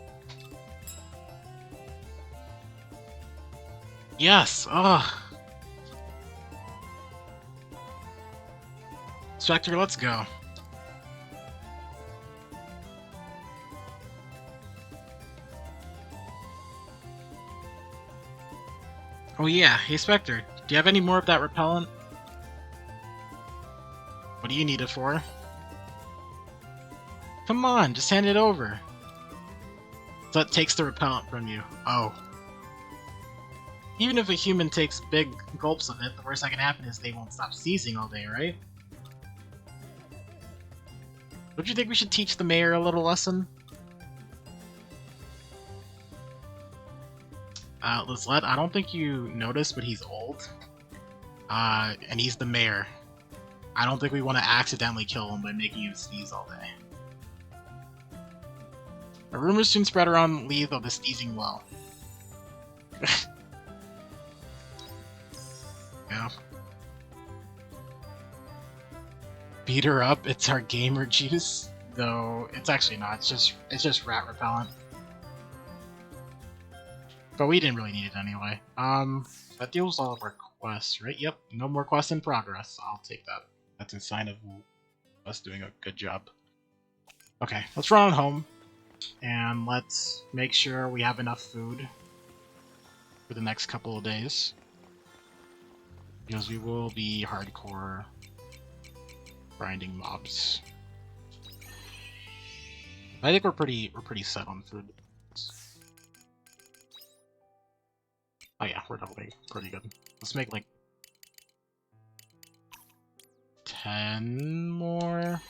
Yes, ugh. Spectre, let's go. Oh yeah, hey Spectre, do you have any more of that repellent? What do you need it for? Come on, just hand it over. So it takes the repellent from you. Oh. Even if a human takes big gulps of it, the worst that can happen is they won't stop sneezing all day, right? Don't you think we should teach the mayor a little lesson? Lizette, I don't think you noticed, but he's old. And he's the mayor. I don't think we want to accidentally kill him by making him sneeze all day. A rumor soon spread around Leith of the sneezing well. Yeah. Beat her up, it's our gamer juice. Though it's actually not, it's just rat repellent. But we didn't really need it anyway. That deals all of our quests, right? Yep, no more quests in progress. I'll take that. That's a sign of us doing a good job. Okay, let's run on home. And let's make sure we have enough food for the next couple of days. Because we will be hardcore grinding mobs. I think we're pretty set on food. Oh yeah, we're definitely pretty good. Let's make like 10 more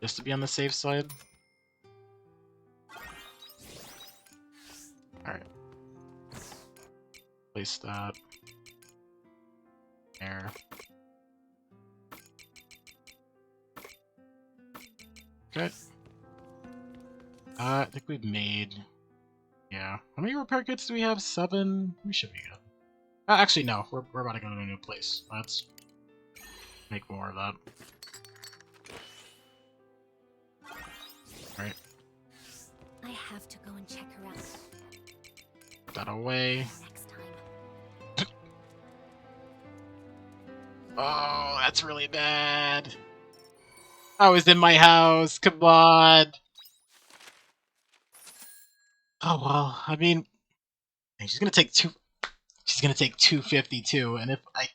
just to be on the safe side. Alright. Place that there. Okay. I think we've made... Yeah. How many repair kits do we have? 7? We should be good. Actually, no. We're about to go to a new place. Let's make more of that. Alright. I have to go and check her out Put that away. next time. Oh, that's really bad. I was in my house. Come on. Oh well. I mean, she's gonna take two. She's gonna take 252, and if I,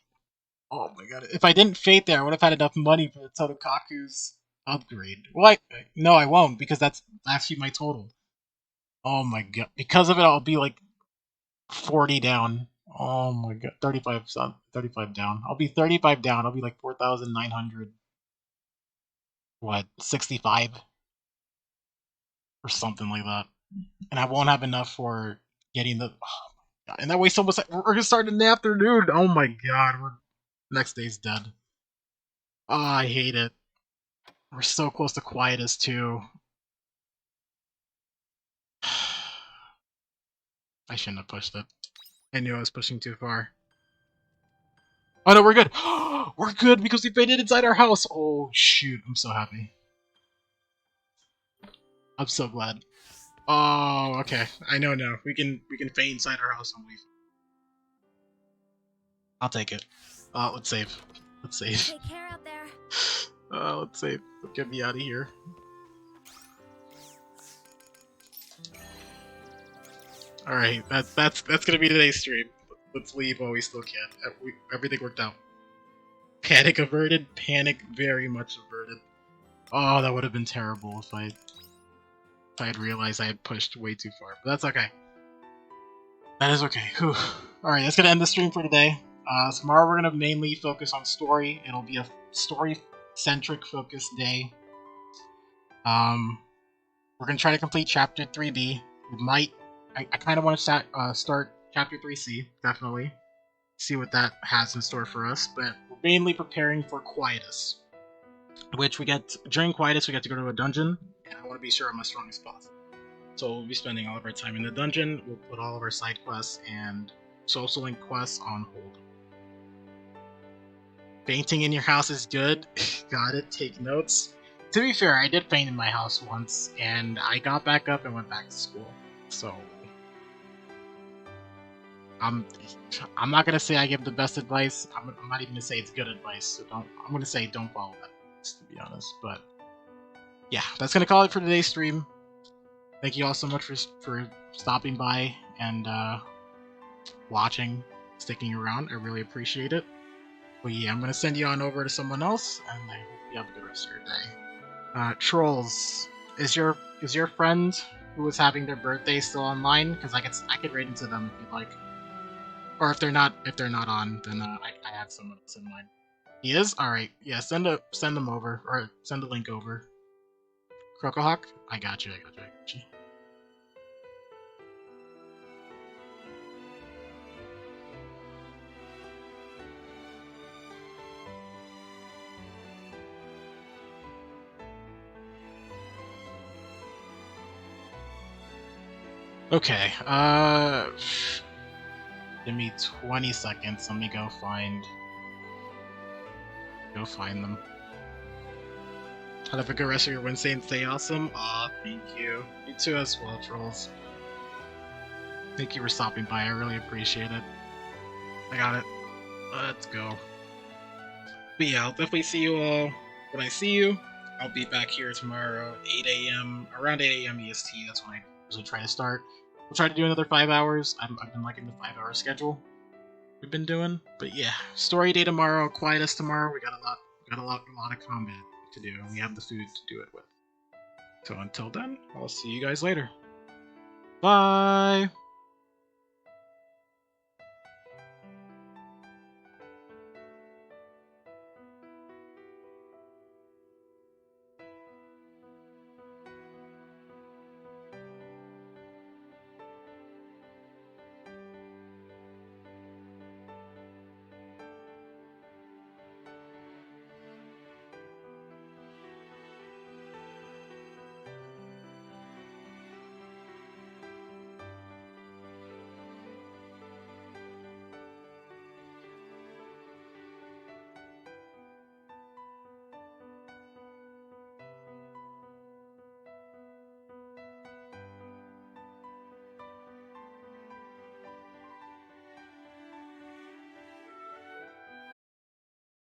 oh my god, if I didn't fate there, I would have had enough money for the Totokaku's upgrade. What? No, I won't because that's actually my total. Oh my god! Because of it, I'll be like 40 down. Oh my god, 35 son, 35 down. I'll be 35 down. I'll be like 4,900. What? 65 or something like that, and I won't have enough for getting the. Oh my god. And that way, someone's like, we're gonna start in the afternoon. Oh my god, we're next day's dead. Oh, I hate it. We're so close to Quietus too. I shouldn't have pushed it. I knew I was pushing too far. Oh no, we're good. We're good because we fainted inside our house. Oh shoot, I'm so happy. I'm so glad. Oh, okay. I know now. We can faint inside our house and leave. I'll take it. Let's save. Let's save. Take care out there. Let's save. Get me out of here. Alright, that's gonna be today's stream. Let's leave while we still can. Everything worked out. Panic averted. Panic very much averted. Oh, that would have been terrible if I had realized I had pushed way too far. But that's okay. That is okay. Whew. Alright, that's gonna end the stream for today. Tomorrow we're gonna mainly focus on story. It'll be a story-centric focused day. We're gonna try to complete Chapter 3B. We might... I kind of want to start Chapter 3C, definitely. See what that has in store for us, but we're mainly preparing for Quietus. Which we get... During Quietus, we get to go to a dungeon, and I want to be sure I'm as strong as possible. So we'll be spending all of our time in the dungeon, we'll put all of our side quests and social link quests on hold. Fainting in your house is good. Got it, take notes. To be fair, I did faint in my house once, and I got back up and went back to school. So... I'm not gonna say I give the best advice. I'm not even gonna say it's good advice. So I'm gonna say don't follow that advice, to be honest. But yeah, that's gonna call it for today's stream. Thank you all so much for stopping by and watching, sticking around. I really appreciate it. But yeah, I'm gonna send you on over to someone else, and I hope you have a good rest of your day. Trolls, is your friend who was having their birthday still online, because I could raid into them if you'd like. Or if they're not on, then I have someone else in mind. He is? Alright, yeah, send them over, or send the link over. Crocohawk? I got you. Okay, give me 20 seconds, let me go find them. Have a good rest of your Wednesday and stay awesome. Aw, thank you. You too as well, trolls. Thank you for stopping by, I really appreciate it. I got it. Let's go. But yeah, I'll definitely see you all when I see you. I'll be back here tomorrow, 8 a.m. around 8 a.m. EST. That's when I usually try to start. We'll try to do another 5 hours. I've been liking the 5-hour schedule we've been doing. But yeah, story day tomorrow, quiet us tomorrow. We got a lot of combat to do, and we have the food to do it with. So until then, I'll see you guys later. Bye.